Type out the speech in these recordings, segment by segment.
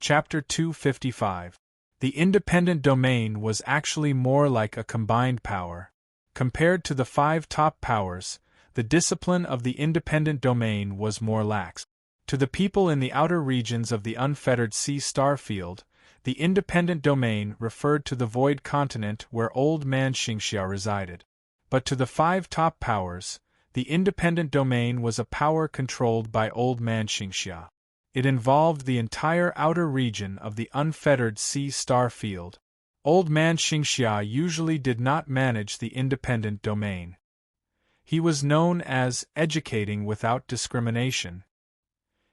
Chapter 255. The independent domain was actually more like a combined power. Compared to the 5 top powers, the discipline of the independent domain was more lax. To the people in the outer regions of the unfettered sea star field, the independent domain referred to the void continent where Old Man Xingxia resided. But to the 5 top powers, the independent domain was a power controlled by Old Man Xingxia. It involved the entire outer region of the unfettered sea star field. Old Man Xingxia usually did not manage the independent domain. He was known as educating without discrimination.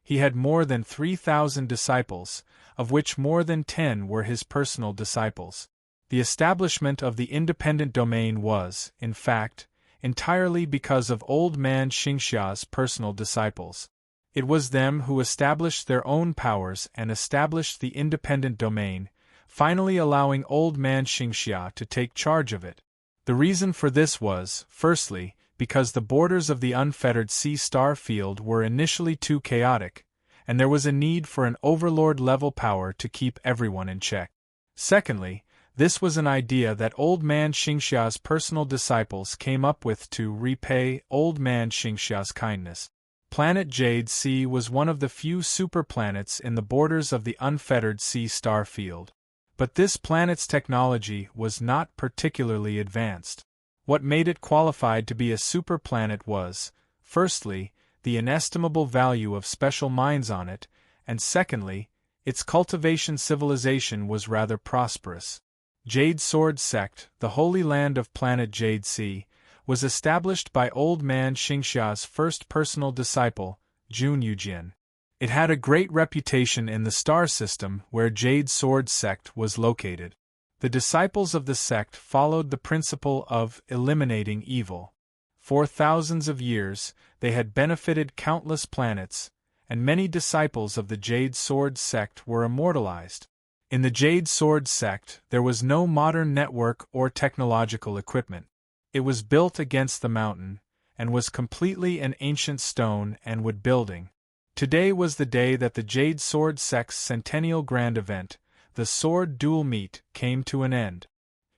He had more than 3,000 disciples, of which more than 10 were his personal disciples. The establishment of the independent domain was, in fact, entirely because of Old Man Xingxia's personal disciples. It was them who established their own powers and established the independent domain, finally allowing Old Man Xingxia to take charge of it. The reason for this was, firstly, because the borders of the unfettered sea star field were initially too chaotic, and there was a need for an overlord-level power to keep everyone in check. Secondly, this was an idea that Old Man Xingxia's personal disciples came up with to repay Old Man Xingxia's kindness. Planet Jade C was one of the few superplanets in the borders of the unfettered sea star field. But this planet's technology was not particularly advanced. What made it qualified to be a superplanet was, firstly, the inestimable value of special mines on it, and secondly, its cultivation civilization was rather prosperous. Jade Sword Sect, the holy land of planet Jade C, was established by Old Man Xingxia's first personal disciple, Jun Yujian. It had a great reputation in the star system where Jade Sword Sect was located. The disciples of the sect followed the principle of eliminating evil. For thousands of years, they had benefited countless planets, and many disciples of the Jade Sword Sect were immortalized. In the Jade Sword Sect, there was no modern network or technological equipment. It was built against the mountain, and was completely an ancient stone and wood building. Today was the day that the Jade Sword Sect's centennial grand event, the Sword Duel Meet, came to an end.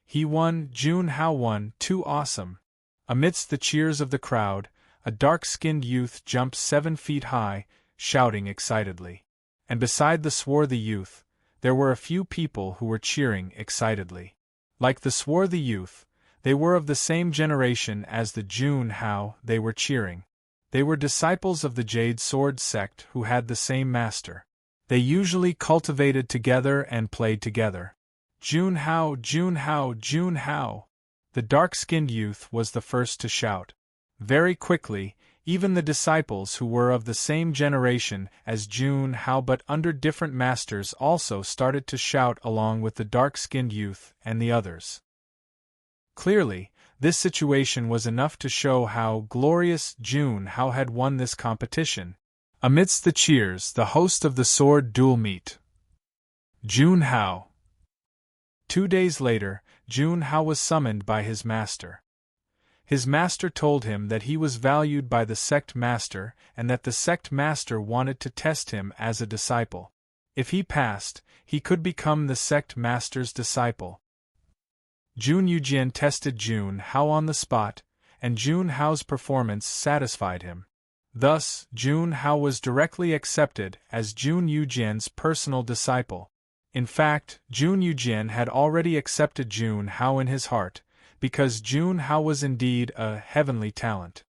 He won, Jun Hao won, too awesome. Amidst the cheers of the crowd, a dark-skinned youth jumped 7 feet high, shouting excitedly. And beside the swarthy youth, there were a few people who were cheering excitedly. Like the swarthy youth, they were of the same generation as the Jun Hao they were cheering. They were disciples of the Jade Sword Sect who had the same master. They usually cultivated together and played together. Jun Hao, Jun Hao, Jun Hao! The dark-skinned youth was the first to shout. Very quickly, even the disciples who were of the same generation as Jun Hao but under different masters also started to shout along with the dark-skinned youth and the others. Clearly, this situation was enough to show how glorious Jun Hao had won this competition. Amidst the cheers, the host of the Sword Duel Meet, Jun Hao. 2 days later, Jun Hao was summoned by his master. His master told him that he was valued by the sect master and that the sect master wanted to test him as a disciple. If he passed, he could become the sect master's disciple. Jun Yujian tested Jun Hao on the spot, and Jun Hao's performance satisfied him. Thus, Jun Hao was directly accepted as Jun Yujian's personal disciple. In fact, Jun Yujian had already accepted Jun Hao in his heart, because Jun Hao was indeed a heavenly talent.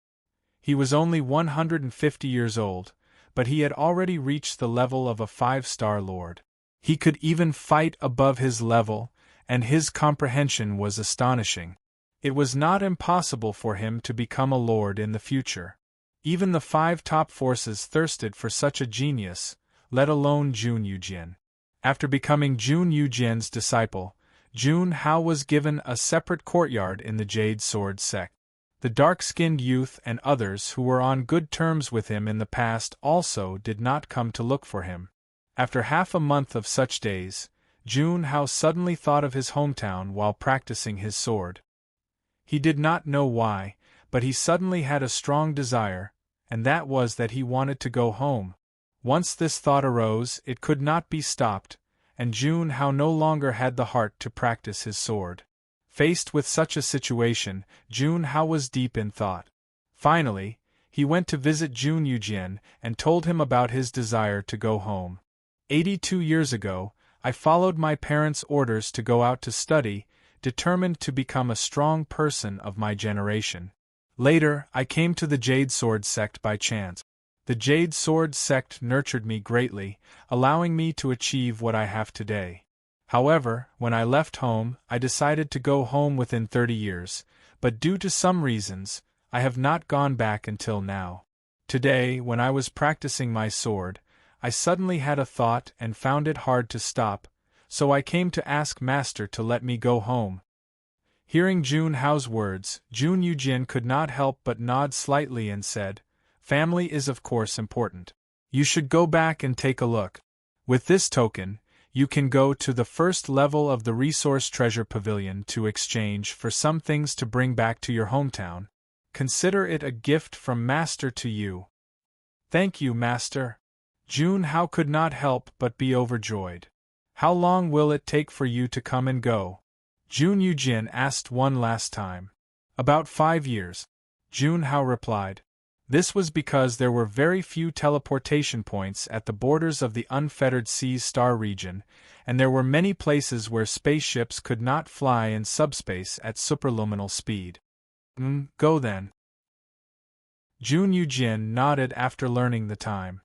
He was only 150 years old, but he had already reached the level of a 5-star lord. He could even fight above his level, and his comprehension was astonishing. It was not impossible for him to become a lord in the future. Even the 5 top forces thirsted for such a genius, let alone Jun Yujian. After becoming Jun Yujian's disciple, Jun Hao was given a separate courtyard in the Jade Sword Sect. The dark-skinned youth and others who were on good terms with him in the past also did not come to look for him. After half a month of such days, Jun Hao suddenly thought of his hometown while practicing his sword. He did not know why, but he suddenly had a strong desire, and that was that he wanted to go home. Once this thought arose, it could not be stopped, and Jun Hao no longer had the heart to practice his sword. Faced with such a situation, Jun Hao was deep in thought. Finally, he went to visit Jun Yujian and told him about his desire to go home. 82 years ago, I followed my parents' orders to go out to study, determined to become a strong person of my generation. Later, I came to the Jade Sword sect by chance. The Jade Sword sect nurtured me greatly, allowing me to achieve what I have today. However, when I left home, I decided to go home within 30 years, but due to some reasons, I have not gone back until now. Today, when I was practicing my sword, I suddenly had a thought and found it hard to stop, so I came to ask Master to let me go home. Hearing Jun Hao's words, Jun Yujian could not help but nod slightly and said, "Family is of course important. You should go back and take a look. With this token, you can go to the first level of the Resource Treasure Pavilion to exchange for some things to bring back to your hometown. Consider it a gift from Master to you." "Thank you, Master." Jun Hao could not help but be overjoyed. "How long will it take for you to come and go?" Jun Yujian asked one last time. "About 5 years," Jun Hao replied. This was because there were very few teleportation points at the borders of the Unfettered Seas star region, and there were many places where spaceships could not fly in subspace at superluminal speed. Go then." Jun Yujian nodded after learning the time.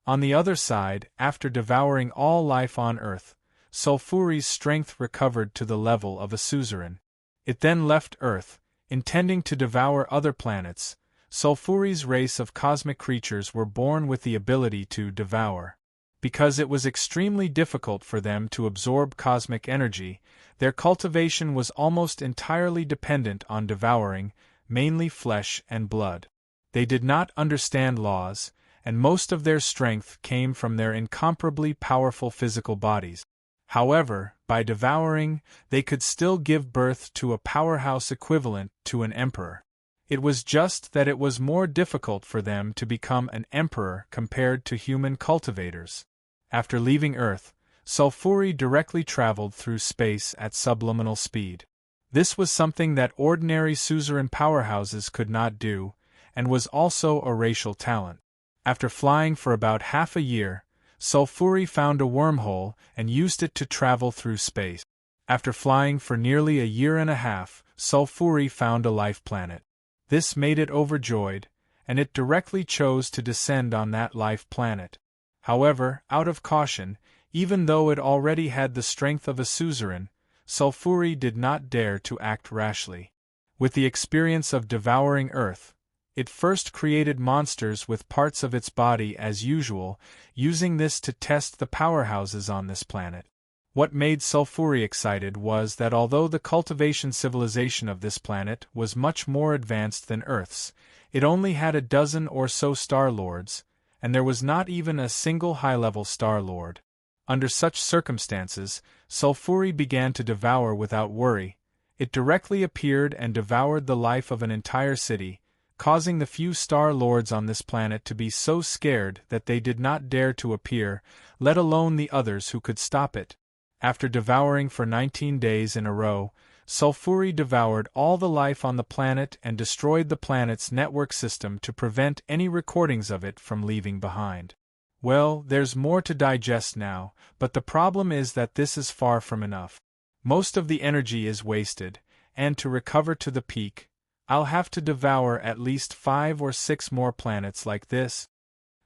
On the other side, after devouring all life on Earth, Sulfuri's strength recovered to the level of a suzerain. It then left Earth, intending to devour other planets. Sulfuri's race of cosmic creatures were born with the ability to devour. Because it was extremely difficult for them to absorb cosmic energy, their cultivation was almost entirely dependent on devouring, mainly flesh and blood. They did not understand laws, and most of their strength came from their incomparably powerful physical bodies. However, by devouring, they could still give birth to a powerhouse equivalent to an emperor. It was just that it was more difficult for them to become an emperor compared to human cultivators. After leaving Earth, Sulfuri directly traveled through space at subliminal speed. This was something that ordinary suzerain powerhouses could not do, and was also a racial talent. After flying for about half a year, Sulfuri found a wormhole and used it to travel through space. After flying for nearly a year and a half, Sulfuri found a life planet. This made it overjoyed, and it directly chose to descend on that life planet. However, out of caution, even though it already had the strength of a suzerain, Sulfuri did not dare to act rashly. With the experience of devouring Earth, it first created monsters with parts of its body as usual, using this to test the powerhouses on this planet. What made Sulfuri excited was that although the cultivation civilization of this planet was much more advanced than Earth's, it only had a dozen or so Star Lords, and there was not even a single high-level Star Lord. Under such circumstances, Sulfuri began to devour without worry. It directly appeared and devoured the life of an entire city, causing the few Star Lords on this planet to be so scared that they did not dare to appear, let alone the others who could stop it. After devouring for 19 days in a row, Sulfuri devoured all the life on the planet and destroyed the planet's network system to prevent any recordings of it from leaving behind. Well, there's more to digest now, but the problem is that this is far from enough. Most of the energy is wasted, and to recover to the peak, I'll have to devour at least 5 or 6 more planets like this.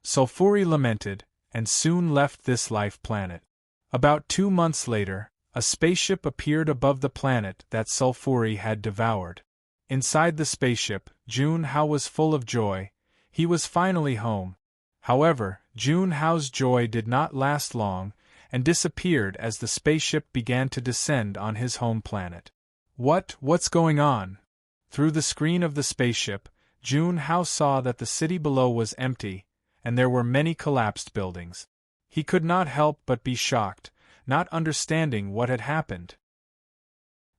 Sulfuri lamented, and soon left this life planet. About 2 months later, a spaceship appeared above the planet that Sulfuri had devoured. Inside the spaceship, Jun Hao was full of joy. He was finally home. However, Jun Hao's joy did not last long, and disappeared as the spaceship began to descend on his home planet. What's going on? Through the screen of the spaceship, Jun Hao saw that the city below was empty, and there were many collapsed buildings. He could not help but be shocked, not understanding what had happened.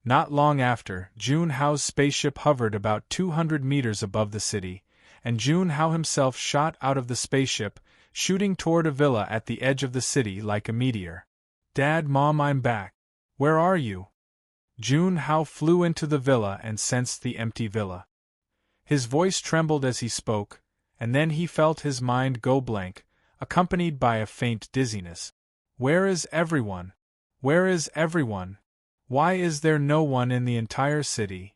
Not long after, Jun Hao's spaceship hovered about 200 meters above the city, and Jun Hao himself shot out of the spaceship, shooting toward a villa at the edge of the city like a meteor. "Dad, Mom, I'm back. Where are you?" Jun Hao flew into the villa and sensed the empty villa. His voice trembled as he spoke, and then he felt his mind go blank, accompanied by a faint dizziness. "Where is everyone? Where is everyone? Why is there no one in the entire city?"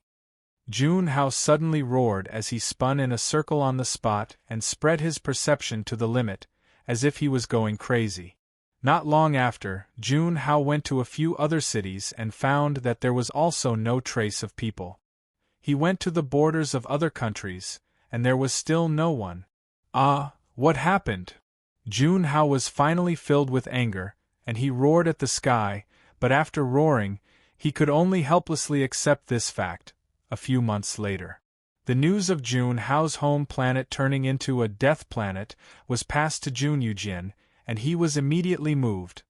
Jun Hao suddenly roared as he spun in a circle on the spot and spread his perception to the limit, as if he was going crazy. Not long after, Jun Hao went to a few other cities and found that there was also no trace of people. He went to the borders of other countries, and there was still no one. Ah, what happened? Jun Hao was finally filled with anger, and he roared at the sky, but after roaring, he could only helplessly accept this fact. A few months later, the news of Jun Hao's home planet turning into a death planet was passed to Jun Yujian, and he was immediately moved.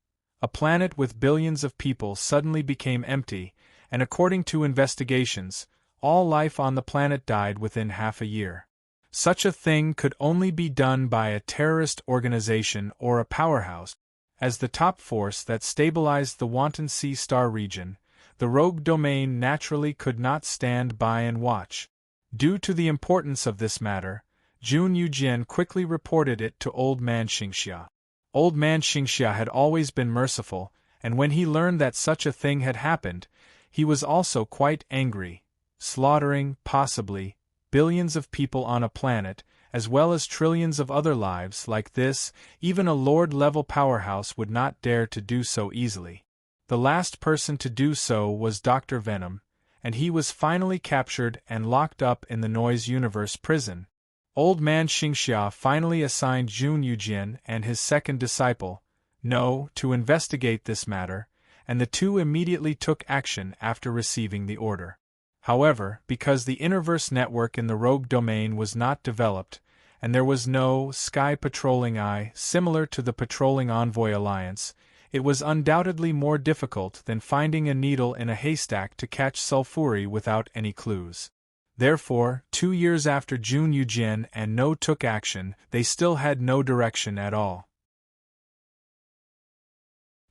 A planet with billions of people suddenly became empty, and according to investigations, all life on the planet died within half a year. Such a thing could only be done by a terrorist organization or a powerhouse. As the top force that stabilized the Wanton Sea Star region, the rogue domain naturally could not stand by and watch. Due to the importance of this matter, Jun Yujian quickly reported it to Old Man Xingxia. Old Man Xingxia had always been merciful, and when he learned that such a thing had happened, he was also quite angry. Slaughtering, possibly, billions of people on a planet, as well as trillions of other lives like this, even a Lord-level powerhouse would not dare to do so easily. The last person to do so was Dr. Venom, and he was finally captured and locked up in the Noise Universe prison. Old Man Xingxia finally assigned Jun Yujian and his second disciple, No, to investigate this matter, and the two immediately took action after receiving the order. However, because the Interverse network in the rogue domain was not developed, and there was no Sky Patrolling Eye similar to the Patrolling Envoy Alliance, it was undoubtedly more difficult than finding a needle in a haystack to catch Sulfuri without any clues. Therefore, 2 years after Jun Yujian and No took action, they still had no direction at all.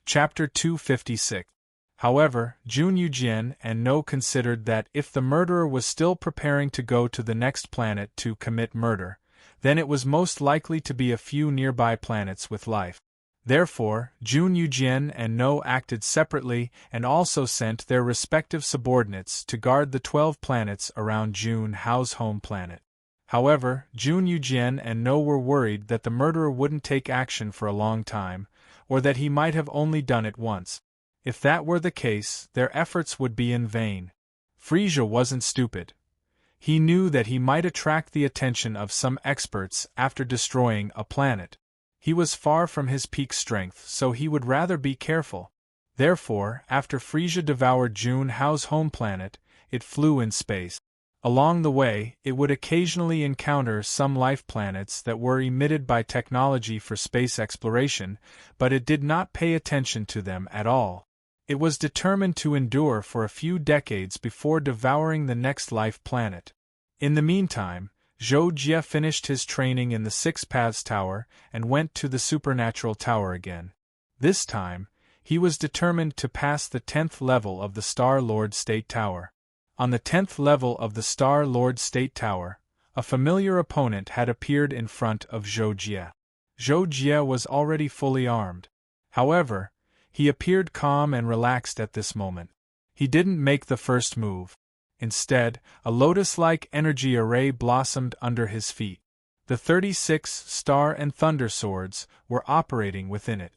Chapter 256. However, Jun Yujian and No considered that if the murderer was still preparing to go to the next planet to commit murder, then it was most likely to be a few nearby planets with life. Therefore, Jun Yujian and No acted separately and also sent their respective subordinates to guard the 12 planets around Jun Hao's home planet. However, Jun Yujian and No were worried that the murderer wouldn't take action for a long time, or that he might have only done it once. If that were the case, their efforts would be in vain. Frisia wasn't stupid. He knew that he might attract the attention of some experts after destroying a planet. He was far from his peak strength, so he would rather be careful. Therefore, after Frisia devoured Jun Hao's home planet, it flew in space. Along the way, it would occasionally encounter some life planets that were emitted by technology for space exploration, but it did not pay attention to them at all. It was determined to endure for a few decades before devouring the next life planet. In the meantime, Zhou Jie finished his training in the Six Paths Tower and went to the Supernatural Tower again. This time, he was determined to pass the 10th level of the Star-Lord State Tower. On the 10th level of the Star-Lord State Tower, a familiar opponent had appeared in front of Zhou Jie. Zhou Jie was already fully armed. However, he appeared calm and relaxed at this moment. He didn't make the first move. Instead, a lotus-like energy array blossomed under his feet. The 36 Star and Thunder Swords were operating within it.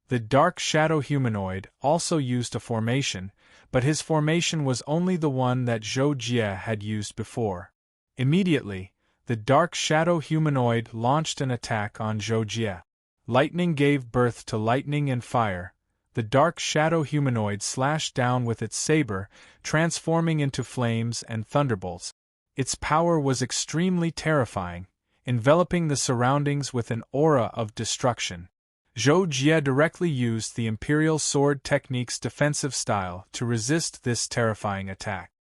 The Dark Shadow Humanoid also used a formation, but his formation was only the one that Zhou Jie had used before. Immediately, the Dark Shadow Humanoid launched an attack on Zhou Jie. Lightning gave birth to lightning and fire. The Dark Shadow Humanoid slashed down with its saber, transforming into flames and thunderbolts. Its power was extremely terrifying, enveloping the surroundings with an aura of destruction. Zhou Jie directly used the Imperial Sword Technique's defensive style to resist this terrifying attack.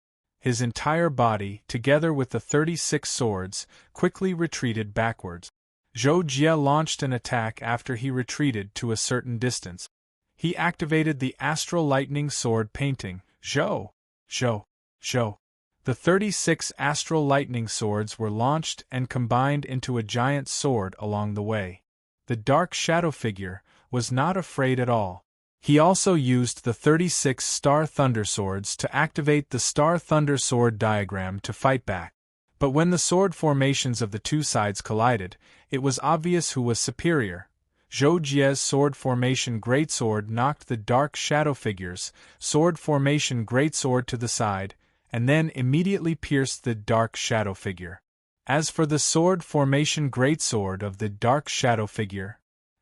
His entire body, together with the 36 swords, quickly retreated backwards. Zhou Jie launched an attack after he retreated to a certain distance. He activated the Astral Lightning Sword painting, Zhou, Zhou, Zhou. The 36 Astral Lightning Swords were launched and combined into a giant sword along the way. The dark shadow figure was not afraid at all. He also used the 36 Star Thunder Swords to activate the Star Thunder Sword diagram to fight back. But when the sword formations of the two sides collided, it was obvious who was superior. Zhou Jie's sword formation greatsword knocked the dark shadow figure's sword formation greatsword to the side, and then immediately pierced the dark shadow figure. As for the sword formation greatsword of the dark shadow figure,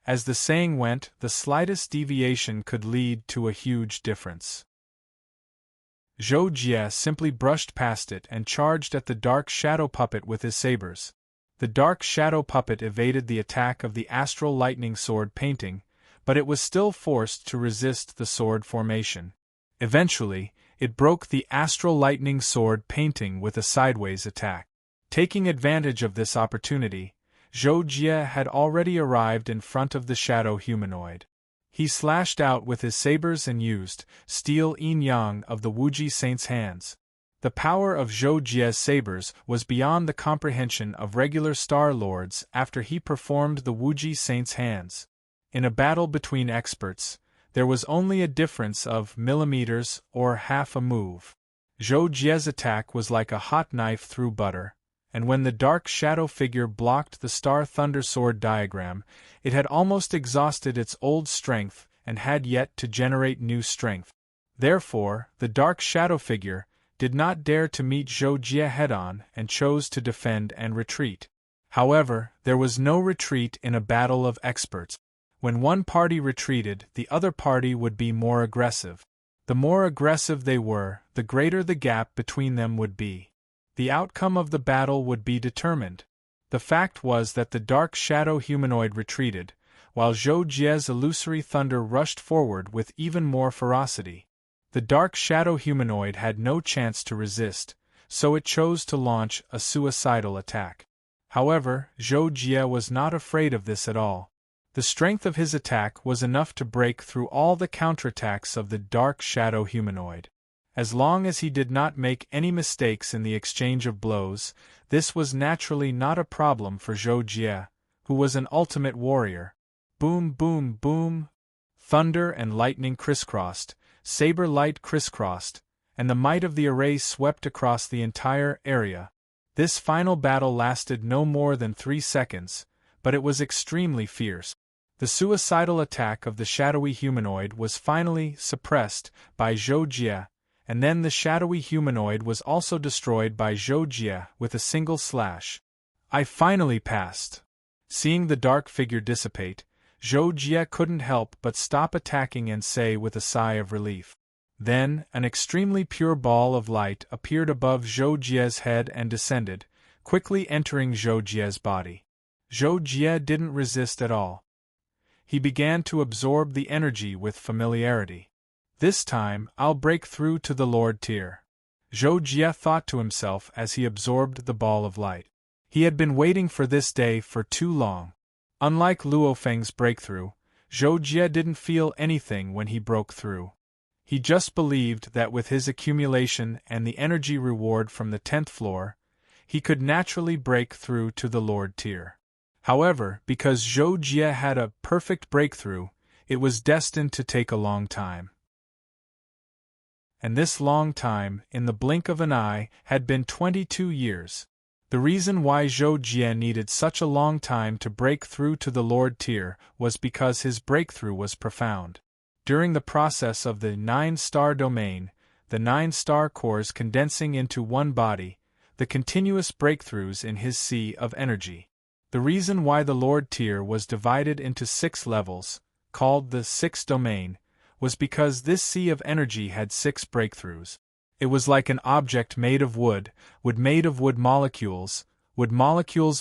as the saying went, the slightest deviation could lead to a huge difference. Zhou Jie simply brushed past it and charged at the dark shadow puppet with his sabers. The dark shadow puppet evaded the attack of the Astral Lightning Sword painting, but it was still forced to resist the sword formation. Eventually, it broke the Astral Lightning Sword painting with a sideways attack. Taking advantage of this opportunity, Zhou Jie had already arrived in front of the shadow humanoid. He slashed out with his sabers and used Steel Yin-Yang of the Wuji Saint's hands. The power of Zhou Jie's sabers was beyond the comprehension of regular Star Lords after he performed the Wuji Saint's hands. In a battle between experts, there was only a difference of millimeters or half a move. Zhou Jie's attack was like a hot knife through butter, and when the dark shadow figure blocked the Star Thunder Sword diagram, it had almost exhausted its old strength and had yet to generate new strength. Therefore, the dark shadow figure did not dare to meet Zhou Jie head-on and chose to defend and retreat. However, there was no retreat in a battle of experts. When one party retreated, the other party would be more aggressive. The more aggressive they were, the greater the gap between them would be. The outcome of the battle would be determined. The fact was that the dark shadow humanoid retreated, while Zhou Jie's illusory thunder rushed forward with even more ferocity. The dark shadow humanoid had no chance to resist, so it chose to launch a suicidal attack. However, Zhou Jie was not afraid of this at all. The strength of his attack was enough to break through all the counterattacks of the dark shadow humanoid. As long as he did not make any mistakes in the exchange of blows, this was naturally not a problem for Zhou Jie, who was an ultimate warrior. Boom, boom, boom! Thunder and lightning crisscrossed, saber light crisscrossed, and the might of the array swept across the entire area. This final battle lasted no more than 3 seconds, but it was extremely fierce. The suicidal attack of the shadowy humanoid was finally suppressed by Zhou Jie, and then the shadowy humanoid was also destroyed by Zhou Jie with a single slash. I finally passed. Seeing the dark figure dissipate, Zhou Jie couldn't help but stop attacking and say with a sigh of relief. Then, an extremely pure ball of light appeared above Zhou Jie's head and descended, quickly entering Zhou Jie's body. Zhou Jie didn't resist at all. He began to absorb the energy with familiarity. This time, I'll break through to the Lord tier. Zhou Jie thought to himself as he absorbed the ball of light. He had been waiting for this day for too long. Unlike Luo Feng's breakthrough, Zhou Jie didn't feel anything when he broke through. He just believed that with his accumulation and the energy reward from the 10th floor, he could naturally break through to the Lord tier. However, because Zhou Jie had a perfect breakthrough, it was destined to take a long time. And this long time, in the blink of an eye, had been 22 years. The reason why Zhou Jie needed such a long time to break through to the Lord tier was because his breakthrough was profound. During the process of the 9-star domain, the 9-star cores condensing into one body, the continuous breakthroughs in his sea of energy. The reason why the Lord tier was divided into 6 levels, called the 6th domain, was because this sea of energy had 6 breakthroughs. It was like an object made of wood made of wood molecules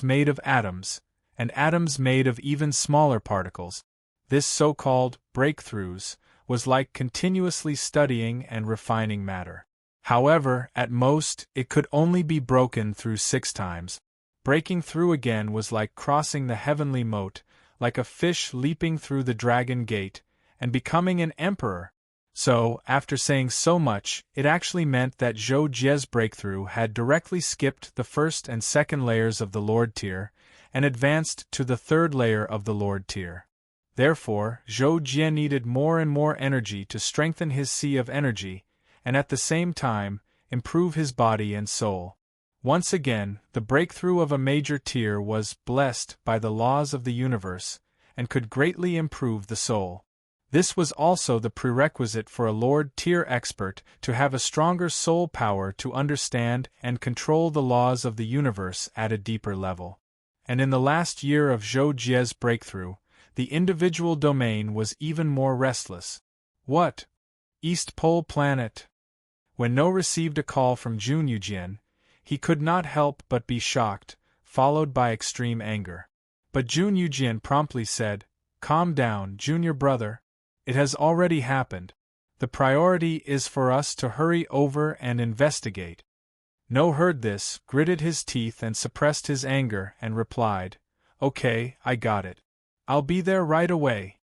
made of atoms, and atoms made of even smaller particles. This so-called breakthroughs was like continuously studying and refining matter. However, at most, it could only be broken through 6 times. Breaking through again was like crossing the heavenly moat, like a fish leaping through the dragon gate, and becoming an emperor. So, after saying so much, it actually meant that Zhou Jie's breakthrough had directly skipped the first and second layers of the Lord tier, and advanced to the third layer of the Lord tier. Therefore, Zhou Jie needed more and more energy to strengthen his sea of energy, and at the same time, improve his body and soul. Once again, the breakthrough of a major tier was blessed by the laws of the universe, and could greatly improve the soul. This was also the prerequisite for a Lord tier expert to have a stronger soul power to understand and control the laws of the universe at a deeper level. And in the last year of Zhou Jie's breakthrough, the individual domain was even more restless. What? East Pole Planet? When No received a call from Jun Yujian, he could not help but be shocked, followed by extreme anger. But Jun Yujian promptly said, "Calm down, junior brother. It has already happened. The priority is for us to hurry over and investigate." No heard this, gritted his teeth and suppressed his anger and replied, "Okay, I got it. I'll be there right away."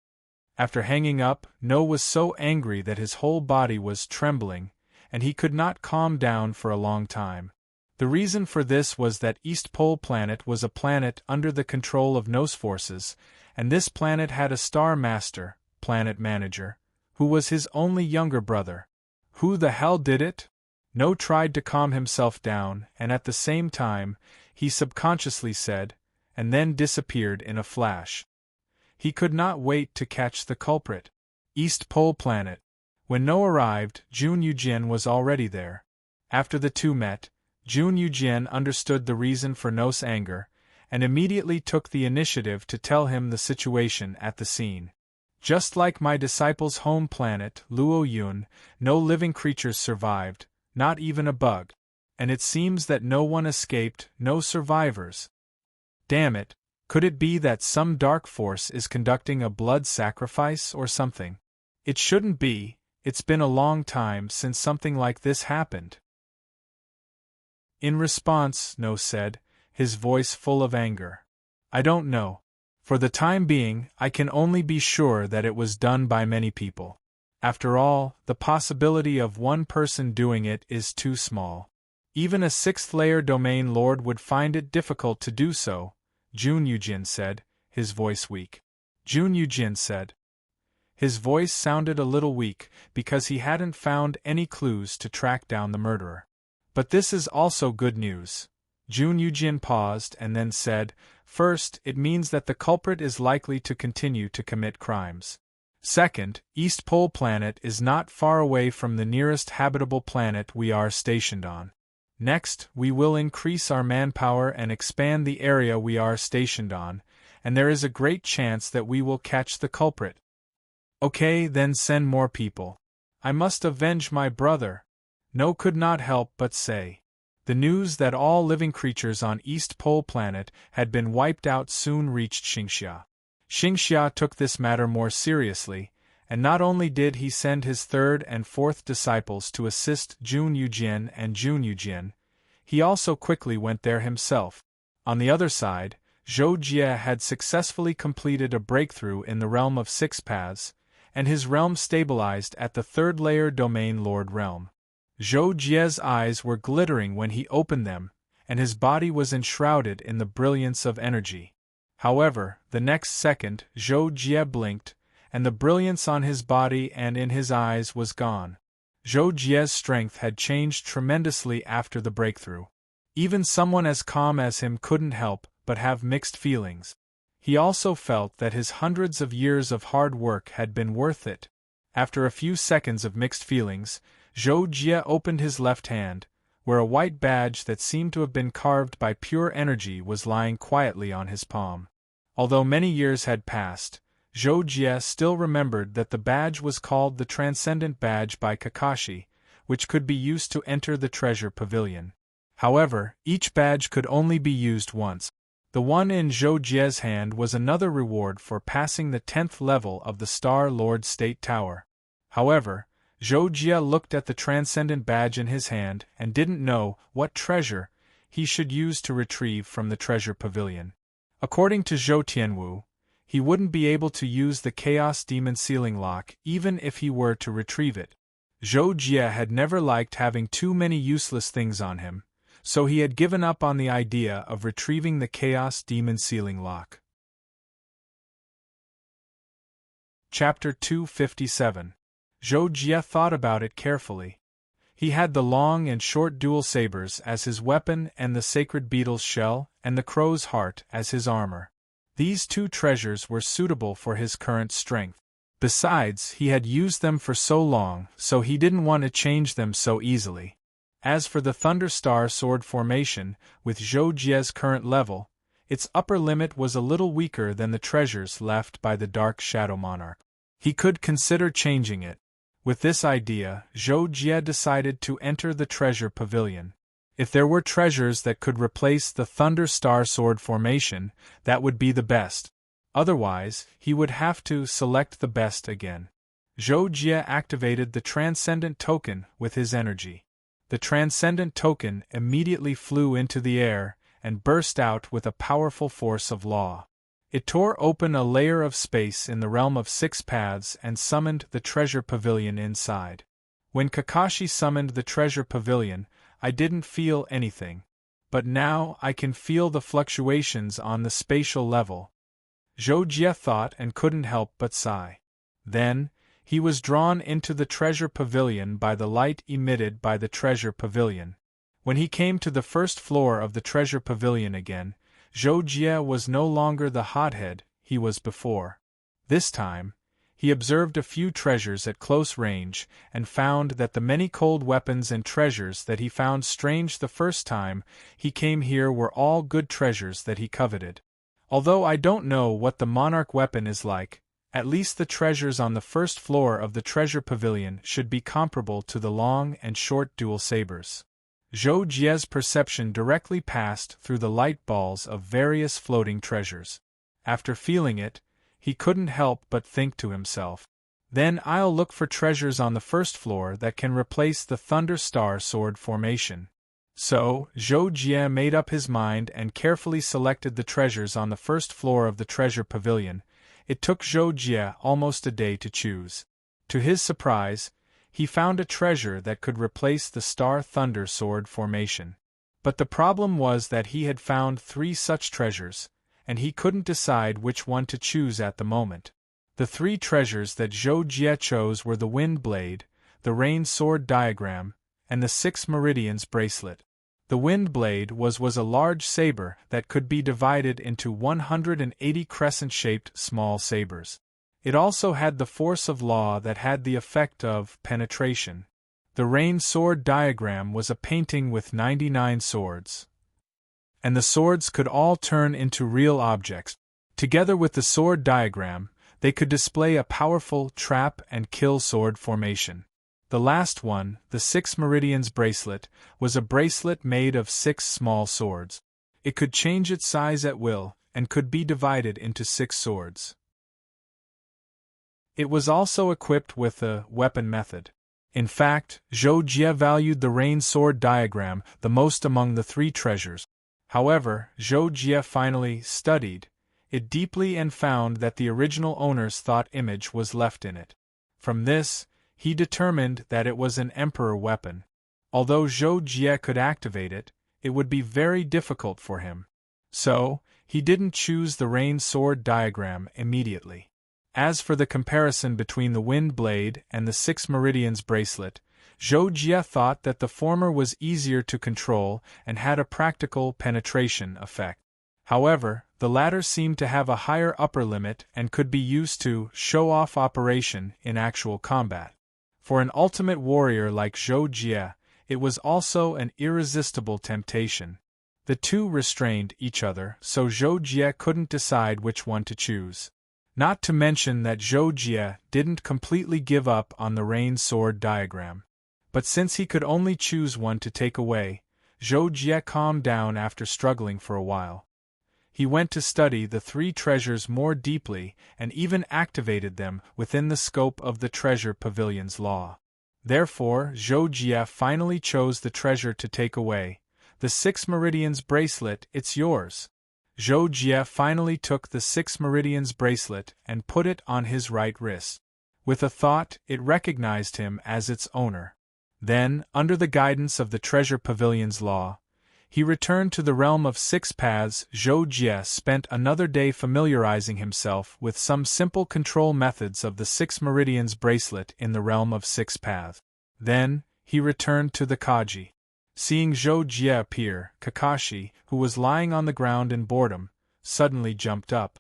After hanging up, No was so angry that his whole body was trembling, and he could not calm down for a long time. The reason for this was that East Pole Planet was a planet under the control of No's forces, and this planet had a star master, planet manager, who was his only younger brother. Who the hell did it? No tried to calm himself down, and at the same time, he subconsciously said, and then disappeared in a flash. He could not wait to catch the culprit. East Pole Planet. When No arrived, Jun Yujian was already there. After the two met, Jun Yujian understood the reason for No's anger, and immediately took the initiative to tell him the situation at the scene. "Just like my disciple's home planet, Luo Yun, no living creatures survived, not even a bug. And it seems that no one escaped, no survivors. Damn it, could it be that some dark force is conducting a blood sacrifice or something? It shouldn't be, it's been a long time since something like this happened." In response, No said, his voice full of anger, "I don't know. For the time being, I can only be sure that it was done by many people. After all, the possibility of one person doing it is too small. Even a sixth-layer domain lord would find it difficult to do so," Jun Yujian said, his voice weak. Jun Yujian said. His voice sounded a little weak, because he hadn't found any clues to track down the murderer. "But this is also good news." Jun Yujian paused and then said, "First, it means that the culprit is likely to continue to commit crimes. Second, East Pole Planet is not far away from the nearest habitable planet we are stationed on. Next, we will increase our manpower and expand the area we are stationed on, and there is a great chance that we will catch the culprit." "Okay, then send more people. I must avenge my brother," No could not help but say. The news that all living creatures on East Pole Planet had been wiped out soon reached Xingxia. Xingxia took this matter more seriously, and not only did he send his third and fourth disciples to assist Jun Yujian and Jun Yujian, he also quickly went there himself. On the other side, Zhou Jie had successfully completed a breakthrough in the realm of six paths, and his realm stabilized at the third-layer domain lord realm. Zhou Jie's eyes were glittering when he opened them, and his body was enshrouded in the brilliance of energy. However, the next second, Zhou Jie blinked, and the brilliance on his body and in his eyes was gone. Zhou Jie's strength had changed tremendously after the breakthrough. Even someone as calm as him couldn't help but have mixed feelings. He also felt that his hundreds of years of hard work had been worth it. After a few seconds of mixed feelings, Zhou Jie opened his left hand, where a white badge that seemed to have been carved by pure energy was lying quietly on his palm. Although many years had passed, Zhou Jie still remembered that the badge was called the Transcendent Badge by Kakashi, which could be used to enter the treasure pavilion. However, each badge could only be used once. The one in Zhou Jie's hand was another reward for passing the 10th level of the Star Lord State Tower. However, Zhou Jie looked at the Transcendent Badge in his hand and didn't know what treasure he should use to retrieve from the treasure pavilion. According to Zhou Tianwu, he wouldn't be able to use the Chaos Demon sealing lock even if he were to retrieve it. Zhou Jie had never liked having too many useless things on him, so he had given up on the idea of retrieving the Chaos Demon sealing lock. Chapter 257. Zhou Jie thought about it carefully. He had the long and short dual sabers as his weapon and the sacred beetle's shell and the crow's heart as his armor. These two treasures were suitable for his current strength. Besides, he had used them for so long, so he didn't want to change them so easily. As for the Thunder Star sword formation, with Zhou Jie's current level, its upper limit was a little weaker than the treasures left by the Dark Shadow Monarch. He could consider changing it. With this idea, Zhou Jie decided to enter the treasure pavilion. If there were treasures that could replace the Thunder Star sword formation, that would be the best. Otherwise, he would have to select the best again. Zhou Jie activated the Transcendent Token with his energy. The Transcendent Token immediately flew into the air and burst out with a powerful force of law. It tore open a layer of space in the realm of 6 paths and summoned the treasure pavilion inside. When Kakashi summoned the treasure pavilion, I didn't feel anything. But now I can feel the fluctuations on the spatial level. Zhou Jie thought and couldn't help but sigh. Then, he was drawn into the treasure pavilion by the light emitted by the treasure pavilion. When he came to the first floor of the treasure pavilion again, Zhou Jie was no longer the hothead he was before. This time, he observed a few treasures at close range and found that the many cold weapons and treasures that he found strange the first time he came here were all good treasures that he coveted. Although I don't know what the monarch weapon is like, at least the treasures on the first floor of the treasure pavilion should be comparable to the long and short dual sabers. Zhou Jie's perception directly passed through the light balls of various floating treasures. After feeling it, he couldn't help but think to himself, "Then I'll look for treasures on the first floor that can replace the Thunder Star sword formation." So, Zhou Jie made up his mind and carefully selected the treasures on the first floor of the treasure pavilion. It took Zhou Jie almost a day to choose. To his surprise, he found a treasure that could replace the Star Thunder sword formation. But the problem was that he had found 3 such treasures, and he couldn't decide which one to choose at the moment. The 3 treasures that Zhou Jie chose were the Wind Blade, the Rain Sword Diagram, and the 6 Meridians bracelet. The Wind Blade was a large saber that could be divided into 180 crescent-shaped small sabers. It also had the force of law that had the effect of penetration. The Rain Sword Diagram was a painting with 99 swords, and the swords could all turn into real objects. Together with the sword diagram, they could display a powerful trap and kill sword formation. The last one, the 6 Meridians bracelet, was a bracelet made of 6 small swords. It could change its size at will, and could be divided into 6 swords. It was also equipped with a weapon method. In fact, Zhou Jie valued the Rain Sword Diagram the most among the 3 treasures. However, Zhou Jie finally studied it deeply and found that the original owner's thought image was left in it. From this, he determined that it was an emperor weapon. Although Zhou Jie could activate it, it would be very difficult for him. So, he didn't choose the Rain Sword Diagram immediately. As for the comparison between the Wind Blade and the 6 Meridians bracelet, Zhou Jie thought that the former was easier to control and had a practical penetration effect. However, the latter seemed to have a higher upper limit and could be used to show off operation in actual combat. For an ultimate warrior like Zhou Jie, it was also an irresistible temptation. The two restrained each other, so Zhou Jie couldn't decide which one to choose. Not to mention that Zhou Jie didn't completely give up on the Rain Sword Diagram. But since he could only choose one to take away, Zhou Jie calmed down after struggling for a while. He went to study the 3 treasures more deeply and even activated them within the scope of the treasure pavilion's law. Therefore, Zhou Jie finally chose the treasure to take away, The 6 Meridians bracelet, it's yours. Zhou Jie finally took the 6 Meridians bracelet and put it on his right wrist. With a thought, it recognized him as its owner. Then, under the guidance of the Treasure Pavilion's law, he returned to the realm of 6 paths. Zhou Jie spent another day familiarizing himself with some simple control methods of the 6 Meridians bracelet in the realm of 6 paths. Then, he returned to the Kaji. Seeing Zhou Jie appear, Kakashi, who was lying on the ground in boredom, suddenly jumped up.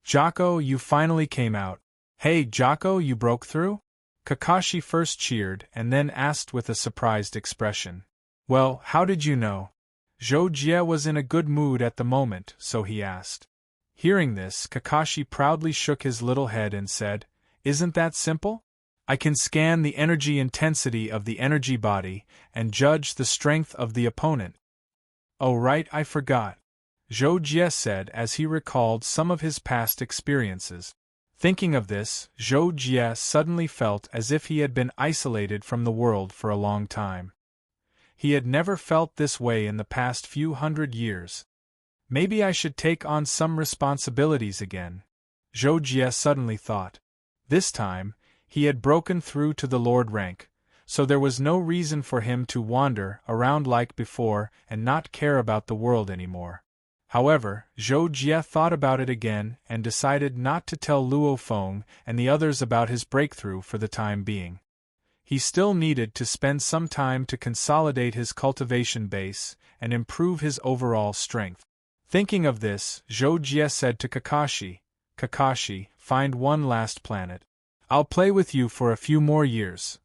"Jocko, you finally came out. Hey Jocko, you broke through?" Kakashi first cheered and then asked with a surprised expression. "Well, how did you know?" Zhou Jie was in a good mood at the moment, so he asked. Hearing this, Kakashi proudly shook his little head and said, "Isn't that simple? I can scan the energy intensity of the energy body and judge the strength of the opponent." "Oh right, I forgot," Zhou Jie said as he recalled some of his past experiences. Thinking of this, Zhou Jie suddenly felt as if he had been isolated from the world for a long time. He had never felt this way in the past few hundred years. Maybe I should take on some responsibilities again, Zhou Jie suddenly thought. This time, he had broken through to the Lord rank, so there was no reason for him to wander around like before and not care about the world anymore. However, Zhou Jie thought about it again and decided not to tell Luo Feng and the others about his breakthrough for the time being. He still needed to spend some time to consolidate his cultivation base and improve his overall strength. Thinking of this, Zhou Jie said to Kakashi, "Kakashi, find one last planet. I'll play with you for a few more years.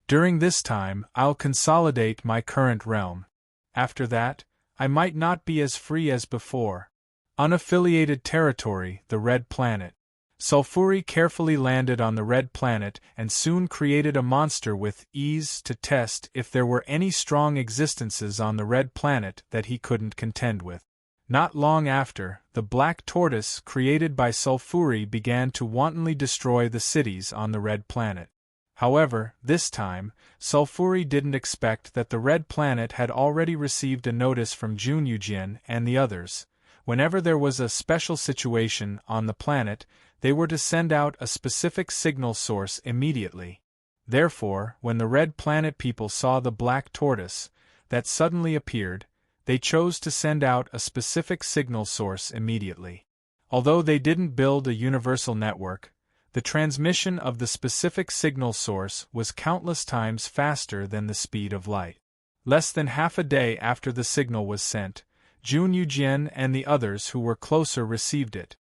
During this time, I'll consolidate my current realm. After that, I might not be as free as before." Unaffiliated territory, the Red Planet. Sulfuri carefully landed on the Red Planet and soon created a monster with ease to test if there were any strong existences on the Red Planet that he couldn't contend with. Not long after, the Black Tortoise created by Sulfuri began to wantonly destroy the cities on the Red Planet. However, this time, Sulfuri didn't expect that the Red Planet had already received a notice from Junyujin and the others. Whenever there was a special situation on the planet, they were to send out a specific signal source immediately. Therefore, when the Red Planet people saw the Black Tortoise that suddenly appeared, they chose to send out a specific signal source immediately. Although they didn't build a universal network, the transmission of the specific signal source was countless times faster than the speed of light. Less than half a day after the signal was sent, Junyujin and the others who were closer received it.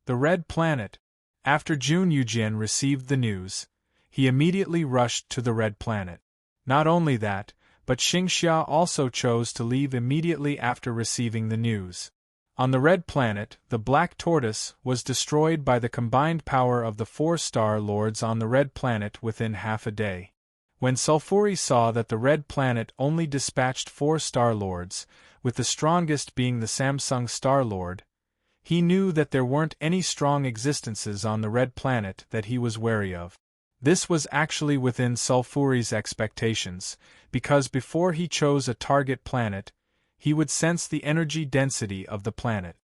The Red Planet. After Junyujin received the news, he immediately rushed to the Red Planet. Not only that, but Xingxia also chose to leave immediately after receiving the news. On the Red Planet, the Black Tortoise was destroyed by the combined power of the 4 Star Lords on the Red Planet within half a day. When Sulfuri saw that the Red Planet only dispatched 4 Star Lords, with the strongest being the Samsung Star Lord, he knew that there weren't any strong existences on the Red Planet that he was wary of. This was actually within Sulfuri's expectations, because before he chose a target planet, he would sense the energy density of the planet.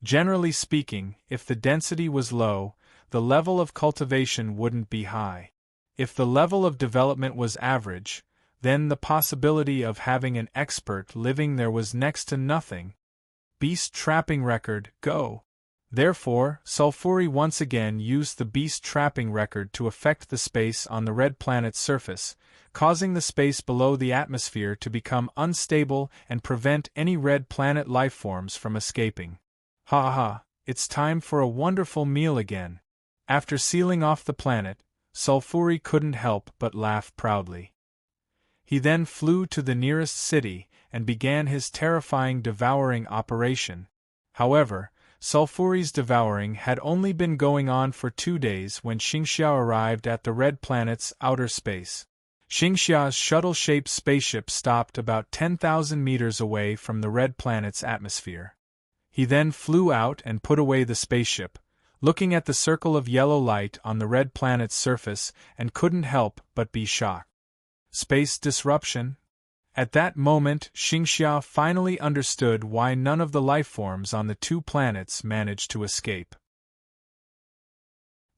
Generally speaking, if the density was low, the level of cultivation wouldn't be high. If the level of development was average, then the possibility of having an expert living there was next to nothing. Beast trapping record, go! Therefore, Sulfuri once again used the beast trapping record to affect the space on the Red Planet's surface, causing the space below the atmosphere to become unstable and prevent any Red Planet lifeforms from escaping. Ha ha, it's time for a wonderful meal again. After sealing off the planet, Sulfuri couldn't help but laugh proudly. He then flew to the nearest city and began his terrifying devouring operation. However, Sulfuri's devouring had only been going on for 2 days when Xingxia arrived at the Red Planet's outer space. Xingxia's shuttle-shaped spaceship stopped about 10,000 meters away from the Red Planet's atmosphere. He then flew out and put away the spaceship, looking at the circle of yellow light on the Red Planet's surface, and couldn't help but be shocked. Space disruption? At that moment, Xingxia finally understood why none of the lifeforms on the 2 planets managed to escape.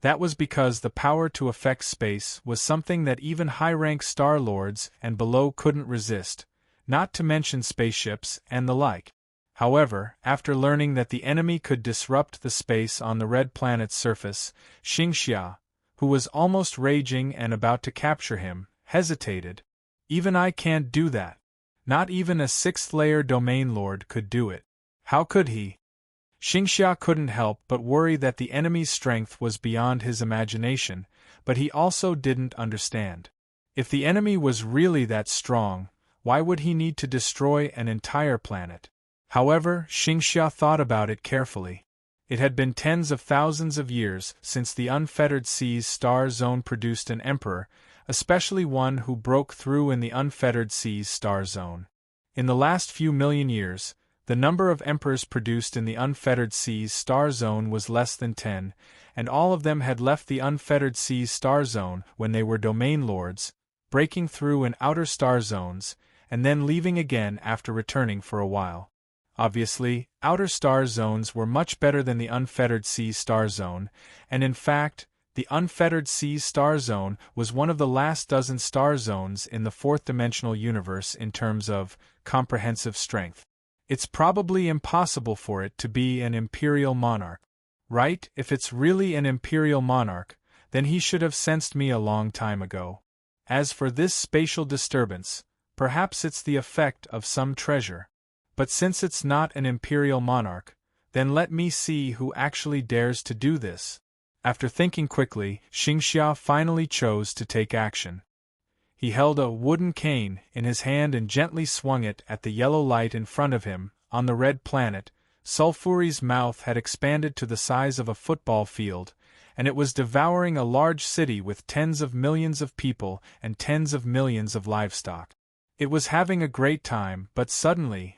That was because the power to affect space was something that even high-rank Star Lords and below couldn't resist, not to mention spaceships and the like. However, after learning that the enemy could disrupt the space on the red planet's surface, Xingxia, who was almost raging and about to capture him, hesitated. Even I can't do that. Not even a 6th-layer domain lord could do it. How could he? Xingxia couldn't help but worry that the enemy's strength was beyond his imagination, but he also didn't understand. If the enemy was really that strong, why would he need to destroy an entire planet? However, Xingxia thought about it carefully. It had been tens of thousands of years since the Unfettered Seas star zone produced an emperor, especially one who broke through in the Unfettered Seas star zone. In the last few million years, the number of emperors produced in the Unfettered Seas star zone was less than 10, and all of them had left the Unfettered Seas star zone when they were domain lords, breaking through in outer star zones, and then leaving again after returning for a while. Obviously, outer star zones were much better than the Unfettered Seas star zone, and in fact, the Unfettered Seas star zone was one of the last dozen star zones in the fourth-dimensional universe in terms of comprehensive strength. It's probably impossible for it to be an imperial monarch. Right? If it's really an imperial monarch, then he should have sensed me a long time ago. As for this spatial disturbance, perhaps it's the effect of some treasure. But since it's not an imperial monarch, then let me see who actually dares to do this. After thinking quickly, Xingxia finally chose to take action. He held a wooden cane in his hand and gently swung it at the yellow light in front of him. On the red planet, Sulfuri's mouth had expanded to the size of a football field, and it was devouring a large city with tens of millions of people and tens of millions of livestock. It was having a great time, but suddenly,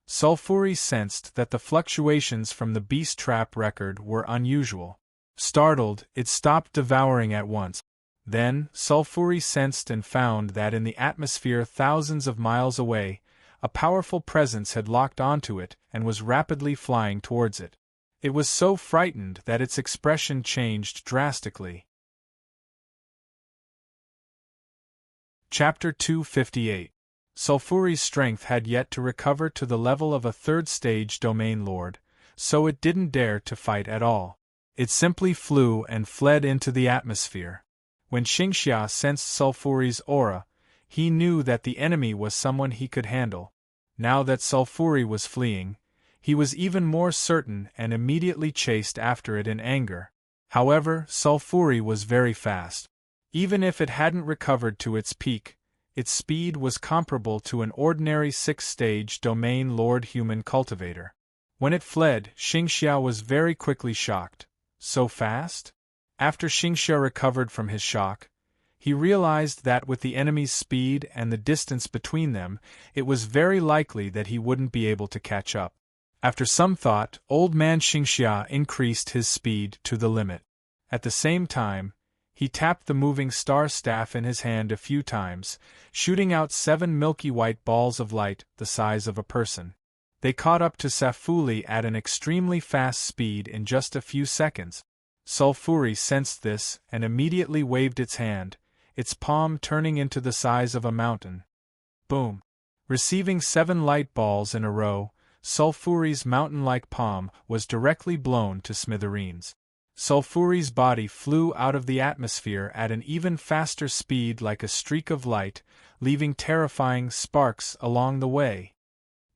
Sulfuri sensed that the fluctuations from the beast trap record were unusual. Startled, it stopped devouring at once. Then, Sulfuri sensed and found that in the atmosphere thousands of miles away, a powerful presence had locked onto it and was rapidly flying towards it. It was so frightened that its expression changed drastically. Chapter 258. Sulfuri's strength had yet to recover to the level of a third-stage domain lord, so it didn't dare to fight at all. It simply flew and fled into the atmosphere. When Xingxia sensed Sulfuri's aura, he knew that the enemy was someone he could handle. Now that Sulfuri was fleeing, he was even more certain and immediately chased after it in anger. However, Sulfuri was very fast. Even if it hadn't recovered to its peak, its speed was comparable to an ordinary 6th-stage domain lord human cultivator. When it fled, Xingxia was very quickly shocked. So fast? After Xingxia recovered from his shock, he realized that with the enemy's speed and the distance between them, it was very likely that he wouldn't be able to catch up. After some thought, old man Xingxia increased his speed to the limit. At the same time, he tapped the moving star staff in his hand a few times, shooting out 7 milky white balls of light the size of a person. They caught up to Safuli at an extremely fast speed in just a few seconds. Sulfuri sensed this and immediately waved its hand, its palm turning into the size of a mountain. Boom! Receiving 7 light balls in a row, Sulfuri's mountain-like palm was directly blown to smithereens. Sulfuri's body flew out of the atmosphere at an even faster speed like a streak of light, leaving terrifying sparks along the way.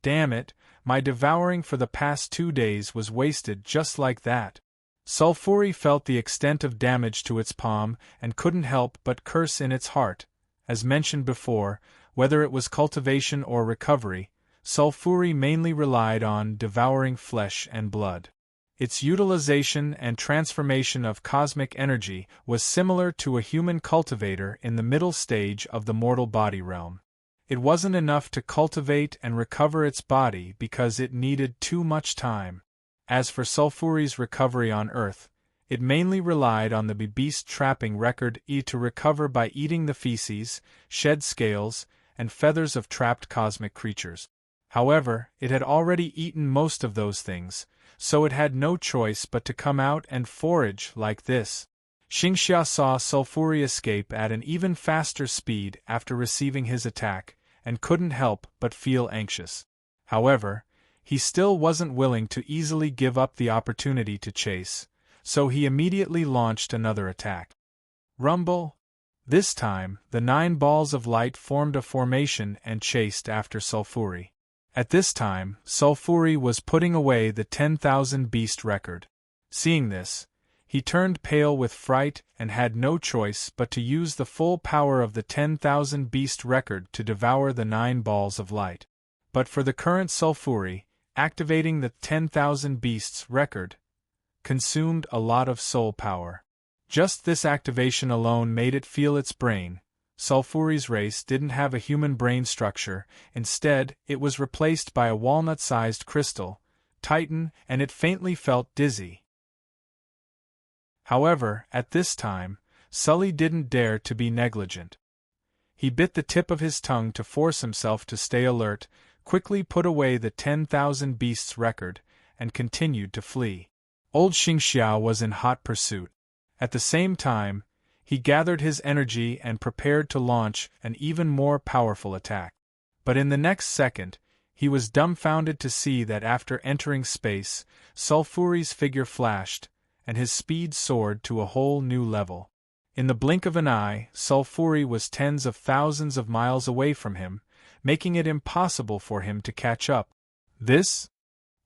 Damn it, my devouring for the past 2 days was wasted just like that. Sulfuri felt the extent of damage to its palm and couldn't help but curse in its heart. As mentioned before, whether it was cultivation or recovery, Sulfuri mainly relied on devouring flesh and blood. Its utilization and transformation of cosmic energy was similar to a human cultivator in the middle stage of the mortal body realm. It wasn't enough to cultivate and recover its body because it needed too much time. As for Sulfuri's recovery on Earth, it mainly relied on the beast trapping record to recover by eating the feces, shed scales, and feathers of trapped cosmic creatures. However, it had already eaten most of those things, so it had no choice but to come out and forage like this. Xingxia saw Sulfuri escape at an even faster speed after receiving his attack, and couldn't help but feel anxious. However, he still wasn't willing to easily give up the opportunity to chase, so he immediately launched another attack. Rumble! This time, the 9 balls of light formed a formation and chased after Sulfuri. At this time, Sulfuri was putting away the 10,000 beast record. Seeing this, he turned pale with fright and had no choice but to use the full power of the 10,000 beast record to devour the 9 balls of light. But for the current Sulfuri, activating the 10,000 beasts record consumed a lot of soul power. Just this activation alone made it feel its brain. Sulfuri's race didn't have a human brain structure, instead, it was replaced by a walnut-sized crystal, Titan, and it faintly felt dizzy. However, at this time, Sully didn't dare to be negligent. He bit the tip of his tongue to force himself to stay alert, quickly put away the 10,000 beasts record, and continued to flee. Old Xingxiao was in hot pursuit. At the same time, he gathered his energy and prepared to launch an even more powerful attack. But in the next second, he was dumbfounded to see that after entering space, Sulfuri's figure flashed, and his speed soared to a whole new level. In the blink of an eye, Sulfuri was tens of thousands of miles away from him, making it impossible for him to catch up. This?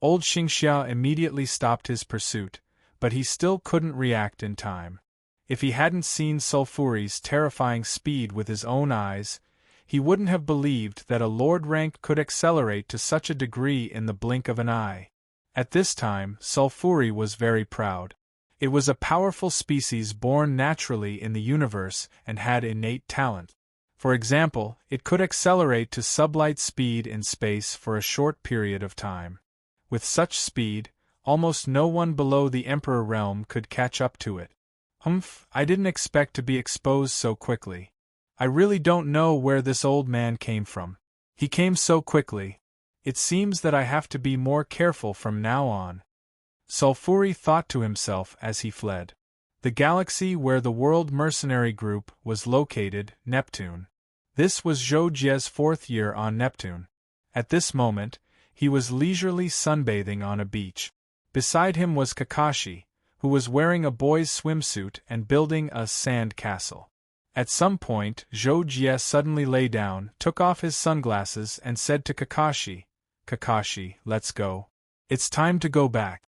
Old Xingxia immediately stopped his pursuit, but he still couldn't react in time. If he hadn't seen Sulfuri's terrifying speed with his own eyes, he wouldn't have believed that a Lord rank could accelerate to such a degree in the blink of an eye. At this time, Sulfuri was very proud. It was a powerful species born naturally in the universe and had innate talent. For example, it could accelerate to sublight speed in space for a short period of time. With such speed, almost no one below the Emperor realm could catch up to it. I didn't expect to be exposed so quickly. I really don't know where this old man came from. He came so quickly. It seems that I have to be more careful from now on. Sulfuri thought to himself as he fled. The galaxy where the World Mercenary Group was located, Neptune. This was Zhou Jie's 4th year on Neptune. At this moment, he was leisurely sunbathing on a beach. Beside him was Kakashi, who was wearing a boy's swimsuit and building a sand castle. At some point, Zhou Jie suddenly lay down, took off his sunglasses and said to Kakashi, "Kakashi, let's go. It's time to go back."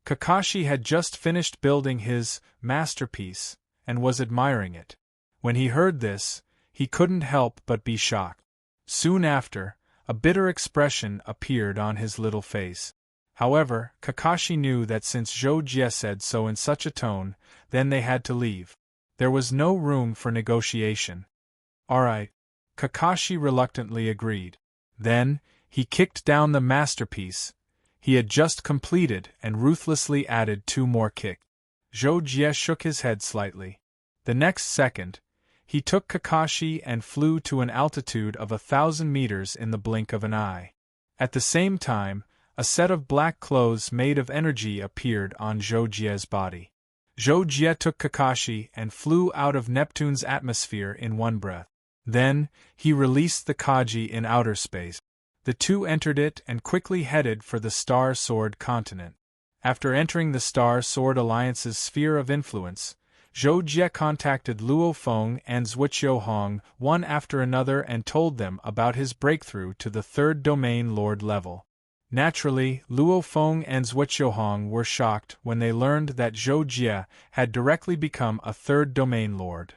Kakashi had just finished building his masterpiece and was admiring it. When he heard this, he couldn't help but be shocked. Soon after, a bitter expression appeared on his little face. However, Kakashi knew that since Zhou Jie said so in such a tone, then they had to leave. There was no room for negotiation. "Alright." Kakashi reluctantly agreed. Then, he kicked down the masterpiece he had just completed and ruthlessly added 2 more kicks. Zhou Jie shook his head slightly. The next second, he took Kakashi and flew to an altitude of 1,000 meters in the blink of an eye. At the same time, a set of black clothes made of energy appeared on Zhou Jie's body. Zhou Jie took Kakashi and flew out of Neptune's atmosphere in one breath. Then, he released the Kaji in outer space. The two entered it and quickly headed for the Star Sword continent. After entering the Star Sword Alliance's sphere of influence, Zhou Jie contacted Luo Feng and Zhuqiu Hong one after another and told them about his breakthrough to the 3rd domain lord level. Naturally, Luo Feng and Zhuqiu Hong were shocked when they learned that Zhou Jie had directly become a 3rd domain lord.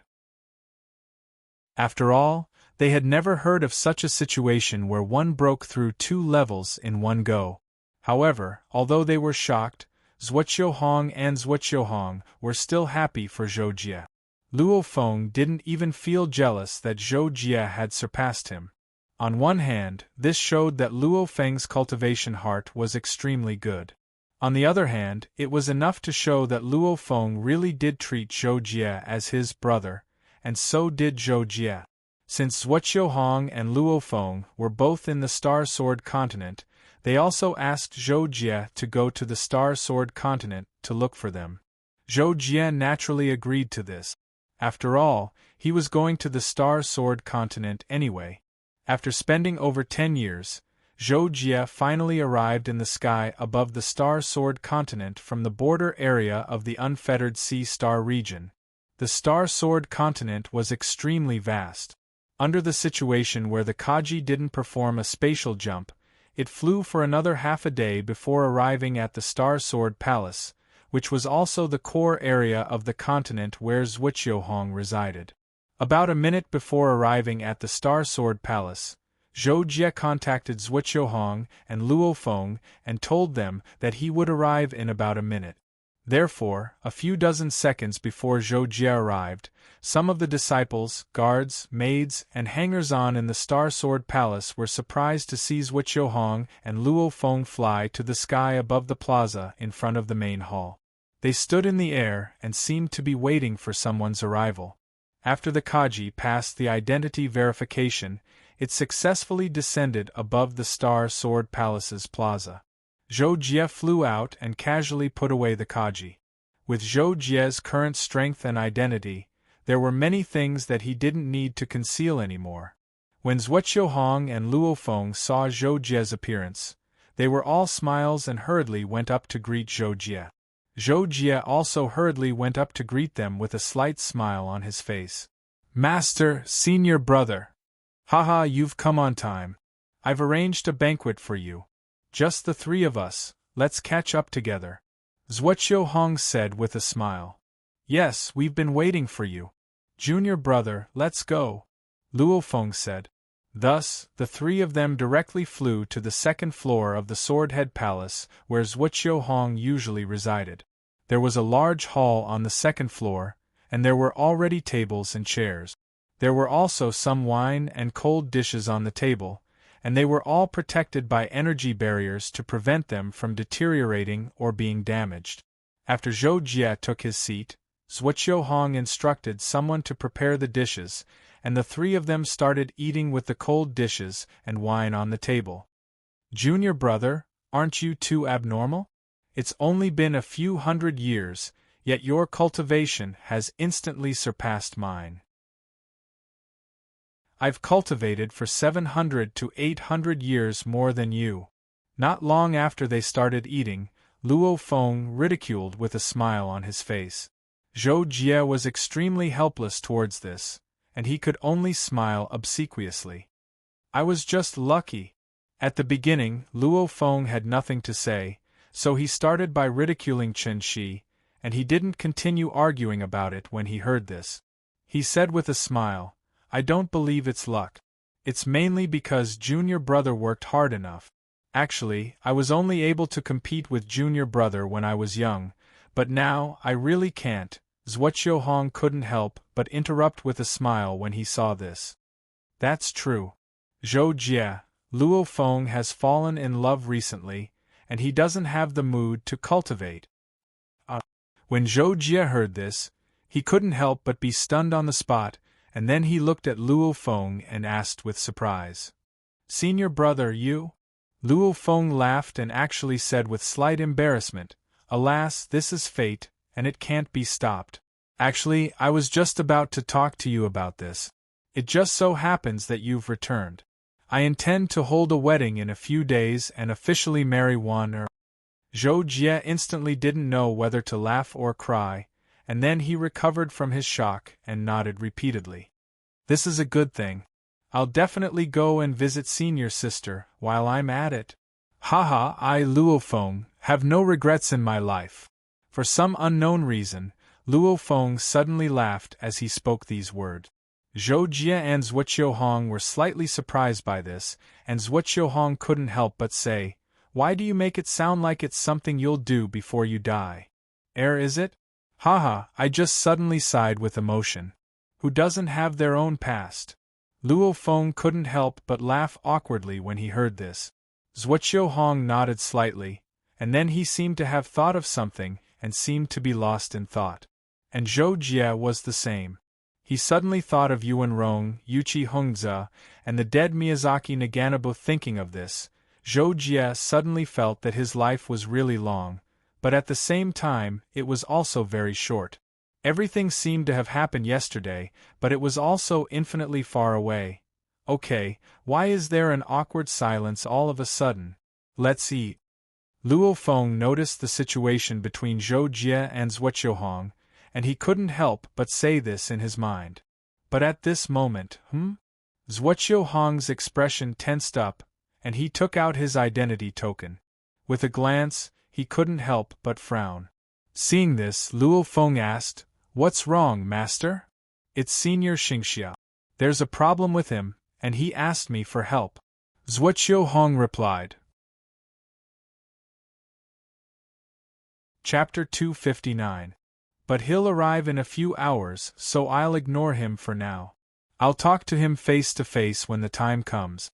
After all, they had never heard of such a situation where one broke through 2 levels in one go. However, although they were shocked, Zhuqiu Hong and Zhuqiu Hong were still happy for Zhou Jie. Luo Feng didn't even feel jealous that Zhou Jie had surpassed him. On one hand, this showed that Luo Feng's cultivation heart was extremely good. On the other hand, it was enough to show that Luo Feng really did treat Zhou Jie as his brother, and so did Zhou Jie. Since Zhuoqiuhong and Luo Feng were both in the Star Sword Continent, they also asked Zhou Jie to go to the Star Sword Continent to look for them. Zhou Jie naturally agreed to this. After all, he was going to the Star Sword Continent anyway. After spending over 10 years, Zhou Jie finally arrived in the sky above the Star Sword Continent from the border area of the Unfettered Sea Star region. The Star Sword Continent was extremely vast. Under the situation where the Kaji didn't perform a spatial jump, it flew for another half a day before arriving at the Star Sword Palace, which was also the core area of the continent where Zhuoqiuhong resided. About a minute before arriving at the Star Sword Palace, Zhou Jie contacted Zhuoqiuhong and Luo Feng and told them that he would arrive in about a minute. Therefore, a few dozen seconds before Zhou Jie arrived, some of the disciples, guards, maids, and hangers-on in the Star Sword Palace were surprised to see Zhuoqiuhong and Luo Feng fly to the sky above the plaza in front of the main hall. They stood in the air and seemed to be waiting for someone's arrival. After the Kaji passed the identity verification, it successfully descended above the Star Sword Palace's plaza. Zhou Jie flew out and casually put away the Kaji. With Zhou Jie's current strength and identity, there were many things that he didn't need to conceal anymore. When Zhuoqiuhong and Luo Feng saw Zhou Jie's appearance, they were all smiles and hurriedly went up to greet Zhou Jie. Zhou Jie also hurriedly went up to greet them with a slight smile on his face. "Master, senior brother! Haha, you've come on time. I've arranged a banquet for you. Just the three of us, let's catch up together," Zhuoqiuhong said with a smile. "Yes, we've been waiting for you. Junior brother, let's go," Luo Feng said. Thus, the three of them directly flew to the second floor of the Swordhead Palace, where Zhuoqiuhong usually resided. There was a large hall on the second floor, and there were already tables and chairs. There were also some wine and cold dishes on the table, and they were all protected by energy barriers to prevent them from deteriorating or being damaged. After Zhou Jie took his seat, Zhuoqiuhong instructed someone to prepare the dishes, and the three of them started eating with the cold dishes and wine on the table. "Junior brother, aren't you too abnormal? It's only been a few hundred years, yet your cultivation has instantly surpassed mine. I've cultivated for 700 to 800 years more than you." Not long after they started eating, Luo Feng ridiculed with a smile on his face. Zhou Jie was extremely helpless towards this, and he could only smile obsequiously. "I was just lucky." At the beginning, Luo Feng had nothing to say, so he started by ridiculing Chen Shi, and he didn't continue arguing about it when he heard this. He said with a smile, "I don't believe it's luck. It's mainly because junior brother worked hard enough. Actually, I was only able to compete with junior brother when I was young, but now I really can't." Zhuoqiuhong couldn't help but interrupt with a smile when he saw this. "That's true. Zhou Jie, Luo Feng has fallen in love recently, and he doesn't have the mood to cultivate." When Zhou Jie heard this, he couldn't help but be stunned on the spot, and then he looked at Luo Feng and asked with surprise, "Senior brother, you?" Luo Feng laughed and actually said with slight embarrassment, "Alas, this is fate, and it can't be stopped. Actually, I was just about to talk to you about this. It just so happens that you've returned. I intend to hold a wedding in a few days and officially marry one or—" Zhou Jie instantly didn't know whether to laugh or cry, and then he recovered from his shock and nodded repeatedly. "This is a good thing. I'll definitely go and visit senior sister while I'm at it. Haha, I, Luo Feng, have no regrets in my life." For some unknown reason, Luo Feng suddenly laughed as he spoke these words. Zhou Jie and Zhuoqiuhong were slightly surprised by this, and Zhuoqiuhong couldn't help but say, "Why do you make it sound like it's something you'll do before you die? Is it?" "Haha, I just suddenly sighed with emotion. Who doesn't have their own past?" Luo Feng couldn't help but laugh awkwardly when he heard this. Zhuoqiuhong nodded slightly, and then he seemed to have thought of something and seemed to be lost in thought. And Zhou Jie was the same. He suddenly thought of Yuan Rong, Yuchi Hongzhe, and the dead Miyazaki Naganobu. Thinking of this, Zhou Jie suddenly felt that his life was really long, but at the same time, it was also very short. Everything seemed to have happened yesterday, but it was also infinitely far away. Okay, why is there an awkward silence all of a sudden? Let's eat. Luo Feng noticed the situation between Zhou Jie and Zhuoqiuhong, and he couldn't help but say this in his mind. But at this moment, Zhuoqiuhong's expression tensed up, and he took out his identity token. With a glance, he couldn't help but frown. Seeing this, Luo Feng asked, "What's wrong, master?" "It's Senior Xingxia. There's a problem with him, and he asked me for help," Zhuoqiuhong replied. Chapter 259. But he'll arrive in a few hours, so I'll ignore him for now. I'll talk to him face to face when the time comes.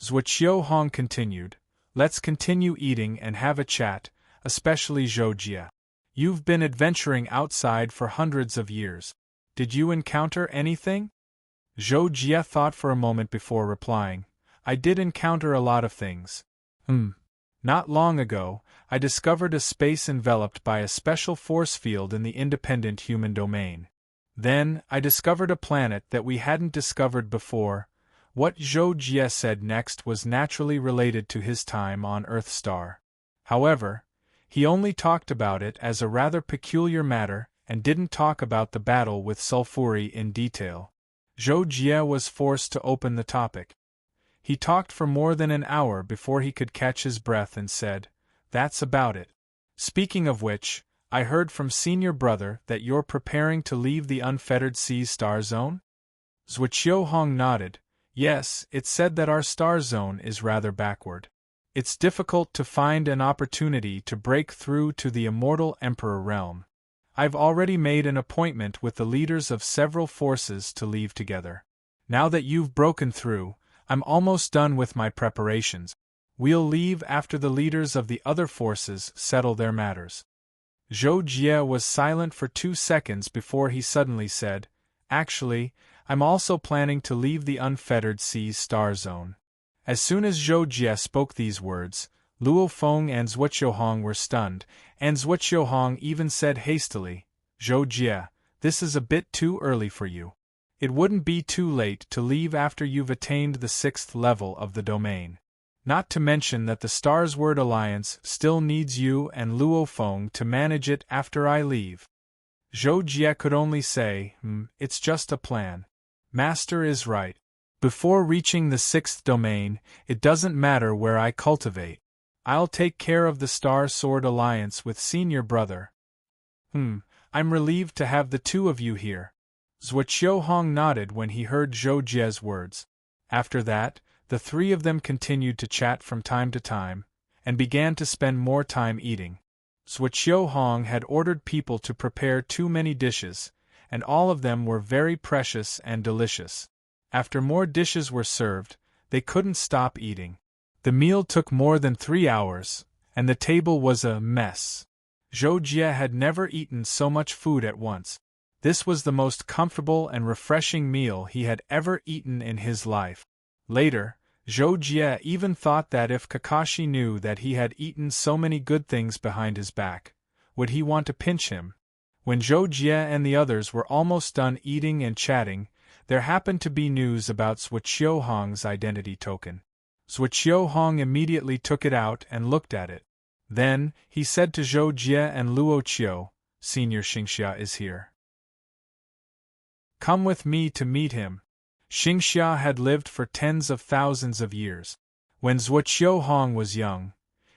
Zhuoqiuhong continued, "Let's continue eating and have a chat, especially Zhou Jie. You've been adventuring outside for hundreds of years. Did you encounter anything?" Zhou Jie thought for a moment before replying, "I did encounter a lot of things. Not long ago, I discovered a space enveloped by a special force field in the independent human domain. Then, I discovered a planet that we hadn't discovered before." What Zhou Jie said next was naturally related to his time on Earth Star. However, he only talked about it as a rather peculiar matter and didn't talk about the battle with Sulfuri in detail. Zhou Jie was forced to open the topic. He talked for more than an hour before he could catch his breath and said, "That's about it. Speaking of which, I heard from Senior Brother that you're preparing to leave the Unfettered Seas Star Zone?" Zhuoqiuhong nodded. "Yes, it's said that our star zone is rather backward. It's difficult to find an opportunity to break through to the Immortal Emperor realm. I've already made an appointment with the leaders of several forces to leave together. Now that you've broken through, I'm almost done with my preparations. We'll leave after the leaders of the other forces settle their matters." Zhou Jie was silent for 2 seconds before he suddenly said, "Actually, I'm also planning to leave the Unfettered Seas Star Zone." As soon as Zhou Jie spoke these words, Luo Feng and Zhuoqiuhong were stunned, and Zhuoqiuhong even said hastily, "Zhou Jie, this is a bit too early for you. It wouldn't be too late to leave after you've attained the 6th level of the domain. Not to mention that the Stars Word Alliance still needs you and Luo Feng to manage it after I leave." Zhou Jie could only say, "It's just a plan. Master is right. Before reaching the 6th domain, it doesn't matter where I cultivate. I'll take care of the Star Sword Alliance with Senior Brother." I'm relieved to have the two of you here." Zhuoqiuhong nodded when he heard Zhou Jie's words. After that, the three of them continued to chat from time to time, and began to spend more time eating. Zhuoqiuhong had ordered people to prepare too many dishes, and all of them were very precious and delicious. After more dishes were served, they couldn't stop eating. The meal took more than 3 hours, and the table was a mess. Zhou Jie had never eaten so much food at once. This was the most comfortable and refreshing meal he had ever eaten in his life. Later, Zhou Jie even thought that if Kakashi knew that he had eaten so many good things behind his back, would he want to pinch him? When Zhou Jie and the others were almost done eating and chatting, there happened to be news about Zhuoqiuhong's identity token. Zhuoqiuhong immediately took it out and looked at it. Then, he said to Zhou Jie and Luo Qiu, "Senior Xingxia is here. Come with me to meet him." Xingxia had lived for tens of thousands of years. When Zhuoqiuhong was young,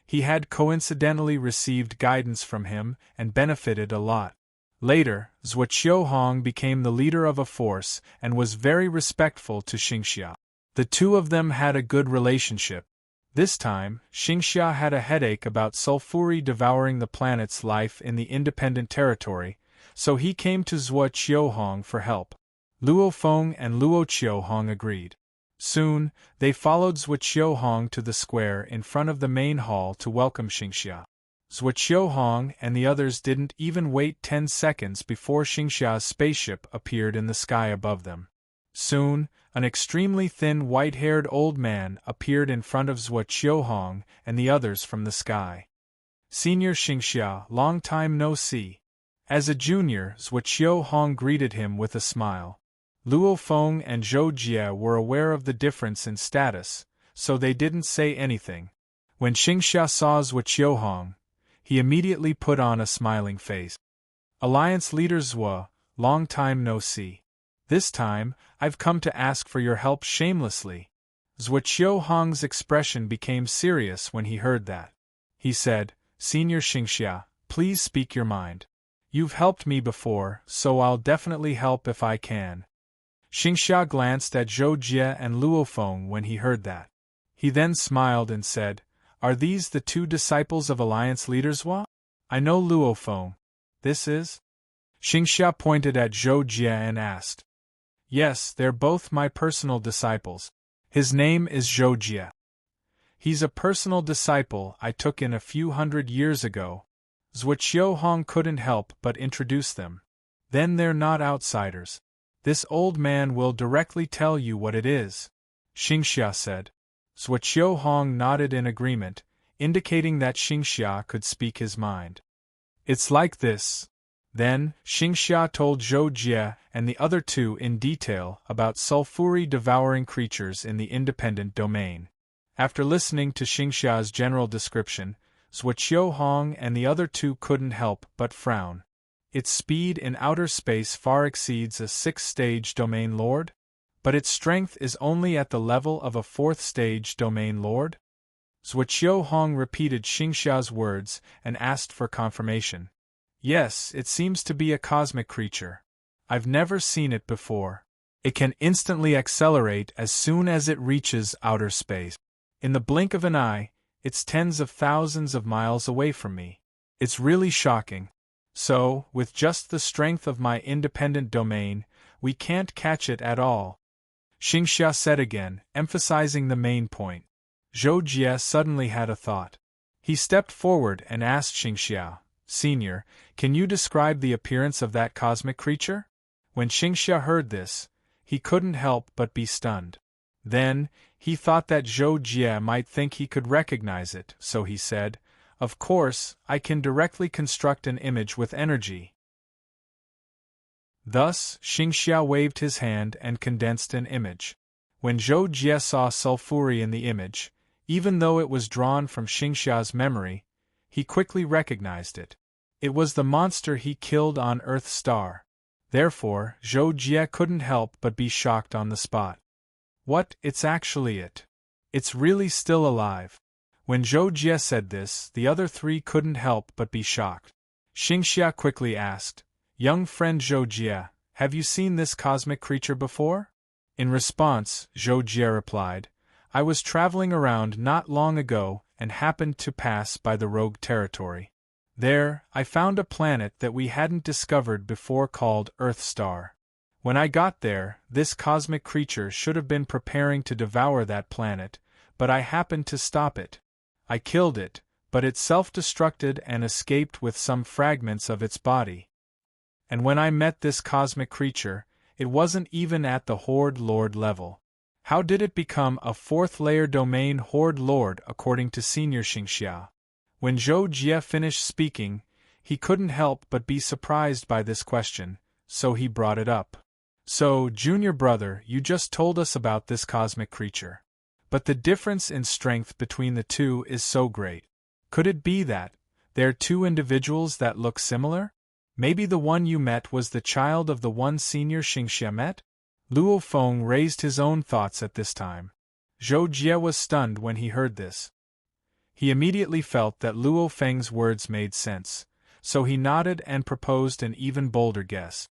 he had coincidentally received guidance from him and benefited a lot. Later, Zhuoqiuhong became the leader of a force and was very respectful to Xingxia. The two of them had a good relationship. This time, Xingxia had a headache about Sulfuri devouring the planet's life in the independent territory, so he came to Zhuoqiuhong for help. Luo Feng and Luo Qiuhong agreed. Soon, they followed Zhuoqiuhong to the square in front of the main hall to welcome Xingxia. Zhuo Hong and the others didn't even wait 10 seconds before Xingxia's spaceship appeared in the sky above them. Soon, an extremely thin white-haired old man appeared in front of Zhuo Hong and the others from the sky. Senior Xingxia, long time no see. As a junior, Zhuo Hong greeted him with a smile. Luo Feng and Zhou Jie were aware of the difference in status, so they didn't say anything. When Xingxia saw Zhuo Hong, he immediately put on a smiling face. Alliance Leader Zhuo, long time no see. This time, I've come to ask for your help shamelessly. Zhuo Hong's expression became serious when he heard that. He said, Senior Xingxia, please speak your mind. You've helped me before, so I'll definitely help if I can. Xingxia glanced at Zhou Jie and Luo Feng when he heard that. He then smiled and said, Are these the two disciples of Alliance Leader Zhuo? I know Luo Feng. This is? Xingxia pointed at Zhou Jie and asked. Yes, they're both my personal disciples. His name is Zhou Jie. He's a personal disciple I took in a few hundred years ago. Zhuo Hong couldn't help but introduce them. Then they're not outsiders. This old man will directly tell you what it is, Xingxia said. Zhuo Hong nodded in agreement, indicating that Xingxia could speak his mind. It's like this. Then, Xingxia told Zhou Jie and the other two in detail about sulfuri-devouring creatures in the independent domain. After listening to Xingxia's general description, Zhuo Hong and the other two couldn't help but frown. Its speed in outer space far exceeds a 6th-stage domain lord? But its strength is only at the level of a 4th-stage domain lord? Zhuo Hong repeated Xingxia's words and asked for confirmation. Yes, it seems to be a cosmic creature. I've never seen it before. It can instantly accelerate as soon as it reaches outer space. In the blink of an eye, it's tens of thousands of miles away from me. It's really shocking. So, with just the strength of my independent domain, we can't catch it at all. Xingxia said again, emphasizing the main point. Zhou Jie suddenly had a thought. He stepped forward and asked Xingxia, Senior, can you describe the appearance of that cosmic creature? When Xingxia heard this, he couldn't help but be stunned. Then, he thought that Zhou Jie might think he could recognize it, so he said, Of course, I can directly construct an image with energy. Thus, Xingxia waved his hand and condensed an image. When Zhou Jie saw sulfuri in the image, even though it was drawn from Xingxia's memory, he quickly recognized it. It was the monster he killed on Earth Star. Therefore, Zhou Jie couldn't help but be shocked on the spot. What, it's actually it. It's really still alive. When Zhou Jie said this, the other three couldn't help but be shocked. Xingxia quickly asked, Young friend Zhou Jie, have you seen this cosmic creature before? In response, Zhou Jie replied, I was traveling around not long ago and happened to pass by the rogue territory. There, I found a planet that we hadn't discovered before called Earth Star. When I got there, this cosmic creature should have been preparing to devour that planet, but I happened to stop it. I killed it, but it self-destructed and escaped with some fragments of its body. And when I met this cosmic creature, it wasn't even at the Horde Lord level. How did it become a 4th-layer domain Horde Lord according to Senior Xingxia? When Zhou Jie finished speaking, he couldn't help but be surprised by this question, so he brought it up. So, junior brother, you just told us about this cosmic creature. But the difference in strength between the two is so great. Could it be that they're two individuals that look similar? Maybe the one you met was the child of the one Senior Xingxia met? Luo Feng raised his own thoughts at this time. Zhou Jie was stunned when he heard this. He immediately felt that Luo Feng's words made sense, so he nodded and proposed an even bolder guess.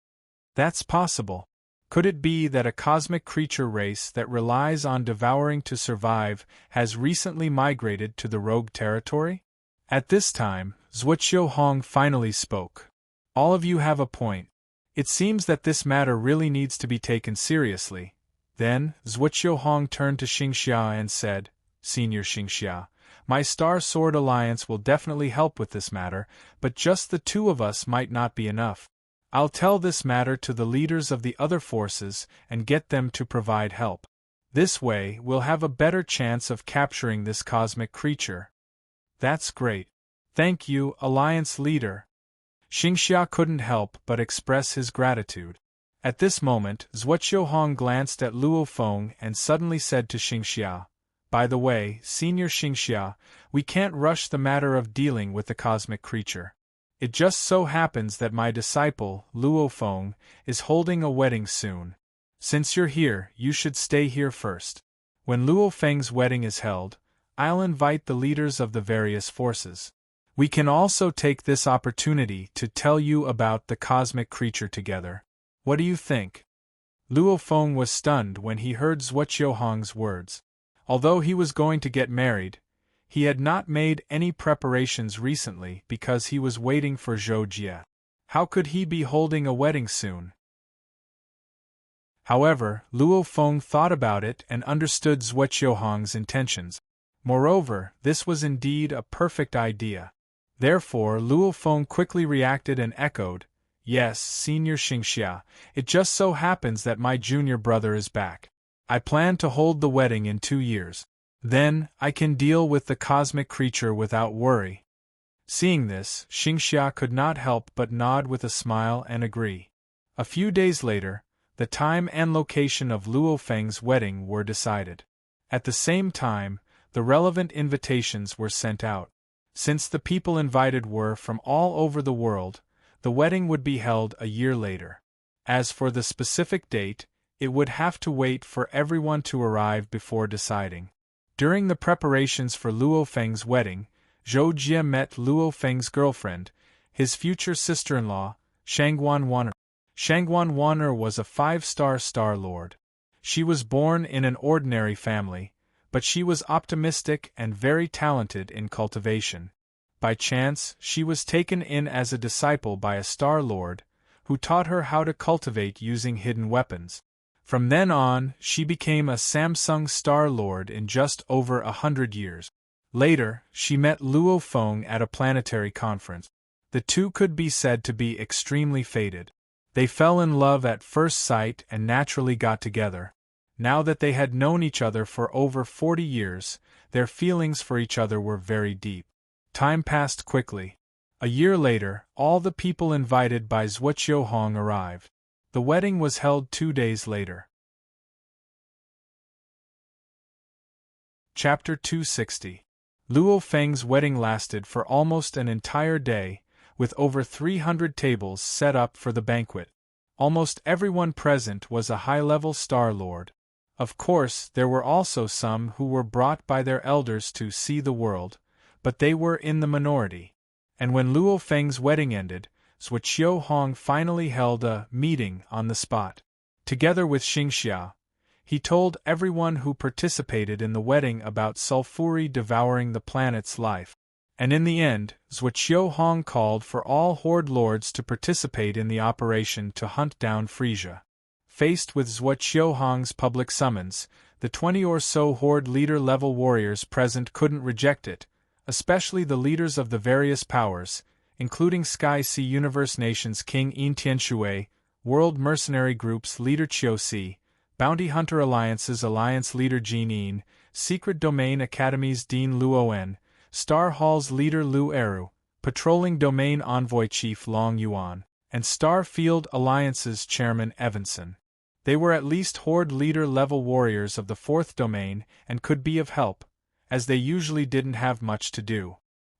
That's possible. Could it be that a cosmic creature race that relies on devouring to survive has recently migrated to the rogue territory? At this time, Zhuo Hong finally spoke. All of you have a point. It seems that this matter really needs to be taken seriously. Then, Zhuo Hong turned to Xingxia and said, Senior Xingxia, My Star Sword Alliance will definitely help with this matter, but just the two of us might not be enough. I'll tell this matter to the leaders of the other forces and get them to provide help. This way, we'll have a better chance of capturing this cosmic creature. That's great. Thank you, Alliance Leader. Xingxia couldn't help but express his gratitude. At this moment, Zhuoqiuhong glanced at Luo Feng and suddenly said to Xingxia, "By the way, Senior Xingxia, we can't rush the matter of dealing with the cosmic creature. It just so happens that my disciple, Luo Feng, is holding a wedding soon. Since you're here, you should stay here first. When Luo Feng's wedding is held, I'll invite the leaders of the various forces. We can also take this opportunity to tell you about the cosmic creature together. What do you think?" Luo Feng was stunned when he heard Zhuoqiuhong's words. Although he was going to get married, he had not made any preparations recently because he was waiting for Zhou Jie. How could he be holding a wedding soon? However, Luo Feng thought about it and understood Zhuoqiuhong's intentions. Moreover, this was indeed a perfect idea. Therefore, Luo Feng quickly reacted and echoed, "Yes, Senior Xingxia, it just so happens that my junior brother is back. I plan to hold the wedding in 2 years. Then, I can deal with the cosmic creature without worry." Seeing this, Xingxia could not help but nod with a smile and agree. A few days later, the time and location of Luo Feng's wedding were decided. At the same time, the relevant invitations were sent out. Since the people invited were from all over the world, the wedding would be held a year later. As for the specific date, it would have to wait for everyone to arrive before deciding. During the preparations for Luo Feng's wedding, Zhou Jie met Luo Feng's girlfriend, his future sister-in-law, Shangguan Wan'er. Shangguan Wan'er was a 5-star Star Lord. She was born in an ordinary family, but she was optimistic and very talented in cultivation. By chance, she was taken in as a disciple by a Star Lord, who taught her how to cultivate using hidden weapons. From then on, she became a Samsung Star Lord in just over 100 years. Later, she met Luo Feng at a planetary conference. The two could be said to be extremely fated. They fell in love at first sight and naturally got together. Now that they had known each other for over 40 years, their feelings for each other were very deep. Time passed quickly. A year later, all the people invited by Zhuoqiuhong arrived. The wedding was held 2 days later. Chapter 260. Luo Feng's wedding lasted for almost an entire day, with over 300 tables set up for the banquet. Almost everyone present was a high-level Star Lord. Of course, there were also some who were brought by their elders to see the world, but they were in the minority. And when Luo Feng's wedding ended, Zhuoqiuhong finally held a meeting on the spot. Together with Xingxia, he told everyone who participated in the wedding about sulfuri devouring the planet's life. And in the end, Zhuoqiuhong called for all Horde Lords to participate in the operation to hunt down Frisia. Faced with Zhuoqiuhong's public summons, the 20 or so Horde leader-level warriors present couldn't reject it, especially the leaders of the various powers, including Sky Sea Universe Nations King Yin Tianshui, World Mercenary Group's leader Qiu Si, Bounty Hunter Alliance's Alliance leader Jin Yin, Secret Domain Academy's Dean Luoen, Star Hall's leader Lu Eru, Patrolling Domain Envoy Chief Long Yuan, and Star Field Alliance's Chairman Evanson. They were at least Horde leader-level warriors of the 4th domain and could be of help, as they usually didn't have much to do.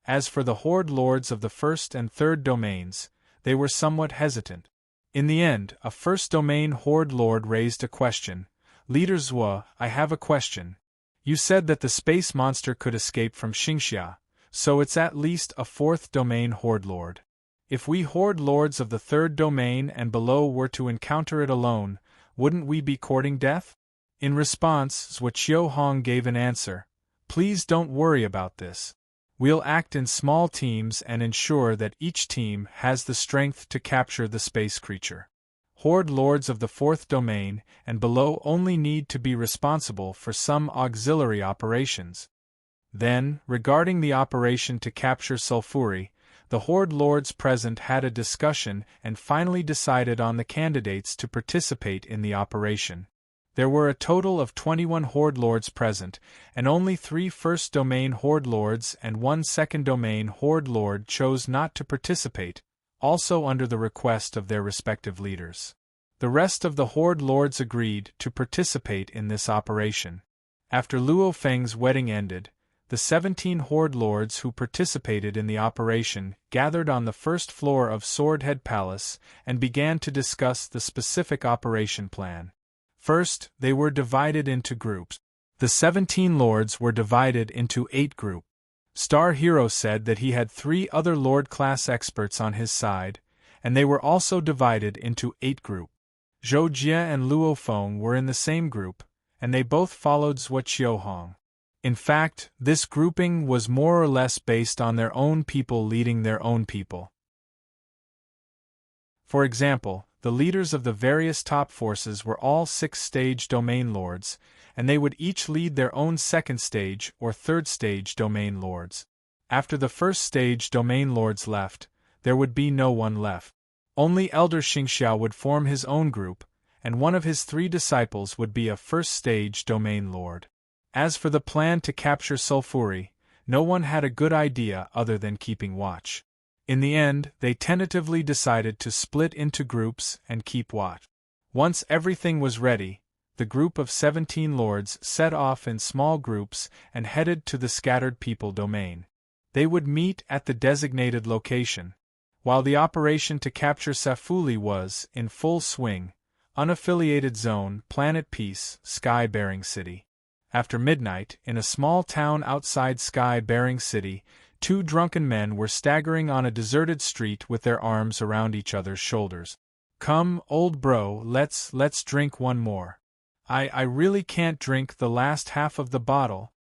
As for the Horde Lords of the 1st and 3rd domains, they were somewhat hesitant. In the end, a 1st domain Horde Lord raised a question. "Leader Zhuo, I have a question. You said that the space monster could escape from Xingxia, so it's at least a 4th domain Horde Lord. If we Horde Lords of the 3rd domain and below were to encounter it alone, wouldn't we be courting death?" In response, Zhuoqiuhong gave an answer. "Please don't worry about this. We'll act in small teams and ensure that each team has the strength to capture the space creature. Horde Lords of the 4th domain and below only need to be responsible for some auxiliary operations." Then, regarding the operation to capture Sulfuri, the Horde Lords present had a discussion and finally decided on the candidates to participate in the operation. There were a total of 21 Horde Lords present, and only 3 First Domain Horde Lords and 1 Second Domain Horde Lord chose not to participate, also under the request of their respective leaders. The rest of the Horde Lords agreed to participate in this operation. After Luo Feng's wedding ended, the 17 Horde Lords who participated in the operation gathered on the first floor of Swordhead Palace and began to discuss the specific operation plan. First, they were divided into groups. The 17 Lords were divided into 8 groups. Star Hero said that he had 3 other Lord-class experts on his side, and they were also divided into 8 groups. Zhou Jie and Luo Feng were in the same group, and they both followed Zhuo Qiuhong. In fact, this grouping was more or less based on their own people leading their own people. For example, the leaders of the various top forces were all 6th-stage domain lords, and they would each lead their own 2nd-stage or 3rd-stage domain lords. After the 1st-stage domain lords left, there would be no one left. Only Elder Xingxiao would form his own group, and one of his 3 disciples would be a 1st-stage domain lord. As for the plan to capture Sulfuri, no one had a good idea other than keeping watch. In the end, they tentatively decided to split into groups and keep watch. Once everything was ready, the group of 17 lords set off in small groups and headed to the scattered people domain. They would meet at the designated location. While the operation to capture Sulfuri was in full swing, unaffiliated zone, Planet Peace, Sky-bearing City. After midnight, in a small town outside Sky-bearing City, 2 drunken men were staggering on a deserted street with their arms around each other's shoulders. "Come, old bro, let's drink one more. I really can't drink the last half of the bottle,"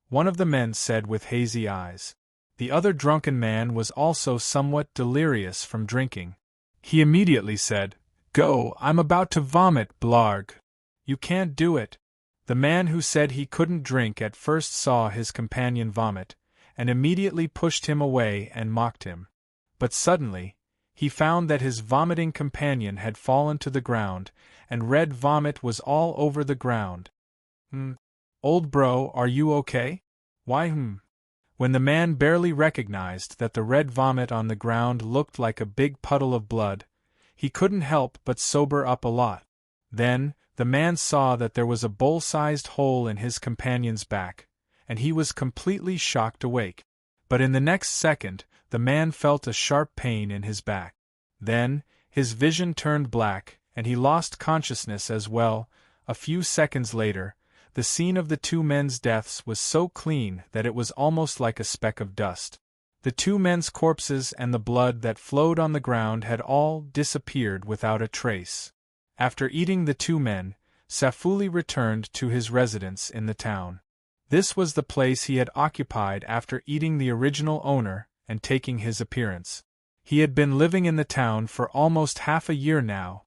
one of the men said with hazy eyes. The other drunken man was also somewhat delirious from drinking. He immediately said, "Go, I'm about to vomit, blarg." "You can't do it." The man who said he couldn't drink at first saw his companion vomit, and immediately pushed him away and mocked him. But suddenly, he found that his vomiting companion had fallen to the ground, and red vomit was all over the ground. Old bro, are you okay?" "Why, When the man barely recognized that the red vomit on the ground looked like a big puddle of blood, he couldn't help but sober up a lot. Then, the man saw that there was a bowl-sized hole in his companion's back, and he was completely shocked awake. But in the next second, the man felt a sharp pain in his back. Then, his vision turned black, and he lost consciousness as well. A few seconds later, the scene of the 2 men's deaths was so clean that it was almost like a speck of dust. The 2 men's corpses and the blood that flowed on the ground had all disappeared without a trace. After eating the 2 men, Sulfuri returned to his residence in the town. This was the place he had occupied after eating the original owner and taking his appearance. He had been living in the town for almost half a year now.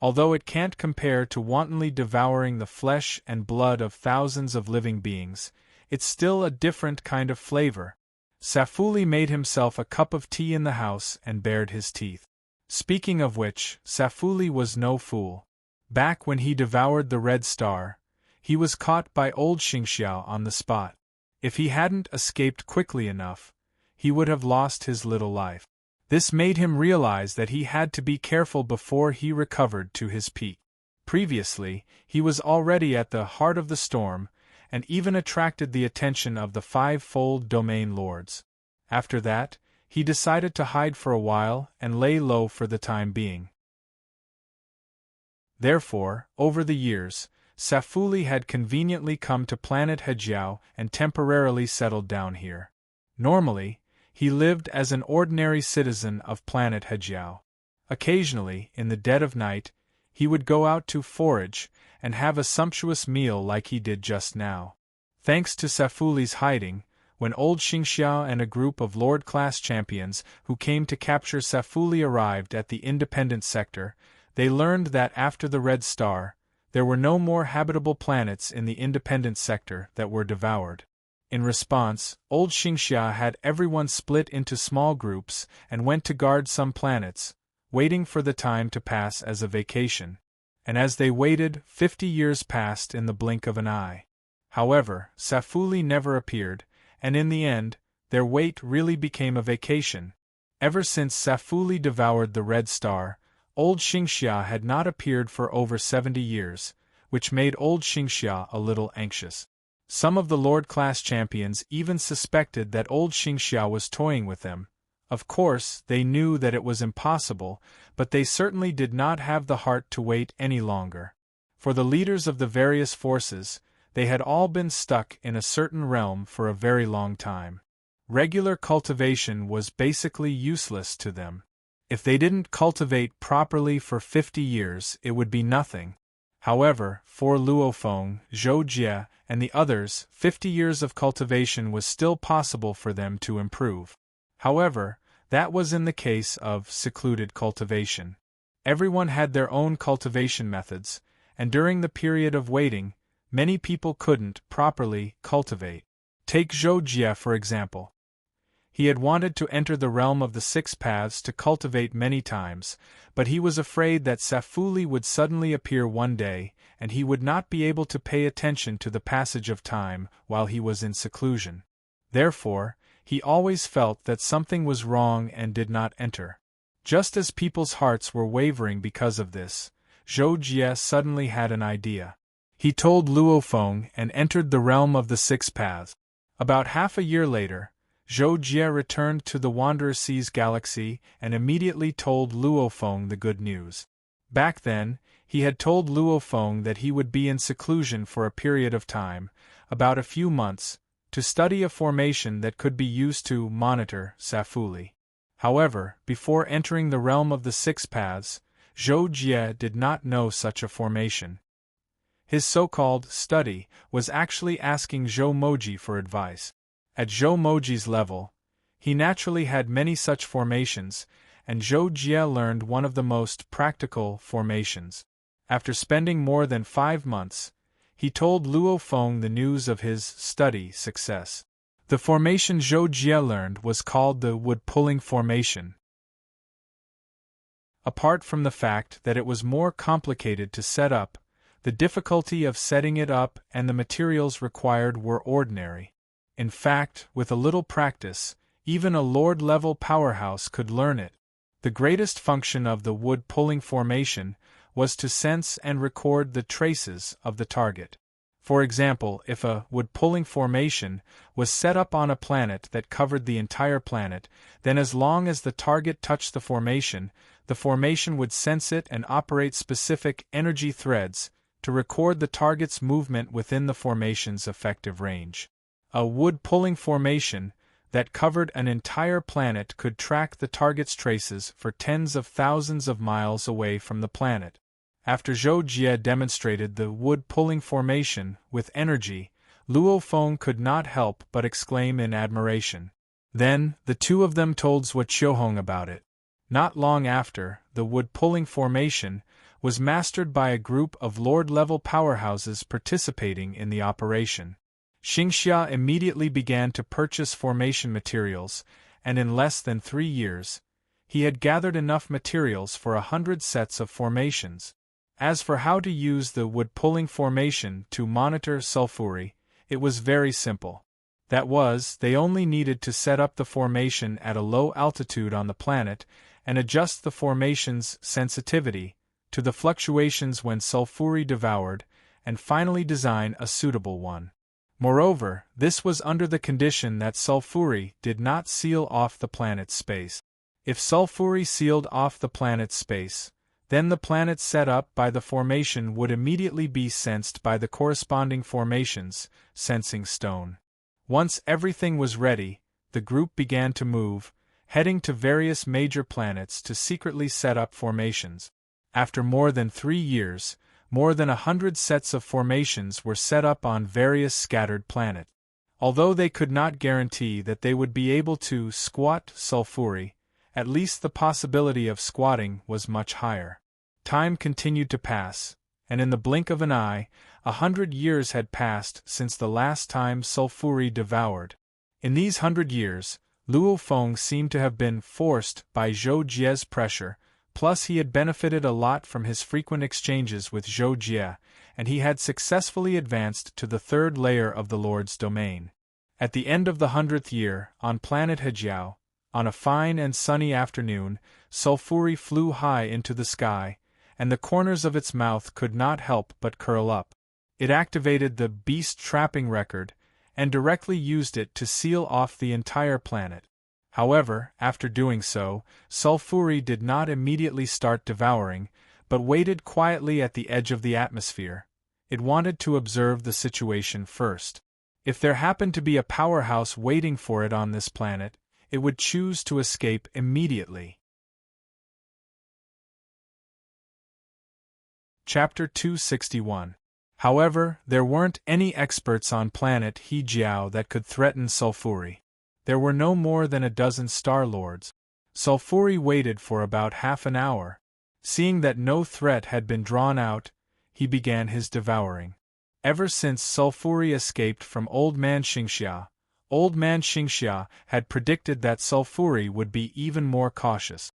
Although it can't compare to wantonly devouring the flesh and blood of thousands of living beings, it's still a different kind of flavor. Sulfuri made himself a cup of tea in the house and bared his teeth. Speaking of which, Sulfuri was no fool. Back when he devoured the Red Star, he was caught by old Xingxiao on the spot. If he hadn't escaped quickly enough, he would have lost his little life. This made him realize that he had to be careful before he recovered to his peak. Previously, he was already at the heart of the storm, and even attracted the attention of the 5-fold domain lords. After that, he decided to hide for a while and lay low for the time being. Therefore, over the years, Sulfuri had conveniently come to planet Hejiao and temporarily settled down here. Normally, he lived as an ordinary citizen of planet Hejiao. Occasionally, in the dead of night, he would go out to forage and have a sumptuous meal like he did just now. Thanks to Sulfuri's hiding, when old Xingxiao and a group of Lord-class champions who came to capture Sulfuri arrived at the independent sector, they learned that after the Red Star, there were no more habitable planets in the independent sector that were devoured. In response, old Xingxia had everyone split into small groups and went to guard some planets, waiting for the time to pass as a vacation. And as they waited, 50 years passed in the blink of an eye. However, Safuli never appeared, and in the end, their wait really became a vacation. Ever since Safuli devoured the Red Star, old Xingxia had not appeared for over 70 years, which made old Xingxia a little anxious. Some of the Lord-class champions even suspected that old Xingxia was toying with them. Of course, they knew that it was impossible, but they certainly did not have the heart to wait any longer. For the leaders of the various forces, they had all been stuck in a certain realm for a very long time. Regular cultivation was basically useless to them. If they didn't cultivate properly for 50 years, it would be nothing. However, for Luofeng, Zhou Jie, and the others, 50 years of cultivation was still possible for them to improve. However, that was in the case of secluded cultivation. Everyone had their own cultivation methods, and during the period of waiting, many people couldn't properly cultivate. Take Zhou Jie for example. He had wanted to enter the realm of the six paths to cultivate many times, but he was afraid that Safuli would suddenly appear one day, and he would not be able to pay attention to the passage of time while he was in seclusion. Therefore, he always felt that something was wrong and did not enter. Just as people's hearts were wavering because of this, Zhou Jie suddenly had an idea. He told Luofeng and entered the realm of the six paths. About half a year later, Zhou Jie returned to the Wanderer Seas galaxy and immediately told Luofeng the good news. Back then, he had told Luofeng that he would be in seclusion for a period of time, about a few months, to study a formation that could be used to monitor Safuli. However, before entering the realm of the six paths, Zhou Jie did not know such a formation. His so-called study was actually asking Zhou Moji for advice. At Zhou Moji's level, he naturally had many such formations, and Zhou Jie learned one of the most practical formations. After spending more than 5 months, he told Luofeng the news of his study success. The formation Zhou Jie learned was called the wood-pulling formation. Apart from the fact that it was more complicated to set up, the difficulty of setting it up and the materials required were ordinary. In fact, with a little practice, even a Lord-level powerhouse could learn it. The greatest function of the wood-pulling formation was to sense and record the traces of the target. For example, if a wood-pulling formation was set up on a planet that covered the entire planet, then as long as the target touched the formation would sense it and operate specific energy threads to record the target's movement within the formation's effective range. A wood-pulling formation that covered an entire planet could track the target's traces for tens of thousands of miles away from the planet. After Zhou Jie demonstrated the wood-pulling formation with energy, Luofeng could not help but exclaim in admiration. Then, the two of them told Zhuo Qiuhong about it. Not long after, the wood-pulling formation was mastered by a group of Lord-level powerhouses participating in the operation. Xingxia immediately began to purchase formation materials, and in less than 3 years, he had gathered enough materials for 100 sets of formations. As for how to use the wood-pulling formation to monitor sulfuri, it was very simple. That was, they only needed to set up the formation at a low altitude on the planet and adjust the formation's sensitivity to the fluctuations when sulfuri devoured, and finally design a suitable one. Moreover, this was under the condition that sulfuri did not seal off the planet's space. If sulfuri sealed off the planet's space, then the planet set up by the formation would immediately be sensed by the corresponding formation's sensing stone. Once everything was ready, the group began to move, heading to various major planets to secretly set up formations. After more than 3 years, more than 100 sets of formations were set up on various scattered planets. Although they could not guarantee that they would be able to squat sulfuri, at least the possibility of squatting was much higher. Time continued to pass, and in the blink of an eye, 100 years had passed since the last time Sulfuri devoured. In these 100 years, Luo Feng seemed to have been forced by Zhou Jie's pressure, plus he had benefited a lot from his frequent exchanges with Zhou Jie, and he had successfully advanced to the third layer of the Lord's domain. At the end of the 100th year, on planet Hejiao, on a fine and sunny afternoon, Sulfuri flew high into the sky, and the corners of its mouth could not help but curl up. It activated the beast trapping record, and directly used it to seal off the entire planet. However, after doing so, Sulfuri did not immediately start devouring, but waited quietly at the edge of the atmosphere. It wanted to observe the situation first. If there happened to be a powerhouse waiting for it on this planet, it would choose to escape immediately. Chapter 261. However, there weren't any experts on planet Hejiao that could threaten Sulfuri. There were no more than a dozen Star Lords. Sulfuri waited for about half an hour. Seeing that no threat had been drawn out, he began his devouring. Ever since Sulfuri escaped from Old Man Xingxia had predicted that Sulfuri would be even more cautious.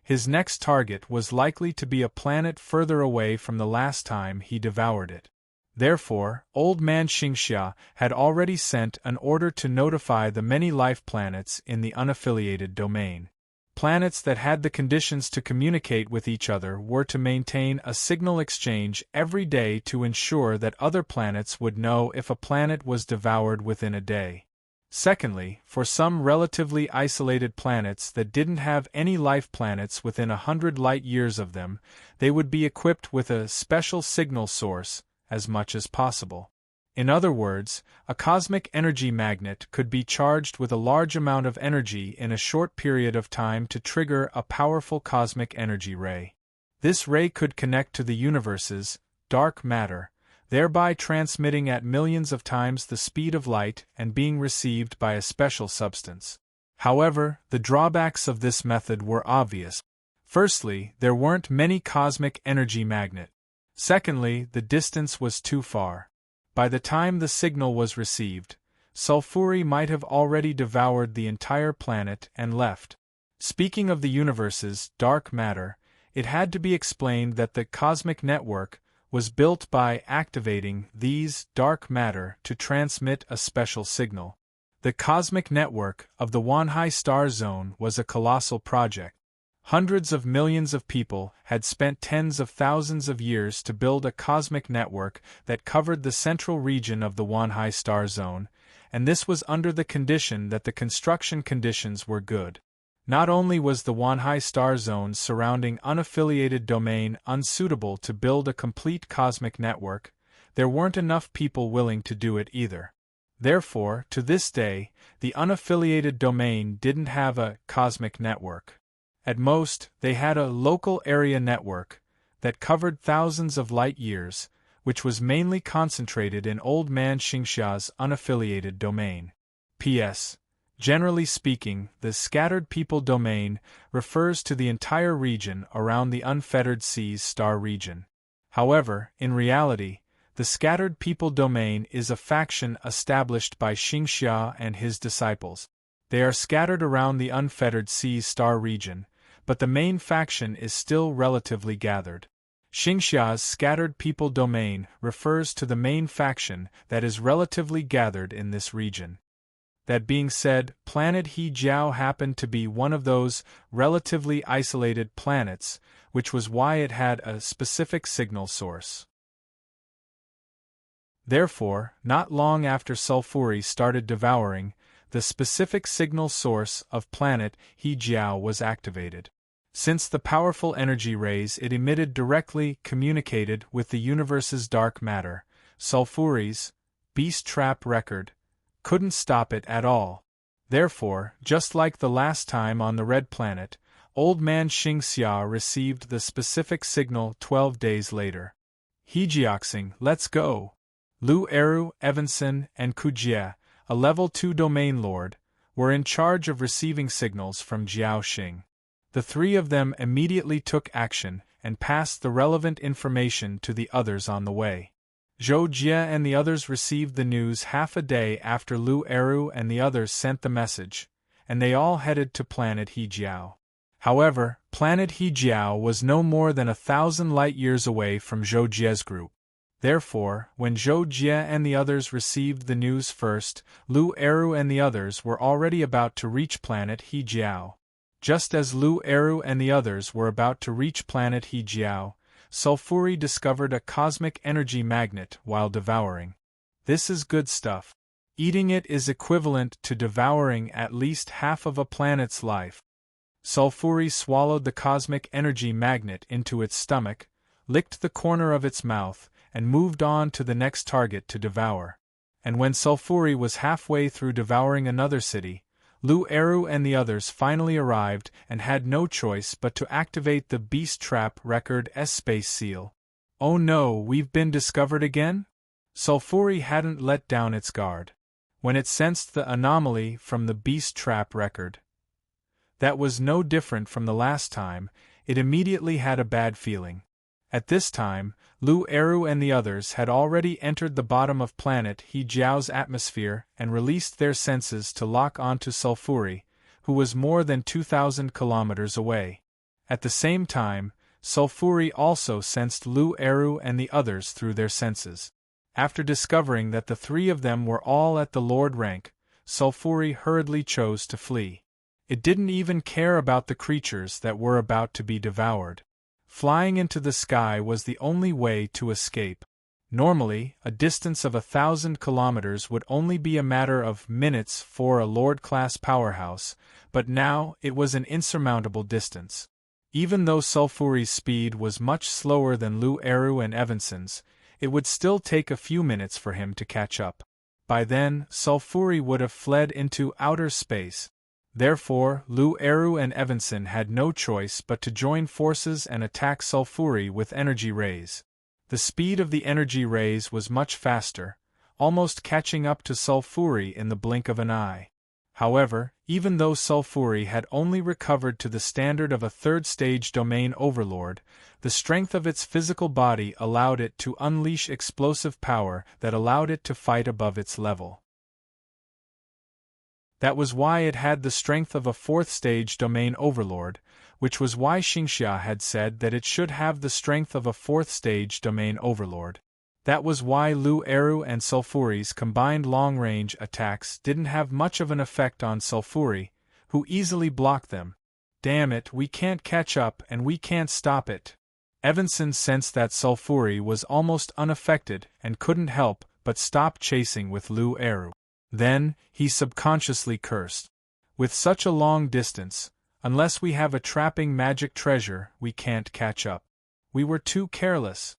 His next target was likely to be a planet further away from the last time he devoured it. Therefore, Old Man Xingxia had already sent an order to notify the many life planets in the unaffiliated domain. Planets that had the conditions to communicate with each other were to maintain a signal exchange every day to ensure that other planets would know if a planet was devoured within a day. Secondly, for some relatively isolated planets that didn't have any life planets within 100 light-years of them, they would be equipped with a special signal source, as much as possible. In other words, a cosmic energy magnet could be charged with a large amount of energy in a short period of time to trigger a powerful cosmic energy ray. This ray could connect to the universe's dark matter, thereby transmitting at millions of times the speed of light and being received by a special substance. However, the drawbacks of this method were obvious. Firstly, there weren't many cosmic energy magnets. Secondly, the distance was too far. By the time the signal was received, Sulfuri might have already devoured the entire planet and left. Speaking of the universe's dark matter, it had to be explained that the cosmic network was built by activating these dark matter to transmit a special signal. The cosmic network of the Wanhai Star Zone was a colossal project. Hundreds of millions of people had spent tens of thousands of years to build a cosmic network that covered the central region of the Wanhai Star Zone, and this was under the condition that the construction conditions were good. Not only was the Wanhai Star Zone's surrounding unaffiliated domain unsuitable to build a complete cosmic network, there weren't enough people willing to do it either. Therefore, to this day, the unaffiliated domain didn't have a cosmic network. At most, they had a local area network that covered thousands of light-years, which was mainly concentrated in Old Man Xingxia's unaffiliated domain. P.S. Generally speaking, the scattered people domain refers to the entire region around the unfettered seas star region. However, in reality, the scattered people domain is a faction established by Xingxia and his disciples. They are scattered around the unfettered seas star region, but the main faction is still relatively gathered. Xingxia's scattered people domain refers to the main faction that is relatively gathered in this region. That being said, planet Hejiao happened to be one of those relatively isolated planets, which was why it had a specific signal source. Therefore, not long after Sulfuri started devouring, the specific signal source of planet Hejiao was activated. Since the powerful energy rays it emitted directly communicated with the universe's dark matter, Sulfuri's beast trap record couldn't stop it at all. Therefore, just like the last time on the Red Planet, Old Man Xingxia received the specific signal 12 days later. Hejiaxing, let's go! Lu Eru, Evanson, and Kujie, a level 2 domain lord, were in charge of receiving signals from Jiao Xing. The three of them immediately took action, and passed the relevant information to the others on the way. Zhou Jie and the others received the news half a day after Lu Eru and the others sent the message, and they all headed to planet Hejiao. However, planet Hejiao was no more than 1,000 light-years away from Zhou Jie's group. Therefore, when Zhou Jie and the others received the news first, Lu Eru and the others were already about to reach planet Hejiao. Just as Lu Eru and the others were about to reach planet Hejiao, Sulfuri discovered a cosmic energy magnet while devouring. This is good stuff. Eating it is equivalent to devouring at least half of a planet's life. Sulfuri swallowed the cosmic energy magnet into its stomach, licked the corner of its mouth, and moved on to the next target to devour. And when Sulfuri was halfway through devouring another city, Lu Eru and the others finally arrived and had no choice but to activate the Beast Trap Record S-Space Seal. Oh no, we've been discovered again? Sulfuri hadn't let down its guard. When it sensed the anomaly from the Beast Trap Record, that was no different from the last time, it immediately had a bad feeling. At this time, Lu Eru and the others had already entered the bottom of planet Hejiao's atmosphere and released their senses to lock onto Sulfuri, who was more than 2,000 kilometers away. At the same time, Sulfuri also sensed Lu Eru and the others through their senses. After discovering that the three of them were all at the Lord rank, Sulfuri hurriedly chose to flee. It didn't even care about the creatures that were about to be devoured. Flying into the sky was the only way to escape. Normally, a distance of 1,000 kilometers would only be a matter of minutes for a Lord-class powerhouse, but now it was an insurmountable distance. Even though Sulfuri's speed was much slower than Lu Eru and Evanson's, it would still take a few minutes for him to catch up. By then, Sulfuri would have fled into outer space. Therefore, Lu Eru and Evanson had no choice but to join forces and attack Sulfuri with energy rays. The speed of the energy rays was much faster, almost catching up to Sulfuri in the blink of an eye. However, even though Sulfuri had only recovered to the standard of a third-stage domain overlord, the strength of its physical body allowed it to unleash explosive power that allowed it to fight above its level. That was why it had the strength of a fourth-stage domain overlord, which was why Xingxia had said that it should have the strength of a fourth-stage domain overlord. That was why Lu Eru and Sulfuri's combined long-range attacks didn't have much of an effect on Sulfuri, who easily blocked them. Damn it, we can't catch up and we can't stop it. Evanson sensed that Sulfuri was almost unaffected and couldn't help but stop chasing with Lu Eru. Then, he subconsciously cursed. With such a long distance, unless we have a trapping magic treasure, we can't catch up. We were too careless.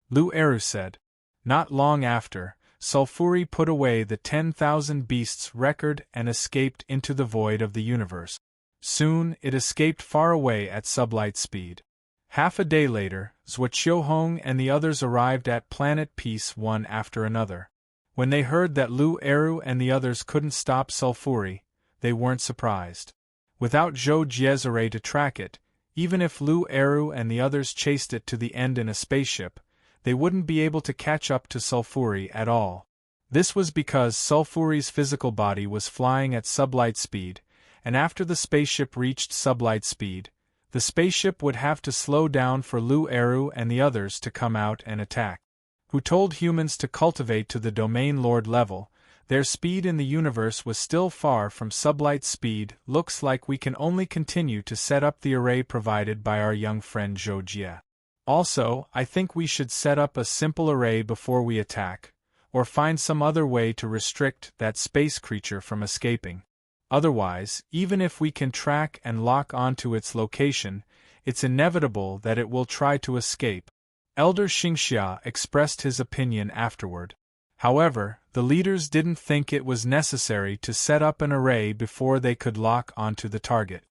Lu Eru said. Not long after, Sulfuri put away the 10,000 beasts record and escaped into the void of the universe. Soon, it escaped far away at sublight speed. Half a day later, Zhuoqiuhong and the others arrived at Planet Peace one after another. When they heard that Lu Eru and the others couldn't stop Sulfuri, they weren't surprised. Without Zhou Jie's array to track it, even if Lu Eru and the others chased it to the end in a spaceship, they wouldn't be able to catch up to Sulfuri at all. This was because Sulfuri's physical body was flying at sublight speed, and after the spaceship reached sublight speed, the spaceship would have to slow down for Lu Eru and the others to come out and attack. Who told humans to cultivate to the Domain Lord level, their speed in the universe was still far from sublight speed. Looks like we can only continue to set up the array provided by our young friend Zhou Jie. Also, I think we should set up a simple array before we attack, or find some other way to restrict that space creature from escaping. Otherwise, even if we can track and lock onto its location, it's inevitable that it will try to escape. Elder Xingxia expressed his opinion afterward. However, the leaders didn't think it was necessary to set up an array before they could lock onto the target.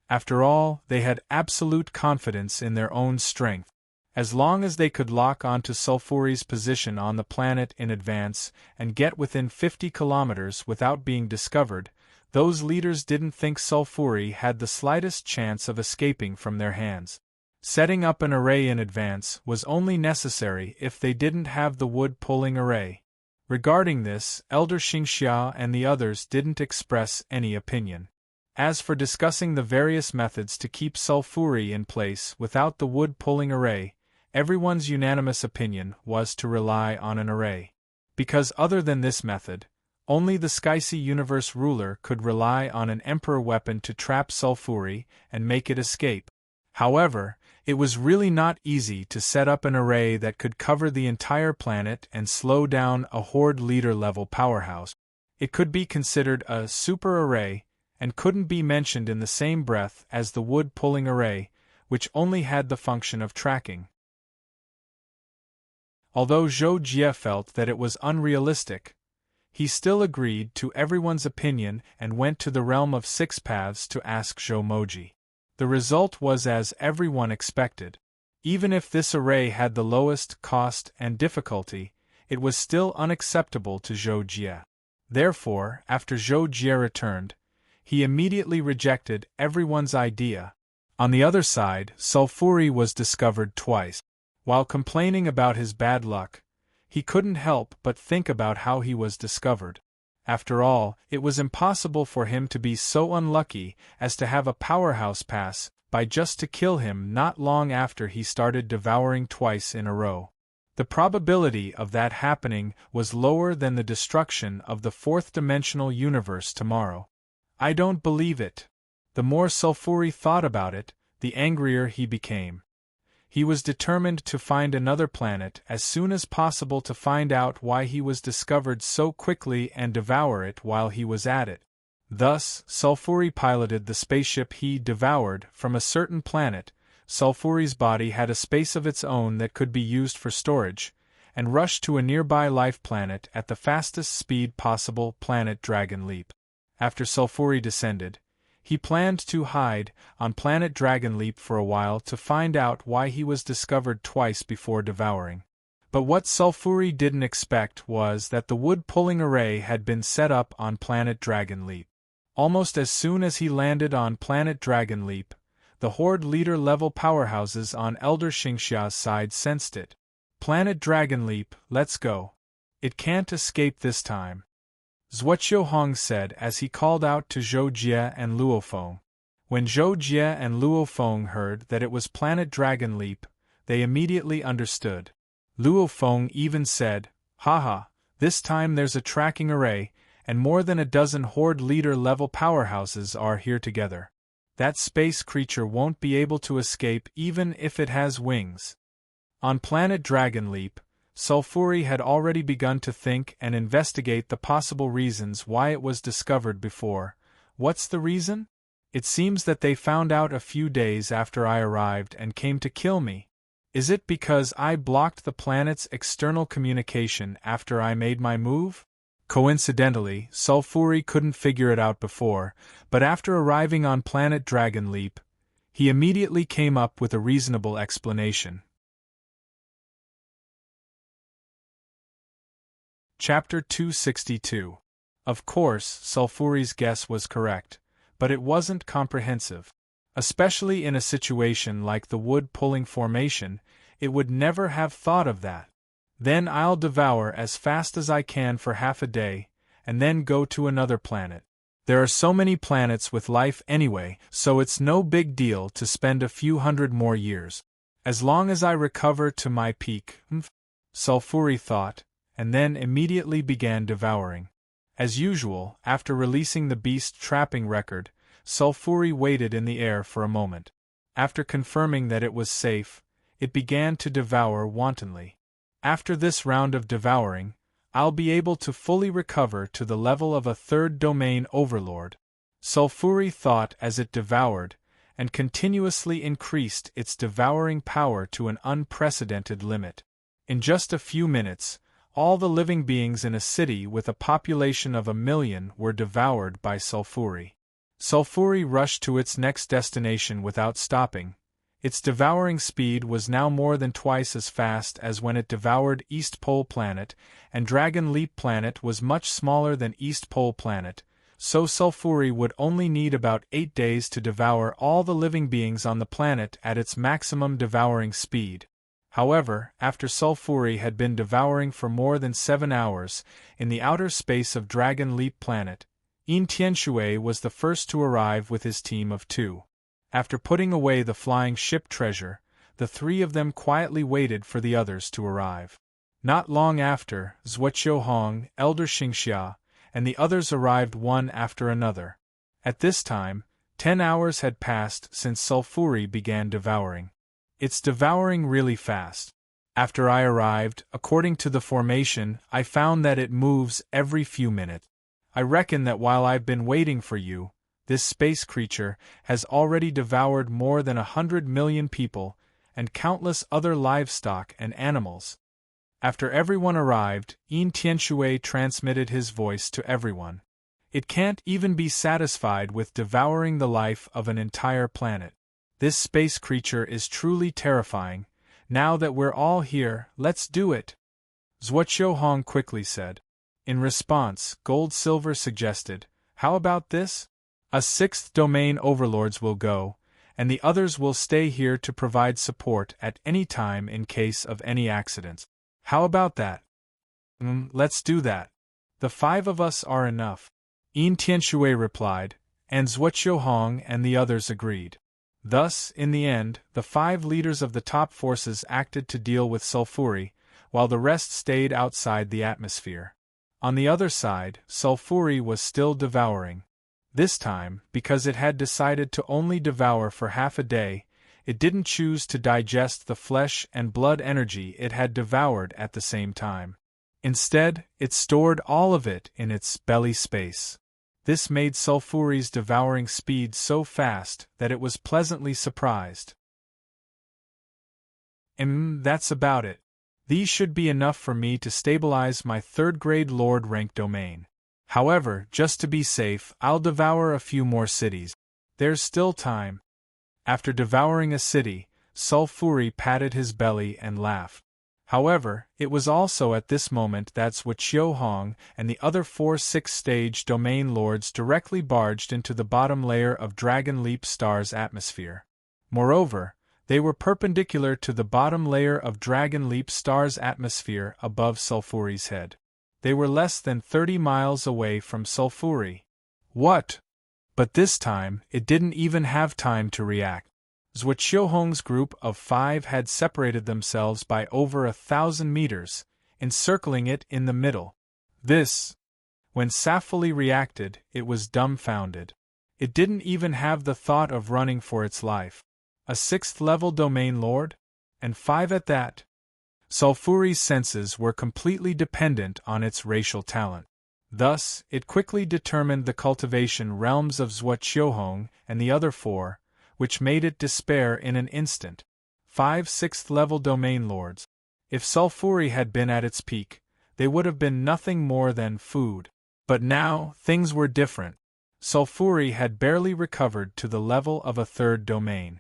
After all, they had absolute confidence in their own strength. As long as they could lock onto Sulfuri's position on the planet in advance and get within 50 kilometers without being discovered, those leaders didn't think Sulfuri had the slightest chance of escaping from their hands. Setting up an array in advance was only necessary if they didn't have the wood-pulling array. Regarding this, Elder Xingxia and the others didn't express any opinion. As for discussing the various methods to keep sulfuri in place without the wood-pulling array, everyone's unanimous opinion was to rely on an array. Because other than this method, only the Skysea Universe ruler could rely on an Emperor weapon to trap sulfuri and make it escape. However, it was really not easy to set up an array that could cover the entire planet and slow down a Horde leader-level powerhouse. It could be considered a super array, and couldn't be mentioned in the same breath as the wood-pulling array, which only had the function of tracking. Although Zhou Jie felt that it was unrealistic, he still agreed to everyone's opinion and went to the realm of Six Paths to ask Zhou Moji. The result was as everyone expected. Even if this array had the lowest cost and difficulty, it was still unacceptable to Zhou Jie. Therefore, after Zhou Jie returned, he immediately rejected everyone's idea. On the other side, sulfuri was discovered twice. While complaining about his bad luck, he couldn't help but think about how he was discovered. After all, it was impossible for him to be so unlucky as to have a powerhouse pass by just to kill him not long after he started devouring twice in a row. The probability of that happening was lower than the destruction of the fourth-dimensional universe tomorrow. I don't believe it. The more Sulfuri thought about it, the angrier he became. He was determined to find another planet as soon as possible to find out why he was discovered so quickly and devour it while he was at it. Thus, Sulfuri piloted the spaceship he devoured from a certain planet. Sulfuri's body had a space of its own that could be used for storage, and rushed to a nearby life planet at the fastest speed possible, planet Dragon Leap. After Sulfuri descended, he planned to hide on planet Dragon Leap for a while to find out why he was discovered twice before devouring. But what Sulfuri didn't expect was that the wood-pulling array had been set up on planet Dragon Leap. Almost as soon as he landed on planet Dragon Leap, the Horde leader-level powerhouses on Elder Xingxia's side sensed it. Planet Dragon Leap, let's go. It can't escape this time, Zhuo Hong said as he called out to Zhou Jie and Luo Feng. When Zhou Jie and Luo Feng heard that it was planet Dragon Leap, they immediately understood. Luo Feng even said, "Haha, this time there's a tracking array, and more than a dozen Horde leader-level powerhouses are here together. That space creature won't be able to escape even if it has wings." On planet Dragon Leap, Sulfuri had already begun to think and investigate the possible reasons why it was discovered before. What's the reason? It seems that they found out a few days after I arrived and came to kill me. Is it because I blocked the planet's external communication after I made my move? Coincidentally, Sulfuri couldn't figure it out before, but after arriving on planet Dragon Leap, he immediately came up with a reasonable explanation. Chapter 262. Of course, Sulfuri's guess was correct, but it wasn't comprehensive. Especially in a situation like the wood-pulling formation, it would never have thought of that. Then I'll devour as fast as I can for half a day, and then go to another planet. There are so many planets with life anyway, so it's no big deal to spend a few hundred more years. As long as I recover to my peak, Sulfuri thought, and then immediately began devouring. As usual, after releasing the beast trapping record, Sulfuri waited in the air for a moment. After confirming that it was safe, it began to devour wantonly. After this round of devouring, I'll be able to fully recover to the level of a third domain overlord. Sulfuri thought as it devoured, and continuously increased its devouring power to an unprecedented limit. In just a few minutes, all the living beings in a city with a population of 1 million were devoured by Sulfuri. Sulfuri rushed to its next destination without stopping. Its devouring speed was now more than twice as fast as when it devoured East Pole Planet, and Dragon Leap Planet was much smaller than East Pole Planet, so Sulfuri would only need about 8 days to devour all the living beings on the planet at its maximum devouring speed. However, after Sulfuri had been devouring for more than 7 hours, in the outer space of Dragon Leap Planet, Yin Tianshui was the first to arrive with his team of 2. After putting away the flying ship treasure, the 3 of them quietly waited for the others to arrive. Not long after, Zhuoqiu Hong, Elder Xingxia, and the others arrived one after another. At this time, 10 hours had passed since Sulfuri began devouring. It's devouring really fast. After I arrived, according to the formation, I found that it moves every few minutes. I reckon that while I've been waiting for you, this space creature has already devoured more than 100 million people, and countless other livestock and animals. After everyone arrived, Yin Tianshui transmitted his voice to everyone. It can't even be satisfied with devouring the life of an entire planet. This space creature is truly terrifying. Now that we're all here, let's do it. Zhuoqiu Hong quickly said. In response, Gold Silver suggested, how about this? A 6th domain overlords will go, and the others will stay here to provide support at any time in case of any accidents. How about that? Let's do that. The 5 of us are enough. Yin Tianshui replied, and Zhuoqiu Hong and the others agreed. Thus, in the end, the 5 leaders of the top forces acted to deal with Sulfuri, while the rest stayed outside the atmosphere. On the other side, Sulfuri was still devouring. This time, because it had decided to only devour for half a day, it didn't choose to digest the flesh and blood energy it had devoured at the same time. Instead, it stored all of it in its belly space. This made Sulfuri's devouring speed so fast that it was pleasantly surprised. That's about it. These should be enough for me to stabilize my 3rd-grade Lord rank domain. However, just to be safe, I'll devour a few more cities. There's still time. After devouring a city, Sulfuri patted his belly and laughed. However, it was also at this moment that Zhuoqiu Hong and the other 4 6th-stage domain lords directly barged into the bottom layer of Dragon Leap Star's atmosphere. Moreover, they were perpendicular to the bottom layer of Dragon Leap Star's atmosphere above Sulfuri's head. They were less than 30 miles away from Sulfuri. What? But this time, it didn't even have time to react. Zhuoqiu Hong's group of 5 had separated themselves by over 1,000 meters, encircling it in the middle. When Safuli reacted, it was dumbfounded. It didn't even have the thought of running for its life. A 6th-level domain lord? And 5 at that? Sulfuri's senses were completely dependent on its racial talent. Thus, it quickly determined the cultivation realms of Zhuoqiu Hong and the other 4, which made it despair in an instant. 5 6th-level domain lords. If Sulfuri had been at its peak, they would have been nothing more than food. But now, things were different. Sulfuri had barely recovered to the level of a 3rd domain.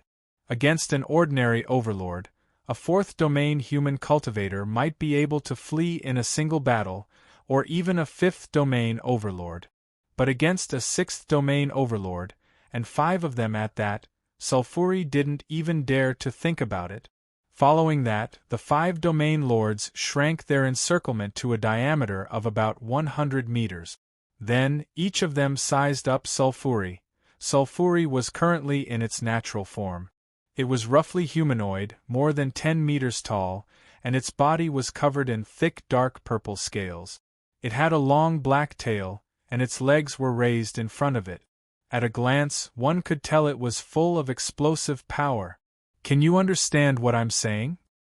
Against an ordinary overlord, a 4th domain human cultivator might be able to flee in a single battle, or even a 5th domain overlord. But against a 6th domain overlord, and 5 of them at that, Sulfuri didn't even dare to think about it. Following that, the 5 domain lords shrank their encirclement to a diameter of about 100 meters. Then, each of them sized up Sulfuri. Sulfuri was currently in its natural form. It was roughly humanoid, more than 10 meters tall, and its body was covered in thick dark purple scales. It had a long black tail, and its legs were raised in front of it. At a glance, one could tell it was full of explosive power. Can you understand what I'm saying?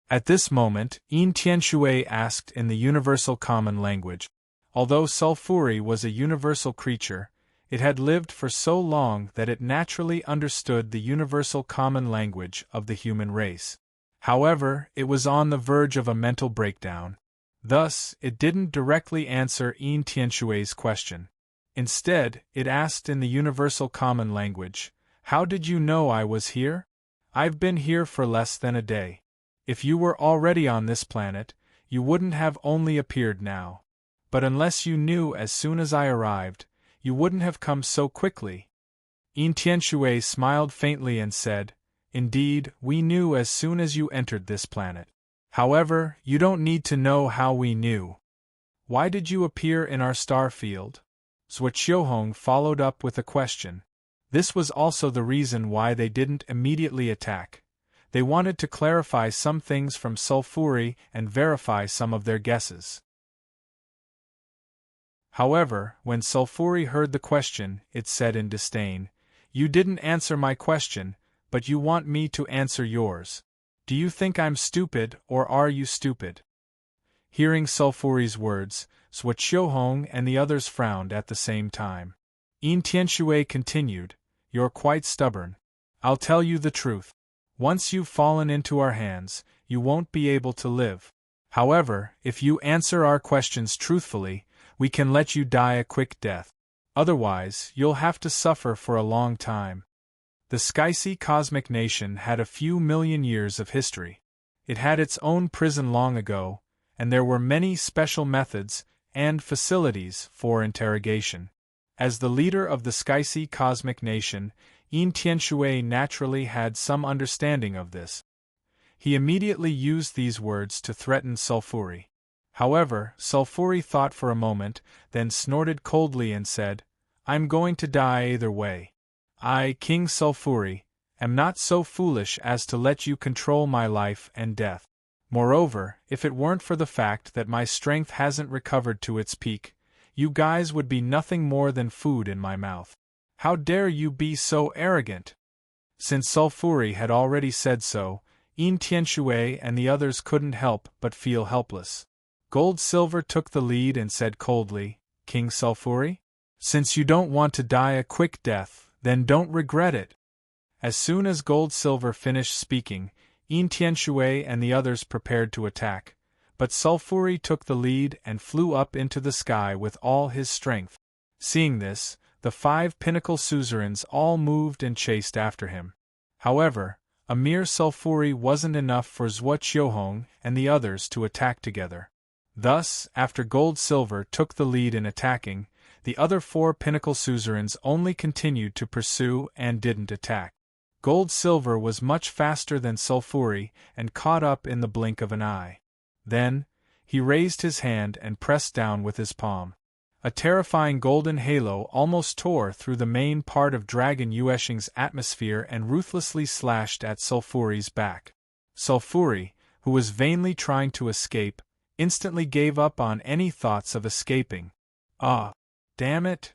At this moment, Yin Tianshui asked in the universal common language. Although Sulfuri was a universal creature, it had lived for so long that it naturally understood the universal common language of the human race. However, it was on the verge of a mental breakdown. Thus, it didn't directly answer Yin Tianshui's question. Instead, it asked in the universal common language, "How did you know I was here? I've been here for less than a day. If you were already on this planet, you wouldn't have only appeared now. But unless you knew as soon as I arrived, you wouldn't have come so quickly. Yin Tianshui smiled faintly and said, Indeed, we knew as soon as you entered this planet. However, you don't need to know how we knew. Why did you appear in our star field? Zhuo Qiuhong followed up with a question. This was also the reason why they didn't immediately attack. They wanted to clarify some things from Sulfuri and verify some of their guesses. However, when Sulfuri heard the question, it said in disdain, You didn't answer my question, but you want me to answer yours. Do you think I'm stupid, or are you stupid? Hearing Sulfuri's words, Zhuo Qiuhong and the others frowned at the same time. Yin Tianshui continued, You're quite stubborn. I'll tell you the truth. Once you've fallen into our hands, you won't be able to live. However, if you answer our questions truthfully, we can let you die a quick death. Otherwise, you'll have to suffer for a long time. The Sky-Sea Cosmic Nation had a few million years of history. It had its own prison long ago, and there were many special methods and facilities for interrogation. As the leader of the Sky-Sea Cosmic Nation, Yin Tianshui naturally had some understanding of this. He immediately used these words to threaten Sulfuri. However, Sulfuri thought for a moment, then snorted coldly and said, I'm going to die either way. I, King Sulfuri, am not so foolish as to let you control my life and death. Moreover, if it weren't for the fact that my strength hasn't recovered to its peak, you guys would be nothing more than food in my mouth. How dare you be so arrogant? Since Sulfuri had already said so, Yin Tianshui and the others couldn't help but feel helpless. Gold Silver took the lead and said coldly, King Sulfuri? Since you don't want to die a quick death, then don't regret it. As soon as Gold Silver finished speaking, Yin Tianshui and the others prepared to attack, but Sulfuri took the lead and flew up into the sky with all his strength. Seeing this, the 5 pinnacle suzerains all moved and chased after him. However, a mere Sulfuri wasn't enough for Zhuo Qiuhong and the others to attack together. Thus, after Gold Silver took the lead in attacking, the other 4 pinnacle suzerains only continued to pursue and didn't attack. Gold Silver was much faster than Sulfuri and caught up in the blink of an eye. Then, he raised his hand and pressed down with his palm. A terrifying golden halo almost tore through the main part of Dragon Yuesheng's atmosphere and ruthlessly slashed at Sulfuri's back. Sulfuri, who was vainly trying to escape, instantly gave up on any thoughts of escaping. Ah, damn it!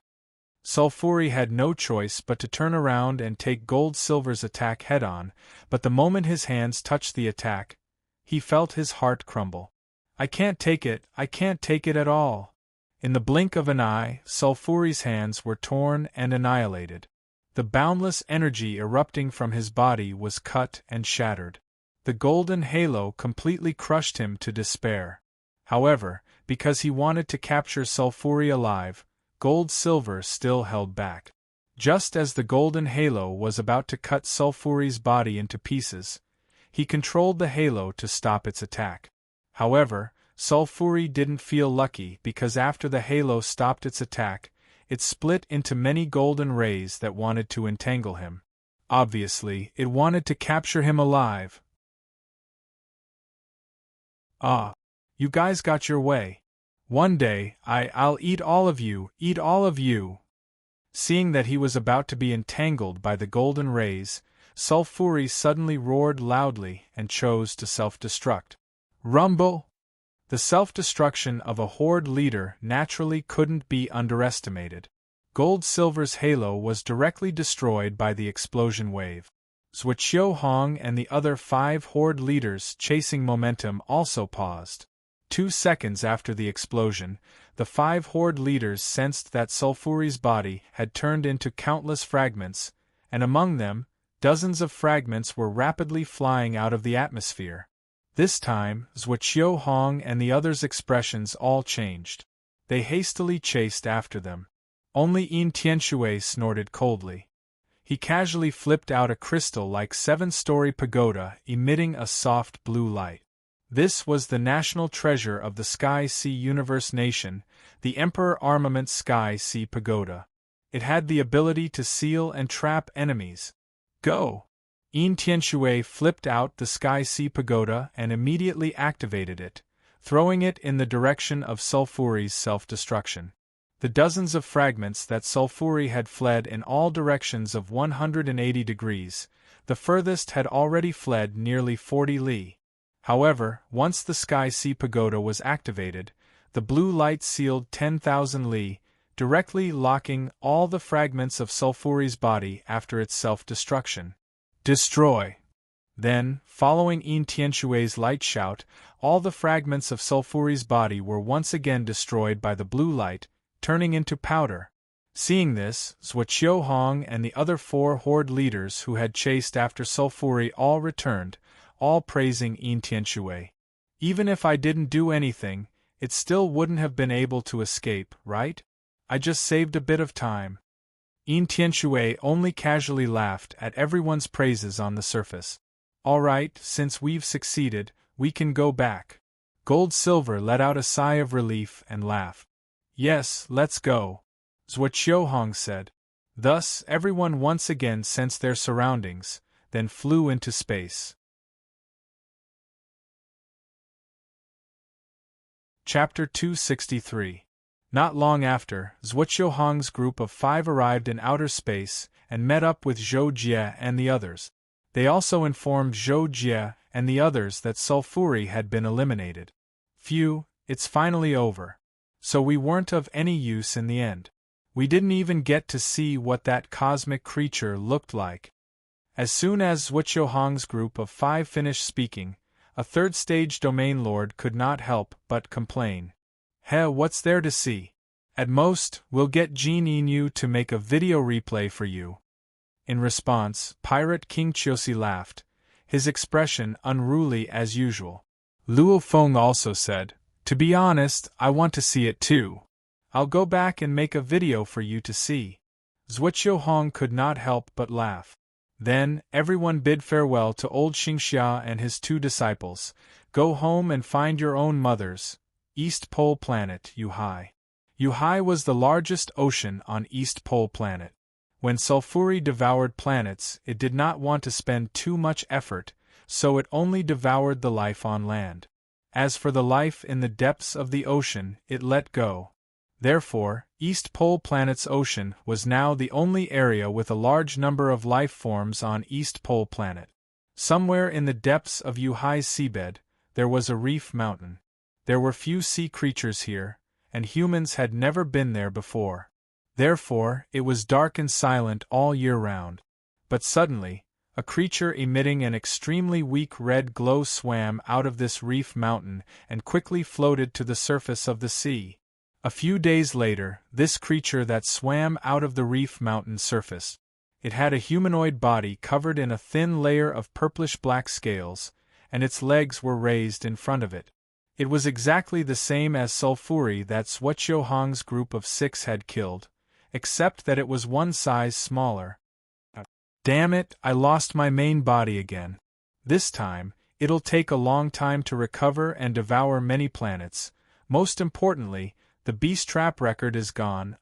Sulfuri had no choice but to turn around and take Gold Silver's attack head-on, but the moment his hands touched the attack, he felt his heart crumble. I can't take it at all. In the blink of an eye, Sulfuri's hands were torn and annihilated. The boundless energy erupting from his body was cut and shattered. The golden halo completely crushed him to despair. However, because he wanted to capture Sulfuri alive, Gold Silver still held back. Just as the golden halo was about to cut Sulfuri's body into pieces, he controlled the halo to stop its attack. However, Sulfuri didn't feel lucky because after the halo stopped its attack, it split into many golden rays that wanted to entangle him. Obviously, it wanted to capture him alive. Ah, you guys got your way. One day, I'll eat all of you, eat all of you. Seeing that he was about to be entangled by the golden rays, Sulfuri suddenly roared loudly and chose to self-destruct. Rumble! The self-destruction of a horde leader naturally couldn't be underestimated. Gold Silver's halo was directly destroyed by the explosion wave. Zhuo Qiuhong and the other 5 horde leaders chasing momentum also paused. 2 seconds after the explosion, the 5 horde leaders sensed that Sulfuri's body had turned into countless fragments, and among them, dozens of fragments were rapidly flying out of the atmosphere. This time, Zhuo Qiuhong and the others' expressions all changed. They hastily chased after them. Only Yin Tianshui snorted coldly. He casually flipped out a crystal-like 7-story pagoda emitting a soft blue light. This was the national treasure of the Sky-Sea Universe Nation, the Emperor Armament Sky-Sea Pagoda. It had the ability to seal and trap enemies. Go! Yin Tianshui flipped out the Sky Sea Pagoda and immediately activated it, throwing it in the direction of Sulfuri's self-destruction. The dozens of fragments that Sulfuri had fled in all directions of 180 degrees, the furthest had already fled nearly 40 li. However, once the Sky Sea Pagoda was activated, the blue light sealed 10,000 li, directly locking all the fragments of Sulfuri's body after its self-destruction. Destroy! Then, following Yin Tianshui's light shout, all the fragments of Sulfuri's body were once again destroyed by the blue light, turning into powder. Seeing this, Zhuo Hong and the other 4 horde leaders who had chased after Sulfuri all returned, all praising Yin Tianshui. Even if I didn't do anything, it still wouldn't have been able to escape, right? I just saved a bit of time. Yin Tianshui only casually laughed at everyone's praises on the surface. All right, since we've succeeded, we can go back. Gold Silver let out a sigh of relief and laughed. Yes, let's go, Zhuo Hong said. Thus, everyone once again sensed their surroundings, then flew into space. Chapter 263. Not long after, Zhuo Hong's group of 5 arrived in outer space and met up with Zhou Jie and the others. They also informed Zhou Jie and the others that Sulfuri had been eliminated. Phew, it's finally over. So we weren't of any use in the end. We didn't even get to see what that cosmic creature looked like. As soon as Zhuo Hong's group of 5 finished speaking, a third-stage domain lord could not help but complain. What's there to see? At most, we'll get Jin Yinyu to make a video replay for you. In response, Pirate King Chiosi laughed, his expression unruly as usual. Luo Feng also said, to be honest, I want to see it too. I'll go back and make a video for you to see. Zhuo Hong could not help but laugh. Then, everyone bid farewell to old Xingxia and his 2 disciples. Go home and find your own mothers. East Pole Planet, Yuhai. Yuhai was the largest ocean on East Pole Planet. When Sulfuri devoured planets, it did not want to spend too much effort, so it only devoured the life on land. As for the life in the depths of the ocean, it let go. Therefore, East Pole Planet's ocean was now the only area with a large number of life forms on East Pole Planet. Somewhere in the depths of Yuhai's seabed, there was a reef mountain. There were few sea creatures here, and humans had never been there before. Therefore, it was dark and silent all year round. But suddenly, a creature emitting an extremely weak red glow swam out of this reef mountain and quickly floated to the surface of the sea. A few days later, this creature that swam out of the reef mountain surfaced. It had a humanoid body covered in a thin layer of purplish-black scales, and its legs were raised in front of it. It was exactly the same as Sulfuri that Zhuo Hong's group of 6 had killed, except that it was 1 size smaller. Damn it, I lost my main body again. This time, it'll take a long time to recover and devour many planets. Most importantly, the beast trap record is gone.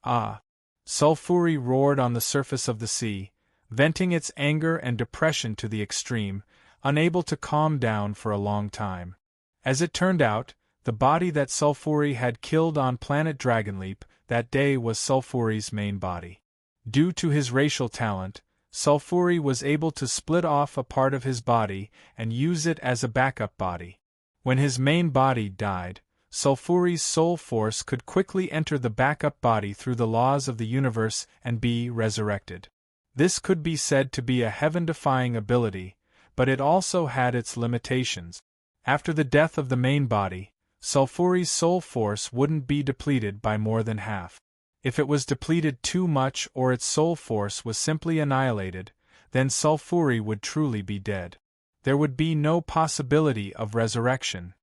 Sulfuri roared on the surface of the sea, venting its anger and depression to the extreme, unable to calm down for a long time. As it turned out, the body that Sulfuri had killed on planet Dragonleap that day was Sulfuri's main body. Due to his racial talent, Sulfuri was able to split off a part of his body and use it as a backup body. When his main body died, Sulfuri's soul force could quickly enter the backup body through the laws of the universe and be resurrected. This could be said to be a heaven-defying ability, but it also had its limitations. After the death of the main body, Sulfuri's soul force wouldn't be depleted by more than half. If it was depleted too much or its soul force was simply annihilated, then Sulfuri would truly be dead. There would be no possibility of resurrection.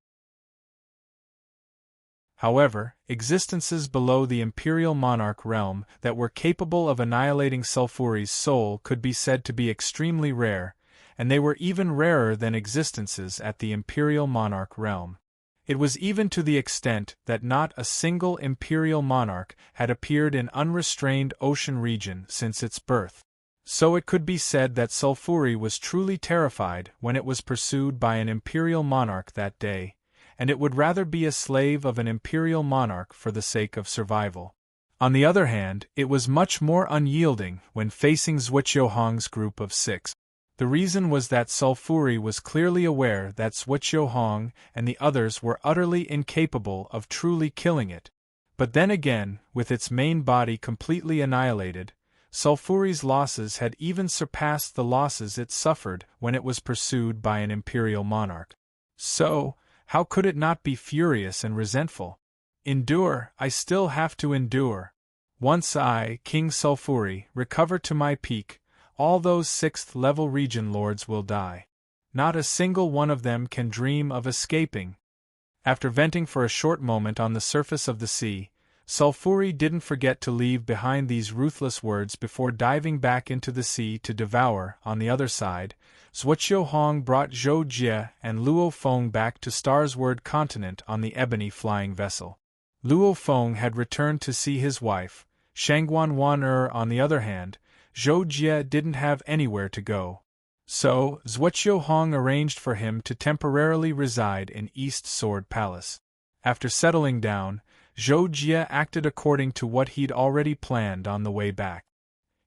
However, existences below the Imperial Monarch realm that were capable of annihilating Sulfuri's soul could be said to be extremely rare, and they were even rarer than existences at the Imperial Monarch realm. It was even to the extent that not a single imperial monarch had appeared in unrestrained ocean region since its birth. So it could be said that Sulfuri was truly terrified when it was pursued by an imperial monarch that day, and it would rather be a slave of an imperial monarch for the sake of survival. On the other hand, it was much more unyielding when facing Zhuoqiuhong's group of 6. The reason was that Sulfuri was clearly aware that Zhuoqiuhong and the others were utterly incapable of truly killing it. But then again, with its main body completely annihilated, Sulfuri's losses had even surpassed the losses it suffered when it was pursued by an imperial monarch. So, how could it not be furious and resentful? Endure, I still have to endure. Once I, King Sulfuri, recover to my peak, all those 6th-level region lords will die. Not a single one of them can dream of escaping. After venting for a short moment on the surface of the sea, Sulfuri didn't forget to leave behind these ruthless words before diving back into the sea to devour. On the other side, Zhuoqiuhong brought Zhou Jie and Luo Feng back to Starsward Continent on the ebony flying vessel. Luo Feng had returned to see his wife. Shangguan Wan on the other hand, Zhou Jie didn't have anywhere to go. So, Zhuoqiuhong arranged for him to temporarily reside in East Sword Palace. After settling down, Zhou Jie acted according to what he'd already planned on the way back.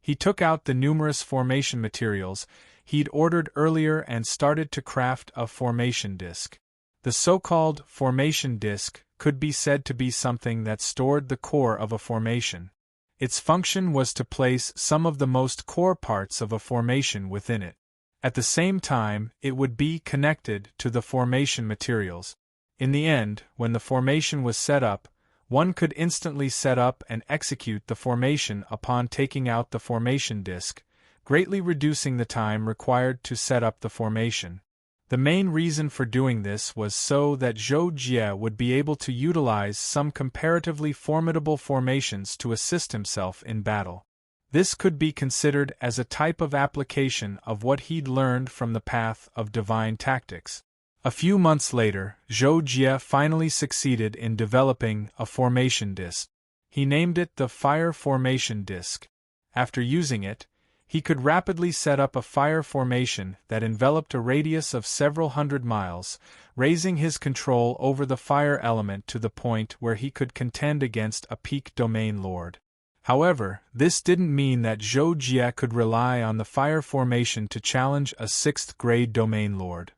He took out the numerous formation materials he'd ordered earlier and started to craft a formation disk. The so-called formation disk could be said to be something that stored the core of a formation. Its function was to place some of the most core parts of a formation within it. At the same time, it would be connected to the formation materials. In the end, when the formation was set up, one could instantly set up and execute the formation upon taking out the formation disk, greatly reducing the time required to set up the formation. The main reason for doing this was so that Zhou Jie would be able to utilize some comparatively formidable formations to assist himself in battle. This could be considered as a type of application of what he'd learned from the path of divine tactics. A few months later, Zhou Jie finally succeeded in developing a formation disk. He named it the Fire Formation Disk. After using it, he could rapidly set up a fire formation that enveloped a radius of several hundred miles, raising his control over the fire element to the point where he could contend against a peak domain lord. However, this didn't mean that Zhou Jie could rely on the fire formation to challenge a 6th-grade domain lord.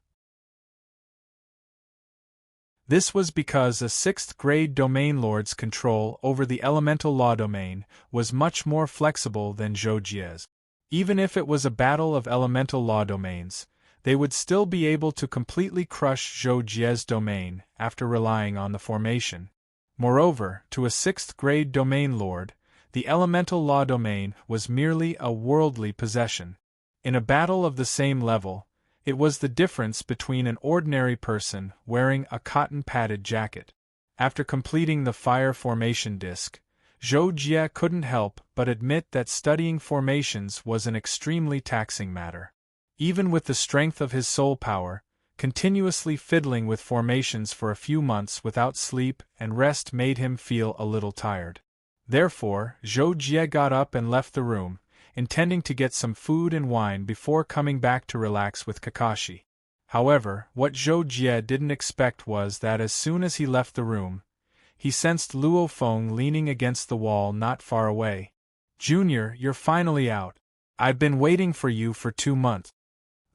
This was because a 6th-grade domain lord's control over the elemental law domain was much more flexible than Zhou Jie's. Even if it was a battle of elemental law domains, they would still be able to completely crush Zhou Jie's domain after relying on the formation. Moreover, to a 6th-grade domain lord, the elemental law domain was merely a worldly possession. In a battle of the same level, it was the difference between an ordinary person wearing a cotton-padded jacket. After completing the fire formation disk, Zhou Jie couldn't help but admit that studying formations was an extremely taxing matter. Even with the strength of his soul power, continuously fiddling with formations for a few months without sleep and rest made him feel a little tired. Therefore, Zhou Jie got up and left the room, intending to get some food and wine before coming back to relax with Kakashi. However, what Zhou Jie didn't expect was that as soon as he left the room, he sensed Luo Feng leaning against the wall not far away. "Junior, you're finally out. I've been waiting for you for 2 months."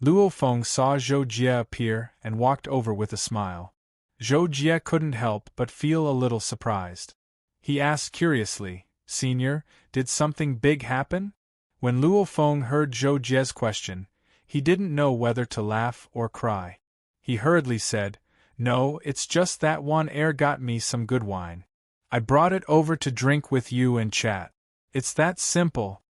Luo Feng saw Zhou Jie appear and walked over with a smile. Zhou Jie couldn't help but feel a little surprised. He asked curiously, "Senior, did something big happen?" When Luo Feng heard Zhou Jie's question, he didn't know whether to laugh or cry. He hurriedly said, "No, it's just that one got me some good wine. I brought it over to drink with you and chat. It's that simple."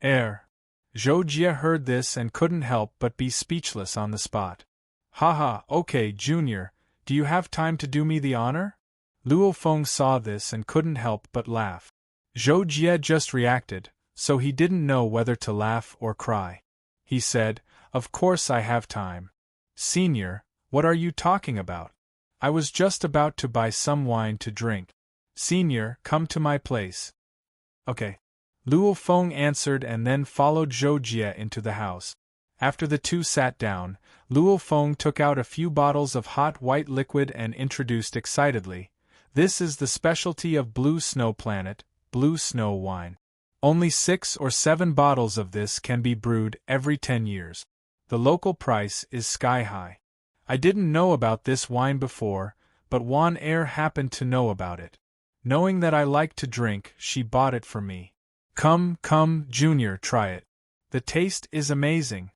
Zhou Jie heard this and couldn't help but be speechless on the spot. "Haha, okay, Junior, do you have time to do me the honor?" Luo Feng saw this and couldn't help but laugh. Zhou Jie just reacted, so he didn't know whether to laugh or cry. He said, "Of course I have time. Senior, what are you talking about? I was just about to buy some wine to drink. Senior, come to my place. Okay. Luo Feng answered and then followed Zhou Jie into the house. After the two sat down, Luo Feng took out a few bottles of hot white liquid and introduced excitedly, "This is the specialty of Blue Snow Planet, Blue Snow wine. Only 6 or 7 bottles of this can be brewed every 10 years. The local price is sky high. I didn't know about this wine before, but Wan Er happened to know about it. Knowing that I liked to drink, she bought it for me. Come, Junior, try it. The taste is amazing."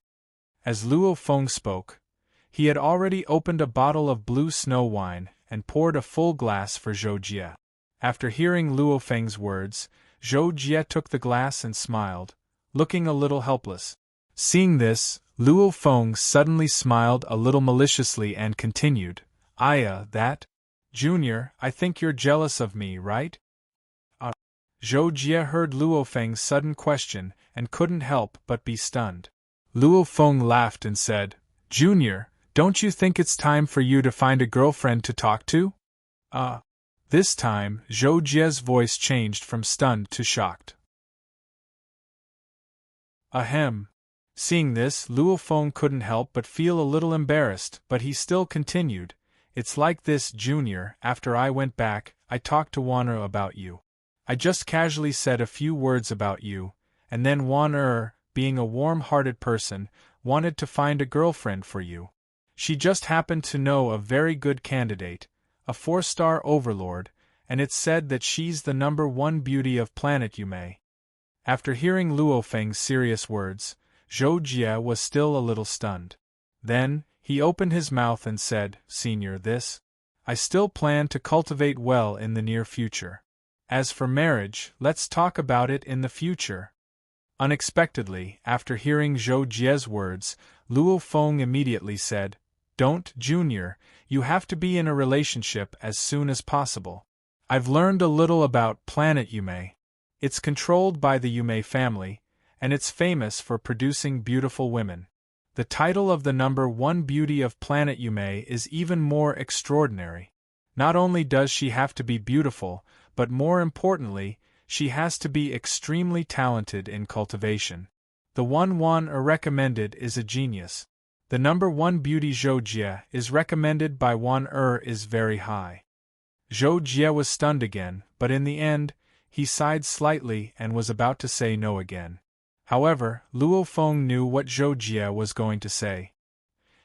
As Luo Feng spoke, he had already opened a bottle of Blue Snow wine and poured a full glass for Zhou Jie. After hearing Luo Feng's words, Zhou Jie took the glass and smiled, looking a little helpless. Seeing this, Luo Feng suddenly smiled a little maliciously and continued, that? Junior, I think you're jealous of me, right?" Zhou Jie heard Luo Feng's sudden question and couldn't help but be stunned. Luo Feng laughed and said, "Junior, don't you think it's time for you to find a girlfriend to talk to?" This time, Zhou Jie's voice changed from stunned to shocked. Ahem. Seeing this, Luo Feng couldn't help but feel a little embarrassed, but he still continued, "It's like this, Junior, after I went back, I talked to Wan about you. I just casually said a few words about you, and then Wan, being a warm-hearted person, wanted to find a girlfriend for you. She just happened to know a very good candidate, a 4-star overlord, and it's said that she's the #1 beauty of planet Yume." After hearing Luo Feng's serious words, Zhou Jie was still a little stunned. Then, he opened his mouth and said, "Senior, this? I still plan to cultivate well in the near future. As for marriage, let's talk about it in the future." Unexpectedly, after hearing Zhou Jie's words, Luo Feng immediately said, "Don't, Junior, you have to be in a relationship as soon as possible. I've learned a little about planet Yume. It's controlled by the Yume family, and it's famous for producing beautiful women. The title of the #1 beauty of planet Yume is even more extraordinary. Not only does she have to be beautiful, but more importantly, she has to be extremely talented in cultivation. The one Wan recommended is a genius. The #1 beauty Zhou Jie is recommended by Wan is very high." Zhou Jie was stunned again, but in the end, he sighed slightly and was about to say no again. However, Luo Feng knew what Zhou Jie was going to say.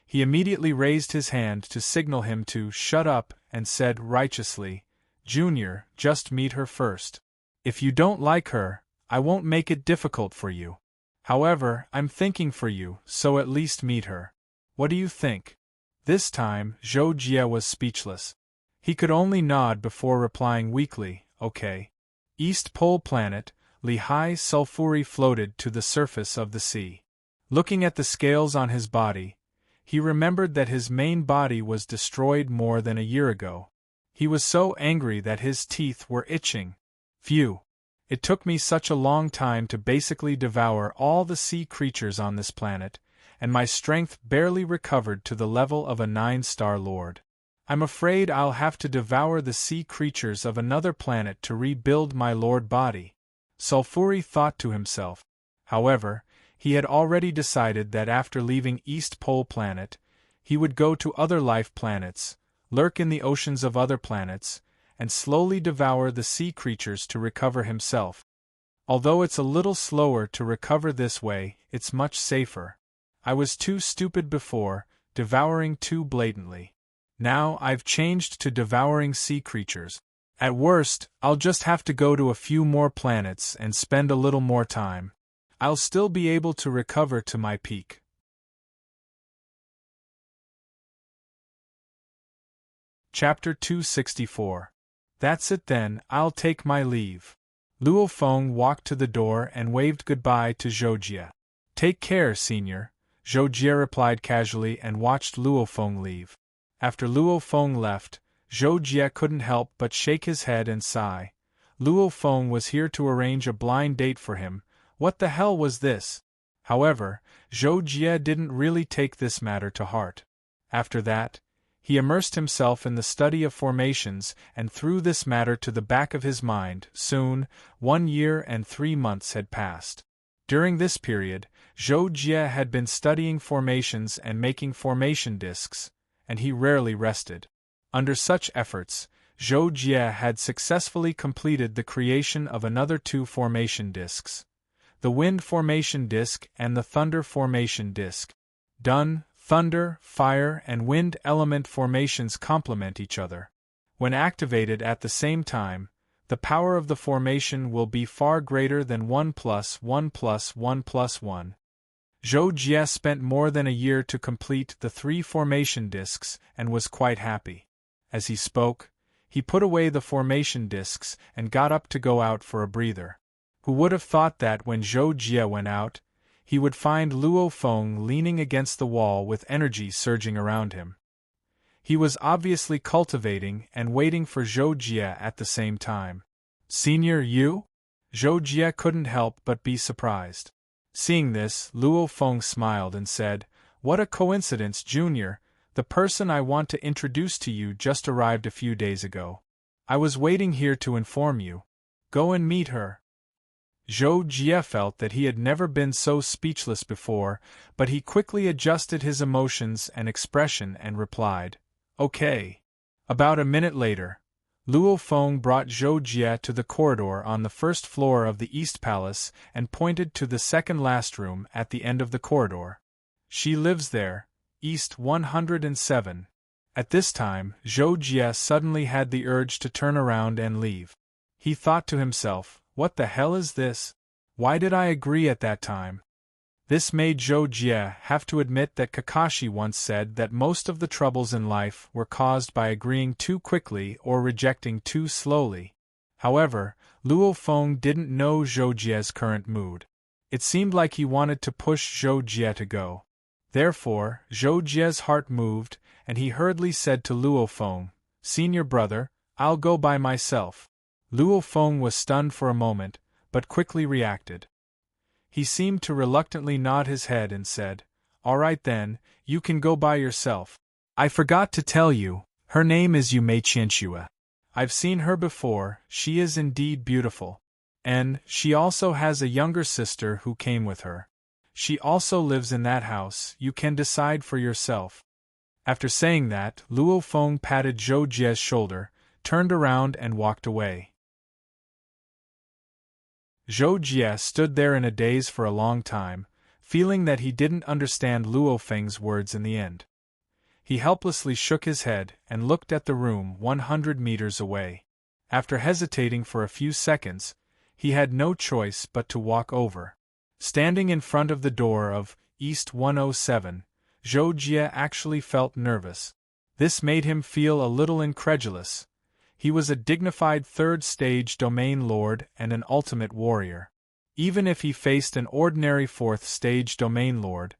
He immediately raised his hand to signal him to shut up and said righteously, "Junior, just meet her first. If you don't like her, I won't make it difficult for you. However, I'm thinking for you, so at least meet her. What do you think?" This time, Zhou Jie was speechless. He could only nod before replying weakly, "Okay." East Pole Planet, Lehigh Sulfuri floated to the surface of the sea. Looking at the scales on his body, he remembered that his main body was destroyed more than a year ago. He was so angry that his teeth were itching. Phew! It took me such a long time to basically devour all the sea creatures on this planet, and my strength barely recovered to the level of a 9-star lord. I'm afraid I'll have to devour the sea creatures of another planet to rebuild my lord body. Sulfuri thought to himself. However, he had already decided that after leaving East Pole Planet, he would go to other life planets, lurk in the oceans of other planets, and slowly devour the sea creatures to recover himself. Although it's a little slower to recover this way, it's much safer. I was too stupid before, devouring too blatantly. Now I've changed to devouring sea creatures. At worst, I'll just have to go to a few more planets and spend a little more time. I'll still be able to recover to my peak. Chapter 264. That's it then, I'll take my leave. Luo Feng walked to the door and waved goodbye to Zhou Jie. "Take care, Senior," Zhou Jie replied casually and watched Luo Feng leave. After Luo Feng left, Zhou Jie couldn't help but shake his head and sigh. Luo Feng was here to arrange a blind date for him. What the hell was this? However, Zhou Jie didn't really take this matter to heart. After that, He immersed himself in the study of formations and threw this matter to the back of his mind. Soon, 1 year and 3 months had passed. During this period, Zhou Jie had been studying formations and making formation discs, and he rarely rested. Under such efforts, Zhou Jie had successfully completed the creation of another 2 formation discs: the wind formation disc and the thunder formation disc. Done. Thunder, fire, and wind element formations complement each other. When activated at the same time, the power of the formation will be far greater than 1 + 1 + 1 + 1. Zhou Jie spent more than a year to complete the 3 formation discs and was quite happy. As he spoke, he put away the formation discs and got up to go out for a breather. Who would have thought that when Zhou Jie went out, he would find Luo Feng leaning against the wall with energy surging around him. He was obviously cultivating and waiting for Zhou Jie at the same time. "Senior, you?" Zhou Jie couldn't help but be surprised. Seeing this, Luo Feng smiled and said, "What a coincidence, Junior. The person I want to introduce to you just arrived a few days ago. I was waiting here to inform you. Go and meet her." Zhou Jie felt that he had never been so speechless before, but he quickly adjusted his emotions and expression and replied, "Okay." About a minute later, Luo Feng brought Zhou Jie to the corridor on the first floor of the East Palace and pointed to the second last room at the end of the corridor. "She lives there, East 107. At this time, Zhou Jie suddenly had the urge to turn around and leave. He thought to himself, "What the hell is this? Why did I agree at that time?" This made Zhou Jie have to admit that Kakashi once said that most of the troubles in life were caused by agreeing too quickly or rejecting too slowly. However, Luo Feng didn't know Zhou Jie's current mood. It seemed like he wanted to push Zhou Jie to go. Therefore, Zhou Jie's heart moved, and he hurriedly said to Luo Feng, "Senior brother, I'll go by myself." Luo Feng was stunned for a moment, but quickly reacted. He seemed to reluctantly nod his head and said, "All right then, you can go by yourself. I forgot to tell you, her name is Yume Qianxue. I've seen her before, she is indeed beautiful. And she also has a younger sister who came with her. She also lives in that house, you can decide for yourself." After saying that, Luo Feng patted Zhou Jie's shoulder, turned around and walked away. Zhou Jie stood there in a daze for a long time, feeling that he didn't understand Luo Feng's words in the end. He helplessly shook his head and looked at the room 100 meters away. After hesitating for a few seconds, he had no choice but to walk over. Standing in front of the door of East 107, Zhou Jie actually felt nervous. This made him feel a little incredulous. He was a dignified third-stage domain lord and an ultimate warrior. Even if he faced an ordinary fourth-stage domain lord,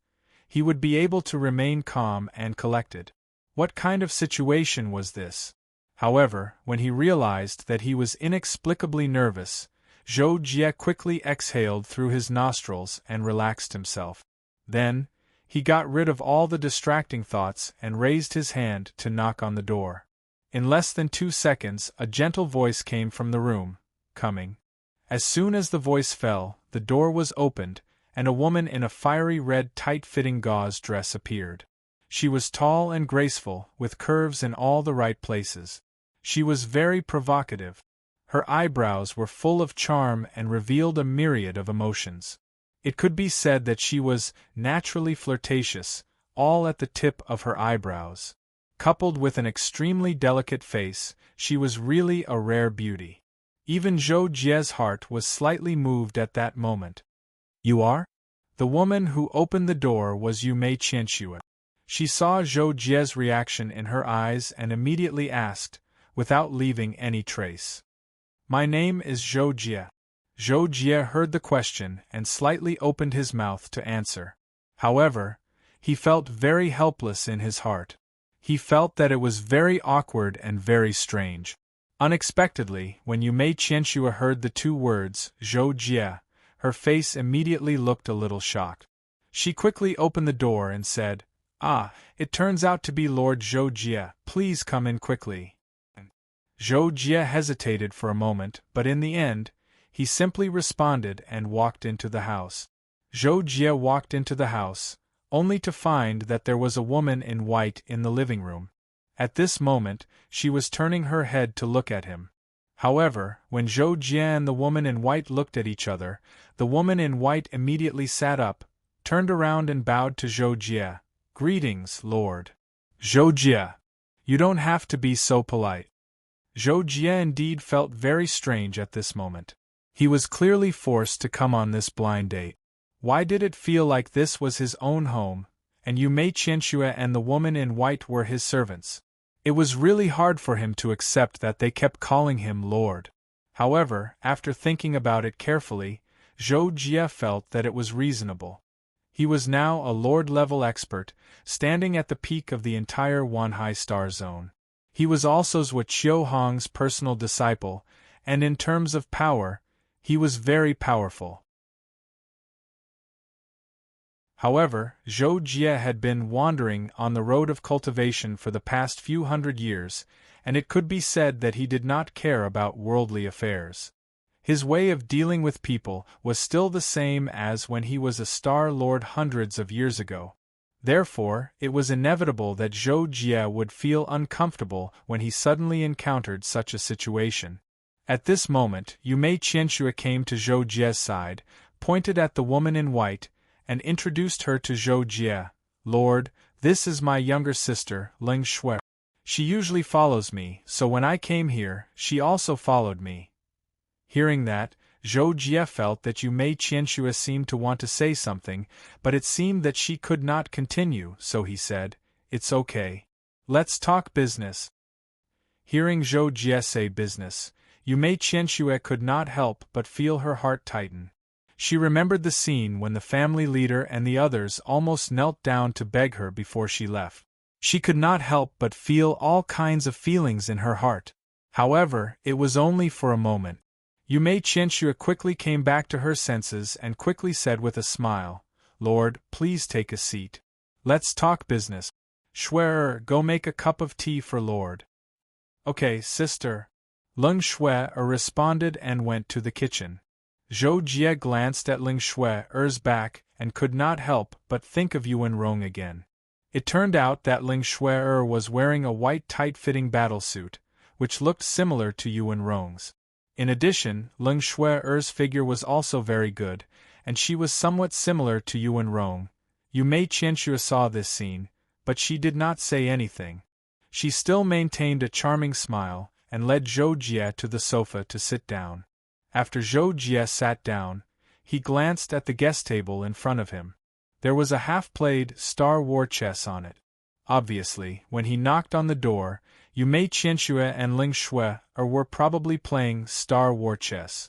he would be able to remain calm and collected. What kind of situation was this? However, when he realized that he was inexplicably nervous, Zhou Jie quickly exhaled through his nostrils and relaxed himself. Then, he got rid of all the distracting thoughts and raised his hand to knock on the door. In less than 2 seconds, a gentle voice came from the room, "Coming." As soon as the voice fell, the door was opened, and a woman in a fiery red tight-fitting gauze dress appeared. She was tall and graceful, with curves in all the right places. She was very provocative. Her eyebrows were full of charm and revealed a myriad of emotions. It could be said that she was naturally flirtatious, all at the tip of her eyebrows. Coupled with an extremely delicate face, she was really a rare beauty. Even Zhou Jie's heart was slightly moved at that moment. "You are?" The woman who opened the door was Yume Qianxue. She saw Zhou Jie's reaction in her eyes and immediately asked, without leaving any trace, "My name is Zhou Jie." Zhou Jie heard the question and slightly opened his mouth to answer. However, he felt very helpless in his heart. He felt that it was very awkward and very strange. Unexpectedly, when Yume Qianxue heard the 2 words, Zhou Jie, her face immediately looked a little shocked. She quickly opened the door and said, Ah, it turns out to be Lord Zhou Jie. Please come in quickly. Zhou Jie hesitated for a moment, but in the end, he simply responded and walked into the house. Zhou Jie walked into the house, only to find that there was a woman in white in the living room. At this moment, she was turning her head to look at him. However, when Zhou Jie and the woman in white looked at each other, the woman in white immediately sat up, turned around and bowed to Zhou Jie. "Greetings, Lord." "Zhou Jie. You don't have to be so polite." Zhou Jie indeed felt very strange at this moment. He was clearly forced to come on this blind date. Why did it feel like this was his own home, and Yu Mei Qianxue and the woman in white were his servants? It was really hard for him to accept that they kept calling him Lord. However, after thinking about it carefully, Zhou Jie felt that it was reasonable. He was now a Lord-level expert, standing at the peak of the entire Wanhai Star Zone. He was also Zhou Qiuhong's personal disciple, and in terms of power, he was very powerful. However, Zhou Jie had been wandering on the road of cultivation for the past few hundred years, and it could be said that he did not care about worldly affairs. His way of dealing with people was still the same as when he was a Star Lord hundreds of years ago. Therefore, it was inevitable that Zhou Jie would feel uncomfortable when he suddenly encountered such a situation. At this moment, Yu Mei Qianxue came to Zhou Jie's side, pointed at the woman in white, and introduced her to Zhou Jie. "Lord, this is my younger sister, Ling Shui. She usually follows me, so when I came here, she also followed me." Hearing that, Zhou Jie felt that Yu Mei Qianxue seemed to want to say something, but it seemed that she could not continue, so he said, "It's okay. Let's talk business." Hearing Zhou Jie say business, Yu Mei Qianxue could not help but feel her heart tighten. She remembered the scene when the family leader and the others almost knelt down to beg her before she left. She could not help but feel all kinds of feelings in her heart. However, it was only for a moment. Yu Mei Qianxue quickly came back to her senses and quickly said with a smile, "Lord, please take a seat. Let's talk business. Shui, go make a cup of tea for Lord." "Okay, sister." Ling Shui responded and went to the kitchen. Zhou Jie glanced at Ling Shui's back and could not help but think of Yuan Rong again. It turned out that Ling Shui was wearing a white tight-fitting battlesuit, which looked similar to Yuan Rong's. In addition, Ling Shui's figure was also very good, and she was somewhat similar to Yuan Rong. Yu Mei Qianxue saw this scene, but she did not say anything. She still maintained a charming smile, and led Zhou Jie to the sofa to sit down. After Zhou Jie sat down, he glanced at the guest table in front of him. There was a half-played Star War chess on it. Obviously, when he knocked on the door, Yu Mei Qianxue and Ling Shui were probably playing Star War chess.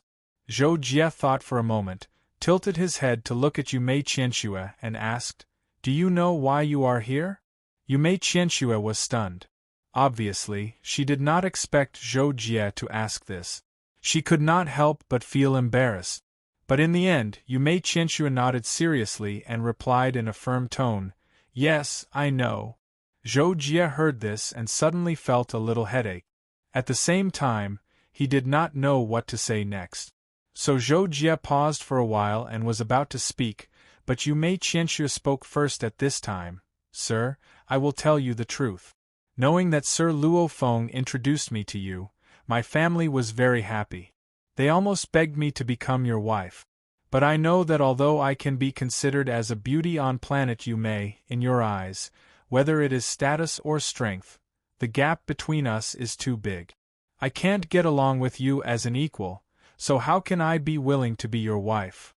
Zhou Jie thought for a moment, tilted his head to look at Yu Mei Qianxue and asked, "Do you know why you are here?" Yu Mei Qianxue was stunned. Obviously, she did not expect Zhou Jie to ask this. She could not help but feel embarrassed. But in the end, Yu Mei Qianxue nodded seriously and replied in a firm tone, "Yes, I know." Zhou Jie heard this and suddenly felt a little headache. At the same time, he did not know what to say next. So Zhou Jie paused for a while and was about to speak, but Yu Mei Qianxue spoke first at this time. "Sir, I will tell you the truth. Knowing that Sir Luo Feng introduced me to you, my family was very happy. They almost begged me to become your wife. But I know that although I can be considered as a beauty on planet Yu Mei, in your eyes, whether it is status or strength, the gap between us is too big. I can't get along with you as an equal, so how can I be willing to be your wife?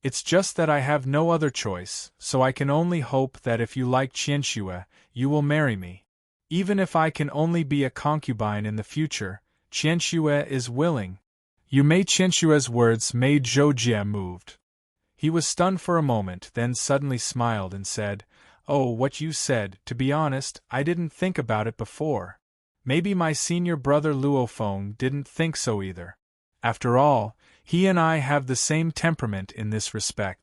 It's just that I have no other choice, so I can only hope that if you like Qianxue, you will marry me. Even if I can only be a concubine in the future, Qianxue is willing." Yu Mei Qianxue's words made Zhou Jie moved. He was stunned for a moment, then suddenly smiled and said, "Oh, what you said, to be honest, I didn't think about it before. Maybe my senior brother Luo Feng didn't think so either. After all, he and I have the same temperament in this respect.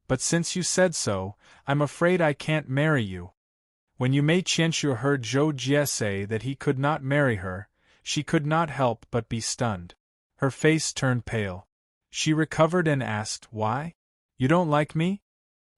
But since you said so, I'm afraid I can't marry you. When Yume Qianxue heard Zhou Jie say that he could not marry her, she could not help but be stunned. Her face turned pale. She recovered and asked, "Why? You don't like me?"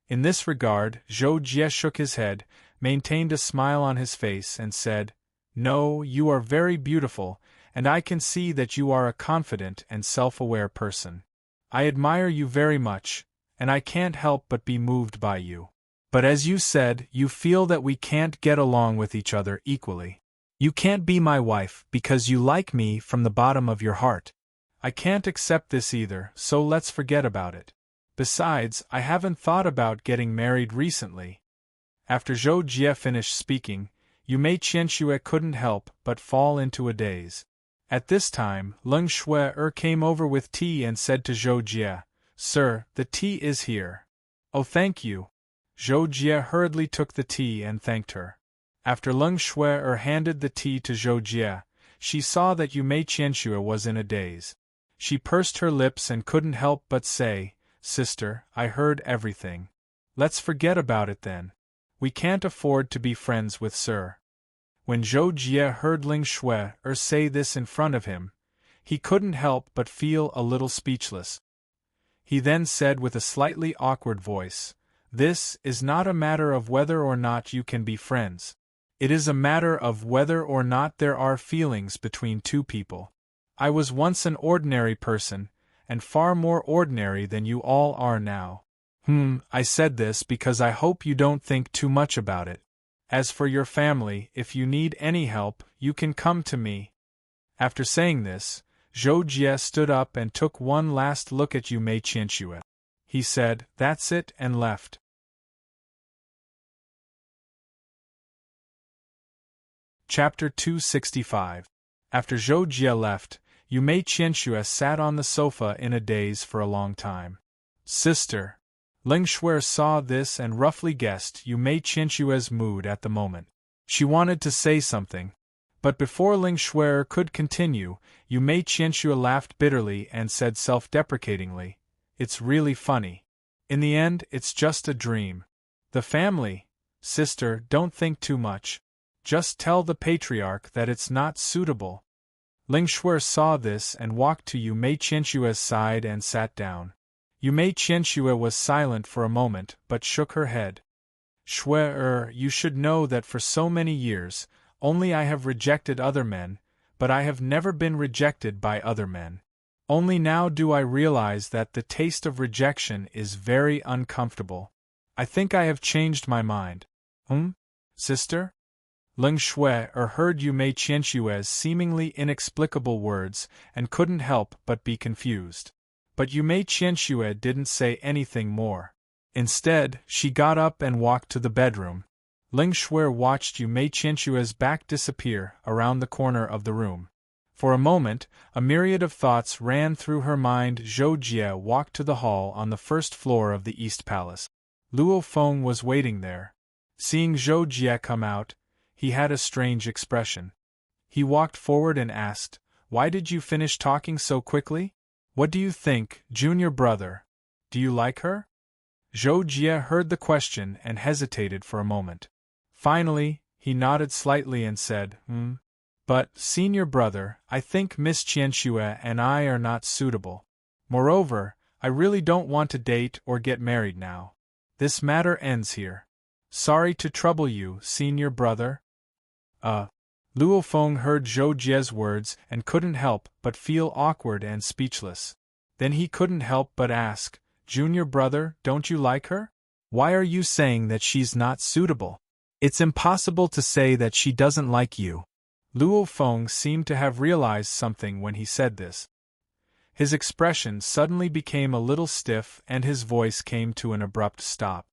In this regard, Zhou Jie shook his head, maintained a smile on his face, and said, "No, you are very beautiful, and I can see that you are a confident and self-aware person. I admire you very much, and I can't help but be moved by you. But as you said, you feel that we can't get along with each other equally. You can't be my wife because you like me from the bottom of your heart. I can't accept this either, so let's forget about it. Besides, I haven't thought about getting married recently." After Zhou Jie finished speaking, Yume Qianxue couldn't help but fall into a daze. At this time, Leng Shui came over with tea and said to Zhou Jie, "Sir, the tea is here." "Oh, thank you." Zhou Jie hurriedly took the tea and thanked her. After Leng Shui handed the tea to Zhou Jie, she saw that Yume Qianxue was in a daze. She pursed her lips and couldn't help but say, "Sister, I heard everything. Let's forget about it then. We can't afford to be friends with Sir." When Zhou Jie heard Leng Shui say this in front of him, he couldn't help but feel a little speechless. He then said with a slightly awkward voice, "This is not a matter of whether or not you can be friends. It is a matter of whether or not there are feelings between two people. I was once an ordinary person, and far more ordinary than you all are now. I said this because I hope you don't think too much about it. As for your family, if you need any help, you can come to me." After saying this, Zhou Jie stood up and took one last look at Yume Qianxue. He said, "That's it," and left. Chapter 265. After Zhou Jie left, Yume Qianxue sat on the sofa in a daze for a long time. "Sister." Leng Shui saw this and roughly guessed Yume Qianxue's mood at the moment. She wanted to say something. But before Leng Shui could continue, Yume Qianxue laughed bitterly and said self-deprecatingly, "It's really funny. In the end, it's just a dream. The family? Sister, don't think too much. Just tell the patriarch that it's not suitable." Leng Shui saw this and walked to Yume Qianxue's side and sat down. Yume Qianxue was silent for a moment but shook her head. "Shui, you should know that for so many years, only I have rejected other men, but I have never been rejected by other men. Only now do I realize that the taste of rejection is very uncomfortable. I think I have changed my mind." Sister?" Leng Shui heard Yume Qianxue's seemingly inexplicable words and couldn't help but be confused. But Yume Qianxue didn't say anything more. Instead, she got up and walked to the bedroom. Leng Shui watched Yume Qianxue's back disappear around the corner of the room. For a moment, a myriad of thoughts ran through her mind. Zhou Jie walked to the hall on the first floor of the East Palace. Luo Feng was waiting there. Seeing Zhou Jie come out, he had a strange expression. He walked forward and asked, "Why did you finish talking so quickly? What do you think, junior brother? Do you like her?" Zhou Jie heard the question and hesitated for a moment. Finally, he nodded slightly and said, But, senior brother, I think Miss Qianxue and I are not suitable. Moreover, I really don't want to date or get married now. This matter ends here. Sorry to trouble you, senior brother." Luo Feng heard Zhou Jie's words and couldn't help but feel awkward and speechless. Then he couldn't help but ask, "Junior brother, don't you like her? Why are you saying that she's not suitable? It's impossible to say that she doesn't like you." Luo Feng seemed to have realized something when he said this. His expression suddenly became a little stiff and his voice came to an abrupt stop.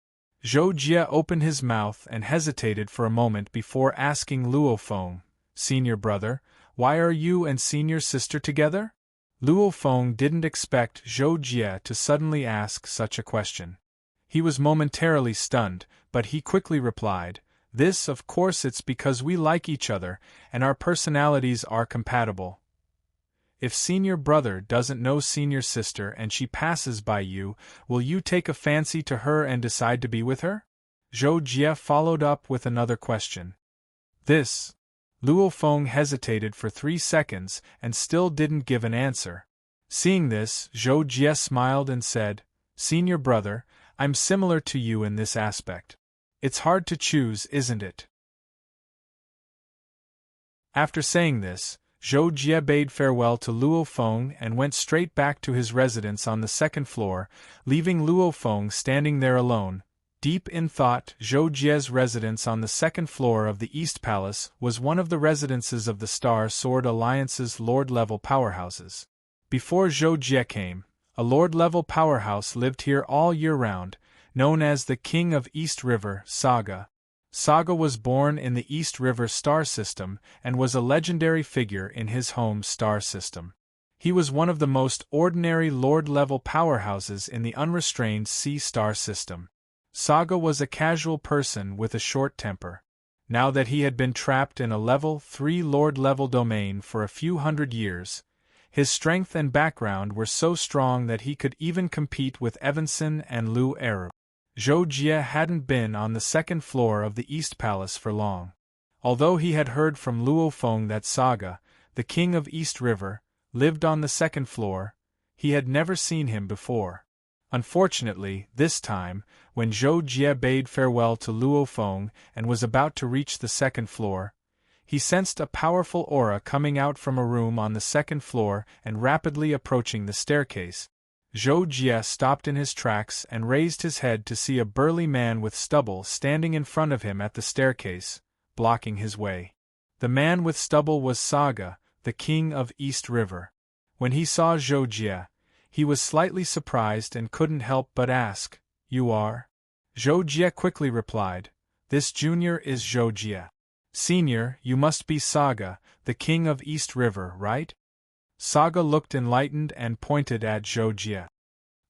Zhou Jie opened his mouth and hesitated for a moment before asking Luo Feng, "Senior brother, why are you and senior sister together?" Luo Feng didn't expect Zhou Jie to suddenly ask such a question. He was momentarily stunned, but he quickly replied, "This, of course, it's because we like each other, and our personalities are compatible." If senior brother doesn't know senior sister and she passes by you, will you take a fancy to her and decide to be with her? Zhou Jie followed up with another question. This. Luo Feng hesitated for 3 seconds and still didn't give an answer. Seeing this, Zhou Jie smiled and said, Senior brother, I'm similar to you in this aspect. It's hard to choose, isn't it? After saying this, Zhou Jie bade farewell to Luo Feng and went straight back to his residence on the 2nd floor, leaving Luo Feng standing there alone. Deep in thought, Zhou Jie's residence on the 2nd floor of the East Palace was one of the residences of the Star Sword Alliance's Lord-level powerhouses. Before Zhou Jie came, a Lord-level powerhouse lived here all year round, known as the King of East River, Saga. Saga was born in the East River star system and was a legendary figure in his home star system. He was one of the most ordinary Lord-level powerhouses in the unrestrained Sea star system. Saga was a casual person with a short temper. Now that he had been trapped in a level 3 Lord-level domain for a few hundred years, his strength and background were so strong that he could even compete with Evanson and Lu Eru. Zhou Jie hadn't been on the 2nd floor of the East Palace for long. Although he had heard from Luo Feng that Saga, the King of East River, lived on the 2nd floor, he had never seen him before. Unfortunately, this time, when Zhou Jie bade farewell to Luo Feng and was about to reach the 2nd floor, he sensed a powerful aura coming out from a room on the 2nd floor and rapidly approaching the staircase. Zhou Jie stopped in his tracks and raised his head to see a burly man with stubble standing in front of him at the staircase, blocking his way. The man with stubble was Saga, the King of East River. When he saw Zhou Jie, he was slightly surprised and couldn't help but ask, "You are?" Zhou Jie quickly replied, "This junior is Zhou Jie. Senior, you must be Saga, the King of East River, right?" Saga looked enlightened and pointed at Zhou Jie.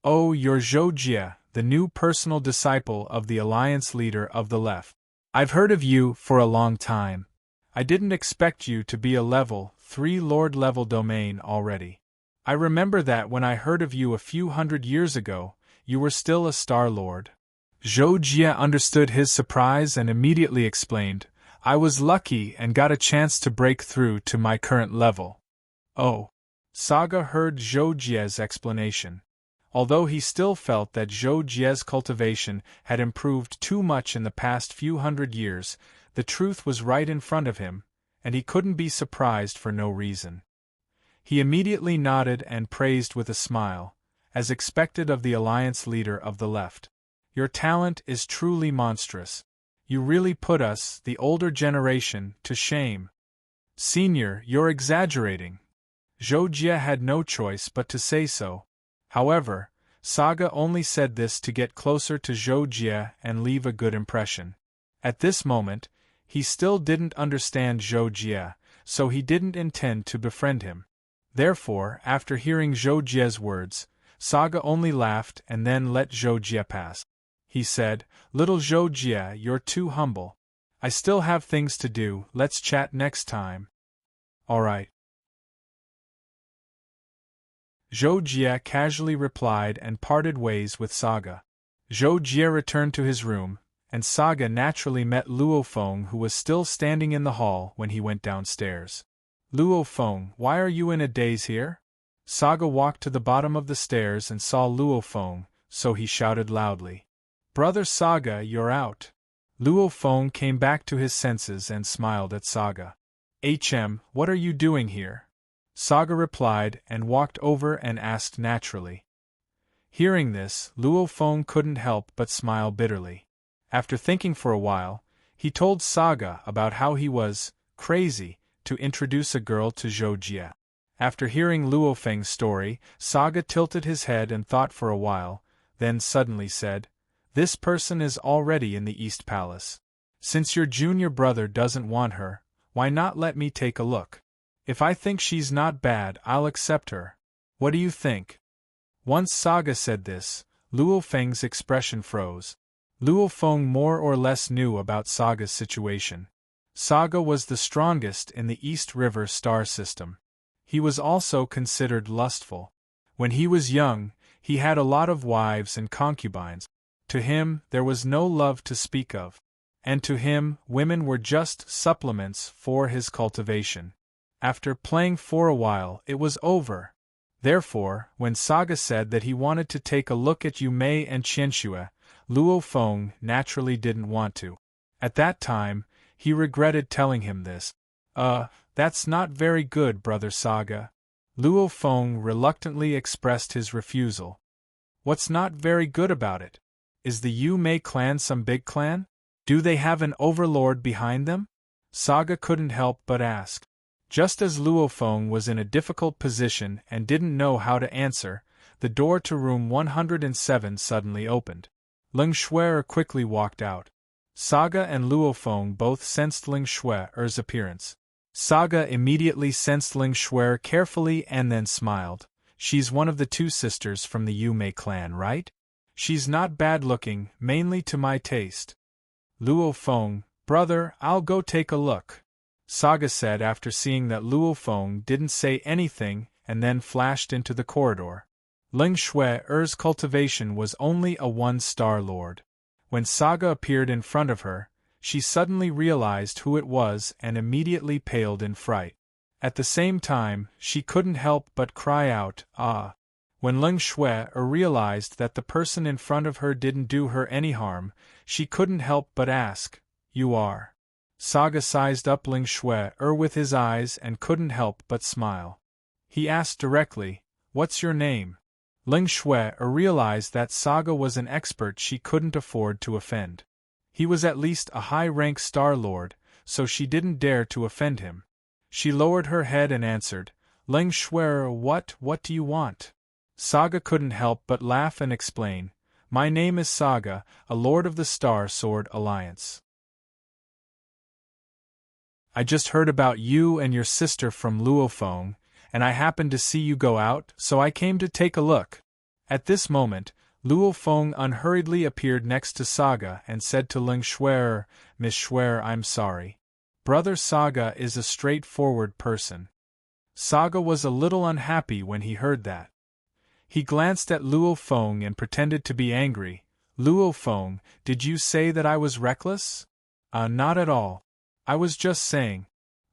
"Oh, you're Zhou Jie, the new personal disciple of the Alliance leader of the left. I've heard of you for a long time. I didn't expect you to be a level 3 Lord-level domain already. I remember that when I heard of you a few hundred years ago, you were still a Star Lord." Zhou Jie understood his surprise and immediately explained, "I was lucky and got a chance to break through to my current level." "Oh." Saga heard Zhou Jie's explanation. Although he still felt that Zhou Jie's cultivation had improved too much in the past few hundred years, the truth was right in front of him, and he couldn't be surprised for no reason. He immediately nodded and praised with a smile, as expected of the Alliance leader of the left. "Your talent is truly monstrous. You really put us, the older generation, to shame." "Senior, you're exaggerating." Zhou Jie had no choice but to say so. However, Saga only said this to get closer to Zhou Jie and leave a good impression. At this moment, he still didn't understand Zhou Jie, so he didn't intend to befriend him. Therefore, after hearing Zhou Jie's words, Saga only laughed and then let Zhou Jie pass. He said, "Little Zhou Jie, you're too humble. I still have things to do, let's chat next time." "Alright." Zhou Jie casually replied and parted ways with Saga. Zhou Jie returned to his room, and Saga naturally met Luo Feng, who was still standing in the hall when he went downstairs. "Luo Feng, why are you in a daze here?" Saga walked to the bottom of the stairs and saw Luo Feng, so he shouted loudly, "Brother Saga, you're out." Luo Feng came back to his senses and smiled at Saga. What are you doing here?" Saga replied and walked over and asked naturally. Hearing this, Luo Feng couldn't help but smile bitterly. After thinking for a while, he told Saga about how he was crazy to introduce a girl to Zhou Jie. After hearing Luo Feng's story, Saga tilted his head and thought for a while, then suddenly said, "This person is already in the East Palace. Since your junior brother doesn't want her, why not let me take a look? If I think she's not bad, I'll accept her. What do you think?" Once Saga said this, Luo Feng's expression froze. Luo Feng more or less knew about Saga's situation. Saga was the strongest in the East River star system. He was also considered lustful. When he was young, he had a lot of wives and concubines. To him, there was no love to speak of. And to him, women were just supplements for his cultivation. After playing for a while, it was over. Therefore, when Saga said that he wanted to take a look at Yu Mei and Qianxue, Luo Feng naturally didn't want to. At that time, he regretted telling him this. That's not very good, Brother Saga. Luo Feng reluctantly expressed his refusal. What's not very good about it? Is the Yu Mei clan some big clan? Do they have an overlord behind them? Saga couldn't help but ask. Just as Luo Feng was in a difficult position and didn't know how to answer, the door to room 107 suddenly opened. Ling Shuer quickly walked out. Saga and Luo Feng both sensed Ling Shuer's appearance. Saga immediately sensed Ling Shuer carefully and then smiled. She's one of the two sisters from the Yu Mei clan, right? She's not bad-looking, mainly to my taste. Luo Feng, brother, I'll go take a look, Saga said after seeing that Luo Feng didn't say anything and then flashed into the corridor. Ling Shuer's cultivation was only a one-star lord. When Saga appeared in front of her, she suddenly realized who it was and immediately paled in fright. At the same time, she couldn't help but cry out, "Ah!" When Ling Shuer realized that the person in front of her didn't do her any harm, she couldn't help but ask, "You are?" Saga sized up Ling Shuer with his eyes and couldn't help but smile. He asked directly, "What's your name?" Ling Shuer realized that Saga was an expert she couldn't afford to offend. He was at least a high-rank Star Lord, so she didn't dare to offend him. She lowered her head and answered, "Ling Shuer, what do you want?" Saga couldn't help but laugh and explain, "My name is Saga, a Lord of the Star Sword Alliance. I just heard about you and your sister from Luo Feng, and I happened to see you go out, so I came to take a look." At this moment, Luo Feng unhurriedly appeared next to Saga and said to Ling Shuer, "Miss Shuer, I'm sorry. Brother Saga is a straightforward person." Saga was a little unhappy when he heard that. He glanced at Luo Feng and pretended to be angry. "Luo Feng, did you say that I was reckless?" Not at all. I was just saying,"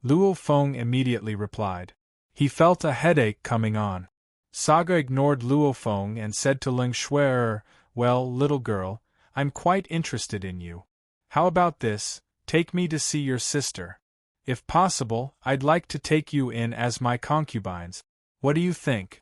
Luo Feng immediately replied. He felt a headache coming on. Saga ignored Luo Feng and said to Ling Shuer, "Well, little girl, I'm quite interested in you. How about this, take me to see your sister. If possible, I'd like to take you in as my concubines. What do you think?"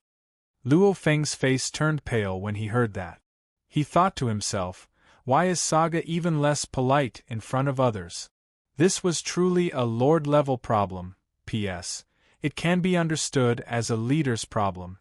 Luo Feng's face turned pale when he heard that. He thought to himself, why is Saga even less polite in front of others? This was truly a Lord-level problem. P.S. It can be understood as a leader's problem.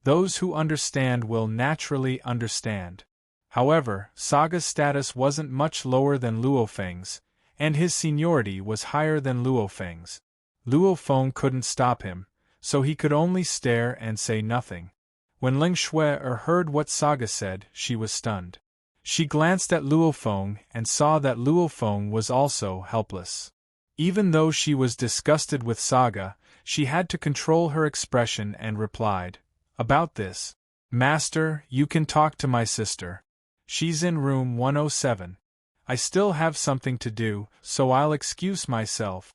Those who understand will naturally understand. However, Saga's status wasn't much lower than Luo Feng's, and his seniority was higher than Luo Feng's. Luo Feng couldn't stop him, so he could only stare and say nothing. When Ling Shuer heard what Saga said, she was stunned. She glanced at Luo Feng and saw that Luo Feng was also helpless. Even though she was disgusted with Saga, she had to control her expression and replied, "About this, Master, you can talk to my sister. She's in room 107. I still have something to do, so I'll excuse myself."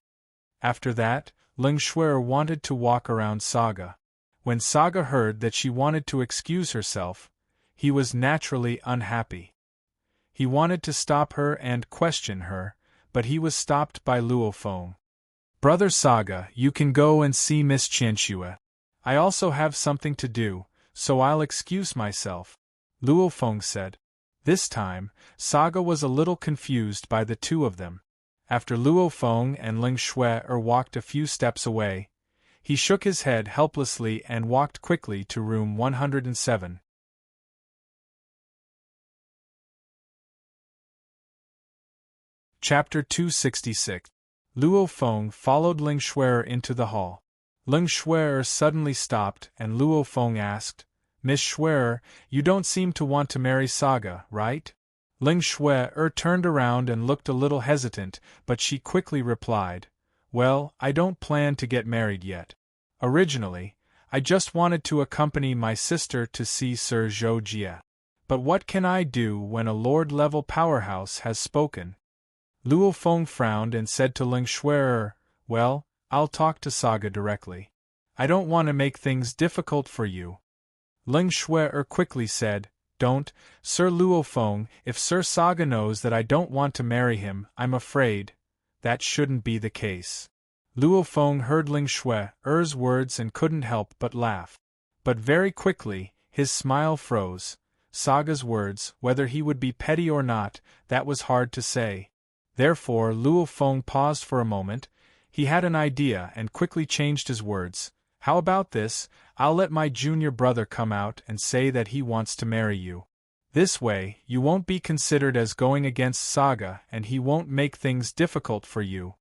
After that, Ling Shuer wanted to walk around Saga. When Saga heard that she wanted to excuse herself, he was naturally unhappy. He wanted to stop her and question her, but he was stopped by Luo Feng. "Brother Saga, you can go and see Miss Qianxue. I also have something to do, so I'll excuse myself," Luo Feng said. This time, Saga was a little confused by the two of them. After Luo Feng and Ling Shuer walked a few steps away, he shook his head helplessly and walked quickly to room 107. Chapter 266. Luo Feng followed Ling Shuer into the hall. Ling Shuer suddenly stopped and Luo Feng asked, "Miss Shuer, you don't seem to want to marry Saga, right?" Ling Shuer turned around and looked a little hesitant, but she quickly replied, "Well, I don't plan to get married yet." Originally, I just wanted to accompany my sister to see Sir Zhou Jie. But what can I do when a Lord-level powerhouse has spoken? Luo Feng frowned and said to Ling Shui, well, I'll talk to Saga directly. I don't want to make things difficult for you. Ling Shui quickly said, don't, Sir Luo Feng, if Sir Saga knows that I don't want to marry him, I'm afraid that shouldn't be the case. Luo Feng heard Ling Shui's words and couldn't help but laugh. But very quickly, his smile froze. Saga's words, whether he would be petty or not, that was hard to say. Therefore Luo Feng paused for a moment. He had an idea and quickly changed his words. How about this? I'll let my junior brother come out and say that he wants to marry you. This way, you won't be considered as going against Saga and he won't make things difficult for you.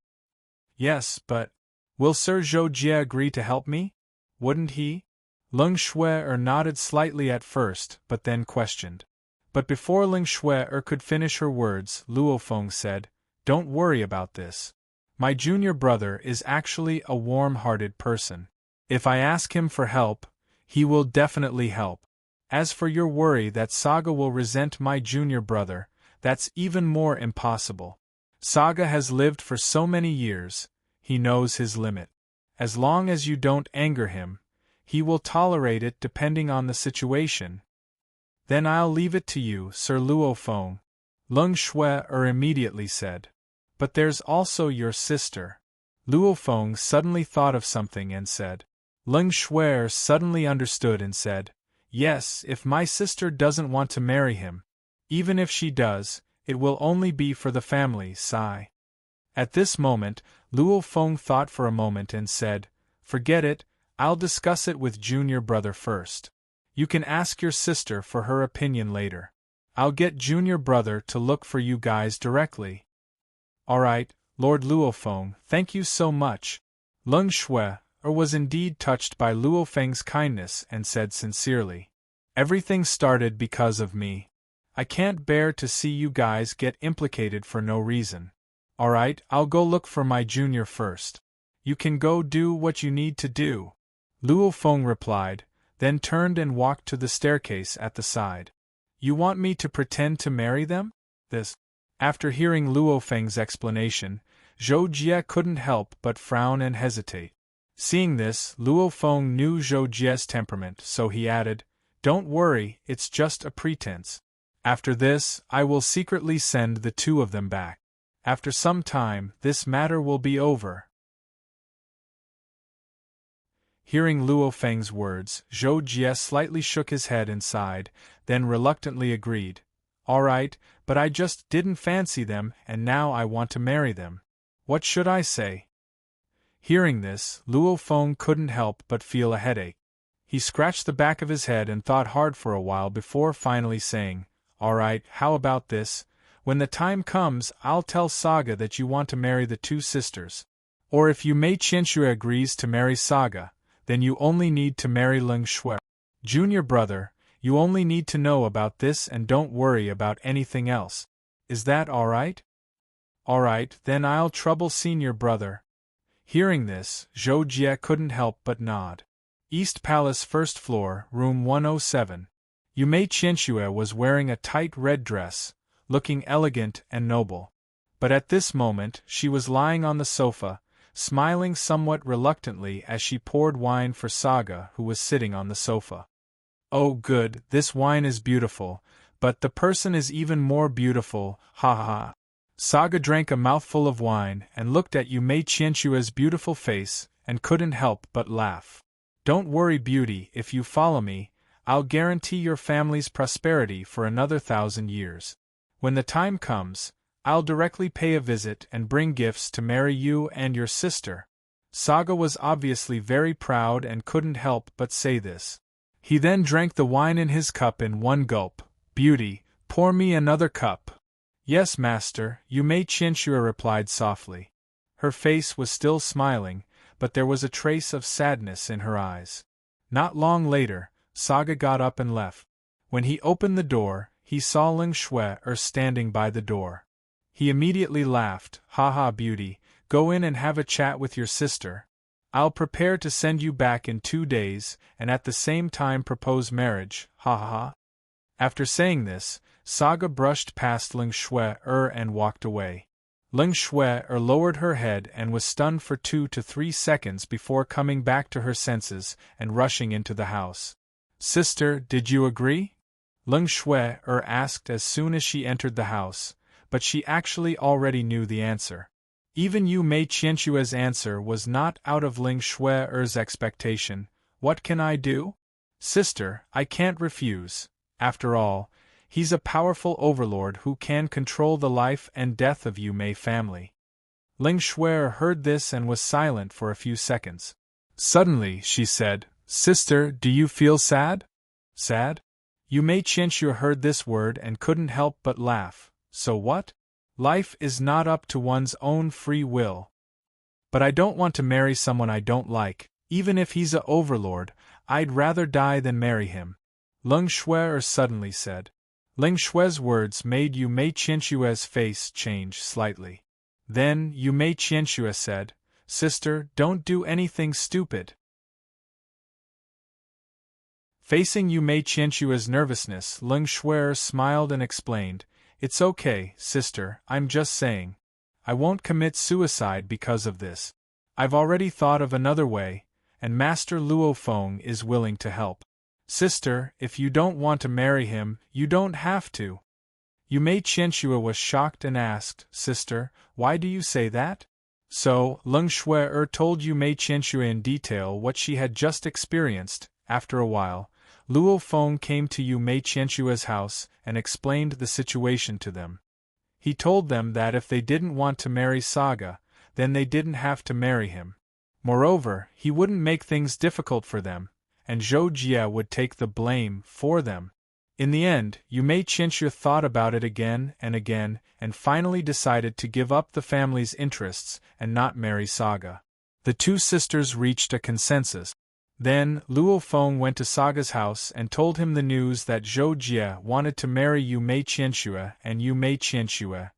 Yes, but will Sir Zhou Jie agree to help me? Wouldn't he? Ling Shui nodded slightly at first, but then questioned. But before Ling Shui could finish her words, Luo Feng said, don't worry about this. My junior brother is actually a warm-hearted person. If I ask him for help, he will definitely help. As for your worry that Saga will resent my junior brother, that's even more impossible. Saga has lived for so many years, he knows his limit. As long as you don't anger him, he will tolerate it depending on the situation. Then I'll leave it to you, Sir Luo Feng. Ling Shui immediately said. But there's also your sister. Luo Feng suddenly thought of something and said. Ling Shui suddenly understood and said, yes, if my sister doesn't want to marry him, even if she does, it will only be for the family, sigh. At this moment, Luo Feng thought for a moment and said, forget it, I'll discuss it with junior brother first. You can ask your sister for her opinion later. I'll get junior brother to look for you guys directly. Alright, Lord Luo Feng, thank you so much. Ling Shui was indeed touched by Luo Feng's kindness and said sincerely, everything started because of me. I can't bear to see you guys get implicated for no reason. Alright, I'll go look for my junior first. You can go do what you need to do. Luo Feng replied, then turned and walked to the staircase at the side. You want me to pretend to marry them? This. After hearing Luo Feng's explanation, Zhou Jie couldn't help but frown and hesitate. Seeing this, Luo Feng knew Zhou Jie's temperament, so he added, don't worry, it's just a pretense. After this, I will secretly send the two of them back. After some time, this matter will be over. Hearing Luo Feng's words, Zhou Jie slightly shook his head and sighed, then reluctantly agreed. Alright, but I just didn't fancy them and now I want to marry them. What should I say? Hearing this, Luo Feng couldn't help but feel a headache. He scratched the back of his head and thought hard for a while before finally saying, alright, how about this? When the time comes, I'll tell Saga that you want to marry the two sisters. Or if you Mei Qianshui agrees to marry Saga, then you only need to marry Ling Shui. Junior brother, you only need to know about this and don't worry about anything else. Is that alright? Alright, then I'll trouble senior brother. Hearing this, Zhou Jie couldn't help but nod. East Palace, first floor, room 107. Yu Mei Qianshui was wearing a tight red dress, looking elegant and noble. But at this moment, she was lying on the sofa, smiling somewhat reluctantly as she poured wine for Saga, who was sitting on the sofa. Oh good, this wine is beautiful, but the person is even more beautiful, ha ha ha. Saga drank a mouthful of wine and looked at Yu Mei Qianshui's beautiful face and couldn't help but laugh. Don't worry, beauty, if you follow me, I'll guarantee your family's prosperity for another 1,000 years. When the time comes, I'll directly pay a visit and bring gifts to marry you and your sister. Saga was obviously very proud and couldn't help but say this. He then drank the wine in his cup in one gulp. Beauty, pour me another cup. Yes, master, Yu Mei Qianshui replied softly. Her face was still smiling, but there was a trace of sadness in her eyes. Not long later, Saga got up and left. When he opened the door, he saw Ling Shui standing by the door. He immediately laughed, ha ha beauty, go in and have a chat with your sister. I'll prepare to send you back in 2 days, and at the same time propose marriage, ha ha ha. After saying this, Saga brushed past Ling Shui-er and walked away. Ling Shui-er lowered her head and was stunned for 2 to 3 seconds before coming back to her senses and rushing into the house. Sister, did you agree? Ling Shui-er asked as soon as she entered the house, but she actually already knew the answer. Even Yu Mei Qianshua's answer was not out of Ling Shui-er's expectation. What can I do? Sister, I can't refuse. After all, he's a powerful overlord who can control the life and death of Yu Mei family. Ling Shui heard this and was silent for a few seconds. Suddenly, she said, Sister, do you feel sad? Sad? Yu Mei Qianshu heard this word and couldn't help but laugh. So what? Life is not up to one's own free will. But I don't want to marry someone I don't like, even if he's a overlord. I'd rather die than marry him. Ling Shui suddenly said. Ling Shui's words made Yu Mei Qianshua's face change slightly. Then Yu Mei Qianshua said, Sister, don't do anything stupid. Facing Yu Mei Qianshua's nervousness, Ling Shui smiled and explained, It's okay, sister, I'm just saying. I won't commit suicide because of this. I've already thought of another way, and Master Luo Feng is willing to help. Sister, if you don't want to marry him, you don't have to. Yu Mei Qianshua was shocked and asked, Sister, why do you say that? So, Ling Shui told Yu Mei Qianshua in detail what she had just experienced. After a while, Luo Feng came to Yu Mei Qianshua's house and explained the situation to them. He told them that if they didn't want to marry Saga, then they didn't have to marry him. Moreover, he wouldn't make things difficult for them, and Zhou Jie would take the blame for them. In the end, Yu Mei Qianshua thought about it again and finally decided to give up the family's interests and not marry Saga. The two sisters reached a consensus. Then, Luo Feng went to Saga's house and told him the news that Zhou Jie wanted to marry Yu Mei Qianshua and Yu Mei Qianshua.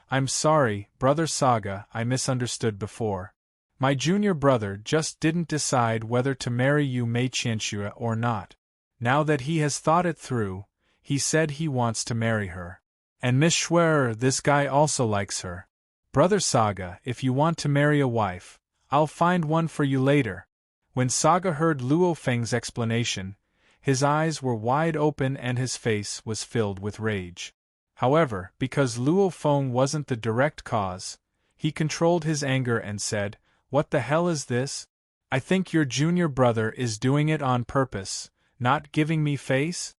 I'm sorry, Brother Saga, I misunderstood before. My junior brother just didn't decide whether to marry Yu Mei Qianshua or not. Now that he has thought it through, he said he wants to marry her. And Miss Shui, this guy also likes her. Brother Saga, if you want to marry a wife, I'll find one for you later. When Saga heard Luo Feng's explanation, his eyes were wide open and his face was filled with rage. However, because Luo Feng wasn't the direct cause, he controlled his anger and said, What the hell is this? I think your junior brother is doing it on purpose, not giving me face?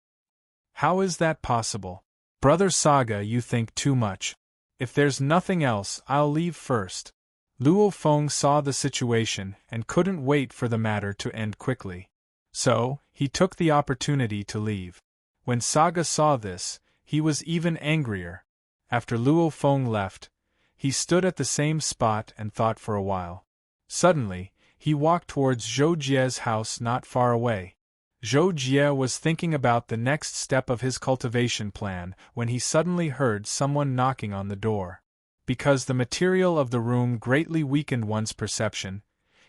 How is that possible? Brother Saga, you think too much. If there's nothing else, I'll leave first. Luo Feng saw the situation and couldn't wait for the matter to end quickly. So, he took the opportunity to leave. When Saga saw this, he was even angrier. After Luo Feng left, he stood at the same spot and thought for a while. Suddenly, he walked towards Zhou Jie's house not far away. Zhou Jie was thinking about the next step of his cultivation plan when he suddenly heard someone knocking on the door. Because the material of the room greatly weakened one's perception,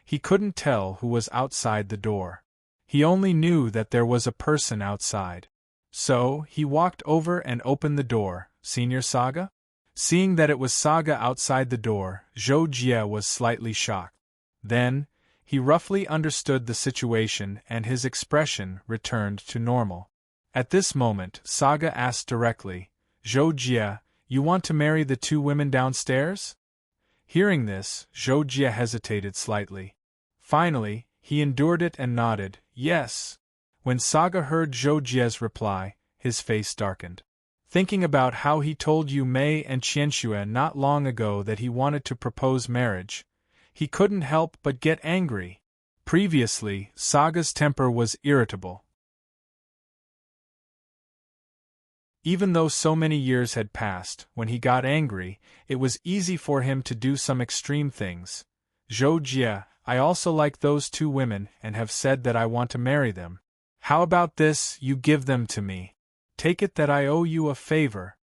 he couldn't tell who was outside the door. He only knew that there was a person outside. So, he walked over and opened the door. Senior Saga? Seeing that it was Saga outside the door, Zhou Jie was slightly shocked. Then, he roughly understood the situation and his expression returned to normal. At this moment, Saga asked directly, Zhou Jie, you want to marry the two women downstairs? Hearing this, Zhou Jie hesitated slightly. Finally, he endured it and nodded, yes. When Saga heard Zhou Jie's reply, his face darkened. Thinking about how he told Yu Mei and Qianshua not long ago that he wanted to propose marriage, he couldn't help but get angry. Previously, Saga's temper was irritable. Even though so many years had passed, when he got angry, it was easy for him to do some extreme things. Zhou Jie, I also like those two women and have said that I want to marry them. How about this, you give them to me? Take it that I owe you a favor.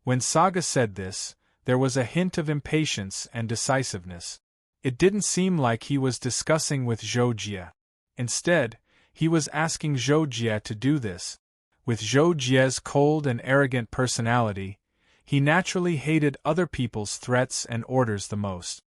When Saga said this, there was a hint of impatience and decisiveness. It didn't seem like he was discussing with Zhou Jie. Instead, he was asking Zhou Jie to do this. With Zhou Jie's cold and arrogant personality, he naturally hated other people's threats and orders the most.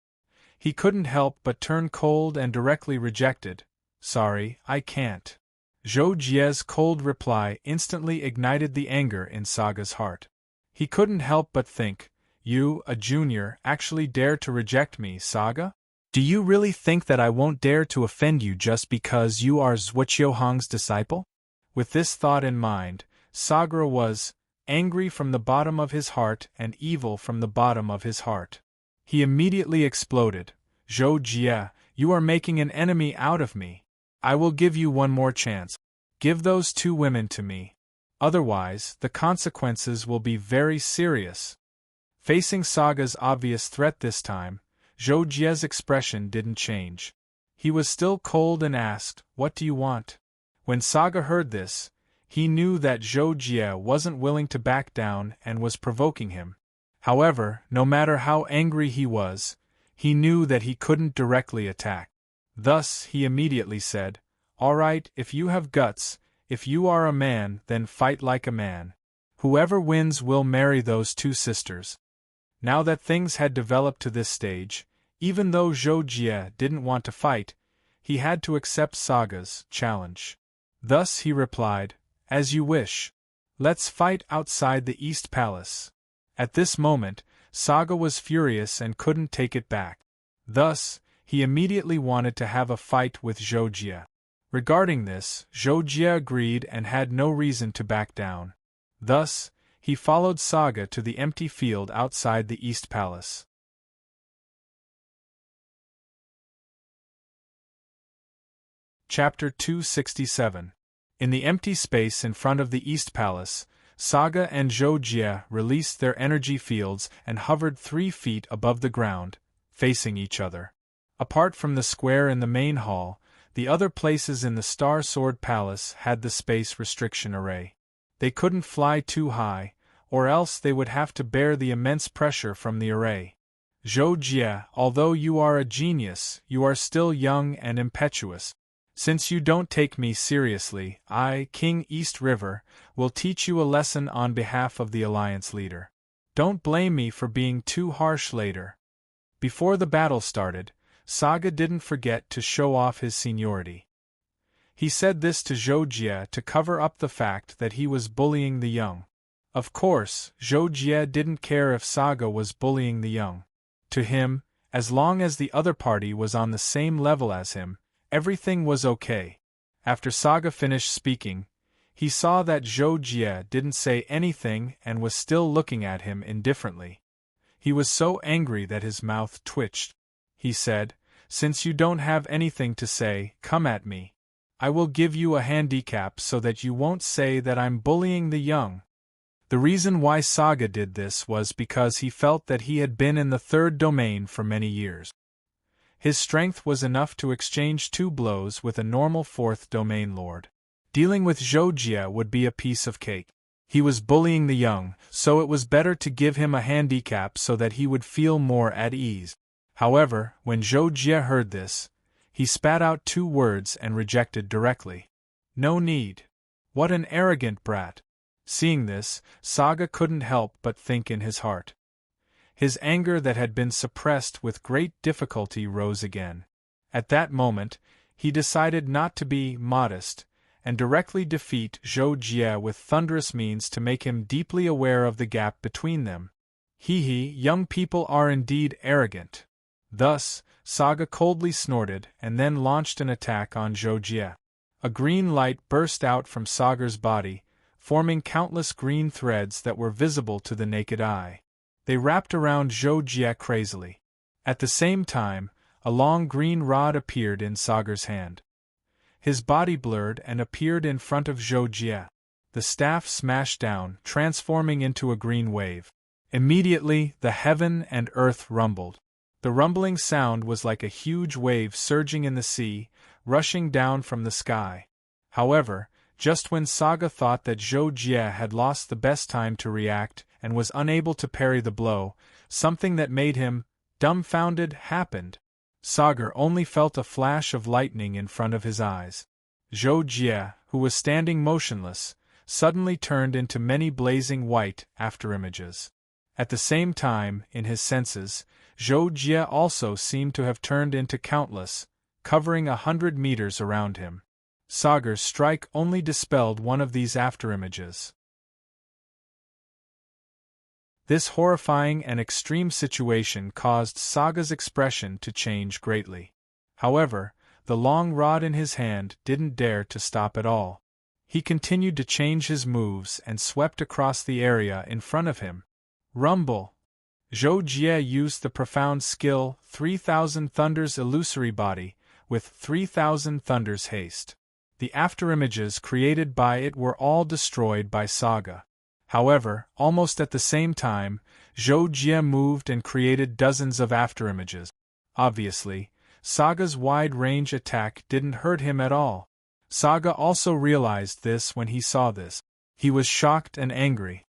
He couldn't help but turn cold and directly rejected. "Sorry, I can't." Zhou Jie's cold reply instantly ignited the anger in Saga's heart. He couldn't help but think, "You, a junior, actually dare to reject me, Saga? Do you really think that I won't dare to offend you just because you are Zhuqiuhong's disciple?" With this thought in mind, Saga was angry from the bottom of his heart and evil from the bottom of his heart. He immediately exploded. "Zhou Jie, you are making an enemy out of me. I will give you one more chance. Give those 2 women to me. Otherwise, the consequences will be very serious." Facing Saga's obvious threat this time, Zhou Jie's expression didn't change. He was still cold and asked, "What do you want?" When Saga heard this, he knew that Zhou Jie wasn't willing to back down and was provoking him. However, no matter how angry he was, he knew that he couldn't directly attack. Thus, he immediately said, "All right, if you have guts, if you are a man, then fight like a man. Whoever wins will marry those 2 sisters." Now that things had developed to this stage, even though Zhou Jie didn't want to fight, he had to accept Saga's challenge. Thus he replied, "As you wish. Let's fight outside the East Palace." At this moment, Saga was furious and couldn't take it back. Thus, he immediately wanted to have a fight with Zhou Jie. Regarding this, Zhou Jie agreed and had no reason to back down. Thus, he followed Saga to the empty field outside the East Palace. Chapter 267. In the empty space in front of the East Palace, Saga and Zhou Jie released their energy fields and hovered 3 feet above the ground, facing each other. Apart from the square in the main hall, the other places in the Star Sword Palace had the space restriction array. They couldn't fly too high, or else they would have to bear the immense pressure from the array. "Zhou Jie, although you are a genius, you are still young and impetuous. Since you don't take me seriously, I, King East River, will teach you a lesson on behalf of the Alliance leader. Don't blame me for being too harsh later." Before the battle started, Saga didn't forget to show off his seniority. He said this to Zhou Jie to cover up the fact that he was bullying the young. Of course, Zhou Jie didn't care if Saga was bullying the young. To him, as long as the other party was on the same level as him, everything was okay. After Saga finished speaking, he saw that Zhou Jie didn't say anything and was still looking at him indifferently. He was so angry that his mouth twitched. He said, "Since you don't have anything to say, come at me. I will give you a handicap so that you won't say that I'm bullying the young." The reason why Saga did this was because he felt that he had been in the 3rd domain for many years. His strength was enough to exchange 2 blows with a normal 4th domain lord. Dealing with Zhou Jie would be a piece of cake. He was bullying the young, so it was better to give him a handicap so that he would feel more at ease. However, when Zhou Jie heard this, he spat out 2 words and rejected directly. "No need. What an arrogant brat." Seeing this, Saga couldn't help but think in his heart. His anger that had been suppressed with great difficulty rose again. At that moment, he decided not to be modest, and directly defeat Zhou Jie with thunderous means to make him deeply aware of the gap between them. Young people are indeed arrogant. Thus, Saga coldly snorted and then launched an attack on Zhou Jie. A green light burst out from Saga's body, forming countless green threads that were visible to the naked eye. They wrapped around Zhou Jie crazily. At the same time, a long green rod appeared in Saga's hand. His body blurred and appeared in front of Zhou Jie. The staff smashed down, transforming into a green wave. Immediately, the heaven and earth rumbled. The rumbling sound was like a huge wave surging in the sea, rushing down from the sky. However, just when Saga thought that Zhou Jie had lost the best time to react and was unable to parry the blow, something that made him dumbfounded happened. Sagar only felt a flash of lightning in front of his eyes. Zhou Jie, who was standing motionless, suddenly turned into many blazing white afterimages. At the same time, in his senses, Zhou Jie also seemed to have turned into countless, covering 100 meters around him. Sagar's strike only dispelled one of these afterimages. This horrifying and extreme situation caused Saga's expression to change greatly. However, the long rod in his hand didn't dare to stop at all. He continued to change his moves and swept across the area in front of him. Rumble! Zhou Jie used the profound skill 3000 Thunder's illusory body, with 3000 Thunder's haste. The afterimages created by it were all destroyed by Saga. However, almost at the same time, Zhou Jie moved and created dozens of afterimages. Obviously, Saga's wide-range attack didn't hurt him at all. Saga also realized this when he saw this. He was shocked and angry.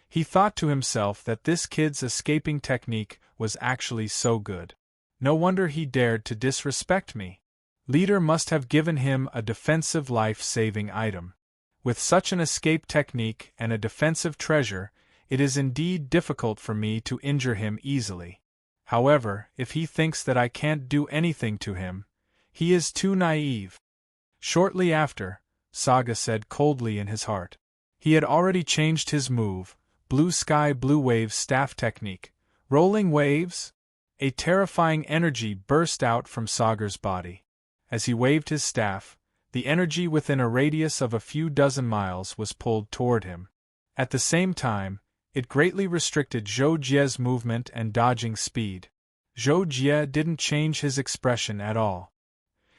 He thought to himself that this kid's escaping technique was actually so good. No wonder he dared to disrespect me. Leader must have given him a defensive life-saving item. With such an escape technique and a defensive treasure, it is indeed difficult for me to injure him easily. However, if he thinks that I can't do anything to him, he is too naive. Shortly after, Saga said coldly in his heart. He had already changed his move, Blue Sky Blue Wave Staff Technique. Rolling waves? A terrifying energy burst out from Sagar's body. As he waved his staff, the energy within a radius of a few dozen miles was pulled toward him. At the same time, it greatly restricted Zhou Jie's movement and dodging speed. Zhou Jie didn't change his expression at all.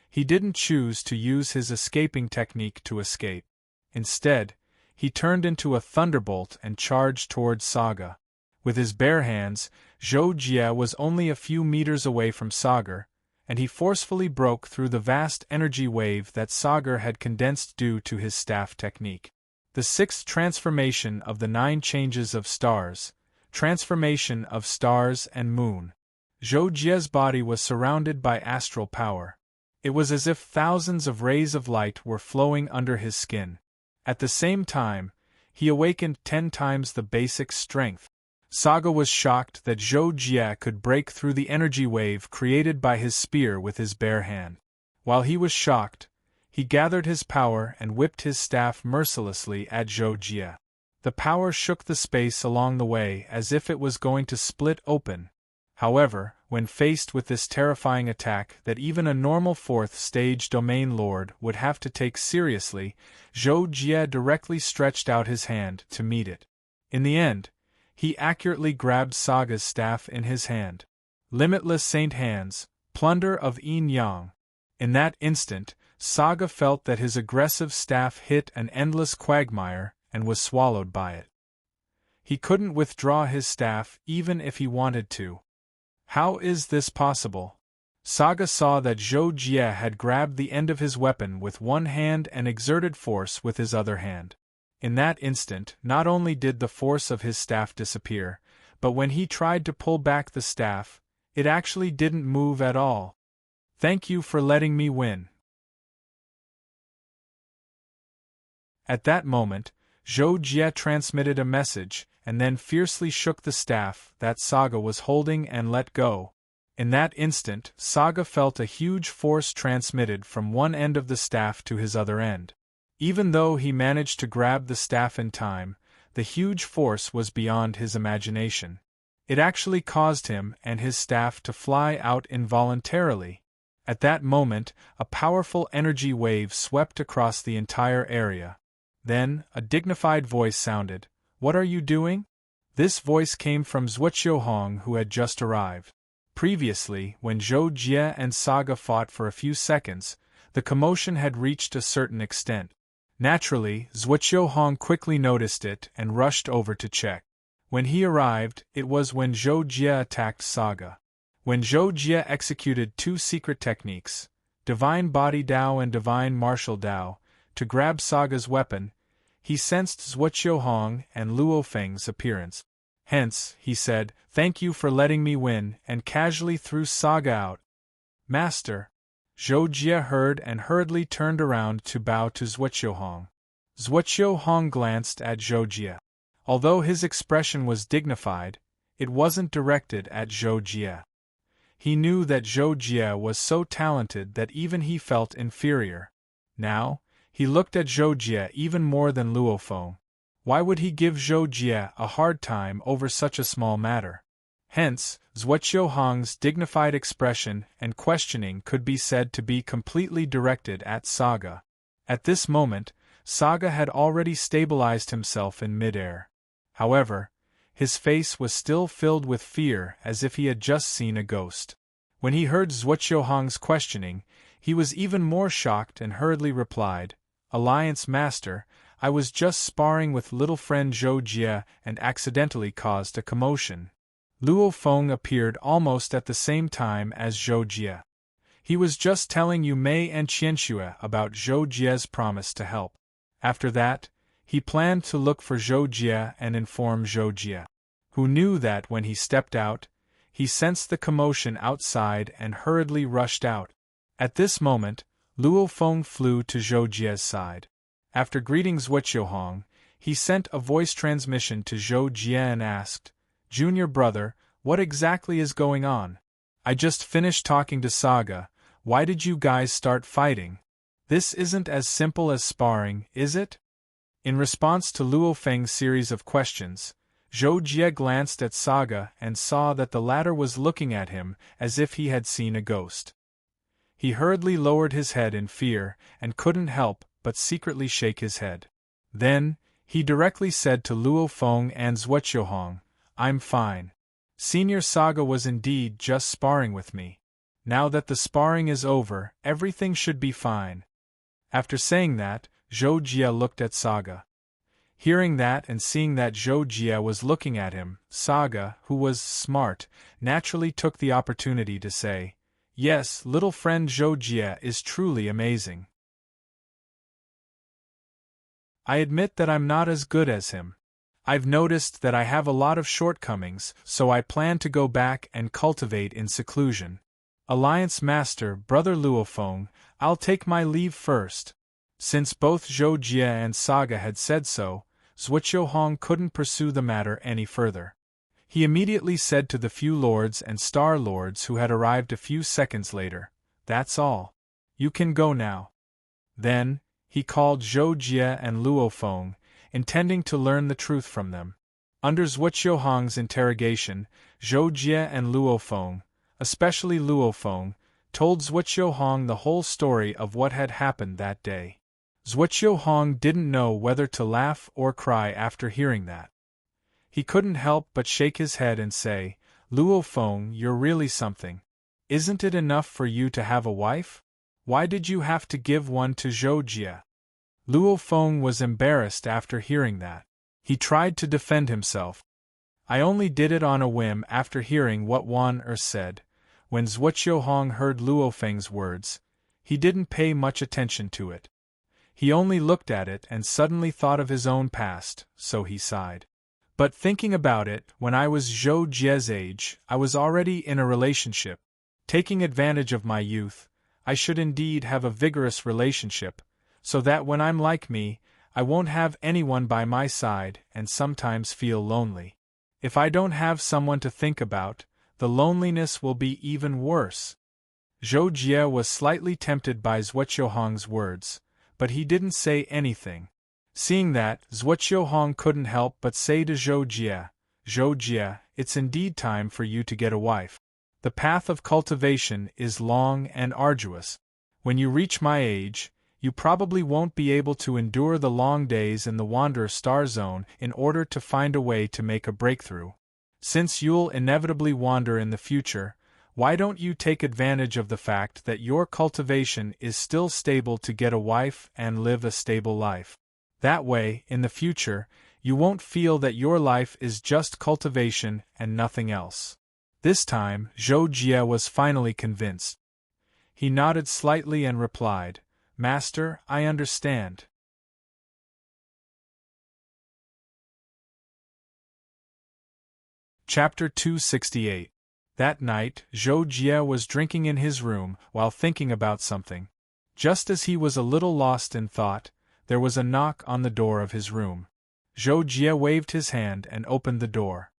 He didn't choose to use his escaping technique to escape. Instead, he turned into a thunderbolt and charged towards Saga. With his bare hands, Zhou Jie was only a few meters away from Sagar, and he forcefully broke through the vast energy wave that Sagar had condensed due to his staff technique. The sixth transformation of the 9 changes of stars, transformation of stars and moon. Zhou Jie's body was surrounded by astral power. It was as if thousands of rays of light were flowing under his skin. At the same time, he awakened 10 times the basic strength. Saga was shocked that Zhou Jie could break through the energy wave created by his spear with his bare hand. While he was shocked, he gathered his power and whipped his staff mercilessly at Zhou Jie. The power shook the space along the way as if it was going to split open. However, when faced with this terrifying attack that even a normal 4th stage domain lord would have to take seriously, Zhou Jie directly stretched out his hand to meet it. In the end, he accurately grabbed Saga's staff in his hand. Limitless Saint Hands, plunder of Yin Yang. In that instant, Saga felt that his aggressive staff hit an endless quagmire and was swallowed by it. He couldn't withdraw his staff even if he wanted to. How is this possible? Saga saw that Zhou Jie had grabbed the end of his weapon with one hand and exerted force with his other hand. In that instant, not only did the force of his staff disappear, but when he tried to pull back the staff, it actually didn't move at all. Thank you for letting me win. At that moment, Zhou Jie transmitted a message, and then fiercely shook the staff that Saga was holding and let go. In that instant, Saga felt a huge force transmitted from one end of the staff to his other end. Even though he managed to grab the staff in time, the huge force was beyond his imagination. It actually caused him and his staff to fly out involuntarily. At that moment, a powerful energy wave swept across the entire area. Then, a dignified voice sounded. "What are you doing?" This voice came from Zhuoqiuhong, who had just arrived. Previously, when Zhou Jie and Saga fought for a few seconds, the commotion had reached a certain extent. Naturally, Zhuoqiuhong quickly noticed it and rushed over to check. When he arrived, it was when Zhou Jie attacked Saga. When Zhou Jie executed 2 secret techniques, Divine Body Dao and Divine Martial Dao, to grab Saga's weapon, he sensed Zhuoqiuhong and Luo Feng's appearance. Hence, he said, "Thank you for letting me win," and casually threw Saga out. Master. Zhou Jie heard and hurriedly turned around to bow to Zhuoqiuhong. Zhuoqiuhong glanced at Zhou Jie. Although his expression was dignified, it wasn't directed at Zhou Jie. He knew that Zhou Jie was so talented that even he felt inferior. Now, he looked at Zhou Jie even more than Luo Feng. Why would he give Zhou Jie a hard time over such a small matter? Hence, Zhuoqiuhong's dignified expression and questioning could be said to be completely directed at Saga. At this moment, Saga had already stabilized himself in midair. However, his face was still filled with fear as if he had just seen a ghost. When he heard Zhuoqiuhong's questioning, he was even more shocked and hurriedly replied, "Alliance Master, I was just sparring with little friend Zhou Jie and accidentally caused a commotion." Luo Feng appeared almost at the same time as Zhou Jie. He was just telling Yu Mei and Qianxue about Zhou Jie's promise to help. After that, he planned to look for Zhou Jie and inform Zhou Jie, who knew that when he stepped out, he sensed the commotion outside and hurriedly rushed out. At this moment, Luo Feng flew to Zhou Jie's side. After greeting Zhuoqiuhong, he sent a voice transmission to Zhou Jie and asked, "Junior brother, what exactly is going on? I just finished talking to Saga. Why did you guys start fighting? This isn't as simple as sparring, is it?" In response to Luo Feng's series of questions, Zhou Jie glanced at Saga and saw that the latter was looking at him as if he had seen a ghost. He hurriedly lowered his head in fear and couldn't help but secretly shake his head. Then, he directly said to Luo Feng and Zhuoqiuhong, "I'm fine. Senior Saga was indeed just sparring with me. Now that the sparring is over, everything should be fine." After saying that, Zhou Jie looked at Saga. Hearing that and seeing that Zhou Jie was looking at him, Saga, who was smart, naturally took the opportunity to say, "Yes, little friend Zhou Jie is truly amazing. I admit that I'm not as good as him. I've noticed that I have a lot of shortcomings, so I plan to go back and cultivate in seclusion. Alliance Master, Brother Luo Feng, I'll take my leave first." Since both Zhou Jie and Saga had said so, Zhuoqiuhong couldn't pursue the matter any further. He immediately said to the few lords and star lords who had arrived a few seconds later, "That's all. You can go now." Then, he called Zhou Jie and Luo Feng, intending to learn the truth from them. Under Zhuoqiuhong's interrogation, Zhou Jie and Luo Feng, especially Luo Feng, told Zhuoqiuhong the whole story of what had happened that day. Zhuoqiuhong didn't know whether to laugh or cry after hearing that. He couldn't help but shake his head and say, "Luo Feng, you're really something. Isn't it enough for you to have a wife? Why did you have to give one to Zhou Jie?" Luo Feng was embarrassed after hearing that. He tried to defend himself. "I only did it on a whim after hearing what Wan said." When Zhuoqiuhong heard Luo Feng's words, he didn't pay much attention to it. He only looked at it and suddenly thought of his own past, so he sighed. "But thinking about it, when I was Zhou Jie's age, I was already in a relationship. Taking advantage of my youth, I should indeed have a vigorous relationship, so that when I'm like me, I won't have anyone by my side and sometimes feel lonely. If I don't have someone to think about, the loneliness will be even worse." Zhou Jie was slightly tempted by Zhuoqiuhong's words, but he didn't say anything. Seeing that, Zhuoqiuhong couldn't help but say to Zhou Jie, "It's indeed time for you to get a wife. The path of cultivation is long and arduous. When you reach my age, you probably won't be able to endure the long days in the Wanderer Star Zone in order to find a way to make a breakthrough. Since you'll inevitably wander in the future, why don't you take advantage of the fact that your cultivation is still stable to get a wife and live a stable life? That way, in the future, you won't feel that your life is just cultivation and nothing else." This time, Zhou Jie was finally convinced. He nodded slightly and replied, "Master, I understand." Chapter 268. That night, Zhou Jie was drinking in his room while thinking about something. Just as he was a little lost in thought, there was a knock on the door of his room. Zhou Jie waved his hand and opened the door.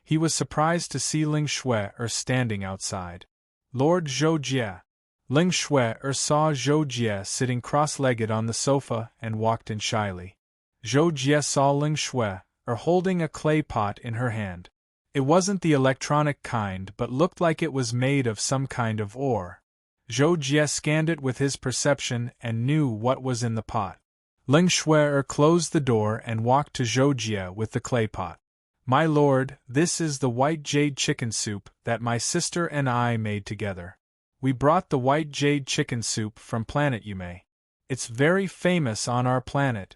He was surprised to see Ling Shui standing outside. Lord Zhou Jie. Ling Shui saw Zhou Jie sitting cross-legged on the sofa and walked in shyly. Zhou Jie saw Ling Shui holding a clay pot in her hand. It wasn't the electronic kind but looked like it was made of some kind of ore. Zhou Jie scanned it with his perception and knew what was in the pot. Ling Shui closed the door and walked to Zhou Jie with the clay pot. "My lord, this is the white jade chicken soup that my sister and I made together. We brought the white jade chicken soup from planet Yume. It's very famous on our planet."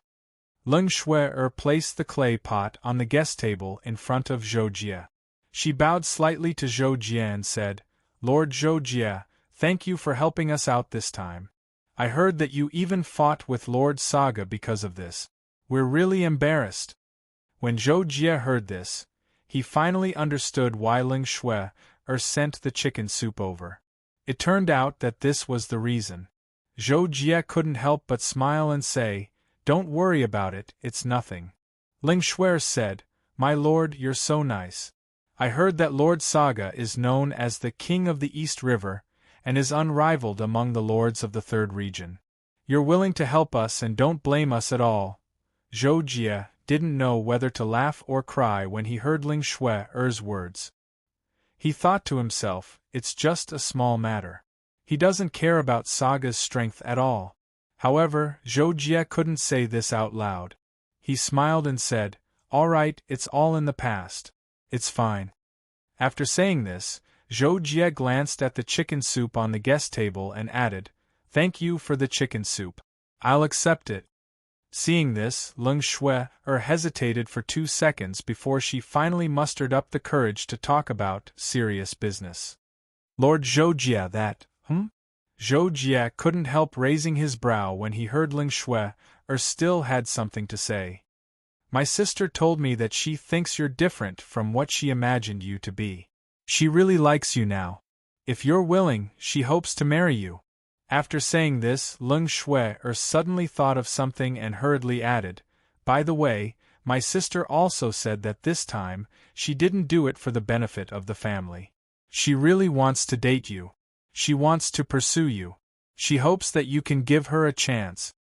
Ling Shui placed the clay pot on the guest table in front of Zhou Jie. She bowed slightly to Zhou Jie and said, "Lord Zhou Jie, thank you for helping us out this time. I heard that you even fought with Lord Saga because of this. We're really embarrassed." When Zhou Jie heard this, he finally understood why Ling Shui sent the chicken soup over. It turned out that this was the reason. Zhou Jie couldn't help but smile and say, "Don't worry about it, it's nothing." Ling Shui said, "My lord, you're so nice. I heard that Lord Saga is known as the King of the East River, and is unrivaled among the lords of the Third Region. You're willing to help us and don't blame us at all." Zhou Jie didn't know whether to laugh or cry when he heard Ling Shui's words. He thought to himself, it's just a small matter. He doesn't care about Saga's strength at all. However, Zhou Jie couldn't say this out loud. He smiled and said, "All right, it's all in the past. It's fine." After saying this, Zhou Jie glanced at the chicken soup on the guest table and added, "Thank you for the chicken soup. I'll accept it." Seeing this, Ling Shui hesitated for 2 seconds before she finally mustered up the courage to talk about serious business. "Lord Zhou Jie, that, Zhou Jie couldn't help raising his brow when he heard Ling Shui still had something to say. "My sister told me that she thinks you're different from what she imagined you to be. She really likes you now. If you're willing, she hopes to marry you." After saying this, Ling Shui suddenly thought of something and hurriedly added, "By the way, my sister also said that this time, she didn't do it for the benefit of the family. She really wants to date you. She wants to pursue you. She hopes that you can give her a chance."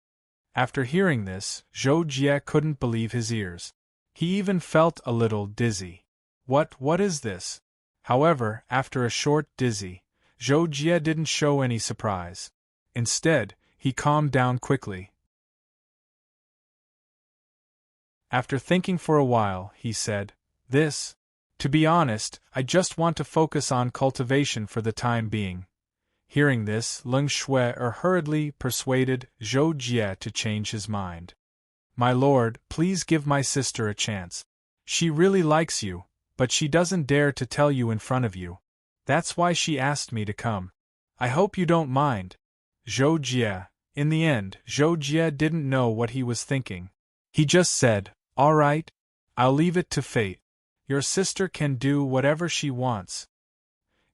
After hearing this, Zhou Jie couldn't believe his ears. He even felt a little dizzy. What is this?" However, after a short dizzy, Zhou Jie didn't show any surprise. Instead, he calmed down quickly. After thinking for a while, he said, To be honest, I just want to focus on cultivation for the time being." Hearing this, Ling Shui hurriedly persuaded Zhou Jie to change his mind. "My lord, please give my sister a chance. She really likes you, but she doesn't dare to tell you in front of you. That's why she asked me to come. I hope you don't mind." Zhou Jie. In the end, Zhou Jie didn't know what he was thinking. He just said, "All right. I'll leave it to fate. Your sister can do whatever she wants."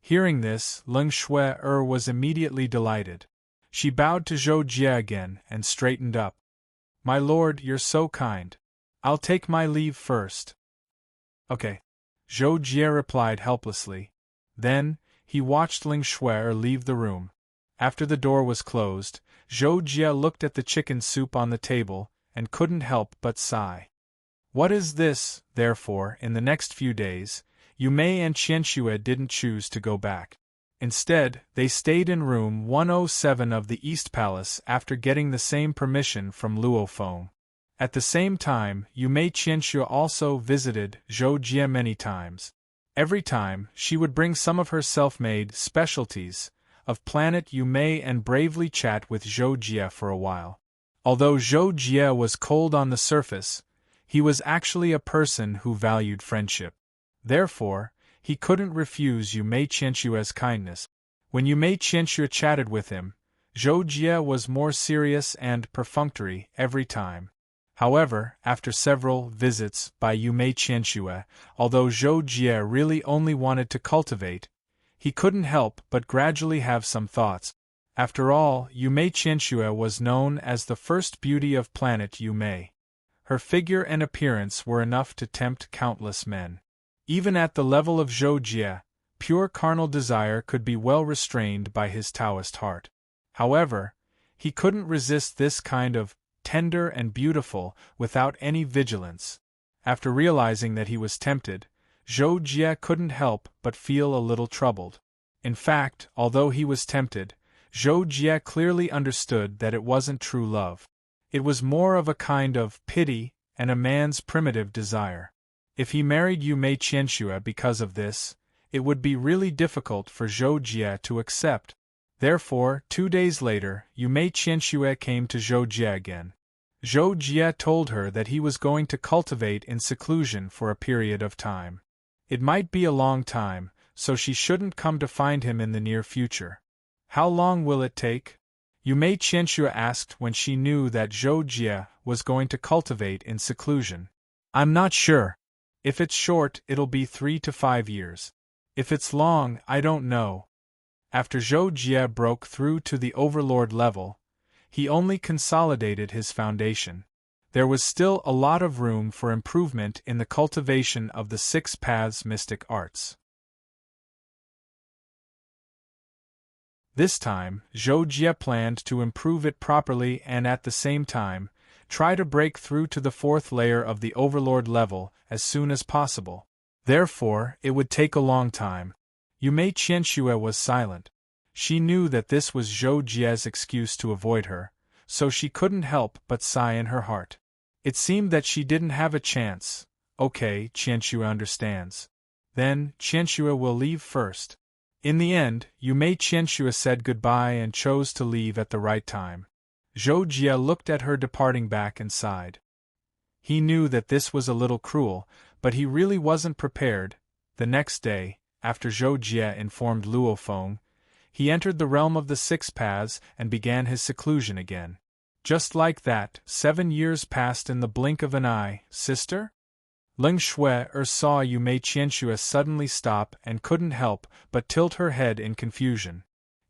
Hearing this, Ling Shui was immediately delighted. She bowed to Zhou Jie again and straightened up. "My lord, you're so kind. I'll take my leave first." "Okay," Zhou Jie replied helplessly. Then, he watched Ling Shui leave the room. After the door was closed, Zhou Jie looked at the chicken soup on the table and couldn't help but sigh. What is this? Therefore, in the next few days, Yume and Qianxue didn't choose to go back. Instead, they stayed in room 107 of the East Palace after getting the same permission from Luo Feng. At the same time, Yume Qianxue also visited Zhou Jie many times. Every time, she would bring some of her self-made specialties of planet Yume and bravely chat with Zhou Jie for a while. Although Zhou Jie was cold on the surface, he was actually a person who valued friendship. Therefore, he couldn't refuse Yume Qianxue's kindness. When Yume Qianxue chatted with him, Zhou Jie was more serious and perfunctory every time. However, after several visits by Yume Qianxue, although Zhou Jie really only wanted to cultivate, He couldn't help but gradually have some thoughts. After all, Yume Qianxue was known as the first beauty of planet Yume. Her figure and appearance were enough to tempt countless men. Even at the level of Zhou Jie, pure carnal desire could be well restrained by his Taoist heart. However, he couldn't resist this kind of tender and beautiful without any vigilance. After realizing that he was tempted, Zhou Jie couldn't help but feel a little troubled. In fact, although he was tempted, Zhou Jie clearly understood that it wasn't true love. It was more of a kind of pity and a man's primitive desire. If he married Yume Qianxue because of this, it would be really difficult for Zhou Jie to accept. Therefore, 2 days later, Yume Qianxue came to Zhou Jie again. Zhou Jie told her that he was going to cultivate in seclusion for a period of time. It might be a long time, so she shouldn't come to find him in the near future. How long will it take? Yume Qianxue asked when she knew that Zhou Jie was going to cultivate in seclusion. I'm not sure. If it's short, it'll be 3 to 5 years. If it's long, I don't know. After Zhou Jie broke through to the overlord level, he only consolidated his foundation. There was still a lot of room for improvement in the cultivation of the 6 paths mystic arts. This time, Zhou Jie planned to improve it properly and at the same time, try to break through to the 4th layer of the overlord level as soon as possible. Therefore, it would take a long time. Yume Qianxue was silent. She knew that this was Zhou Jie's excuse to avoid her, so she couldn't help but sigh in her heart. It seemed that she didn't have a chance. Okay, Qianxue understands. Then, Qianxue will leave first. In the end, Yume Qianxue said goodbye and chose to leave at the right time. Zhou Jie looked at her departing back and sighed. He knew that this was a little cruel, but he really wasn't prepared. The next day, after Zhou Jie informed Luo Feng, he entered the realm of the 6 paths and began his seclusion again. Just like that, 7 years passed in the blink of an eye. Sister? Ling Shui saw Yume Qianxue suddenly stop and couldn't help but tilt her head in confusion.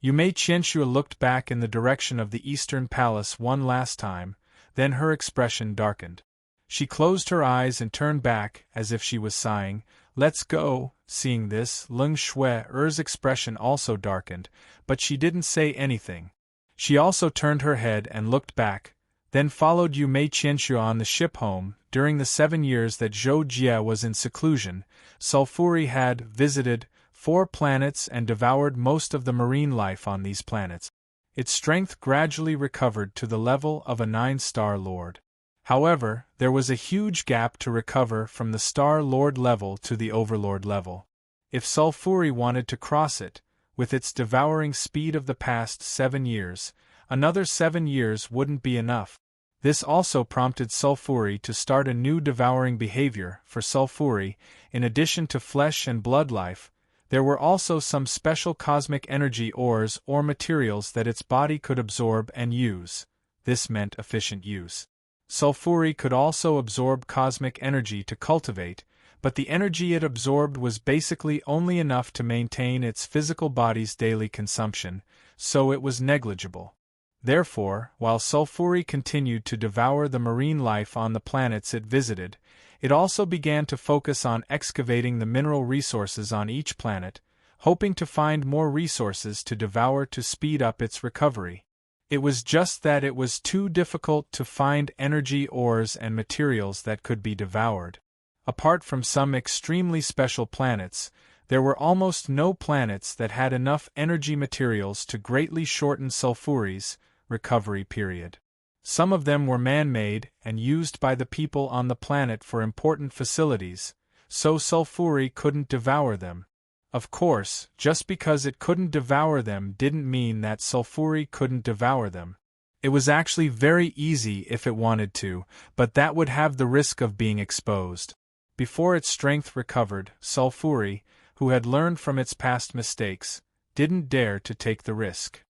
Yume Qianxue looked back in the direction of the Eastern Palace one last time, then her expression darkened. She closed her eyes and turned back as if she was sighing. Let's go. Seeing this, Ling Shui's expression also darkened, but she didn't say anything. She also turned her head and looked back, then followed Yume Qianxue on the ship home. During the 7 years that Zhou Jie was in seclusion, Sulfuri had visited 4 planets and devoured most of the marine life on these planets. Its strength gradually recovered to the level of a 9-star lord. However, there was a huge gap to recover from the Star Lord level to the Overlord level. If Sulfuri wanted to cross it, with its devouring speed of the past 7 years, another 7 years wouldn't be enough. This also prompted Sulfuri to start a new devouring behavior. For Sulfuri, in addition to flesh and blood life, there were also some special cosmic energy ores or materials that its body could absorb and use. This meant efficient use. Sulfuri could also absorb cosmic energy to cultivate, but the energy it absorbed was basically only enough to maintain its physical body's daily consumption, so it was negligible. Therefore, while Sulfuri continued to devour the marine life on the planets it visited, it also began to focus on excavating the mineral resources on each planet, hoping to find more resources to devour to speed up its recovery. It was just that it was too difficult to find energy ores and materials that could be devoured. Apart from some extremely special planets, there were almost no planets that had enough energy materials to greatly shorten Sulfuri's recovery period. Some of them were man-made and used by the people on the planet for important facilities, so Sulfuri couldn't devour them. Of course, just because it couldn't devour them didn't mean that Sulfuri couldn't devour them. It was actually very easy if it wanted to, but that would have the risk of being exposed. Before its strength recovered, Sulfuri, who had learned from its past mistakes, didn't dare to take the risk.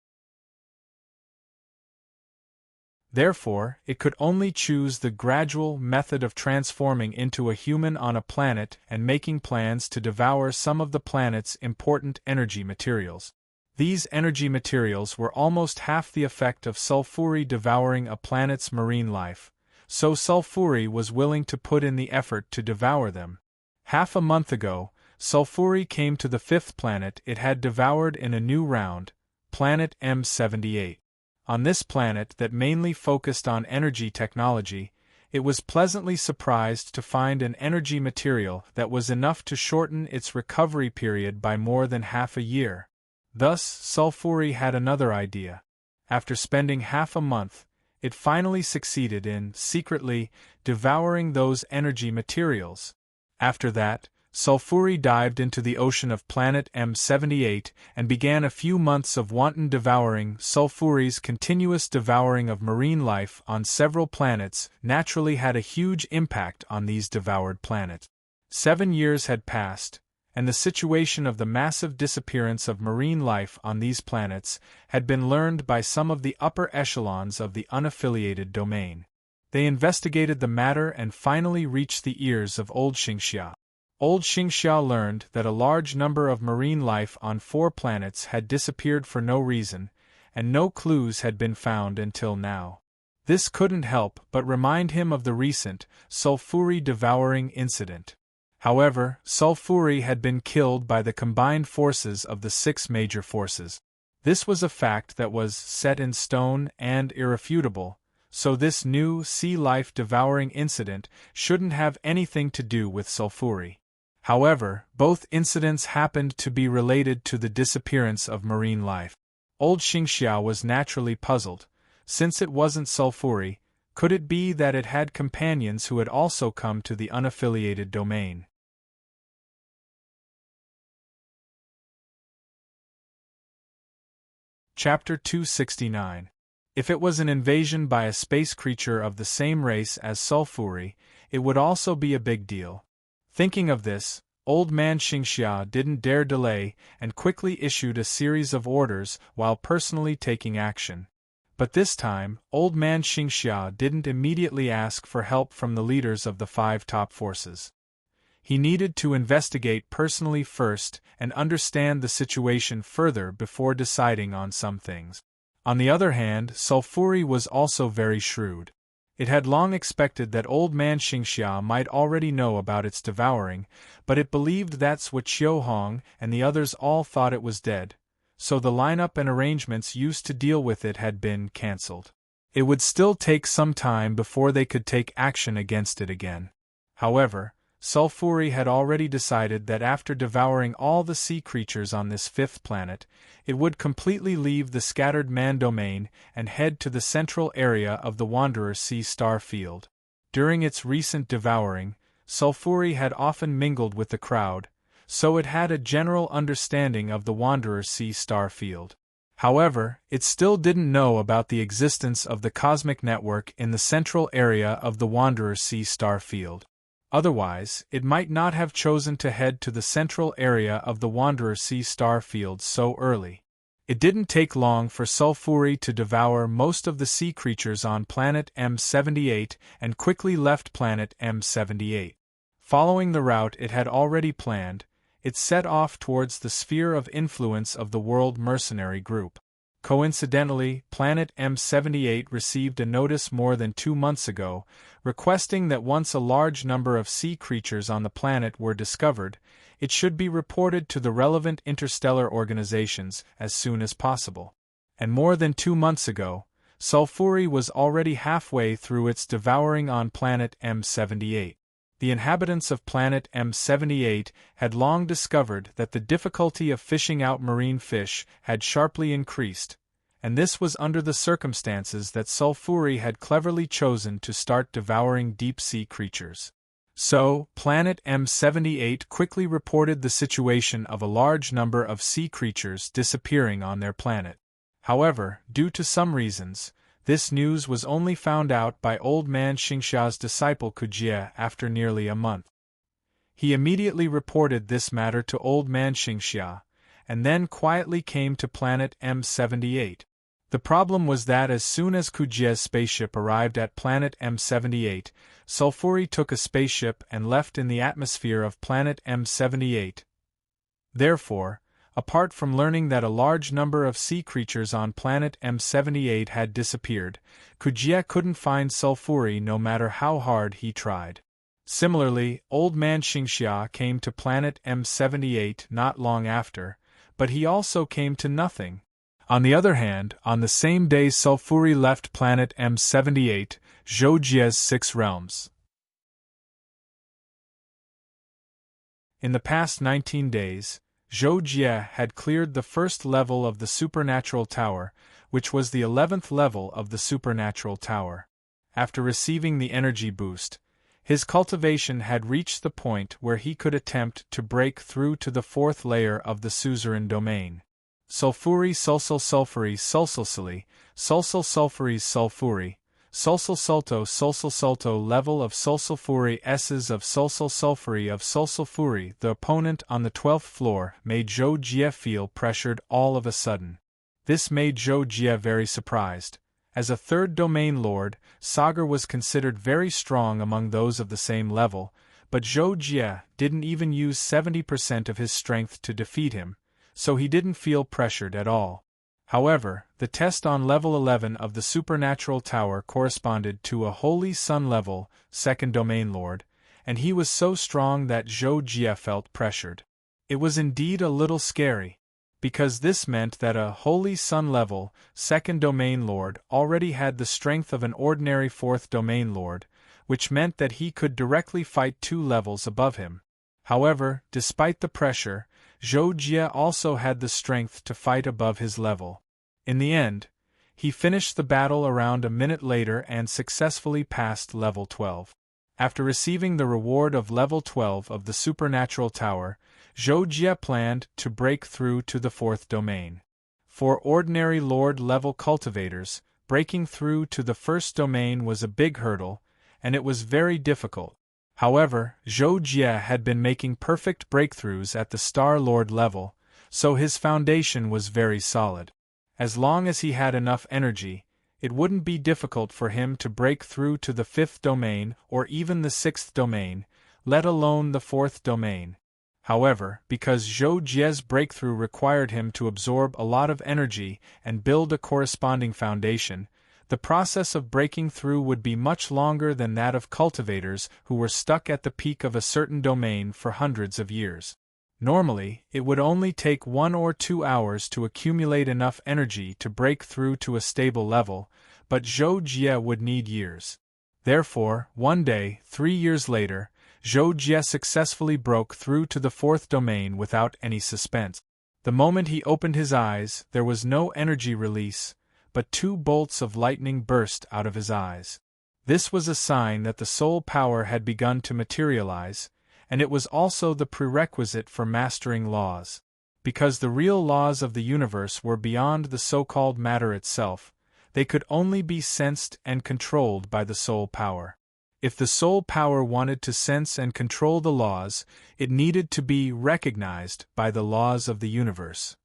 Therefore, it could only choose the gradual method of transforming into a human on a planet and making plans to devour some of the planet's important energy materials. These energy materials were almost half the effect of Sulfuri devouring a planet's marine life, so Sulfuri was willing to put in the effort to devour them. Half a month ago, Sulfuri came to the fifth planet it had devoured in a new round, planet M78. On this planet that mainly focused on energy technology, it was pleasantly surprised to find an energy material that was enough to shorten its recovery period by more than half a year. Thus, Sulfuri had another idea. After spending half a month, it finally succeeded in, secretly, devouring those energy materials. After that, Sulfuri dived into the ocean of planet M78 and began a few months of wanton devouring. Sulfuri's continuous devouring of marine life on several planets naturally had a huge impact on these devoured planets. 7 years had passed, and the situation of the massive disappearance of marine life on these planets had been learned by some of the upper echelons of the unaffiliated domain. They investigated the matter and finally reached the ears of Old Xingxia. Old Xingxia learned that a large number of marine life on 4 planets had disappeared for no reason, and no clues had been found until now. This couldn't help but remind him of the recent Sulfuri devouring incident. However, Sulfuri had been killed by the combined forces of the 6 major forces. This was a fact that was set in stone and irrefutable, so this new sea life devouring incident shouldn't have anything to do with Sulfuri. However, both incidents happened to be related to the disappearance of marine life. Old Xingxia was naturally puzzled. Since it wasn't Sulfuri, could it be that it had companions who had also come to the unaffiliated domain? Chapter 269. If it was an invasion by a space creature of the same race as Sulfuri, it would also be a big deal. Thinking of this, Old Man Xingxia didn't dare delay and quickly issued a series of orders while personally taking action. But this time, Old Man Xingxia didn't immediately ask for help from the leaders of the 5 top forces. He needed to investigate personally first and understand the situation further before deciding on some things. On the other hand, Sulfuri was also very shrewd. It had long expected that Old Man Xingxia might already know about its devouring, but it believed that's what Qiu Hong and the others all thought it was dead, so the lineup and arrangements used to deal with it had been cancelled. It would still take some time before they could take action against it again. However, Sulfuri had already decided that after devouring all the sea creatures on this 5th planet, it would completely leave the scattered man domain and head to the central area of the Wanderer Sea star field. During its recent devouring, Sulfuri had often mingled with the crowd, so it had a general understanding of the Wanderer Sea star field. However, it still didn't know about the existence of the cosmic network in the central area of the Wanderer Sea star field. Otherwise, it might not have chosen to head to the central area of the Wanderer Sea star field so early. It didn't take long for Sulfuri to devour most of the sea creatures on planet M78 and quickly left planet M78. Following the route it had already planned, it set off towards the sphere of influence of the World Mercenary Group. Coincidentally, planet M78 received a notice more than 2 months ago, requesting that once a large number of sea creatures on the planet were discovered, it should be reported to the relevant interstellar organizations as soon as possible. And more than 2 months ago, Sulfuri was already halfway through its devouring on planet M78. The inhabitants of planet M78 had long discovered that the difficulty of fishing out marine fish had sharply increased, and this was under the circumstances that Sulfuri had cleverly chosen to start devouring deep-sea creatures. So, planet M78 quickly reported the situation of a large number of sea creatures disappearing on their planet. However, due to some reasons, this news was only found out by Old Man Xingxia's disciple Kujie after nearly a month. He immediately reported this matter to Old Man Xingxia, and then quietly came to planet M78. The problem was that as soon as Kujie's spaceship arrived at planet M78, Sulfuri took a spaceship and left in the atmosphere of planet M78. Therefore, apart from learning that a large number of sea creatures on planet M78 had disappeared, Kujie couldn't find Sulfuri no matter how hard he tried. Similarly, Old Man Xingxia came to planet M78 not long after, but he also came to nothing. On the other hand, on the same day Sulfuri left planet M78, Zhou Jie's 6 realms. In the past 19 days, Zhou Jie had cleared the first level of the supernatural tower, which was the 11th level of the supernatural tower. After receiving the energy boost, his cultivation had reached the point where he could attempt to break through to the 4th layer of the suzerain domain. Sulfuri Sulsul Sulfuri Sulsulsili, Sulsul Sulfuri Sulfuri, Sulsul Sulto Sulsul Sulto level of Sulsulfuri S's of Sulsul Sulfuri of Sulsulfuri. The opponent on the 12th floor made Zhou Jie feel pressured all of a sudden. This made Zhou Jie very surprised. As a 3rd domain lord, Sagar was considered very strong among those of the same level, but Zhou Jie didn't even use 70% of his strength to defeat him, so he didn't feel pressured at all. However, the test on level 11 of the supernatural tower corresponded to a Holy Sun level, 2nd domain lord, and he was so strong that Zhou Jie felt pressured. It was indeed a little scary, because this meant that a Holy Sun level, 2nd domain lord already had the strength of an ordinary 4th domain lord, which meant that he could directly fight 2 levels above him. However, despite the pressure, Zhou Jie also had the strength to fight above his level. In the end, he finished the battle around a minute later and successfully passed level 12. After receiving the reward of level 12 of the supernatural tower, Zhou Jie planned to break through to the 4th domain. For ordinary lord-level cultivators, breaking through to the 1st domain was a big hurdle, and it was very difficult. However, Zhou Jie had been making perfect breakthroughs at the Star Lord level, so his foundation was very solid. As long as he had enough energy, it wouldn't be difficult for him to break through to the 5th domain or even the 6th domain, let alone the 4th domain. However, because Zhou Jie's breakthrough required him to absorb a lot of energy and build a corresponding foundation, the process of breaking through would be much longer than that of cultivators who were stuck at the peak of a certain domain for hundreds of years. Normally, it would only take 1 or 2 hours to accumulate enough energy to break through to a stable level, but Zhou Jie would need years. Therefore, one day, 3 years later, Zhou Jie successfully broke through to the 4th domain without any suspense. The moment he opened his eyes, there was no energy release, but 2 bolts of lightning burst out of his eyes. This was a sign that the soul power had begun to materialize, and it was also the prerequisite for mastering laws. Because the real laws of the universe were beyond the so-called matter itself, they could only be sensed and controlled by the soul power. If the soul power wanted to sense and control the laws, it needed to be recognized by the laws of the universe.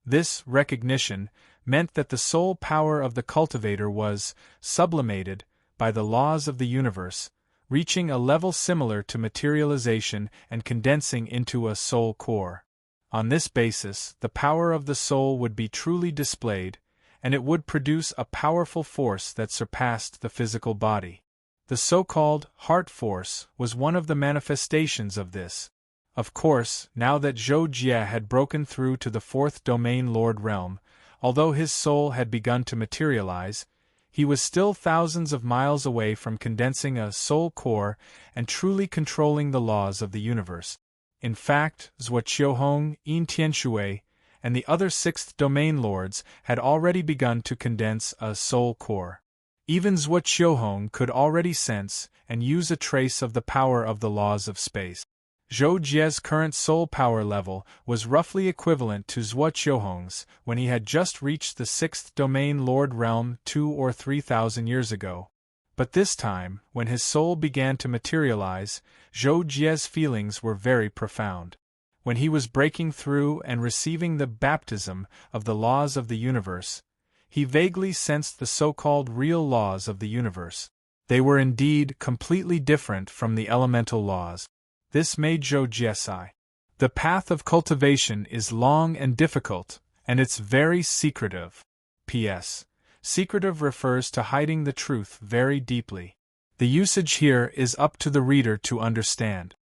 This recognition meant that the soul power of the cultivator was sublimated by the laws of the universe, reaching a level similar to materialization and condensing into a soul core. On this basis, the power of the soul would be truly displayed, and it would produce a powerful force that surpassed the physical body. The so-called heart force was one of the manifestations of this. Of course, now that Zhou Jie had broken through to the 4th domain lord realm, although his soul had begun to materialize, he was still thousands of miles away from condensing a soul core and truly controlling the laws of the universe. In fact, Zhuo Qiuhong, Yin Tianshui, and the other 6th domain lords had already begun to condense a soul core. Even Zhuo Qiuhong could already sense and use a trace of the power of the laws of space. Zhou Jie's current soul power level was roughly equivalent to Zhuo Qiuhong's when he had just reached the 6th domain lord realm 2 or 3,000 years ago. But this time, when his soul began to materialize, Zhou Jie's feelings were very profound. When he was breaking through and receiving the baptism of the laws of the universe, he vaguely sensed the so-called real laws of the universe. They were indeed completely different from the elemental laws. This made Zhou Jie sigh. The path of cultivation is long and difficult, and it's very secretive. P.S. Secretive refers to hiding the truth very deeply. The usage here is up to the reader to understand.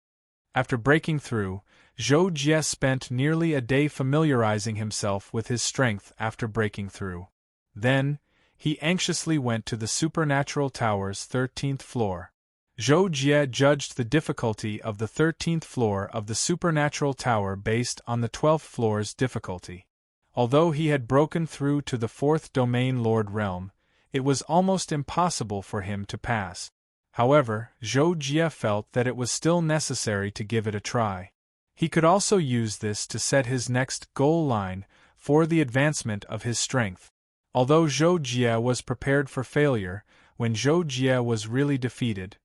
After breaking through, Zhou Jie spent nearly a day familiarizing himself with his strength after breaking through. Then, he anxiously went to the supernatural tower's 13th floor. Zhou Jie judged the difficulty of the 13th floor of the supernatural tower based on the 12th floor's difficulty. Although he had broken through to the 4th domain Lord Realm, it was almost impossible for him to pass. However, Zhou Jie felt that it was still necessary to give it a try. He could also use this to set his next goal line for the advancement of his strength. Although Zhou Jie was prepared for failure, when Zhou Jie was really defeated,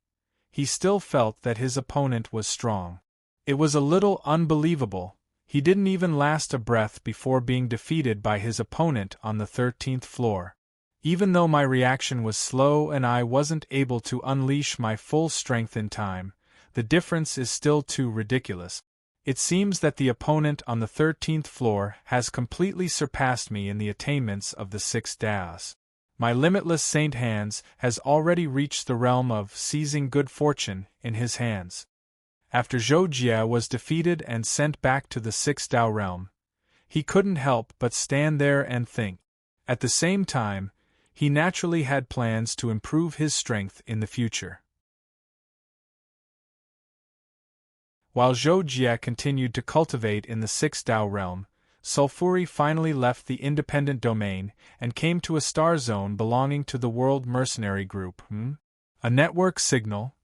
he still felt that his opponent was strong. It was a little unbelievable. He didn't even last a breath before being defeated by his opponent on the 13th floor. Even though my reaction was slow and I wasn't able to unleash my full strength in time, the difference is still too ridiculous. It seems that the opponent on the 13th floor has completely surpassed me in the attainments of the 6 Daos. My limitless saint hands has already reached the realm of seizing good fortune in his hands. After Zhou Jie was defeated and sent back to the 6 Dao realm, he couldn't help but stand there and think. At the same time, he naturally had plans to improve his strength in the future. While Zhou Jie continued to cultivate in the 6 Dao realm, Sulfuri finally left the independent domain and came to a star zone belonging to the World Mercenary Group. A network signal.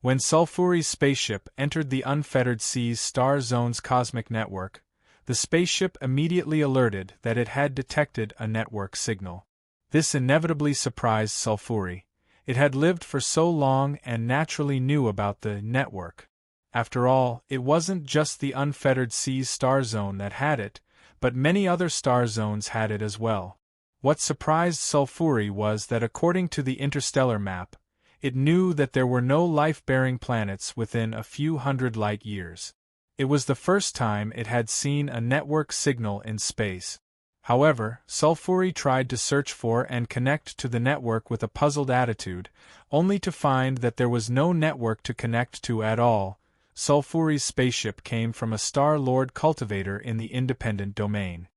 When Sulfuri's spaceship entered the Unfettered Seas star zone's cosmic network, the spaceship immediately alerted that it had detected a network signal. This inevitably surprised Sulfuri. It had lived for so long and naturally knew about the network. After all, it wasn't just the Unfettered Seas star zone that had it, but many other star zones had it as well. What surprised Sulfuri was that according to the interstellar map, it knew that there were no life-bearing planets within a few hundred light years. It was the first time it had seen a network signal in space. However, Sulfuri tried to search for and connect to the network with a puzzled attitude, only to find that there was no network to connect to at all. Sulfuri's spaceship came from a Star Lord cultivator in the independent domain.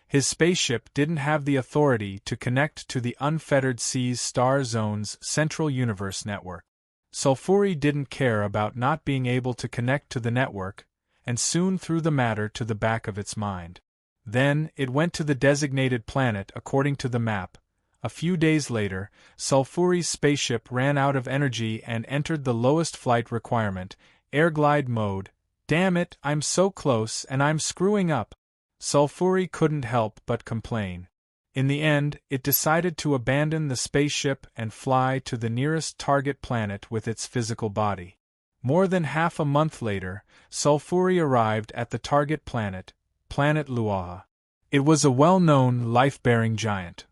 His spaceship didn't have the authority to connect to the Unfettered Seas star zone's central universe network. Sulfuri didn't care about not being able to connect to the network, and soon threw the matter to the back of its mind. Then, it went to the designated planet according to the map. A few days later, Sulfuri's spaceship ran out of energy and entered the lowest flight requirement, airglide mode. Damn it, I'm so close and I'm screwing up. Sulfuri couldn't help but complain. In the end, it decided to abandon the spaceship and fly to the nearest target planet with its physical body. More than half a month later, Sulfuri arrived at the target planet, Planet Luaha. It was a well-known life-bearing giant.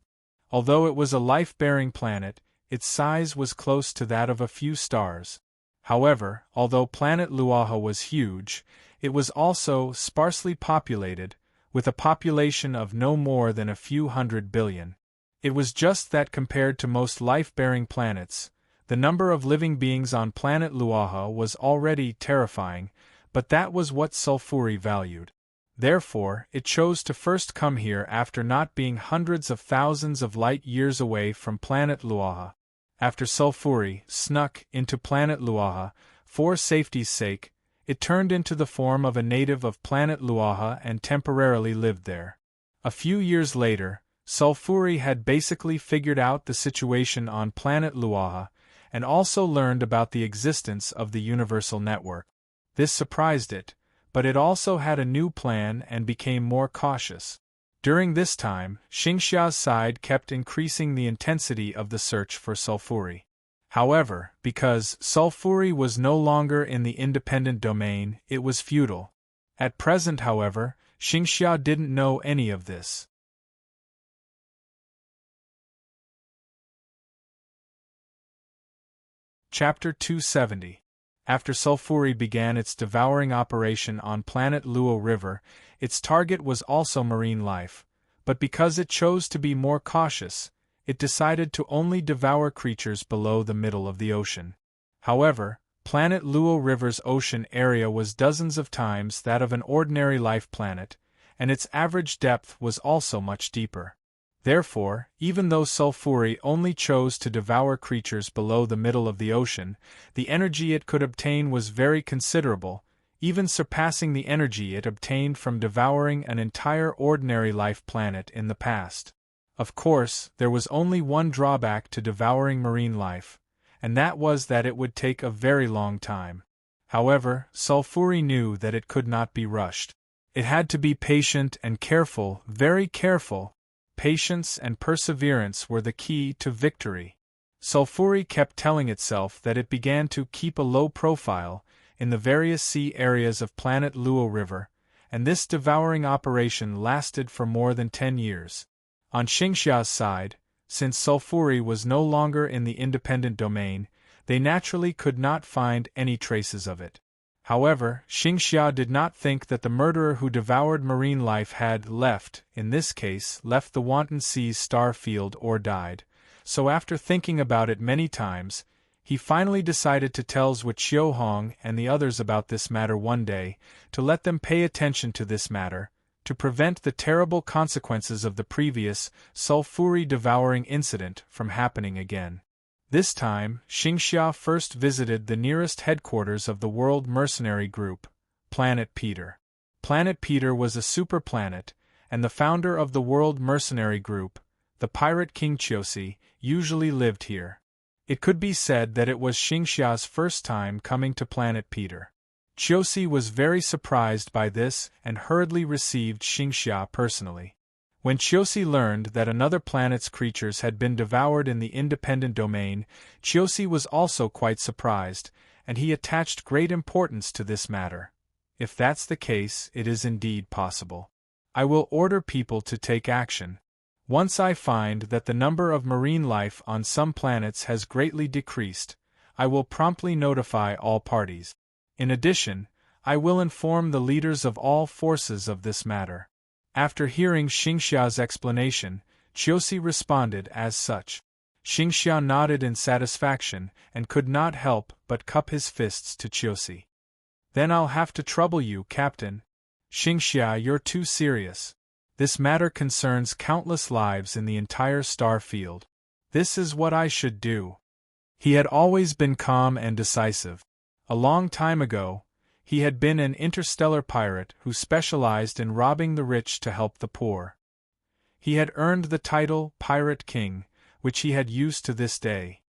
Although it was a life-bearing planet, its size was close to that of a few stars. However, although Planet Luaha was huge, it was also sparsely populated, with a population of no more than a few 100 billion. It was just that compared to most life-bearing planets, the number of living beings on Planet Luaha was already terrifying, but that was what Sulfuri valued. Therefore, it chose to first come here after not being hundreds of thousands of light years away from Planet Luaha. After Sulfuri snuck into Planet Luaha, for safety's sake, it turned into the form of a native of Planet Luaha and temporarily lived there. A few years later, Sulfuri had basically figured out the situation on Planet Luaha, and also learned about the existence of the Universal Network. This surprised it, but it also had a new plan and became more cautious. During this time, Xingxia's side kept increasing the intensity of the search for Sulfuri. However, because Sulfuri was no longer in the independent domain, it was futile. At present, however, Xingxia didn't know any of this. Chapter 270. After Sulfuri began its devouring operation on planet Luo River, its target was also marine life, but because it chose to be more cautious, it decided to only devour creatures below the middle of the ocean. However, planet Luo River's ocean area was dozens of times that of an ordinary life planet, and its average depth was also much deeper. Therefore, even though Sulfuri only chose to devour creatures below the middle of the ocean, the energy it could obtain was very considerable, even surpassing the energy it obtained from devouring an entire ordinary life planet in the past. Of course, there was only one drawback to devouring marine life, and that was that it would take a very long time. However, Sulfuri knew that it could not be rushed. It had to be patient and careful, very careful. Patience and perseverance were the key to victory. Sulfuri kept telling itself that it began to keep a low profile in the various sea areas of planet Luo River, and this devouring operation lasted for more than 10 years. On Xingxia's side, since Sulfuri was no longer in the independent domain, they naturally could not find any traces of it. However, Xingxia did not think that the murderer who devoured marine life had in this case, left the wanton sea's star field or died, so after thinking about it many times, he finally decided to tell Zhuqiuhong and the others about this matter one day, to let them pay attention to this matter, to prevent the terrible consequences of the previous, Sulfuri devouring incident from happening again. This time, Xingxia first visited the nearest headquarters of the World Mercenary Group, Planet Peter. Planet Peter was a superplanet, and the founder of the World Mercenary Group, the pirate King Chiosi, usually lived here. It could be said that it was Xingxia's first time coming to Planet Peter. Chiosi was very surprised by this and hurriedly received Xingxia personally. When Chiosi learned that another planet's creatures had been devoured in the independent domain, Chiosi was also quite surprised, and he attached great importance to this matter. If that's the case, it is indeed possible. I will order people to take action. Once I find that the number of marine life on some planets has greatly decreased, I will promptly notify all parties. In addition, I will inform the leaders of all forces of this matter. After hearing Xingxia's explanation, Chiosi responded as such. Xingxia nodded in satisfaction and could not help but cup his fists to Chiosi. Then I'll have to trouble you, Captain. Xingxia, you're too serious. This matter concerns countless lives in the entire star field. This is what I should do. He had always been calm and decisive. A long time ago, he had been an interstellar pirate who specialized in robbing the rich to help the poor. He had earned the title Pirate King, which he had used to this day.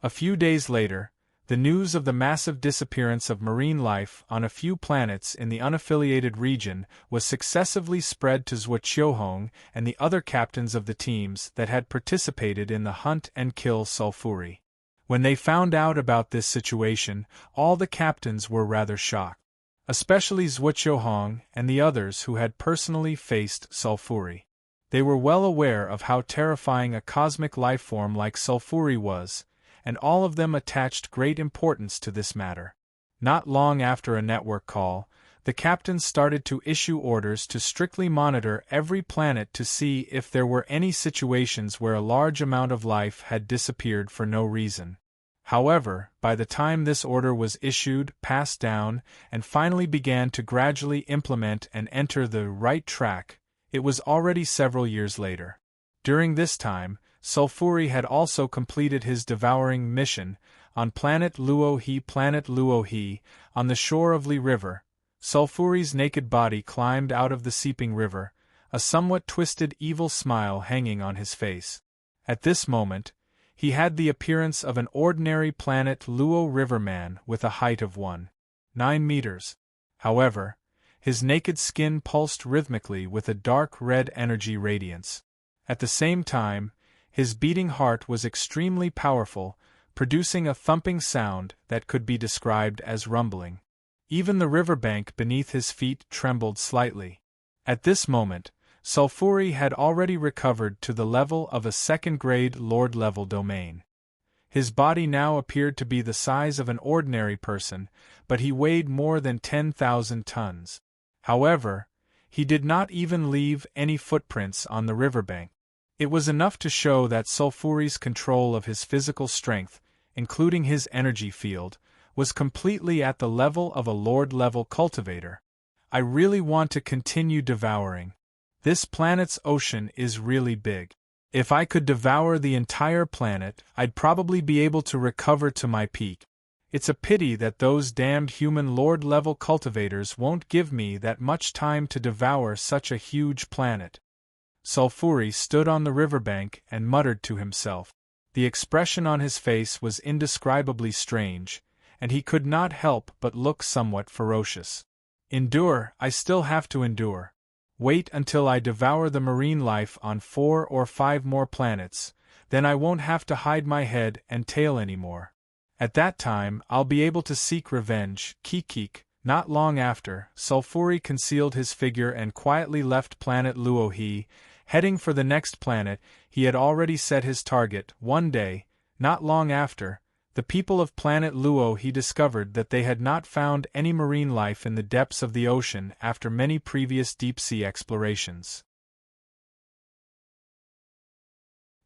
A few days later, the news of the massive disappearance of marine life on a few planets in the unaffiliated region was successively spread to Zhuqiuhong and the other captains of the teams that had participated in the hunt and kill Sulfuri. When they found out about this situation, all the captains were rather shocked. Especially Zhuqiuhong and the others who had personally faced Sulfuri. They were well aware of how terrifying a cosmic life form like Sulfuri was, and all of them attached great importance to this matter. Not long after a network call, the captains started to issue orders to strictly monitor every planet to see if there were any situations where a large amount of life had disappeared for no reason. However, by the time this order was issued, passed down, and finally began to gradually implement and enter the right track, it was already several years later. During this time, Sulfuri had also completed his devouring mission on planet Luo-He, on the shore of Li River. Sulfuri's naked body climbed out of the seeping river, a somewhat twisted evil smile hanging on his face. At this moment, he had the appearance of an ordinary planet Luo Riverman with a height of 1.9 meters. However, his naked skin pulsed rhythmically with a dark red energy radiance. At the same time, his beating heart was extremely powerful, producing a thumping sound that could be described as rumbling. Even the riverbank beneath his feet trembled slightly. At this moment, Sulfuri had already recovered to the level of a second-grade Lord-level domain. His body now appeared to be the size of an ordinary person, but he weighed more than 10,000 tons. However, he did not even leave any footprints on the riverbank. It was enough to show that Sulfuri's control of his physical strength, including his energy field, was completely at the level of a Lord-level cultivator. I really want to continue devouring. This planet's ocean is really big. If I could devour the entire planet, I'd probably be able to recover to my peak. It's a pity that those damned human Lord-level cultivators won't give me that much time to devour such a huge planet. Sulfuri stood on the riverbank and muttered to himself. The expression on his face was indescribably strange, and he could not help but look somewhat ferocious. Endure, I still have to endure. Wait until I devour the marine life on 4 or 5 more planets, then I won't have to hide my head and tail anymore. At that time, I'll be able to seek revenge. Kikik. Not long after, Sulfuri concealed his figure and quietly left planet Luohi, heading for the next planet. He had already set his target. One day, not long after, the people of planet Luohi discovered that they had not found any marine life in the depths of the ocean after many previous deep-sea explorations.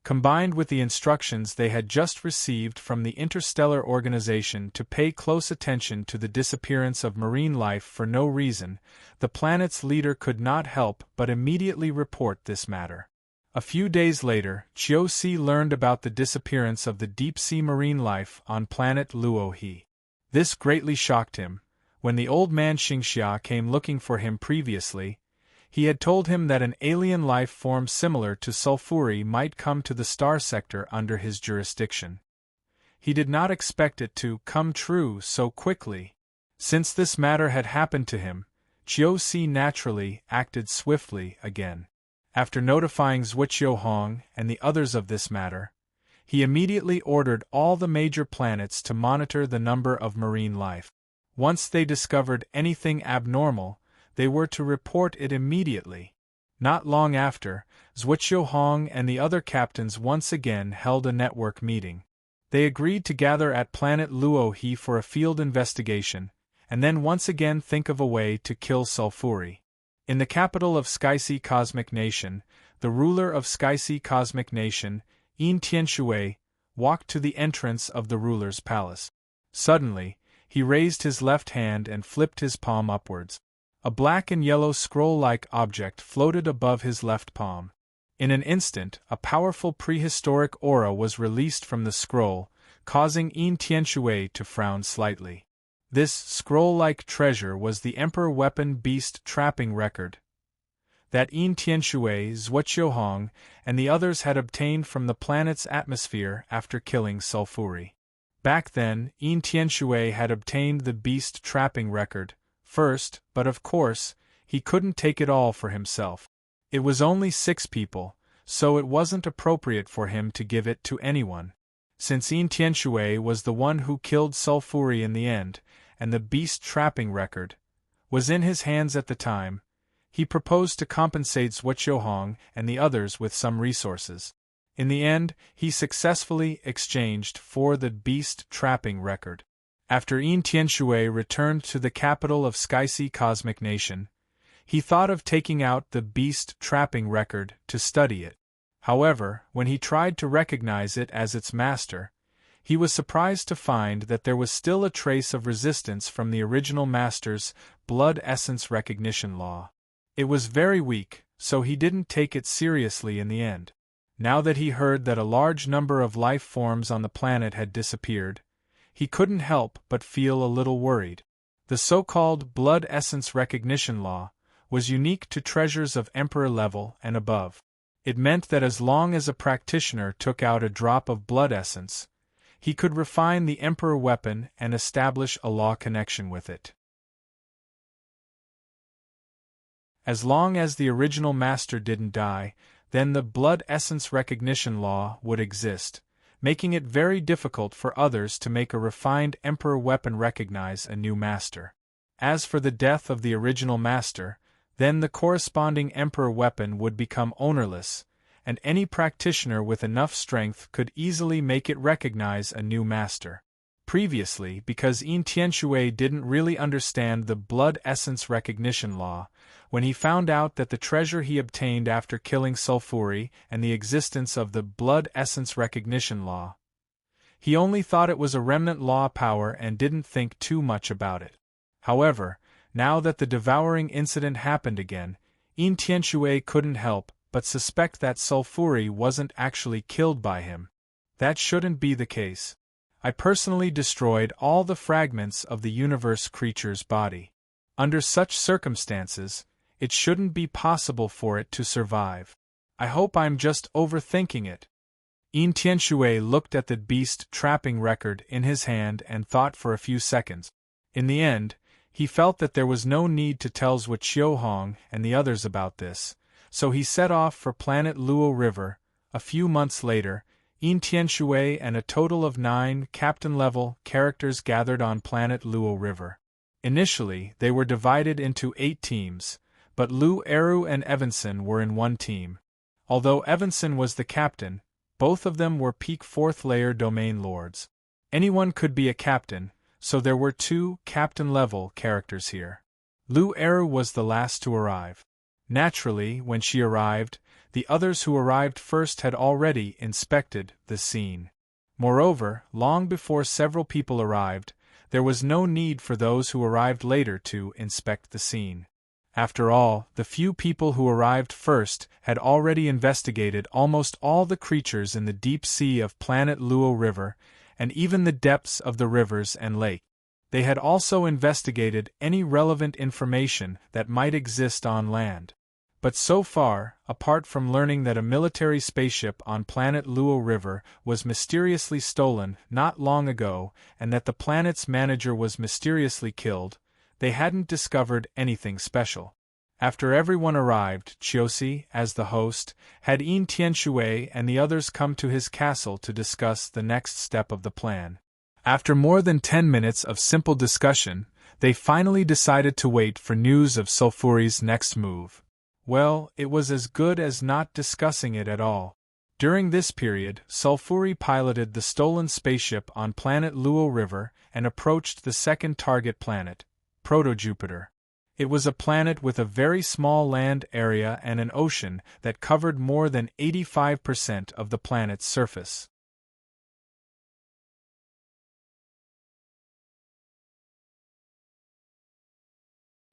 Combined with the instructions they had just received from the Interstellar Organization to pay close attention to the disappearance of marine life for no reason, the planet's leader could not help but immediately report this matter. A few days later, Chiu-Si learned about the disappearance of the deep-sea marine life on planet Luohi. This greatly shocked him. When the old man Xingxia came looking for him previously, he had told him that an alien life form similar to Sulfuri might come to the star sector under his jurisdiction. He did not expect it to come true so quickly. Since this matter had happened to him, Chiu-Si naturally acted swiftly again. After notifying Zhuqiuhong and the others of this matter, he immediately ordered all the major planets to monitor the number of marine life. Once they discovered anything abnormal, they were to report it immediately. Not long after, Zhuqiuhong and the other captains once again held a network meeting. They agreed to gather at planet Luohi for a field investigation, and then once again think of a way to kill Sulfuri. In the capital of Skysea Cosmic Nation, the ruler of Skysea Cosmic Nation, Yin Tianshui, walked to the entrance of the ruler's palace. Suddenly, he raised his left hand and flipped his palm upwards. A black and yellow scroll-like object floated above his left palm. In an instant, a powerful prehistoric aura was released from the scroll, causing Yin Tianshui to frown slightly. This scroll-like treasure was the Emperor Weapon Beast Trapping Record that Yin Tianshui, Zhuqiuhong, and the others had obtained from the planet's atmosphere after killing Sulfuri. Back then, Yin Tianshui had obtained the Beast Trapping Record first, but of course, he couldn't take it all for himself. It was only 6 people, so it wasn't appropriate for him to give it to anyone. Since Yin Tianshui was the one who killed Sulfuri in the end, and the Beast Trapping Record was in his hands at the time, he proposed to compensate Zhuqiuhong and the others with some resources. In the end, he successfully exchanged for the Beast Trapping Record. After Yin Tianshui returned to the capital of Skysea Cosmic Nation, he thought of taking out the Beast Trapping Record to study it. However, when he tried to recognize it as its master, he was surprised to find that there was still a trace of resistance from the original master's blood essence recognition law. It was very weak, so he didn't take it seriously in the end. Now that he heard that a large number of life forms on the planet had disappeared, he couldn't help but feel a little worried. The so-called blood essence recognition law was unique to treasures of Emperor level and above. It meant that as long as a practitioner took out a drop of blood essence, he could refine the Emperor weapon and establish a law connection with it. As long as the original master didn't die, then the blood essence recognition law would exist. making it very difficult for others to make a refined Emperor weapon recognize a new master. As for the death of the original master, then the corresponding Emperor weapon would become ownerless, and any practitioner with enough strength could easily make it recognize a new master. Previously, because Yin Tianshui didn't really understand the blood essence recognition law, when he found out that the treasure he obtained after killing Sulfuri and the existence of the blood essence recognition law, he only thought it was a remnant law power and didn't think too much about it. However, now that the devouring incident happened again, Yin Tianshui couldn't help but suspect that Sulfuri wasn't actually killed by him. That shouldn't be the case. I personally destroyed all the fragments of the universe creature's body. Under such circumstances, it shouldn't be possible for it to survive. I hope I'm just overthinking it. Yin Tianshui looked at the beast trapping record in his hand and thought for a few seconds. In the end, he felt that there was no need to tell Zhuoqiuhong and the others about this, so he set off for planet Luo River. A few months later, Yin Tianshui and a total of 9 captain-level characters gathered on planet Luo River. Initially, they were divided into 8 teams, but Lu Eru and Evanson were in one team. Although Evanson was the captain, both of them were peak 4th layer domain lords. Anyone could be a captain, so there were 2 captain-level characters here. Lu Eru was the last to arrive. Naturally, when she arrived, the others who arrived first had already inspected the scene. Moreover, long before several people arrived, there was no need for those who arrived later to inspect the scene. After all, the few people who arrived first had already investigated almost all the creatures in the deep sea of planet Luo River, and even the depths of the rivers and lake. They had also investigated any relevant information that might exist on land. But so far, apart from learning that a military spaceship on planet Luo River was mysteriously stolen not long ago and that the planet's manager was mysteriously killed, they hadn't discovered anything special. After everyone arrived, Chiosi, as the host, had Yin Tianshui and the others come to his castle to discuss the next step of the plan. After more than 10 minutes of simple discussion, they finally decided to wait for news of Sulfuri's next move. Well, it was as good as not discussing it at all. During this period, Sulfuri piloted the stolen spaceship on planet Luo River and approached the second target planet, Proto-Jupiter. It was a planet with a very small land area and an ocean that covered more than 85% of the planet's surface.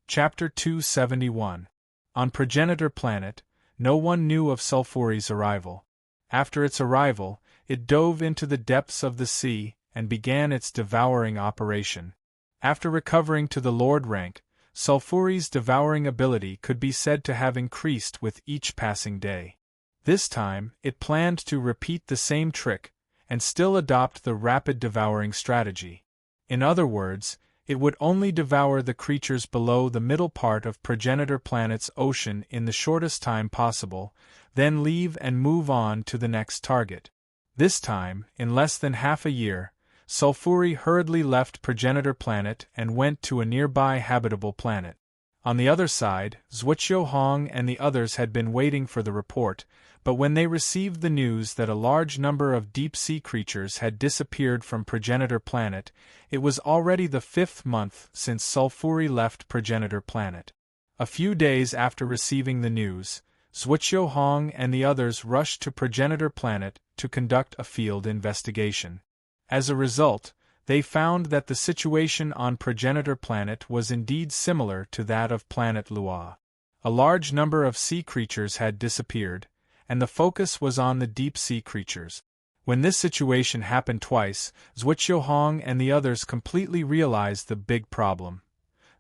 Chapter 271. On Progenitor Planet, no one knew of Sulfuri's arrival. After its arrival, it dove into the depths of the sea and began its devouring operation. After recovering to the Lord rank, Sulfuri's devouring ability could be said to have increased with each passing day. This time, it planned to repeat the same trick, and still adopt the rapid devouring strategy. In other words, it would only devour the creatures below the middle part of Progenitor Planet's ocean in the shortest time possible, then leave and move on to the next target. This time, in less than half a year, Sulfuri hurriedly left Progenitor Planet and went to a nearby habitable planet. On the other side, Zhuoqiuhong and the others had been waiting for the report, but when they received the news that a large number of deep-sea creatures had disappeared from Progenitor Planet, it was already the 5th month since Sulfuri left Progenitor Planet. A few days after receiving the news, Zhuoqiuhong and the others rushed to Progenitor Planet to conduct a field investigation. As a result, they found that the situation on Progenitor Planet was indeed similar to that of planet Luo. A large number of sea creatures had disappeared, and the focus was on the deep-sea creatures. When this situation happened twice, Zhuoqiuhong and the others completely realized the big problem.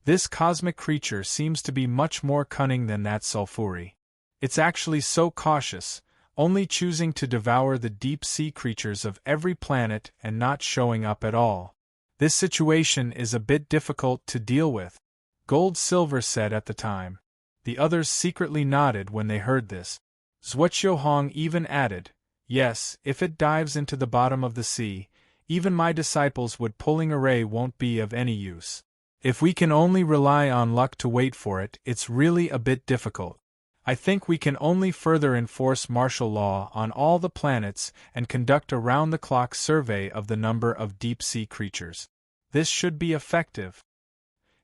This cosmic creature seems to be much more cunning than that Sulfuri. It's actually so cautious, only choosing to devour the deep-sea creatures of every planet and not showing up at all. This situation is a bit difficult to deal with, Gold Silver said at the time. The others secretly nodded when they heard this. Zhuoqiuhong even added, Yes, if it dives into the bottom of the sea, even my disciples would pulling array won't be of any use. If we can only rely on luck to wait for it, it's really a bit difficult. I think we can only further enforce martial law on all the planets and conduct a round-the-clock survey of the number of deep-sea creatures. This should be effective.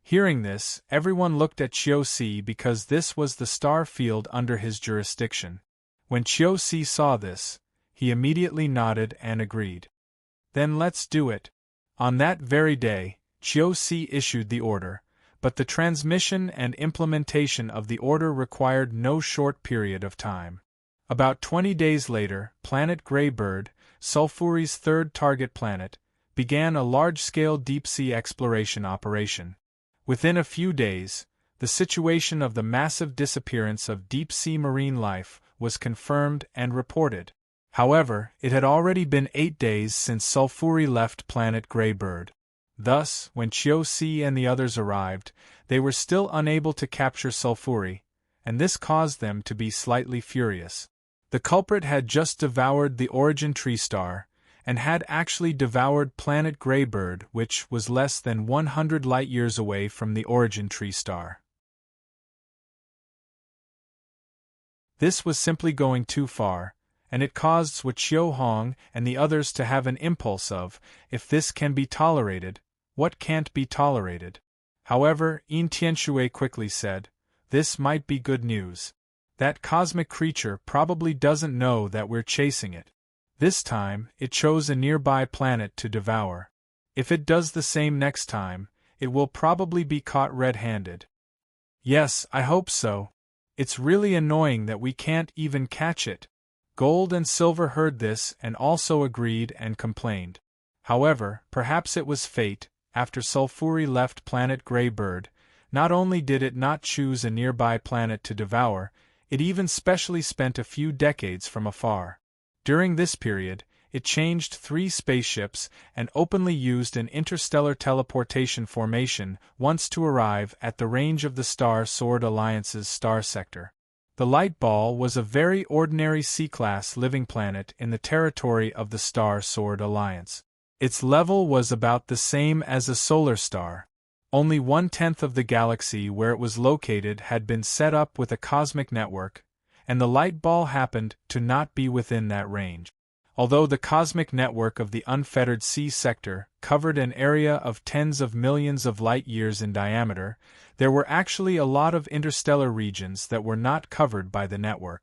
Hearing this, everyone looked at Chiu-Si because this was the star field under his jurisdiction. When Chiu-Si saw this, he immediately nodded and agreed. Then let's do it. On that very day, Chiu-Si issued the order, but the transmission and implementation of the order required no short period of time. About 20 days later, Planet Greybird, Sulfuri's third target planet, began a large-scale deep-sea exploration operation. Within a few days, the situation of the massive disappearance of deep-sea marine life was confirmed and reported. However, it had already been 8 days since Sulfuri left Planet Greybird. Thus, when Chiu-Si and the others arrived, they were still unable to capture Sulfuri, and this caused them to be slightly furious. The culprit had just devoured the Origin Tree Star, and had actually devoured Planet Greybird, which was less than 100 light-years away from the Origin Tree Star. This was simply going too far, and it caused Sui Chiu Hong and the others to have an impulse of, if this can be tolerated, what can't be tolerated? However, Yin Tianshui quickly said, this might be good news. That cosmic creature probably doesn't know that we're chasing it. This time, it chose a nearby planet to devour. If it does the same next time, it will probably be caught red-handed. Yes, I hope so. It's really annoying that we can't even catch it. Gold and Silver heard this and also agreed and complained. However, perhaps it was fate. After Sulfuri left Planet Greybird, not only did it not choose a nearby planet to devour, it even specially spent a few decades from afar. During this period, it changed 3 spaceships and openly used an interstellar teleportation formation once to arrive at the range of the Star Sword Alliance's star sector. The Light Ball was a very ordinary C-class living planet in the territory of the Star Sword Alliance. Its level was about the same as a solar star. Only 1/10 of the galaxy where it was located had been set up with a cosmic network, and the light ball happened to not be within that range. Although the cosmic network of the unfettered sea sector covered an area of tens of millions of light-years in diameter, there were actually a lot of interstellar regions that were not covered by the network.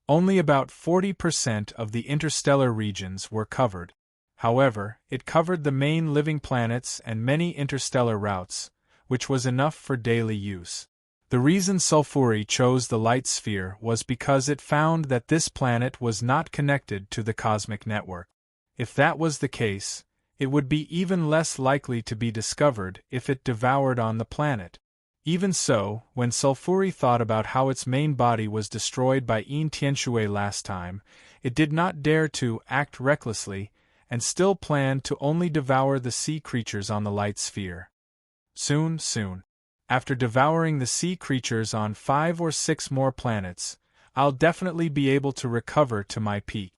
Only about 40% of the interstellar regions were covered. However, it covered the main living planets and many interstellar routes, which was enough for daily use. The reason Sulfuri chose the light sphere was because it found that this planet was not connected to the cosmic network. If that was the case, it would be even less likely to be discovered if it devoured on the planet. Even so, when Sulfuri thought about how its main body was destroyed by Yin Tianshui last time, it did not dare to act recklessly, and still planned to only devour the sea creatures on the light sphere. Soon, after devouring the sea creatures on 5 or 6 more planets, I'll definitely be able to recover to my peak.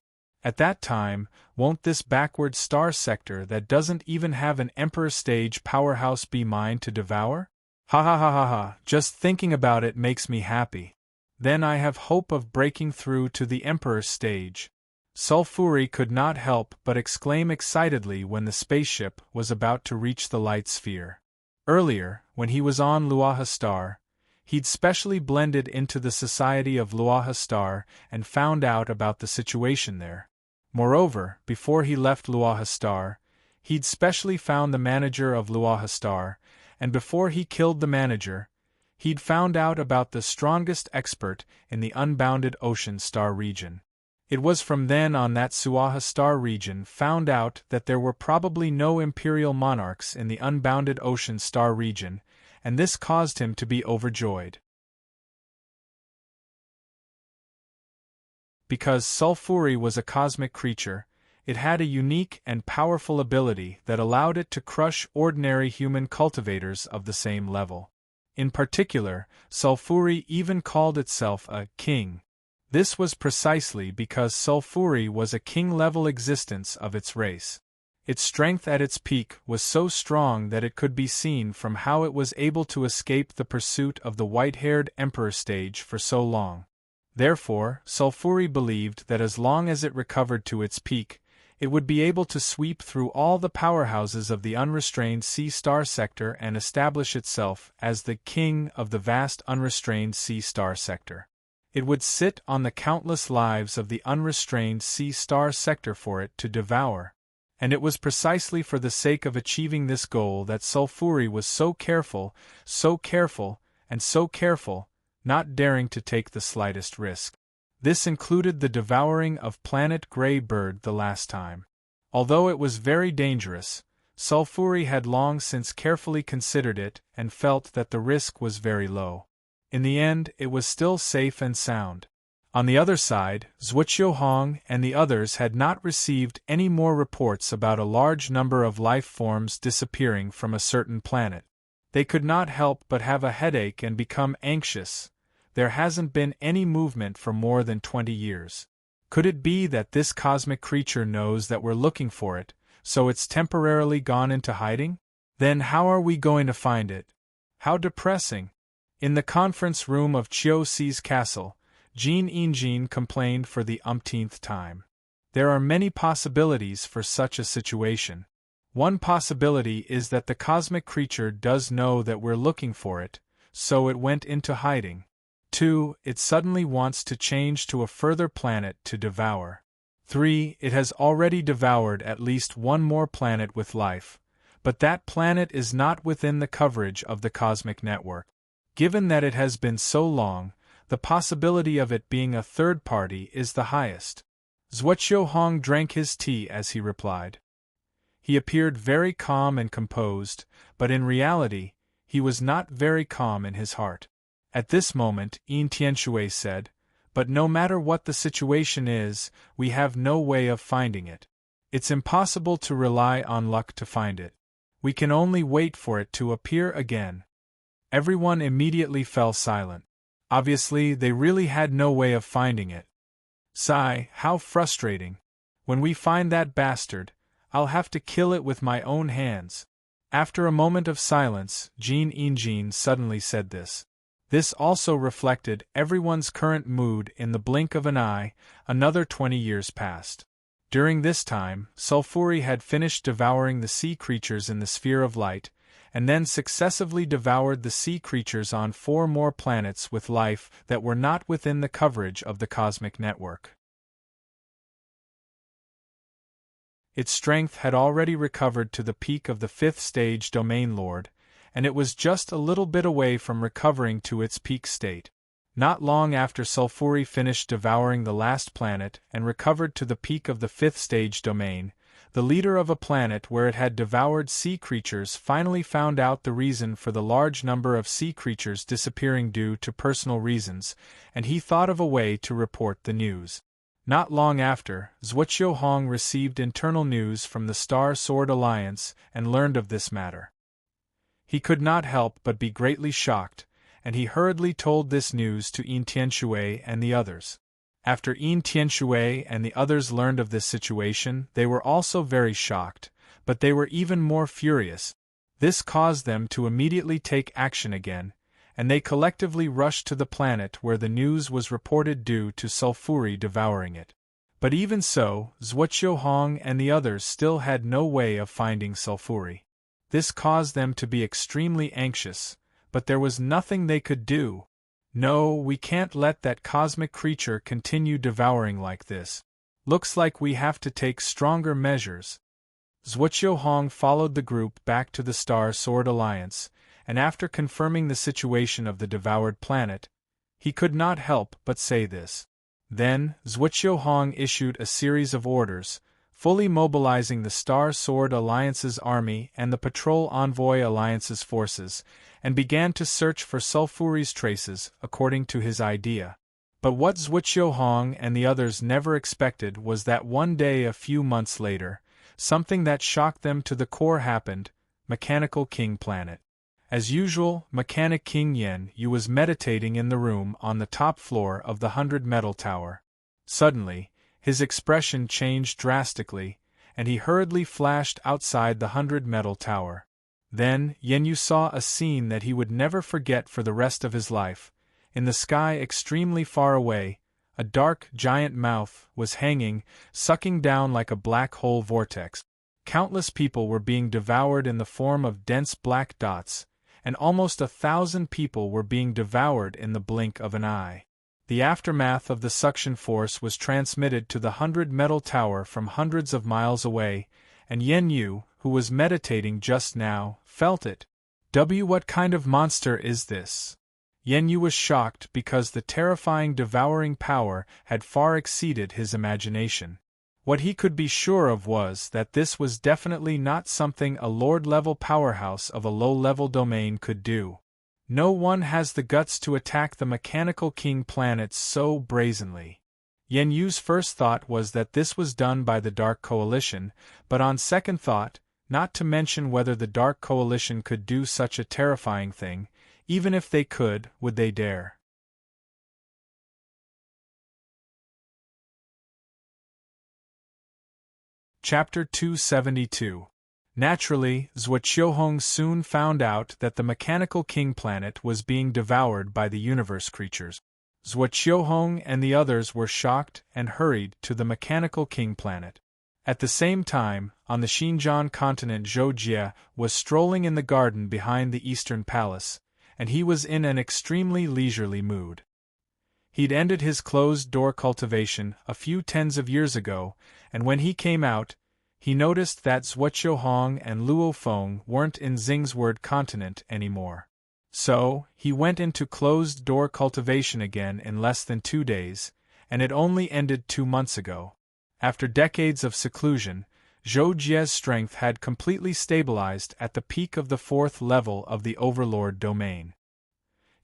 At that time, won't this backward star sector that doesn't even have an Emperor stage powerhouse be mine to devour? Ha ha ha ha ha, just thinking about it makes me happy. Then I have hope of breaking through to the Emperor stage. Sulfuri could not help but exclaim excitedly when the spaceship was about to reach the light sphere. Earlier, when he was on Luaha Star, he'd specially blended into the society of Luaha Star and found out about the situation there. Moreover, before he left Luaha Star, he'd specially found the manager of Luaha Star, and before he killed the manager, he'd found out about the strongest expert in the unbounded ocean star region. It was from then on that Suaha star region found out that there were probably no imperial monarchs in the unbounded ocean star region, and this caused him to be overjoyed. Because Sulfuri was a cosmic creature, it had a unique and powerful ability that allowed it to crush ordinary human cultivators of the same level. In particular, Sulfuri even called itself a king. This was precisely because Sulfuri was a king-level existence of its race. Its strength at its peak was so strong that it could be seen from how it was able to escape the pursuit of the white-haired Emperor stage for so long. Therefore, Sulfuri believed that as long as it recovered to its peak, it would be able to sweep through all the powerhouses of the unrestrained C-star sector and establish itself as the king of the vast unrestrained C-star sector. It would sit on the countless lives of the unrestrained C-star sector for it to devour. And it was precisely for the sake of achieving this goal that Sulfuri was so careful, and so careful, not daring to take the slightest risk. This included the devouring of Planet Grey Bird the last time. Although it was very dangerous, Sulfuri had long since carefully considered it and felt that the risk was very low. In the end, it was still safe and sound. On the other side, Zhuoqiuhong and the others had not received any more reports about a large number of life forms disappearing from a certain planet. They could not help but have a headache and become anxious. There hasn't been any movement for more than 20 years. Could it be that this cosmic creature knows that we're looking for it, so it's temporarily gone into hiding? Then how are we going to find it? How depressing. In the conference room of Qiuxi's castle, Jin Yinjin complained for the umpteenth time. There are many possibilities for such a situation. One possibility is that the cosmic creature does know that we're looking for it, so it went into hiding. 2. It suddenly wants to change to a further planet to devour. 3. It has already devoured at least one more planet with life, but that planet is not within the coverage of the cosmic network. Given that it has been so long, the possibility of it being a third party is the highest. Zhuoqiuhong drank his tea as he replied. He appeared very calm and composed, but in reality, he was not very calm in his heart. At this moment, Yin Tianshui said, "But no matter what the situation is, we have no way of finding it. It's impossible to rely on luck to find it. We can only wait for it to appear again." Everyone immediately fell silent. Obviously, they really had no way of finding it. Sigh, how frustrating. When we find that bastard, I'll have to kill it with my own hands. After a moment of silence, Jin Yinjin suddenly said this. This also reflected everyone's current mood. In the blink of an eye, another 20 years passed. During this time, Sulfuri had finished devouring the sea creatures in the sphere of light, and then successively devoured the sea creatures on 4 more planets with life that were not within the coverage of the cosmic network. Its strength had already recovered to the peak of the 5th stage domain lord, and it was just a little bit away from recovering to its peak state. Not long after Sulfuri finished devouring the last planet and recovered to the peak of the 5th stage domain, the leader of a planet where it had devoured sea creatures finally found out the reason for the large number of sea creatures disappearing due to personal reasons, and he thought of a way to report the news. Not long after, Zhuoqiuhong received internal news from the Star Sword Alliance and learned of this matter. He could not help but be greatly shocked, and he hurriedly told this news to Yin Tianshui and the others. After Yin Tianshui and the others learned of this situation, they were also very shocked, but they were even more furious. This caused them to immediately take action again, and they collectively rushed to the planet where the news was reported due to Sulfuri devouring it. But even so, Zhuoqiuhong and the others still had no way of finding Sulfuri. This caused them to be extremely anxious, but there was nothing they could do. No, we can't let that cosmic creature continue devouring like this. Looks like we have to take stronger measures. Zhuoqiuhong followed the group back to the Star Sword Alliance, and after confirming the situation of the devoured planet, he could not help but say this. Then, Zhuoqiuhong issued a series of orders, fully mobilizing the Star Sword Alliance's army and the Patrol Envoy Alliance's forces, and began to search for Sulfuri's traces, according to his idea. But what Zhuoqiuhong and the others never expected was that one day a few months later, something that shocked them to the core happened: Mechanical King Planet. As usual, Mechanic King Yen Yu was meditating in the room on the top floor of the 100-metal tower. Suddenly, his expression changed drastically, and he hurriedly flashed outside the 100-metal tower. Then, Yen Yu saw a scene that he would never forget for the rest of his life. In the sky extremely far away, a dark, giant mouth was hanging, sucking down like a black hole vortex. Countless people were being devoured in the form of dense black dots, and almost 1,000 people were being devoured in the blink of an eye. The aftermath of the suction force was transmitted to the 100-metal tower from hundreds of miles away, and Yen Yu, who was meditating just now, felt it. What kind of monster is this? Yen Yu was shocked because the terrifying devouring power had far exceeded his imagination. What he could be sure of was that this was definitely not something a Lord-level powerhouse of a low-level domain could do. No one has the guts to attack the Mechanical King planets so brazenly. Yen Yu's first thought was that this was done by the Dark Coalition, but on second thought, not to mention whether the Dark Coalition could do such a terrifying thing, even if they could, would they dare? Chapter 272. Naturally, Zhuoqiuhong soon found out that the Mechanical King planet was being devoured by the universe creatures. Zhuoqiuhong and the others were shocked and hurried to the Mechanical King planet. At the same time, on the Xinjiang continent, Zhou Jie was strolling in the garden behind the Eastern Palace, and he was in an extremely leisurely mood. He'd ended his closed-door cultivation a few tens of years ago, and when he came out, he noticed that Zhuoqiuhong and Luo Feng weren't in Xingsward continent anymore. So, he went into closed-door cultivation again in less than 2 days, and it only ended 2 months ago. After decades of seclusion, Zhou Jie's strength had completely stabilized at the peak of the 4th level of the Overlord domain.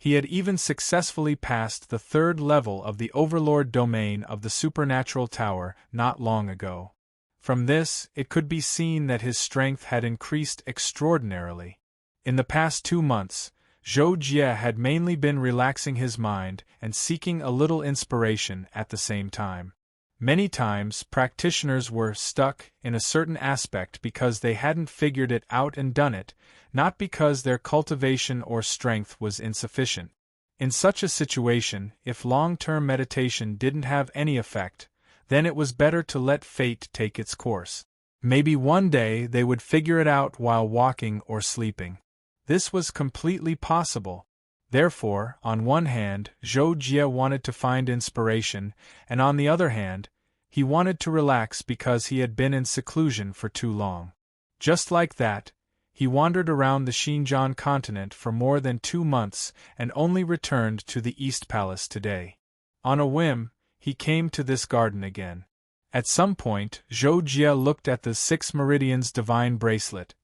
He had even successfully passed the 3rd level of the Overlord domain of the Supernatural Tower not long ago. From this, it could be seen that his strength had increased extraordinarily. In the past 2 months, Zhou Jie had mainly been relaxing his mind and seeking a little inspiration at the same time. Many times, practitioners were stuck in a certain aspect because they hadn't figured it out and done it, not because their cultivation or strength was insufficient. In such a situation, if long-term meditation didn't have any effect, then it was better to let fate take its course. Maybe one day they would figure it out while walking or sleeping. This was completely possible. Therefore, on one hand, Zhou Jie wanted to find inspiration, and on the other hand, he wanted to relax because he had been in seclusion for too long. Just like that, he wandered around the Xinjiang continent for more than 2 months and only returned to the East Palace today. On a whim, he came to this garden again. At some point, Zhou Jie looked at the 6 Meridians Divine Bracelet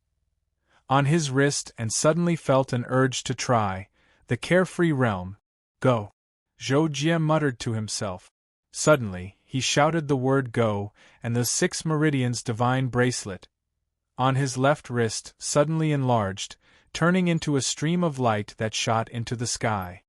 on his wrist and suddenly felt an urge to try the carefree realm. Go! Zhou Jie muttered to himself. Suddenly, he shouted the word go, and the 6 Meridians Divine Bracelet on his left wrist suddenly enlarged, turning into a stream of light that shot into the sky.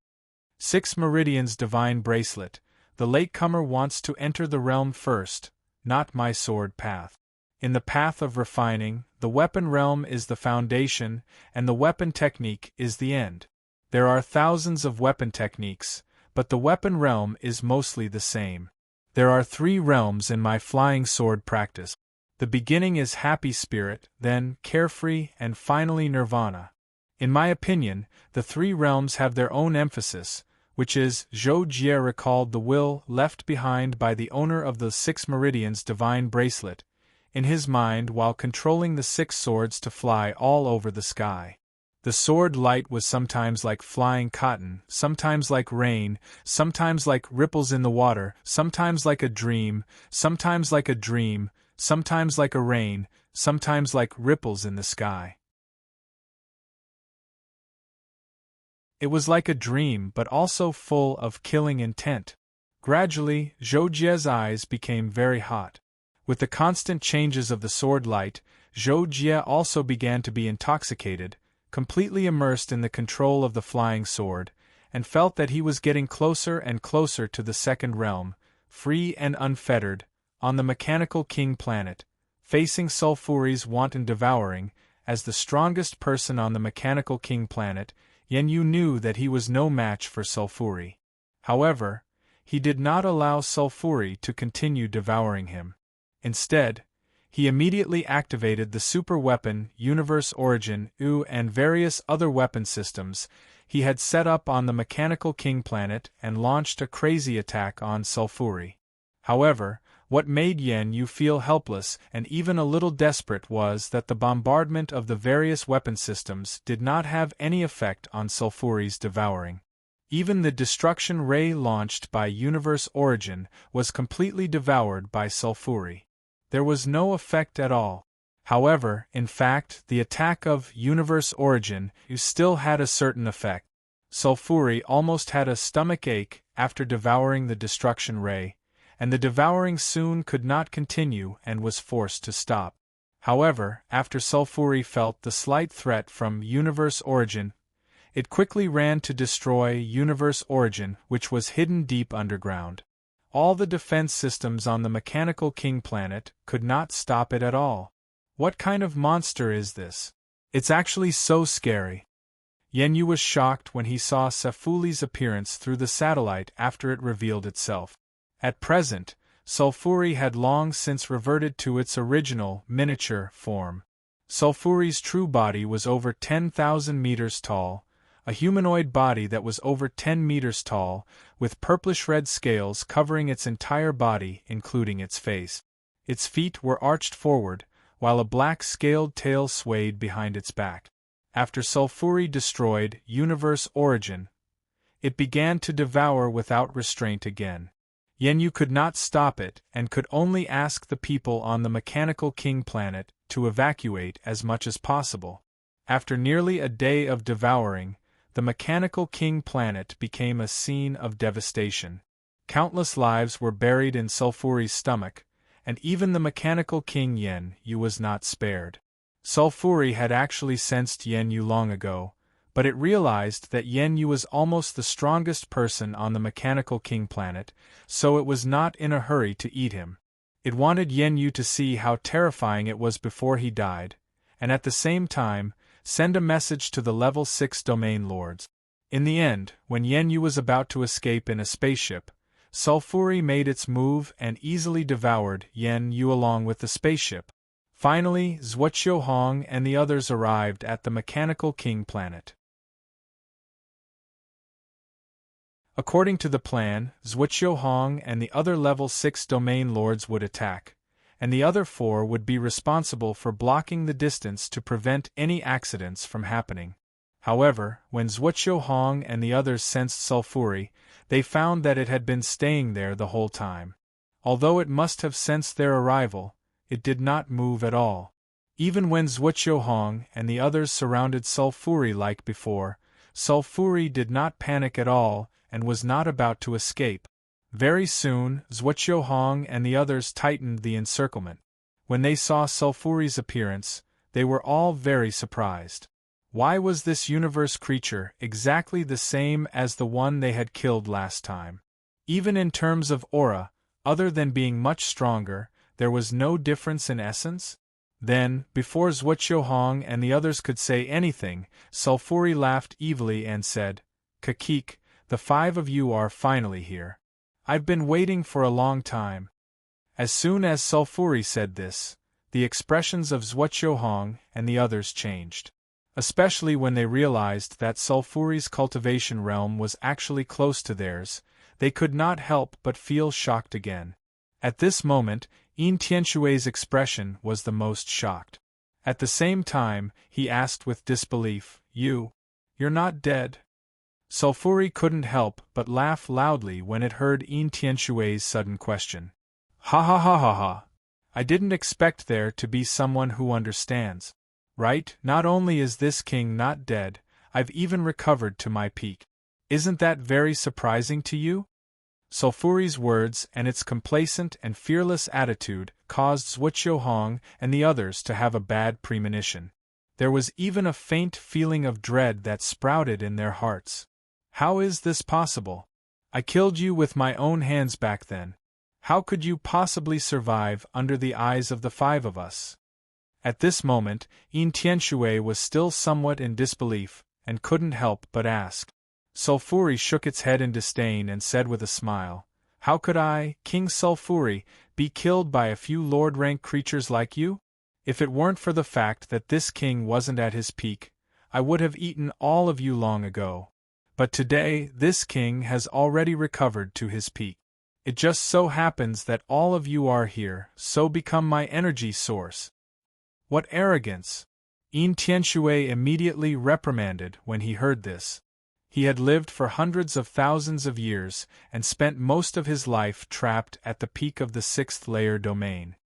6 Meridians Divine Bracelet. The latecomer wants to enter the realm first, not my sword path. In the path of refining, the weapon realm is the foundation, and the weapon technique is the end. There are thousands of weapon techniques, but the weapon realm is mostly the same. There are 3 realms in my flying sword practice. The beginning is happy spirit, then carefree, and finally nirvana. In my opinion, the 3 realms have their own emphasis, which is, Zhou Jie recalled the will left behind by the owner of the 6 Meridians Divine Bracelet in his mind while controlling the 6 swords to fly all over the sky. The sword light was sometimes like flying cotton, sometimes like rain, sometimes like ripples in the water, sometimes like a dream, sometimes like a dream, sometimes like a rain, sometimes like ripples in the sky. It was like a dream but also full of killing intent. Gradually, Zhou Jie's eyes became very hot. With the constant changes of the sword light, Zhou Jie also began to be intoxicated, completely immersed in the control of the flying sword, and felt that he was getting closer and closer to the second realm, free and unfettered, on the mechanical king planet, facing Sulfuri's wanton devouring. As the strongest person on the mechanical king planet, Yenyu knew that he was no match for Sulfuri. However, he did not allow Sulfuri to continue devouring him. Instead, he immediately activated the super weapon, Universe Origin, and various other weapon systems he had set up on the mechanical king planet and launched a crazy attack on Sulfuri. However, what made Yenyu feel helpless and even a little desperate was that the bombardment of the various weapon systems did not have any effect on Sulfuri's devouring. Even the destruction ray launched by Universe Origin was completely devoured by Sulfuri. There was no effect at all. However, in fact, the attack of Universe Origin still had a certain effect. Sulfuri almost had a stomach ache after devouring the destruction ray, and the devouring soon could not continue and was forced to stop. However, after Sulfuri felt the slight threat from Universe Origin, it quickly ran to destroy Universe Origin, which was hidden deep underground. All the defense systems on the mechanical king planet could not stop it at all. What kind of monster is this? It's actually so scary. Yenyu was shocked when he saw Sulfuri's appearance through the satellite after it revealed itself. At present, Sulfuri had long since reverted to its original, miniature form. Sulfuri's true body was over 10,000 meters tall, a humanoid body that was over 10 meters tall, with purplish-red scales covering its entire body, including its face. Its feet were arched forward, while a black scaled tail swayed behind its back. After Sulfuri destroyed Universe Origin, it began to devour without restraint again. Yenyu could not stop it and could only ask the people on the mechanical king planet to evacuate as much as possible. After nearly a day of devouring, the mechanical king planet became a scene of devastation. Countless lives were buried in Sulfuri's stomach, and even the mechanical king Yenyu was not spared. Sulfuri had actually sensed Yenyu long ago, but it realized that Yenyu was almost the strongest person on the mechanical king planet, so it was not in a hurry to eat him. It wanted Yenyu to see how terrifying it was before he died, and at the same time, send a message to the level 6 domain lords. In the end, when Yenyu was about to escape in a spaceship, Sulfuri made its move and easily devoured Yenyu along with the spaceship. Finally, Zhuoqiuhong and the others arrived at the mechanical king planet. According to the plan, Zhuoqiuhong and the other level 6 domain lords would attack, and the other 4 would be responsible for blocking the distance to prevent any accidents from happening. However, when Zhuoqiuhong and the others sensed Sulfuri, they found that it had been staying there the whole time. Although it must have sensed their arrival, it did not move at all. Even when Zhuoqiuhong and the others surrounded Sulfuri like before, Sulfuri did not panic at all and was not about to escape. Very soon, Zhuoqiuhong and the others tightened the encirclement. When they saw Sulfuri's appearance, they were all very surprised. Why was this universe creature exactly the same as the one they had killed last time? Even in terms of aura, other than being much stronger, there was no difference in essence? Then, before Zhuoqiuhong and the others could say anything, Sulfuri laughed evilly and said, "Kakik, the 5 of you are finally here. I've been waiting for a long time." As soon as Sulfuri said this, the expressions of Zhuoqiuhong and the others changed. Especially when they realized that Sulfuri's cultivation realm was actually close to theirs, they could not help but feel shocked again. At this moment, Yin Tianshui's expression was the most shocked. At the same time, he asked with disbelief, You're not dead?" Sulfuri couldn't help but laugh loudly when it heard Yin Tianshui's sudden question. "Ha ha ha ha ha! I didn't expect there to be someone who understands. Right, not only is this king not dead, I've even recovered to my peak. Isn't that very surprising to you?" Sulfuri's words and its complacent and fearless attitude caused Zhuoqiuhong and the others to have a bad premonition. There was even a faint feeling of dread that sprouted in their hearts. How is this possible? I killed you with my own hands back then. How could you possibly survive under the eyes of the five of us? At this moment, Yin Tianxue was still somewhat in disbelief, and couldn't help but ask. Sulfuri shook its head in disdain and said with a smile, How could I, King Sulfuri, be killed by a few lord-rank creatures like you? If it weren't for the fact that this king wasn't at his peak, I would have eaten all of you long ago. But today, this king has already recovered to his peak. It just so happens that all of you are here, so become my energy source. What arrogance! Yin Tianxue immediately reprimanded when he heard this. He had lived for hundreds of thousands of years and spent most of his life trapped at the peak of the sixth-layer domain.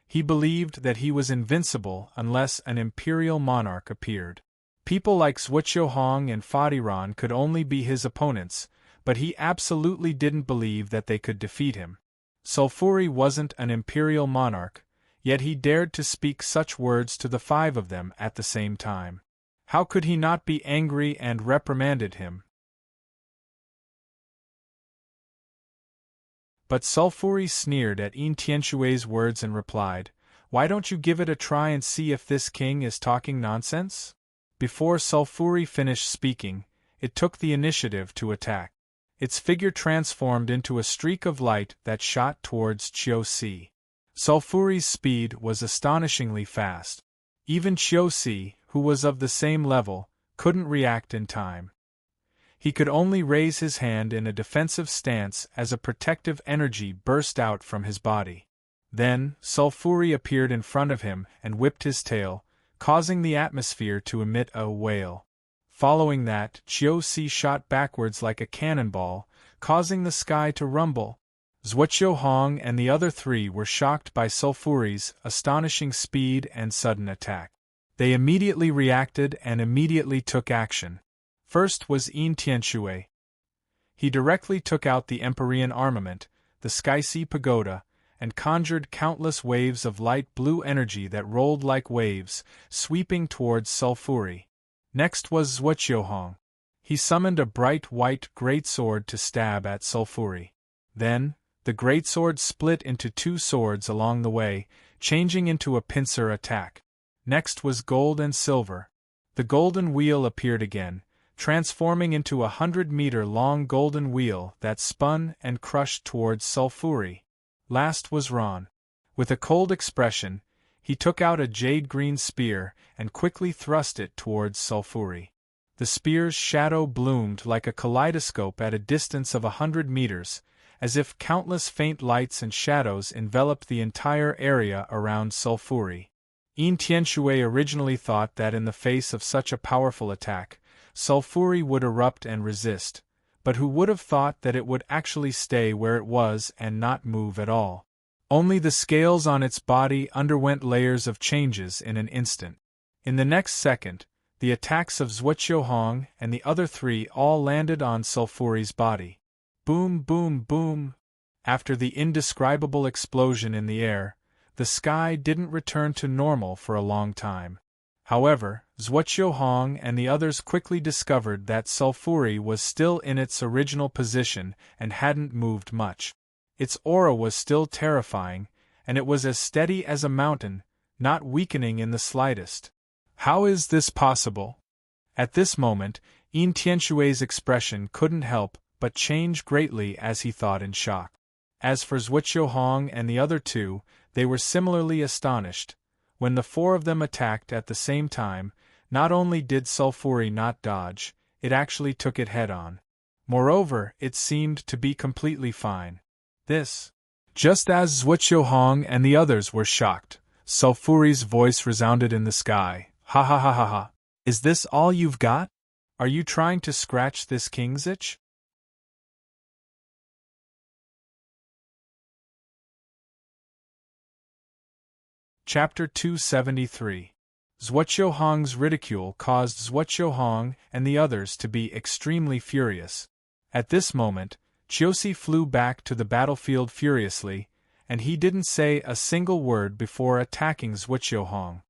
He believed that he was invincible unless an imperial monarch appeared. People like Zhuoqiuhong and Fadiran could only be his opponents, but he absolutely didn't believe that they could defeat him. Sulfuri wasn't an imperial monarch, yet he dared to speak such words to the five of them at the same time. How could he not be angry and reprimanded him? But Sulfuri sneered at Yin Tianxue's words and replied, Why don't you give it a try and see if this king is talking nonsense? Before Sulfuri finished speaking, it took the initiative to attack. Its figure transformed into a streak of light that shot towards Qiusi. Sulfuri's speed was astonishingly fast. Even Qiusi, who was of the same level, couldn't react in time. He could only raise his hand in a defensive stance as a protective energy burst out from his body. Then, Sulfuri appeared in front of him and whipped his tail, causing the atmosphere to emit a wail. Following that, Qiusi shot backwards like a cannonball, causing the sky to rumble. Zhuoqiuhong and the other three were shocked by Sulfuri's astonishing speed and sudden attack. They immediately reacted and immediately took action. First was Yin Tianxue. He directly took out the Empyrean armament, the Sky-Sea Pagoda, and conjured countless waves of light blue energy that rolled like waves, sweeping towards Sulfuri. Next was Zhuoqiuhong. He summoned a bright white greatsword to stab at Sulfuri. Then, the greatsword split into two swords along the way, changing into a pincer attack. Next was gold and silver. The golden wheel appeared again, transforming into a 100-meter-long golden wheel that spun and crushed towards Sulfuri. Last was Ron. With a cold expression, he took out a jade-green spear and quickly thrust it towards Sulfuri. The spear's shadow bloomed like a kaleidoscope at a distance of 100 meters, as if countless faint lights and shadows enveloped the entire area around Sulfuri. Yin Tianxue originally thought that in the face of such a powerful attack, Sulfuri would erupt and resist, but who would have thought that it would actually stay where it was and not move at all? Only the scales on its body underwent layers of changes in an instant. In the next second, the attacks of Zhuoqiuhong and the other three all landed on Sulfuri's body. Boom, boom, boom. After the indescribable explosion in the air, the sky didn't return to normal for a long time. However, Zhuoqiuhong and the others quickly discovered that Sulfuri was still in its original position and hadn't moved much. Its aura was still terrifying, and it was as steady as a mountain, not weakening in the slightest. How is this possible? At this moment, Yin Tianxue's expression couldn't help but change greatly as he thought in shock. As for Zhuoqiuhong and the other two, they were similarly astonished. When the four of them attacked at the same time, not only did Sulfuri not dodge, it actually took it head-on. Moreover, it seemed to be completely fine. Just as Zhuoqiuhong and the others were shocked, Sulfuri's voice resounded in the sky. Ha ha ha ha ha. Is this all you've got? Are you trying to scratch this king's itch? Chapter 273. Zhuoqiuhong's ridicule caused Zhuoqiuhong and the others to be extremely furious. At this moment, Qiusi flew back to the battlefield furiously, and he didn't say a single word before attacking Zhuoqiuhong.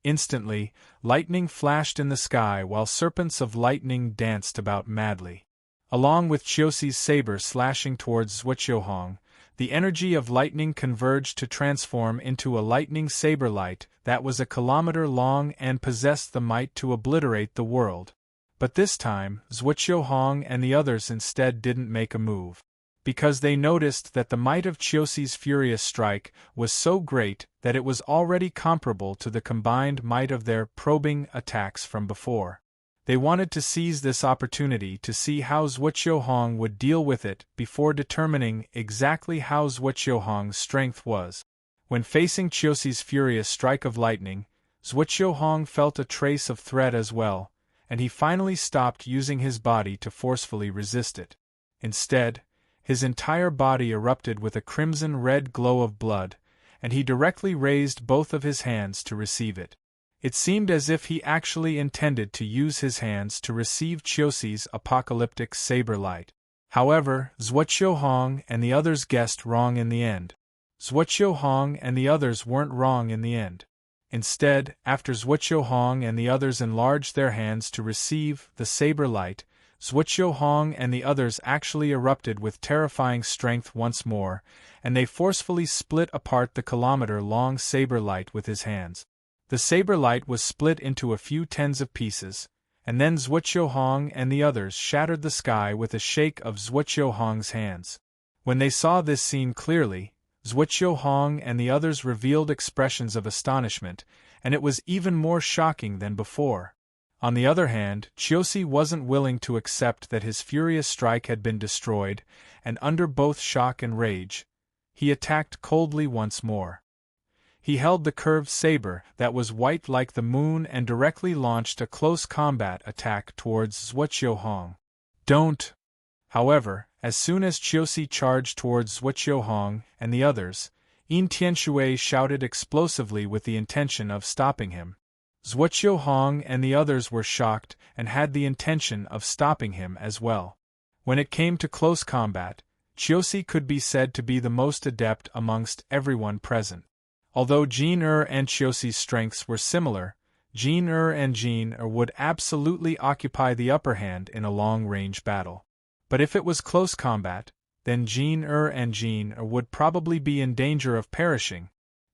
Instantly, lightning flashed in the sky while serpents of lightning danced about madly. Along with Chiosi's saber slashing towards Zhuoqiuhong, the energy of lightning converged to transform into a lightning saber light that was a kilometer long and possessed the might to obliterate the world. But this time, Zhuoqiuhong and the others instead didn't make a move. Because they noticed that the might of Chiosi's furious strike was so great that it was already comparable to the combined might of their probing attacks from before. They wanted to seize this opportunity to see how Zhuoqiuhong would deal with it before determining exactly how Zhuoqiuhong's strength was. When facing Chiosi's furious strike of lightning, Zhuoqiuhong felt a trace of threat as well, and he finally stopped using his body to forcefully resist it. Instead, his entire body erupted with a crimson-red glow of blood, and he directly raised both of his hands to receive it. It seemed as if he actually intended to use his hands to receive Chiosi's apocalyptic saber light. However, Zhuoqiuhong and the others guessed wrong in the end. Zhuoqiuhong and the others weren't wrong in the end. Instead, after Zhuoqiuhong and the others enlarged their hands to receive the saber light, Zhuoqiuhong and the others actually erupted with terrifying strength once more, and they forcefully split apart the kilometer-long saber light with his hands. The saber light was split into a few tens of pieces, and then Zhuoqiuhong and the others shattered the sky with a shake of Zhuoqiuhong's hands. When they saw this scene clearly, Zhuoqiuhong and the others revealed expressions of astonishment, and it was even more shocking than before. On the other hand, Chiosi wasn't willing to accept that his furious strike had been destroyed, and under both shock and rage, he attacked coldly once more. He held the curved saber that was white like the moon and directly launched a close combat attack towards Zhuoqiuhong. Don't! However, as soon as Chiosi charged towards Zhuoqiuhong and the others, Yin Tianshui shouted explosively with the intention of stopping him. Zhuoqiuhong and the others were shocked and had the intention of stopping him as well. When it came to close combat, Chiosi could be said to be the most adept amongst everyone present. Although Jin-Er and Chiosi's strengths were similar, Jin-Er and Jin-Er would absolutely occupy the upper hand in a long-range battle. But if it was close combat, then Jin-Er and Jin-Er would probably be in danger of perishing.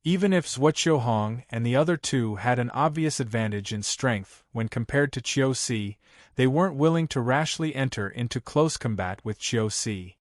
Even if Zhuoqiuhong and the other two had an obvious advantage in strength when compared to Chiosi, they weren't willing to rashly enter into close combat with Chiosi.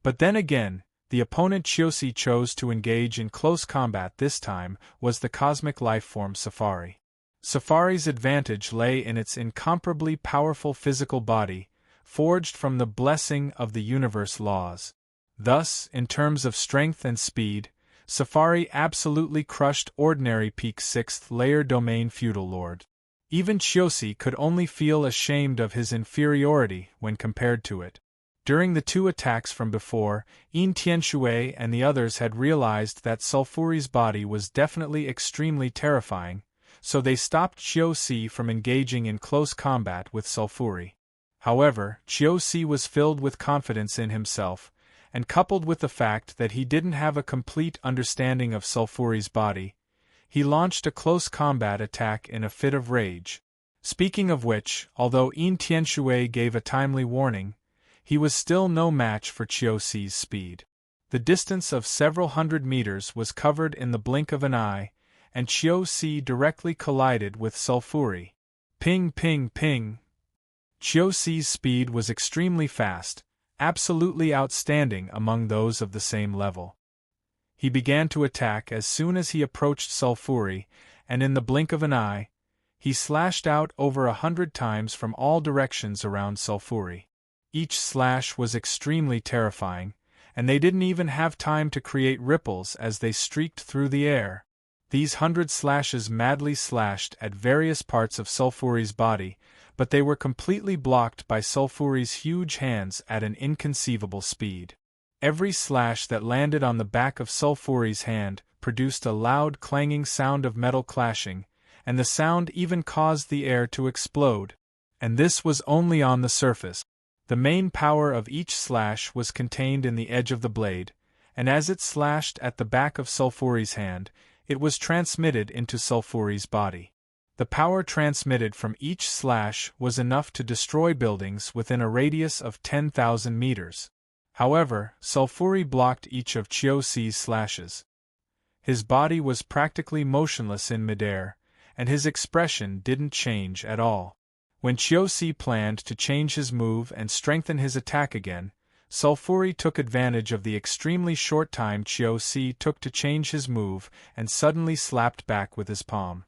But then again, the opponent Chiosi chose to engage in close combat this time was the cosmic lifeform Safari. Safari's advantage lay in its incomparably powerful physical body, forged from the blessing of the universe laws. Thus, in terms of strength and speed, Safari absolutely crushed ordinary peak 6th layer domain feudal lord. Even Chiosi could only feel ashamed of his inferiority when compared to it. During the two attacks from before, Yin Tianshui and the others had realized that Sulfuri's body was definitely extremely terrifying, so they stopped Chiosi from engaging in close combat with Sulfuri. However, Chiosi was filled with confidence in himself, and coupled with the fact that he didn't have a complete understanding of Sulfuri's body, he launched a close combat attack in a fit of rage. Speaking of which, although Yin Tianshui gave a timely warning, he was still no match for Chiosi's speed. The distance of several hundred meters was covered in the blink of an eye, and Chiosi directly collided with Sulfuri. Ping ping ping! Chiosi's speed was extremely fast, absolutely outstanding among those of the same level. He began to attack as soon as he approached Sulfuri, and in the blink of an eye, he slashed out over 100 times from all directions around Sulfuri. Each slash was extremely terrifying, and they didn't even have time to create ripples as they streaked through the air. These 100 slashes madly slashed at various parts of Sulfuri's body, but they were completely blocked by Sulfuri's huge hands at an inconceivable speed. Every slash that landed on the back of Sulfuri's hand produced a loud clanging sound of metal clashing, and the sound even caused the air to explode. And this was only on the surface. The main power of each slash was contained in the edge of the blade, and as it slashed at the back of Sulfuri's hand, it was transmitted into Sulfuri's body. The power transmitted from each slash was enough to destroy buildings within a radius of 10,000 meters. However, Sulfuri blocked each of Chiosi's slashes. His body was practically motionless in midair, and his expression didn't change at all. When Chiosi planned to change his move and strengthen his attack again, Sulfuri took advantage of the extremely short time Chiosi took to change his move and suddenly slapped back with his palm.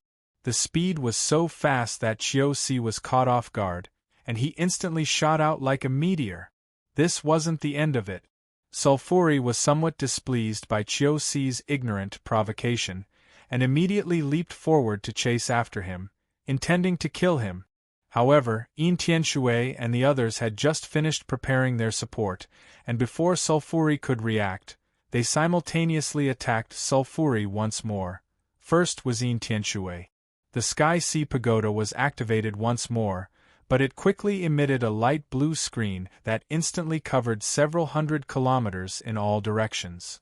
The speed was so fast that Chiosi was caught off guard, and he instantly shot out like a meteor. This wasn't the end of it. Sulfuri was somewhat displeased by Chiosi's ignorant provocation, and immediately leaped forward to chase after him, intending to kill him. However, Yin Tianshui and the others had just finished preparing their support, and before Sulfuri could react, they simultaneously attacked Sulfuri once more. First was Yin Tianshui. The Sky Sea Pagoda was activated once more, but it quickly emitted a light blue screen that instantly covered several hundred kilometers in all directions.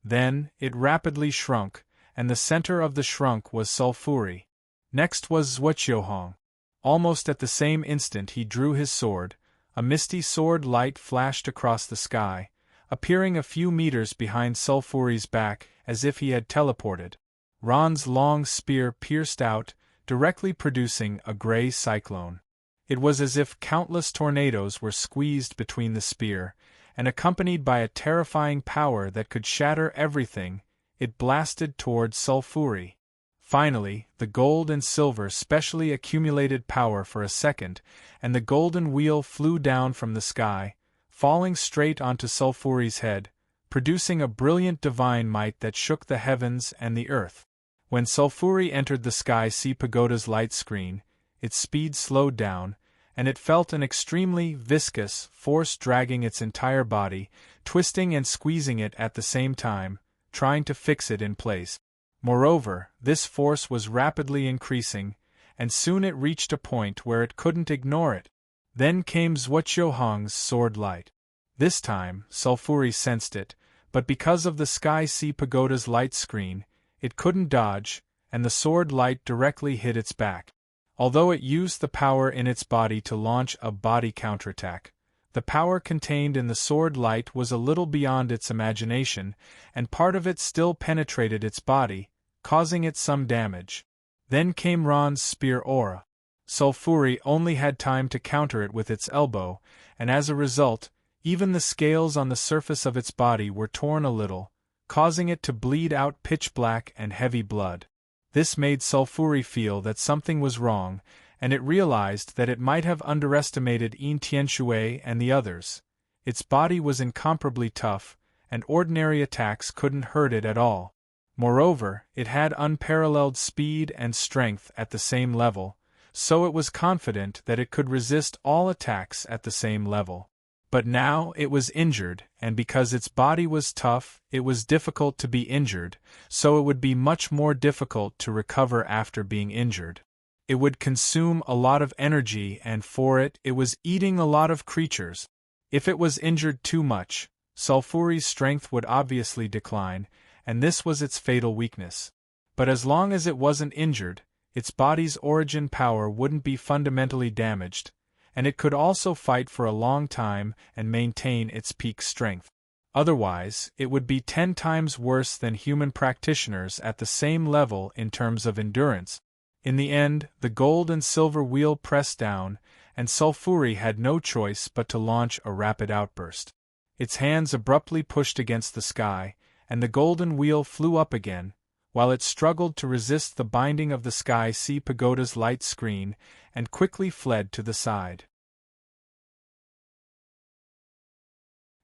Then, it rapidly shrunk, and the center of the shrunk was Sulfuri. Next was Zhuoqiuhong. Almost at the same instant he drew his sword. A misty sword light flashed across the sky, appearing a few meters behind Sulfuri's back as if he had teleported. Ron's long spear pierced out, directly producing a gray cyclone. It was as if countless tornadoes were squeezed between the spear, and accompanied by a terrifying power that could shatter everything, it blasted towards Sulfuri. Finally, the gold and silver specially accumulated power for a second, and the golden wheel flew down from the sky, falling straight onto Sulfuri's head, producing a brilliant divine might that shook the heavens and the earth. When Sulfuri entered the Sky Sea Pagoda's light screen, its speed slowed down, and it felt an extremely viscous force dragging its entire body, twisting and squeezing it at the same time, trying to fix it in place. Moreover, this force was rapidly increasing, and soon it reached a point where it couldn't ignore it. Then came Zhuoqiuhong's sword light. This time, Sulfuri sensed it, but because of the Sky Sea Pagoda's light screen, it couldn't dodge, and the sword light directly hit its back. Although it used the power in its body to launch a body counterattack, the power contained in the sword light was a little beyond its imagination, and part of it still penetrated its body, causing it some damage. Then came Ron's spear aura. Sulfuri only had time to counter it with its elbow, and as a result, even the scales on the surface of its body were torn a little, causing it to bleed out pitch black and heavy blood. This made Sulfuri feel that something was wrong, and it realized that it might have underestimated Yin Tianshui and the others. Its body was incomparably tough, and ordinary attacks couldn't hurt it at all. Moreover, it had unparalleled speed and strength at the same level, so it was confident that it could resist all attacks at the same level. But now it was injured, and because its body was tough, it was difficult to be injured, so it would be much more difficult to recover after being injured. It would consume a lot of energy, and for it was eating a lot of creatures. If it was injured too much, Sulfuri's strength would obviously decline, and this was its fatal weakness. But as long as it wasn't injured, its body's origin power wouldn't be fundamentally damaged, and it could also fight for a long time and maintain its peak strength. Otherwise, it would be 10 times worse than human practitioners at the same level in terms of endurance. In the end, the gold and silver wheel pressed down, and Sulfuri had no choice but to launch a rapid outburst. Its hands abruptly pushed against the sky, and the golden wheel flew up again, while it struggled to resist the binding of the Sky Sea Pagoda's light screen, and quickly fled to the side.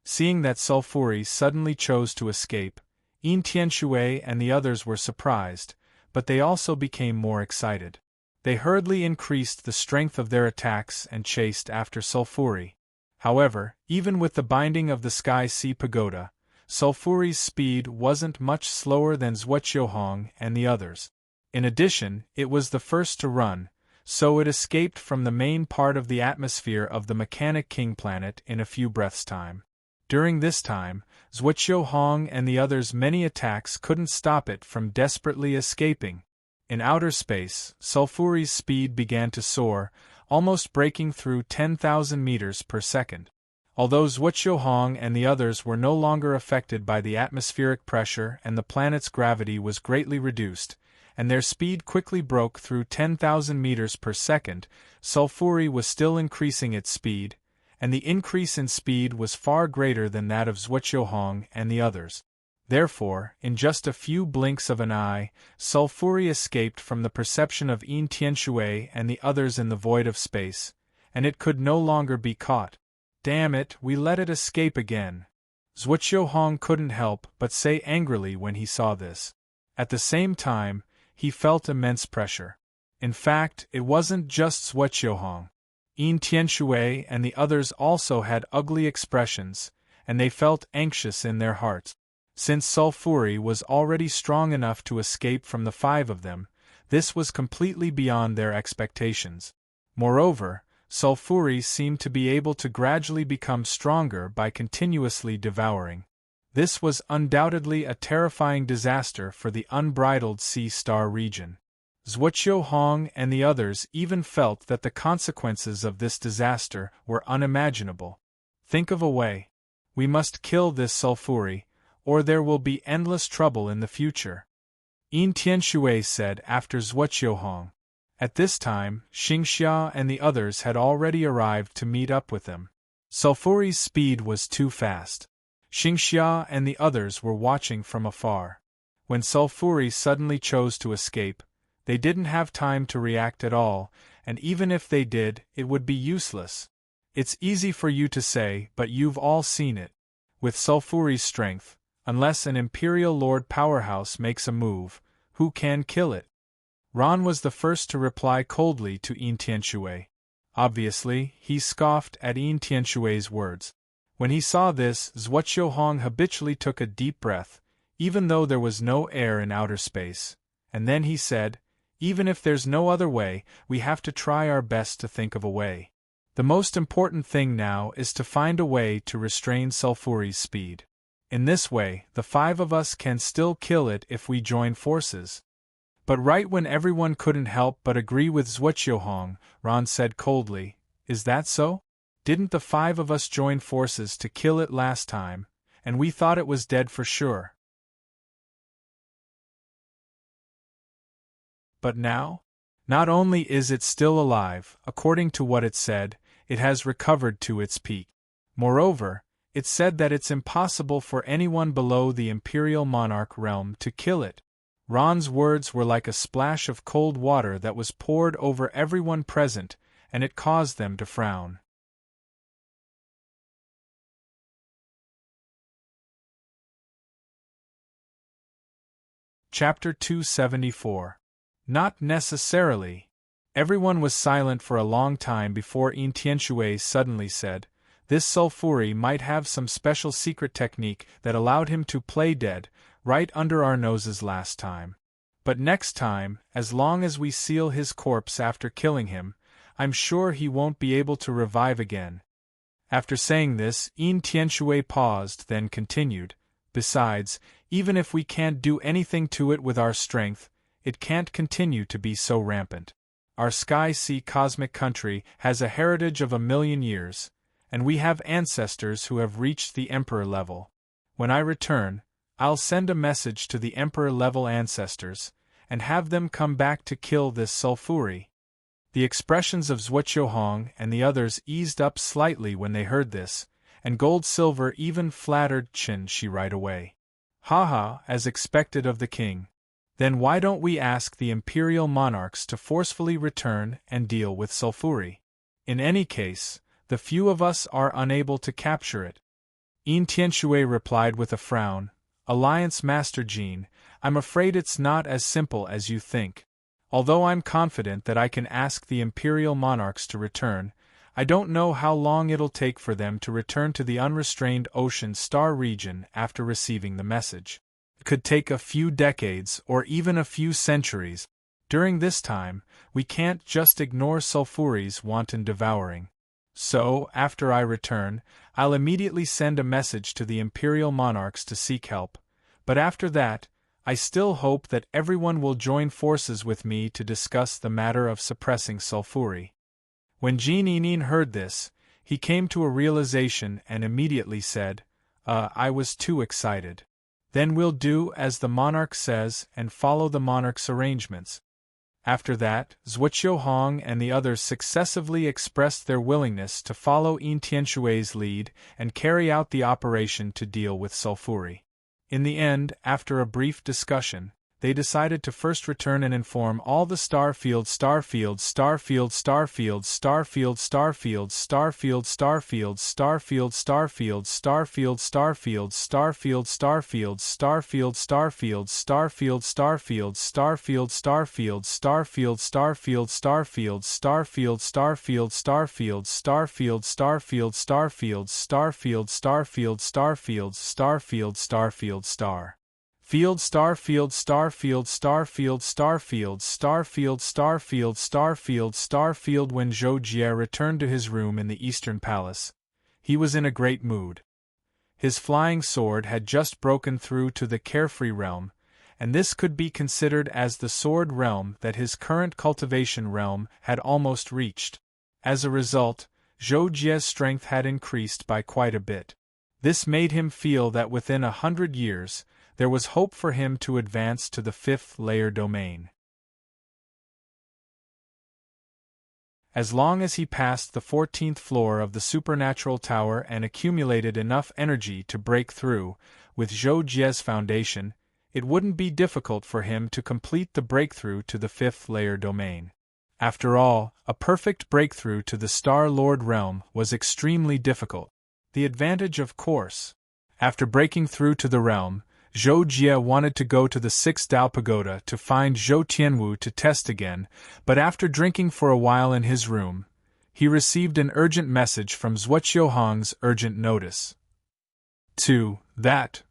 Seeing that Sulfuri suddenly chose to escape, Yin Tianshui and the others were surprised, but they also became more excited. They hurriedly increased the strength of their attacks and chased after Sulfuri. However, even with the binding of the Sky Sea Pagoda, Sulfuri's speed wasn't much slower than Zhuoqiuhong and the others. In addition, it was the first to run, so it escaped from the main part of the atmosphere of the Mechanic King planet in a few breaths' time. During this time, Zhuoqiu Hong and the others' many attacks couldn't stop it from desperately escaping. In outer space, Sulfuri's speed began to soar, almost breaking through 10,000 meters per second. Although Zhuoqiu Hong and the others were no longer affected by the atmospheric pressure and the planet's gravity was greatly reduced, and their speed quickly broke through 10,000 meters per second, Sulfuri was still increasing its speed, and the increase in speed was far greater than that of Zhuoqiu Hong and the others. Therefore, in just a few blinks of an eye, Sulfuri escaped from the perception of Yin Tianshui and the others in the void of space, and it could no longer be caught. Damn it, we let it escape again. Zhuoqiu Hong couldn't help but say angrily when he saw this. At the same time, he felt immense pressure. In fact, it wasn't just Zhuoqiu Hong. Yin Tianshui and the others also had ugly expressions, and they felt anxious in their hearts. Since Sulfuri was already strong enough to escape from the 5 of them, this was completely beyond their expectations. Moreover, Sulfuri seemed to be able to gradually become stronger by continuously devouring. This was undoubtedly a terrifying disaster for the unbridled Sea Star region. Zhuoqiu Hong and the others even felt that the consequences of this disaster were unimaginable. Think of a way. We must kill this Sulfuri, or there will be endless trouble in the future. Yin Tianshui said after Zhuoqiu Hong. At this time, Xingxia and the others had already arrived to meet up with them. Sulfuri's speed was too fast. Xingxia and the others were watching from afar. When Sulfuri suddenly chose to escape, they didn't have time to react at all, and even if they did, it would be useless. It's easy for you to say, but you've all seen it. With Sulfuri's strength, unless an Imperial Lord powerhouse makes a move, who can kill it? Ron was the first to reply coldly to Yin Tianshui. Obviously, he scoffed at Yin Tianshui's words. When he saw this, Zhuoqiu Hong habitually took a deep breath, even though there was no air in outer space, and then he said, "Even if there's no other way, we have to try our best to think of a way. The most important thing now is to find a way to restrain Sulfuri's speed. In this way, the 5 of us can still kill it if we join forces." But right when everyone couldn't help but agree with Zhuoqiu Hong, Ron said coldly, "Is that so? Didn't the 5 of us join forces to kill it last time, and we thought it was dead for sure? But now? Not only is it still alive, according to what it said, it has recovered to its peak. Moreover, it said that it's impossible for anyone below the Imperial Monarch realm to kill it." Ron's words were like a splash of cold water that was poured over everyone present, and it caused them to frown. Chapter 274. Not necessarily. Everyone was silent for a long time before Yin Tianshui suddenly said, "This Sulfuri might have some special secret technique that allowed him to play dead, right under our noses last time. But next time, as long as we seal his corpse after killing him, I'm sure he won't be able to revive again." After saying this, Yin Tianshui paused, then continued, "Besides, even if we can't do anything to it with our strength, it can't continue to be so rampant. Our Sky-Sea cosmic country has a heritage of 1,000,000 years, and we have ancestors who have reached the Emperor level. When I return, I'll send a message to the Emperor-level ancestors, and have them come back to kill this Sulfuri." The expressions of Zhuoqiu Hong and the others eased up slightly when they heard this, and Gold Silver even flattered Qin Shi right away. "Haha, as expected of the king. Then why don't we ask the Imperial Monarchs to forcefully return and deal with Sulfuri? In any case, the few of us are unable to capture it." Yin Tianshui replied with a frown, "Alliance Master Jean, I'm afraid it's not as simple as you think. Although I'm confident that I can ask the Imperial Monarchs to return, I don't know how long it'll take for them to return to the unrestrained Ocean Star region after receiving the message. It could take a few decades or even a few centuries. During this time, we can't just ignore Sulfuri's wanton devouring. So, after I return, I'll immediately send a message to the Imperial monarchs to seek help, but after that, I still hope that everyone will join forces with me to discuss the matter of suppressing Sulfuri. When Jean heard this, he came to a realization and immediately said, I was too excited. Then we'll do as the monarch says and follow the monarch's arrangements. After that, Zhuoqiu Hong and the others successively expressed their willingness to follow Yin Tianshui's lead and carry out the operation to deal with Sulfuri. In the end, after a brief discussion, they decided to first return and inform all the Starfield When Zhou Jie returned to his room in the Eastern Palace, he was in a great mood. His flying sword had just broken through to the Carefree realm, and this could be considered as the sword realm that his current cultivation realm had almost reached. As a result, Zhou Jie's strength had increased by quite a bit. This made him feel that within 100 years, there was hope for him to advance to the 5th layer domain. As long as he passed the 14th floor of the supernatural tower and accumulated enough energy to break through, with Zhou Jie's foundation, it wouldn't be difficult for him to complete the breakthrough to the 5th layer domain. After all, a perfect breakthrough to the Star Lord realm was extremely difficult. The advantage, of course. After breaking through to the realm, Zhou Jie wanted to go to the 6th Dao Pagoda to find Zhou Tianwu to test again, but after drinking for a while in his room, he received an urgent message from Zhuoqiu Hong's urgent notice. That.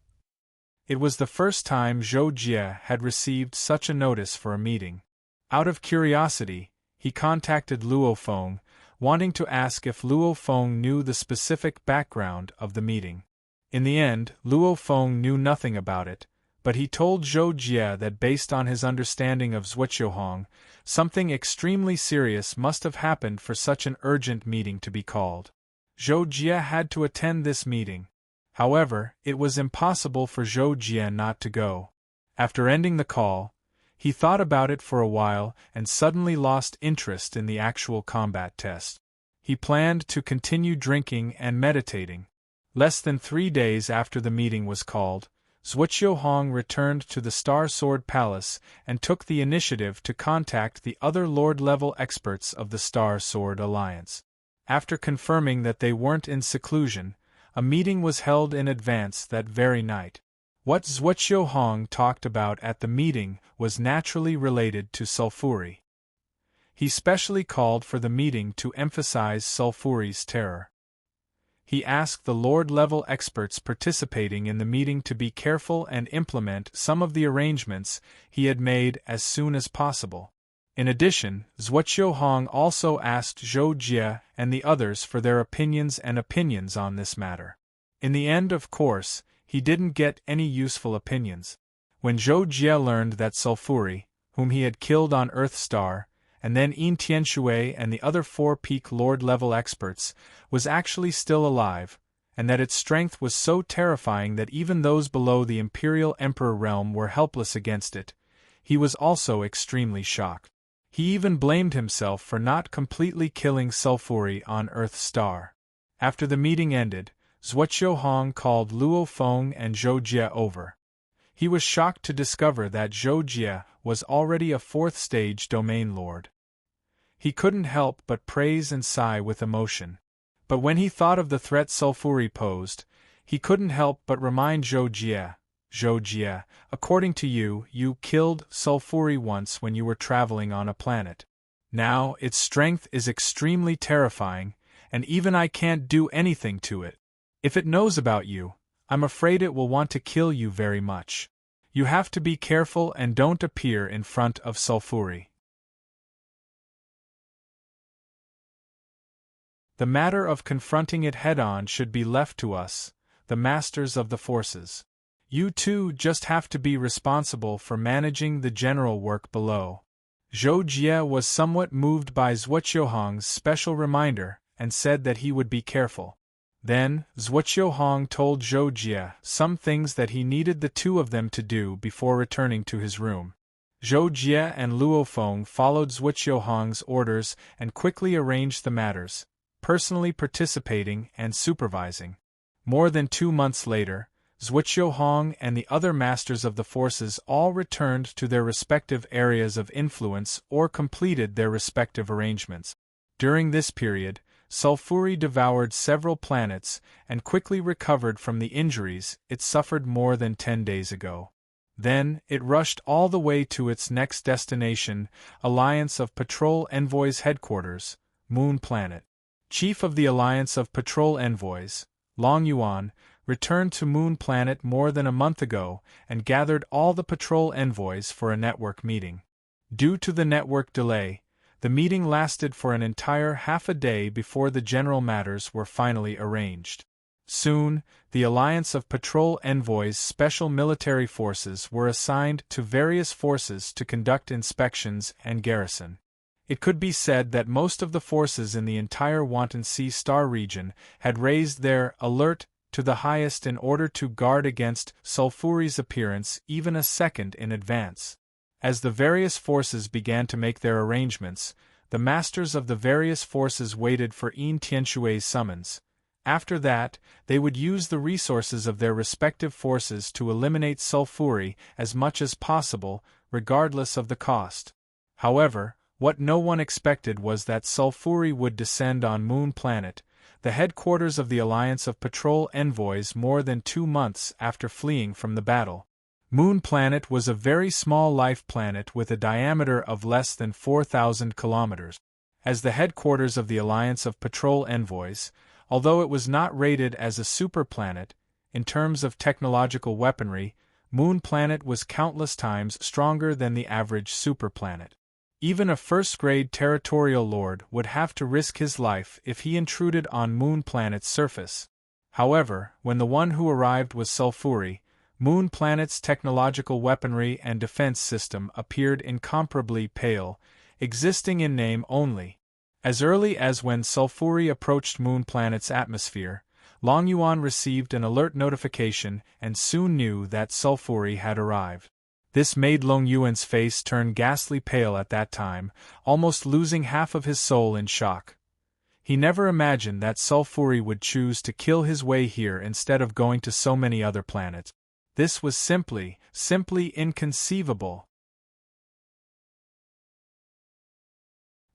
It was the first time Zhou Jie had received such a notice for a meeting. Out of curiosity, he contacted Luo Feng, wanting to ask if Luo Feng knew the specific background of the meeting. In the end, Luo Feng knew nothing about it, but he told Zhou Jie that based on his understanding of Zhuoqiu Hong, something extremely serious must have happened for such an urgent meeting to be called. Zhou Jie had to attend this meeting. However, it was impossible for Zhou Jie not to go. After ending the call, he thought about it for a while and suddenly lost interest in the actual combat test. He planned to continue drinking and meditating. Less than 3 days after the meeting was called, Zhuoqiu Hong returned to the Star Sword Palace and took the initiative to contact the other Lord-level experts of the Star Sword Alliance. After confirming that they weren't in seclusion, a meeting was held in advance that very night. What Zhuoqiu Hong talked about at the meeting was naturally related to Sulfuri. He specially called for the meeting to emphasize Sulfuri's terror. He asked the Lord-level experts participating in the meeting to be careful and implement some of the arrangements he had made as soon as possible. In addition, Zhuoqiu Hong also asked Zhou Jie and the others for their opinions on this matter. In the end, of course, he didn't get any useful opinions. When Zhou Jie learned that Sulfuri, whom he had killed on Earth Star, and then Yin Tianshui and the other 4-peak Lord-level experts, was actually still alive, and that its strength was so terrifying that even those below the Imperial Emperor realm were helpless against it, he was also extremely shocked. He even blamed himself for not completely killing Sulfuri on Earth Star. After the meeting ended, Zhuoqiu Hong called Luo Feng and Zhou Jie over. He was shocked to discover that Zhou Jie was already a 4th-stage domain lord. He couldn't help but praise and sigh with emotion. But when he thought of the threat Sulfuri posed, he couldn't help but remind Zhou Jie, according to you, you killed Sulfuri once when you were traveling on a planet. Now, its strength is extremely terrifying, and even I can't do anything to it. If it knows about you, I'm afraid it will want to kill you very much. You have to be careful and don't appear in front of Sulfuri. The matter of confronting it head-on should be left to us, the masters of the forces. You two just have to be responsible for managing the general work below. Zhou Jie was somewhat moved by Zhuoqiuhong's special reminder and said that he would be careful. Then, Zhuoqiuhong told Zhou Jie some things that he needed the two of them to do before returning to his room. Zhou Jie and Luo Feng followed Zhuoqiuhong's orders and quickly arranged the matters, personally participating and supervising. More than 2 months later, Zhuoqiuhong and the other masters of the forces all returned to their respective areas of influence or completed their respective arrangements. During this period, Sulfuri devoured several planets and quickly recovered from the injuries it suffered more than 10 days ago. Then, it rushed all the way to its next destination, Alliance of Patrol Envoys Headquarters, Moon Planet. Chief of the Alliance of Patrol Envoys, Long Yuan, returned to Moon Planet more than a month ago and gathered all the patrol envoys for a network meeting. Due to the network delay, the meeting lasted for an entire half a day before the general matters were finally arranged. Soon, the Alliance of Patrol Envoys Special Military Forces were assigned to various forces to conduct inspections and garrison. It could be said that most of the forces in the entire Wanton Sea Star region had raised their alert to the highest in order to guard against Sulfuri's appearance even a second in advance. As the various forces began to make their arrangements, the masters of the various forces waited for Yin Tianshui's summons. After that, they would use the resources of their respective forces to eliminate Sulfuri as much as possible, regardless of the cost. However, what no one expected was that Sulfuri would descend on Moon Planet, the headquarters of the Alliance of Patrol Envoys, more than 2 months after fleeing from the battle. Moon Planet was a very small life planet with a diameter of less than 4,000 kilometers. As the headquarters of the Alliance of Patrol Envoys, although it was not rated as a superplanet, in terms of technological weaponry, Moon Planet was countless times stronger than the average superplanet. Even a first-grade territorial lord would have to risk his life if he intruded on Moon Planet's surface. However, when the one who arrived was Sulfuri, Moon Planet's technological weaponry and defense system appeared incomparably pale, existing in name only. As early as when Sulfuri approached Moon Planet's atmosphere, Long Yuan received an alert notification and soon knew that Sulfuri had arrived. This made Long Yuan's face turn ghastly pale at that time, almost losing half of his soul in shock. He never imagined that Sulfuri would choose to kill his way here instead of going to so many other planets. This was simply inconceivable.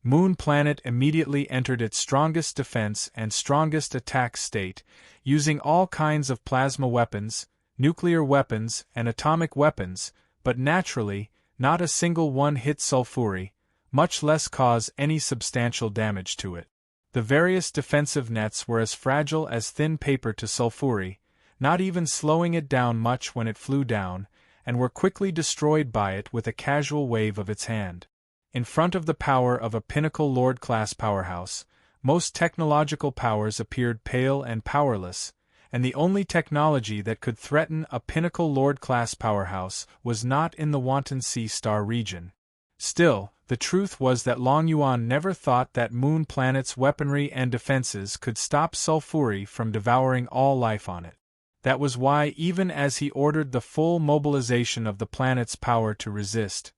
Moon Planet immediately entered its strongest defense and strongest attack state, using all kinds of plasma weapons, nuclear weapons, and atomic weapons, but naturally, not a single one hit Sulfuri, much less cause any substantial damage to it. The various defensive nets were as fragile as thin paper to Sulfuri, not even slowing it down much when it flew down, and were quickly destroyed by it with a casual wave of its hand. In front of the power of a pinnacle Lord-class powerhouse, most technological powers appeared pale and powerless, and the only technology that could threaten a pinnacle Lord-class powerhouse was not in the Wanton Sea Star region. Still, the truth was that Long Yuan never thought that Moon Planet's weaponry and defenses could stop Sulfuri from devouring all life on it. That was why, even as he ordered the full mobilization of the planet's power to resist,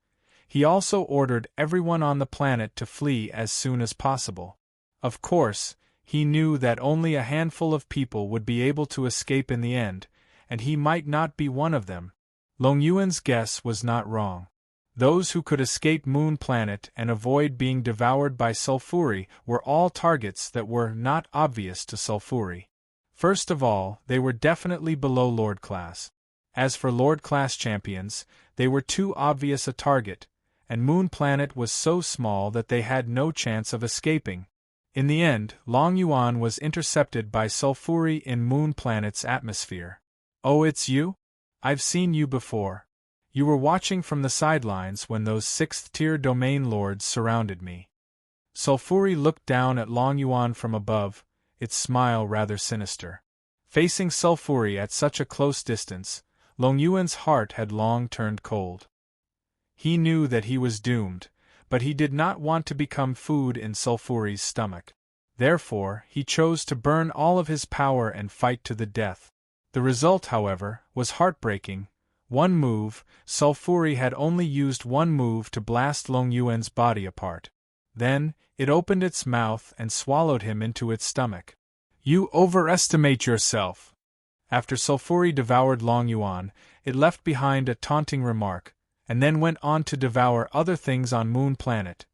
he also ordered everyone on the planet to flee as soon as possible. Of course, he knew that only a handful of people would be able to escape in the end, and he might not be one of them. Long Yuan's guess was not wrong. Those who could escape Moon Planet and avoid being devoured by Sulfuri were all targets that were not obvious to Sulfuri. First of all, they were definitely below Lord Class. As for Lord Class champions, they were too obvious a target, and Moon Planet was so small that they had no chance of escaping. In the end, Long Yuan was intercepted by Sulfuri in Moon Planet's atmosphere. "Oh, it's you? I've seen you before. You were watching from the sidelines when those 6th-tier domain lords surrounded me." Sulfuri looked down at Long Yuan from above, its smile rather sinister. Facing Sulfuri at such a close distance, Long Yuan's heart had long turned cold. He knew that he was doomed, but he did not want to become food in Sulfuri's stomach. Therefore, he chose to burn all of his power and fight to the death. The result, however, was heartbreaking. One move, Sulfuri had only used one move to blast Long Yuan's body apart. Then, it opened its mouth and swallowed him into its stomach. You overestimate yourself. After Sulfuri devoured Long Yuan, it left behind a taunting remark, and then went on to devour other things on Moon Planet.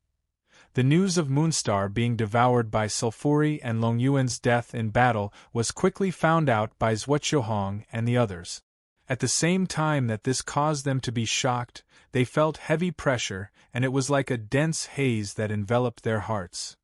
The news of Moonstar being devoured by Sulfuri and Long Yuan's death in battle was quickly found out by Zhuochuhong and the others. At the same time that this caused them to be shocked, they felt heavy pressure, and it was like a dense haze that enveloped their hearts.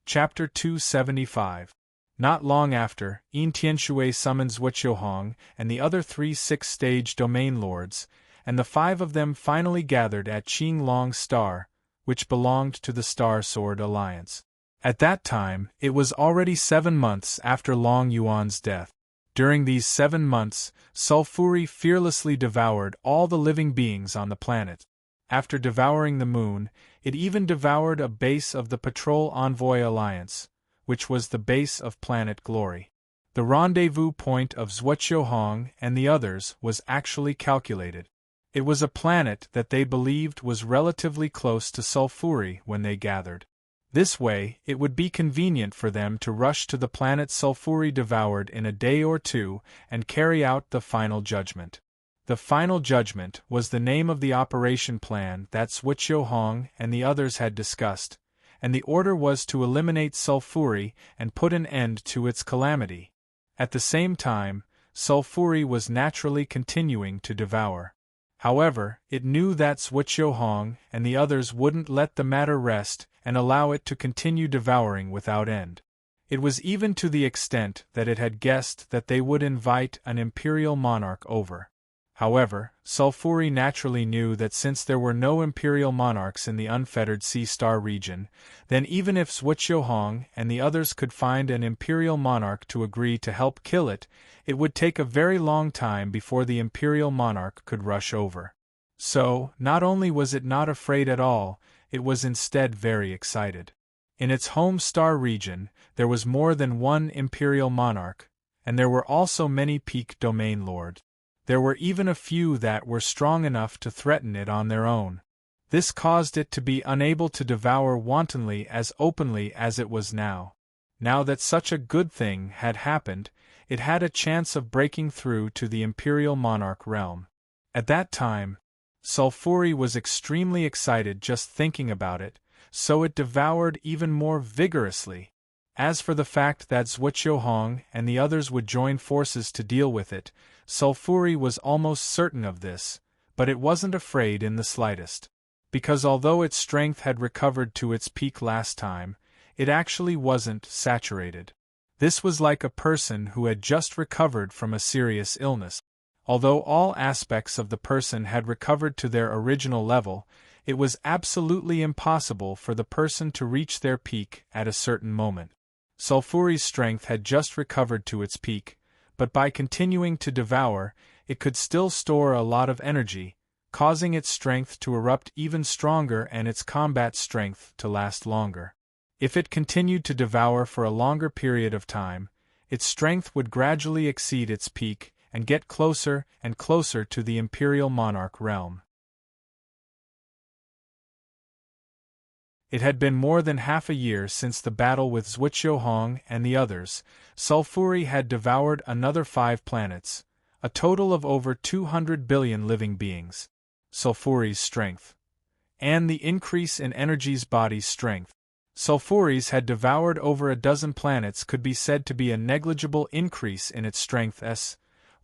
Chapter 275. Not long after, Yin Tianshui summoned Zhuochuhong and the other 3 six-stage domain lords, and the 5 of them finally gathered at Qing Long Star, which belonged to the Star Sword Alliance. At that time, it was already 7 months after Long Yuan's death. During these 7 months, Sulfuri fearlessly devoured all the living beings on the planet. After devouring the moon, it even devoured a base of the Patrol Envoy Alliance, which was the base of Planet Glory. The rendezvous point of Zhuochuhong and the others was actually calculated. It was a planet that they believed was relatively close to Sulfuri when they gathered. This way, it would be convenient for them to rush to the planet Sulfuri devoured in a day or two and carry out the final judgment. The final judgment was the name of the operation plan that Zhuochuhong and the others had discussed, and the order was to eliminate Sulfuri and put an end to its calamity. At the same time, Sulfuri was naturally continuing to devour. However, it knew that Zhuochuhong and the others wouldn't let the matter rest and allow it to continue devouring without end. It was even to the extent that it had guessed that they would invite an imperial monarch over. However, Sulfuri naturally knew that since there were no imperial monarchs in the unfettered Sea Star region, then even if Zhuochuhong and the others could find an imperial monarch to agree to help kill it, it would take a very long time before the imperial monarch could rush over. So, not only was it not afraid at all, it was instead very excited. In its home star region, there was more than one imperial monarch, and there were also many peak domain lords. There were even a few that were strong enough to threaten it on their own. This caused it to be unable to devour wantonly as openly as it was now. Now that such a good thing had happened, it had a chance of breaking through to the imperial monarch realm. At that time, Sulfuri was extremely excited just thinking about it, so it devoured even more vigorously. As for the fact that Zhuochuhong and the others would join forces to deal with it, Sulfuri was almost certain of this, but it wasn't afraid in the slightest. Because although its strength had recovered to its peak last time, it actually wasn't saturated. This was like a person who had just recovered from a serious illness. Although all aspects of the person had recovered to their original level, it was absolutely impossible for the person to reach their peak at a certain moment. Sulfuri's strength had just recovered to its peak, but by continuing to devour, it could still store a lot of energy, causing its strength to erupt even stronger and its combat strength to last longer. If it continued to devour for a longer period of time, its strength would gradually exceed its peak and get closer and closer to the imperial monarch realm. It had been more than half a year since the battle with Zhuochuhong and the others. Sulfuri had devoured another 5 planets, a total of over 200 billion living beings. Sulfuri's strength. And the increase in energy's body's strength. Sulfuri's had devoured over a dozen planets could be said to be a negligible increase in its strength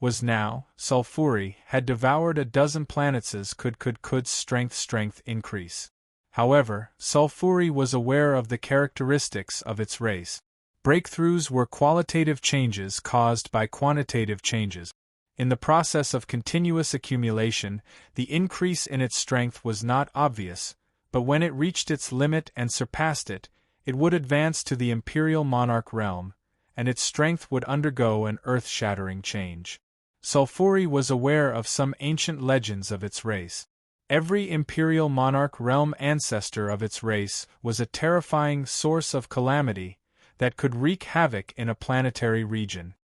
was now, Sulfuri had devoured a dozen planets could strength increase. However, Sulfuri was aware of the characteristics of its race. Breakthroughs were qualitative changes caused by quantitative changes. In the process of continuous accumulation, the increase in its strength was not obvious, but when it reached its limit and surpassed it, it would advance to the imperial monarch realm, and its strength would undergo an earth-shattering change. Sulfuri was aware of some ancient legends of its race. Every imperial monarch realm ancestor of its race was a terrifying source of calamity that could wreak havoc in a planetary region.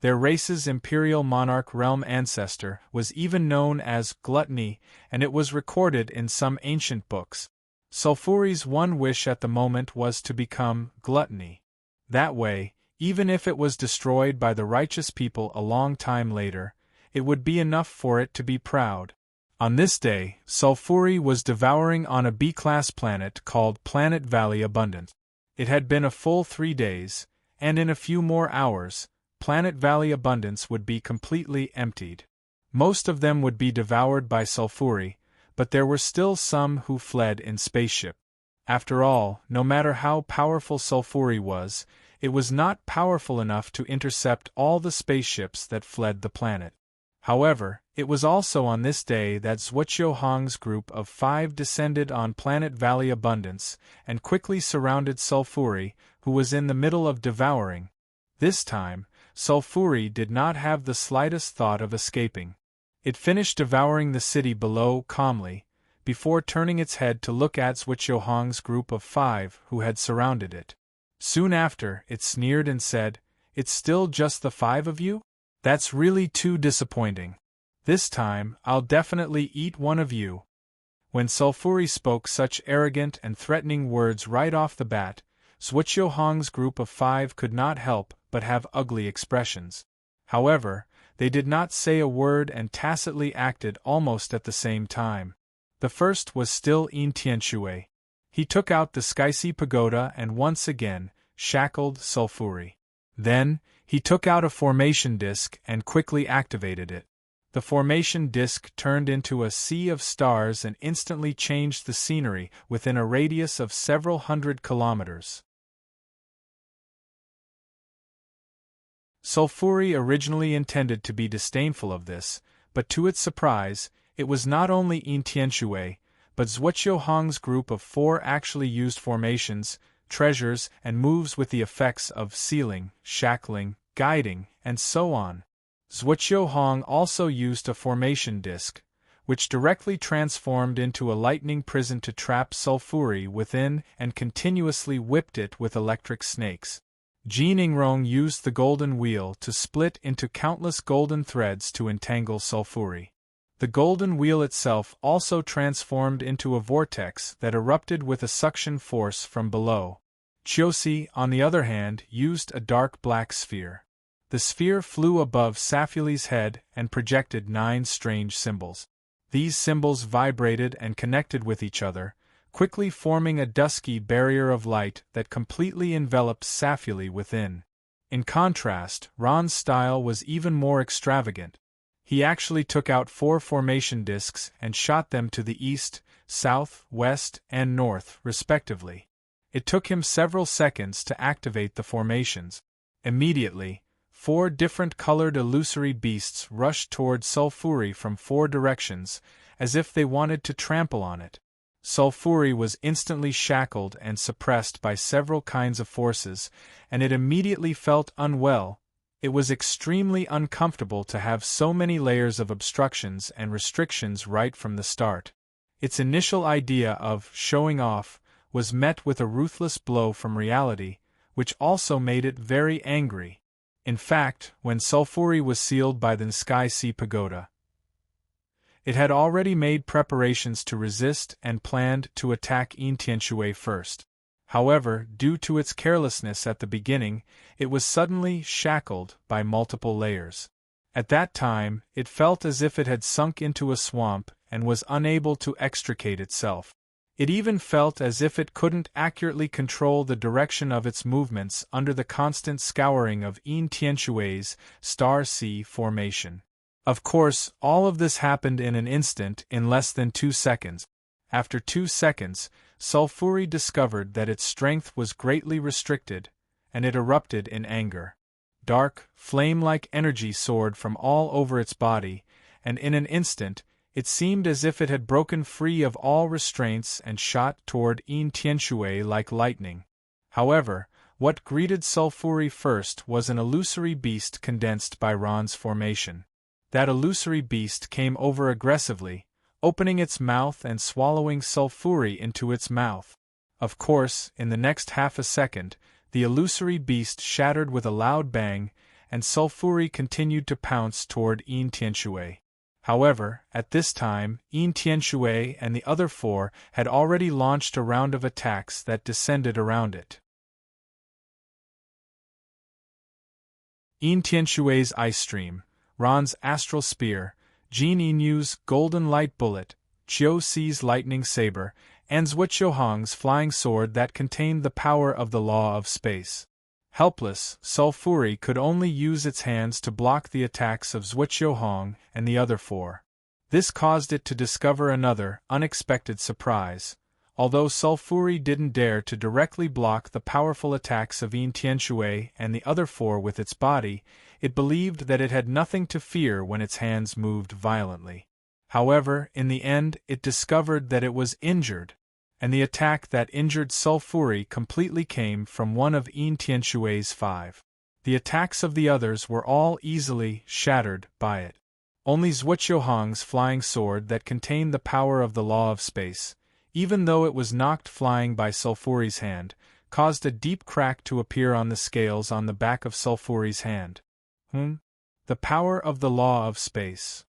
Their race's imperial monarch realm ancestor was even known as Gluttony, and it was recorded in some ancient books. Sulfuri's one wish at the moment was to become Gluttony. That way, even if it was destroyed by the righteous people a long time later, it would be enough for it to be proud. On this day, Sulfuri was devouring on a B-class planet called Planet Valley Abundant. It had been a full 3 days, and in a few more hours, Planet Valley Abundance would be completely emptied. Most of them would be devoured by Sulfuri, but there were still some who fled in spaceship. After all, no matter how powerful Sulfuri was, it was not powerful enough to intercept all the spaceships that fled the planet. However, it was also on this day that Zhuoqiu Hong's group of 5 descended on Planet Valley Abundance and quickly surrounded Sulfuri, who was in the middle of devouring. This time, Sulfuri did not have the slightest thought of escaping. It finished devouring the city below calmly, before turning its head to look at Zhuoqiu Hong's group of 5 who had surrounded it. Soon after, it sneered and said, "It's still just the 5 of you? That's really too disappointing. This time, I'll definitely eat one of you." When Sulfuri spoke such arrogant and threatening words right off the bat, Zhuoqiu Hong's group of 5 could not help but have ugly expressions. However, they did not say a word and tacitly acted almost at the same time. The first was still Yin Tianshui. He took out the Skycy Pagoda and once again shackled Sulfuri. Then, he took out a formation disk and quickly activated it. The formation disk turned into a sea of stars and instantly changed the scenery within a radius of several hundred kilometers. Sulfuri originally intended to be disdainful of this, but to its surprise, it was not only Yin Tianshui, but Zhuoqiu Hong's group of 4 actually used formations, treasures, and moves with the effects of sealing, shackling, guiding, and so on. Zhuoqiu Hong also used a formation disk, which directly transformed into a lightning prison to trap Sulfuri within and continuously whipped it with electric snakes. Jin Ingrong used the golden wheel to split into countless golden threads to entangle Sulfuri. The golden wheel itself also transformed into a vortex that erupted with a suction force from below. Chiosi, on the other hand, used a dark black sphere. The sphere flew above Safuli's head and projected 9 strange symbols. These symbols vibrated and connected with each other, quickly forming a dusky barrier of light that completely enveloped Safuli within. In contrast, Ron's style was even more extravagant. He actually took out 4 formation discs and shot them to the east, south, west, and north, respectively. It took him several seconds to activate the formations. Immediately, 4 different colored illusory beasts rushed toward Sulfuri from 4 directions, as if they wanted to trample on it. Sulfuri was instantly shackled and suppressed by several kinds of forces, and it immediately felt unwell. It was extremely uncomfortable to have so many layers of obstructions and restrictions right from the start. Its initial idea of showing off was met with a ruthless blow from reality, which also made it very angry. In fact, when Sulfuri was sealed by the Skycy Pagoda, it had already made preparations to resist and planned to attack Yin Tianshui first. However, due to its carelessness at the beginning, it was suddenly shackled by multiple layers. At that time, it felt as if it had sunk into a swamp and was unable to extricate itself. It even felt as if it couldn't accurately control the direction of its movements under the constant scouring of Yin Tianshui's Star Sea formation. Of course, all of this happened in an instant, in less than 2 seconds. After 2 seconds, Sulfuri discovered that its strength was greatly restricted, and it erupted in anger. dark, flame-like energy soared from all over its body, and in an instant, it seemed as if it had broken free of all restraints and shot toward Yin Tianshui like lightning. However, what greeted Sulfuri first was an illusory beast condensed by Ran's formation. That illusory beast came over aggressively, opening its mouth and swallowing Sulfuri into its mouth. Of course, in the next half a second, the illusory beast shattered with a loud bang, and Sulfuri continued to pounce toward Yin Tianshui. However, at this time, Yin Tianshui and the other four had already launched a round of attacks that descended around it. Yin Tianshui's Ice Stream, Ran's Astral Spear, Jin Yinyu's Golden Light Bullet, Qiu Si's Lightning Saber, and Zhuoqiuhong's Flying Sword that contained the power of the Law of Space. Helpless, Sulfuri could only use its hands to block the attacks of Zhuoqiuhong and the other four. This caused it to discover another, unexpected surprise. Although Sulfuri didn't dare to directly block the powerful attacks of Yin Tianshui and the other four with its body, it believed that it had nothing to fear when its hands moved violently. However, in the end, it discovered that it was injured, and the attack that injured Sulfuri completely came from one of Yin Tianshui's five. The attacks of the others were all easily shattered by it. Only Zhuoqiuhong's Flying Sword that contained the power of the Law of Space, even though it was knocked flying by Sulfuri's hand, caused a deep crack to appear on the scales on the back of Sulfuri's hand. The power of the Law of Space.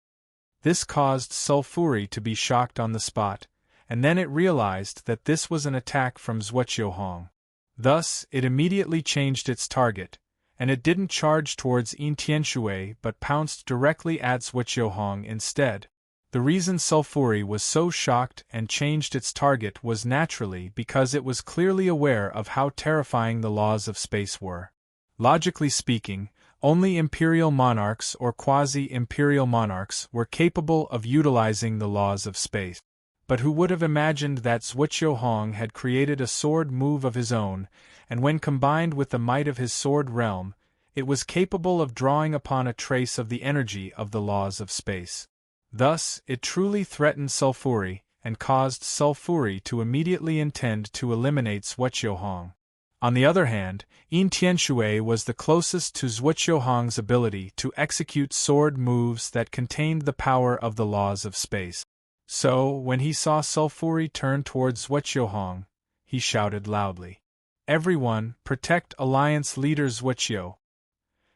This caused Sulfuri to be shocked on the spot, and then it realized that this was an attack from Zhuoqiuhong. Thus, it immediately changed its target, and it didn't charge towards Yin Tianshui but pounced directly at Zhuoqiuhong instead. The reason Sulfuri was so shocked and changed its target was naturally because it was clearly aware of how terrifying the laws of space were. Logically speaking, only imperial monarchs or quasi-imperial monarchs were capable of utilizing the laws of space. But who would have imagined that Zhuoqiuhong had created a sword move of his own, and when combined with the might of his sword realm, it was capable of drawing upon a trace of the energy of the laws of space. Thus, it truly threatened Sulfuri, and caused Sulfuri to immediately intend to eliminate Zhuoqiuhong. On the other hand, Yin Tianshui was the closest to Zhuoqiuhong's ability to execute sword moves that contained the power of the laws of space. So, when he saw Sulfuri turn towards Zhuoqiuhong, he shouted loudly, "Everyone, protect Alliance leader Zhuoqiu!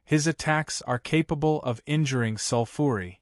His attacks are capable of injuring Sulfuri."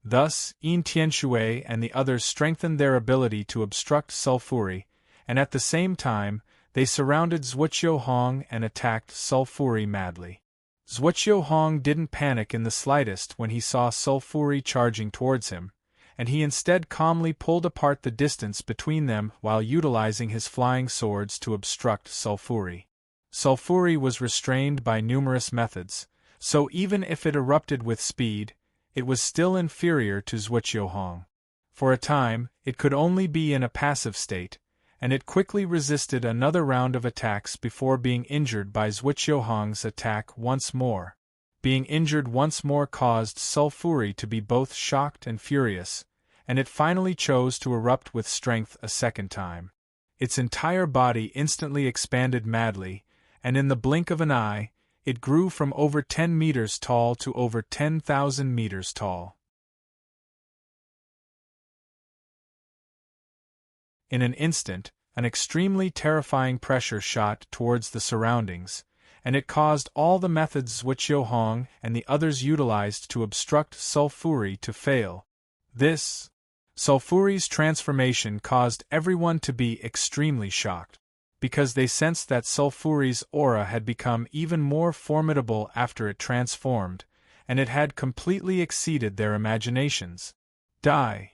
Thus, Yin Tianshui and the others strengthened their ability to obstruct Sulfuri, and at the same time, they surrounded Zhuoqiuhong and attacked Sulfuri madly. Zhuoqiuhong didn't panic in the slightest when he saw Sulfuri charging towards him, and he instead calmly pulled apart the distance between them while utilizing his flying swords to obstruct Sulfuri. Sulfuri was restrained by numerous methods, so even if it erupted with speed, it was still inferior to Zhuoqiuhong. For a time, it could only be in a passive state, and it quickly resisted another round of attacks before being injured by Zhuoqiuhong's attack once more. Being injured once more caused Sulfuri to be both shocked and furious, and it finally chose to erupt with strength a second time. Its entire body instantly expanded madly, and in the blink of an eye, it grew from over 10 meters tall to over 10,000 meters tall. In an instant, an extremely terrifying pressure shot towards the surroundings, and it caused all the methods Zhuoqiuhong and the others utilized to obstruct Sulfuri to fail. Sulfuri's transformation caused everyone to be extremely shocked, because they sensed that Sulfuri's aura had become even more formidable after it transformed, and it had completely exceeded their imaginations. Die!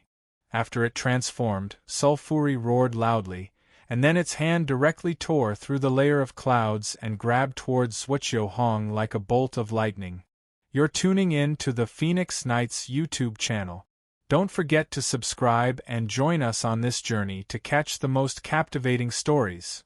After it transformed, Sulfuri roared loudly, and then its hand directly tore through the layer of clouds and grabbed towards Zhuoqiuhong like a bolt of lightning. You're tuning in to the Phoenix Knights YouTube channel. Don't forget to subscribe and join us on this journey to catch the most captivating stories.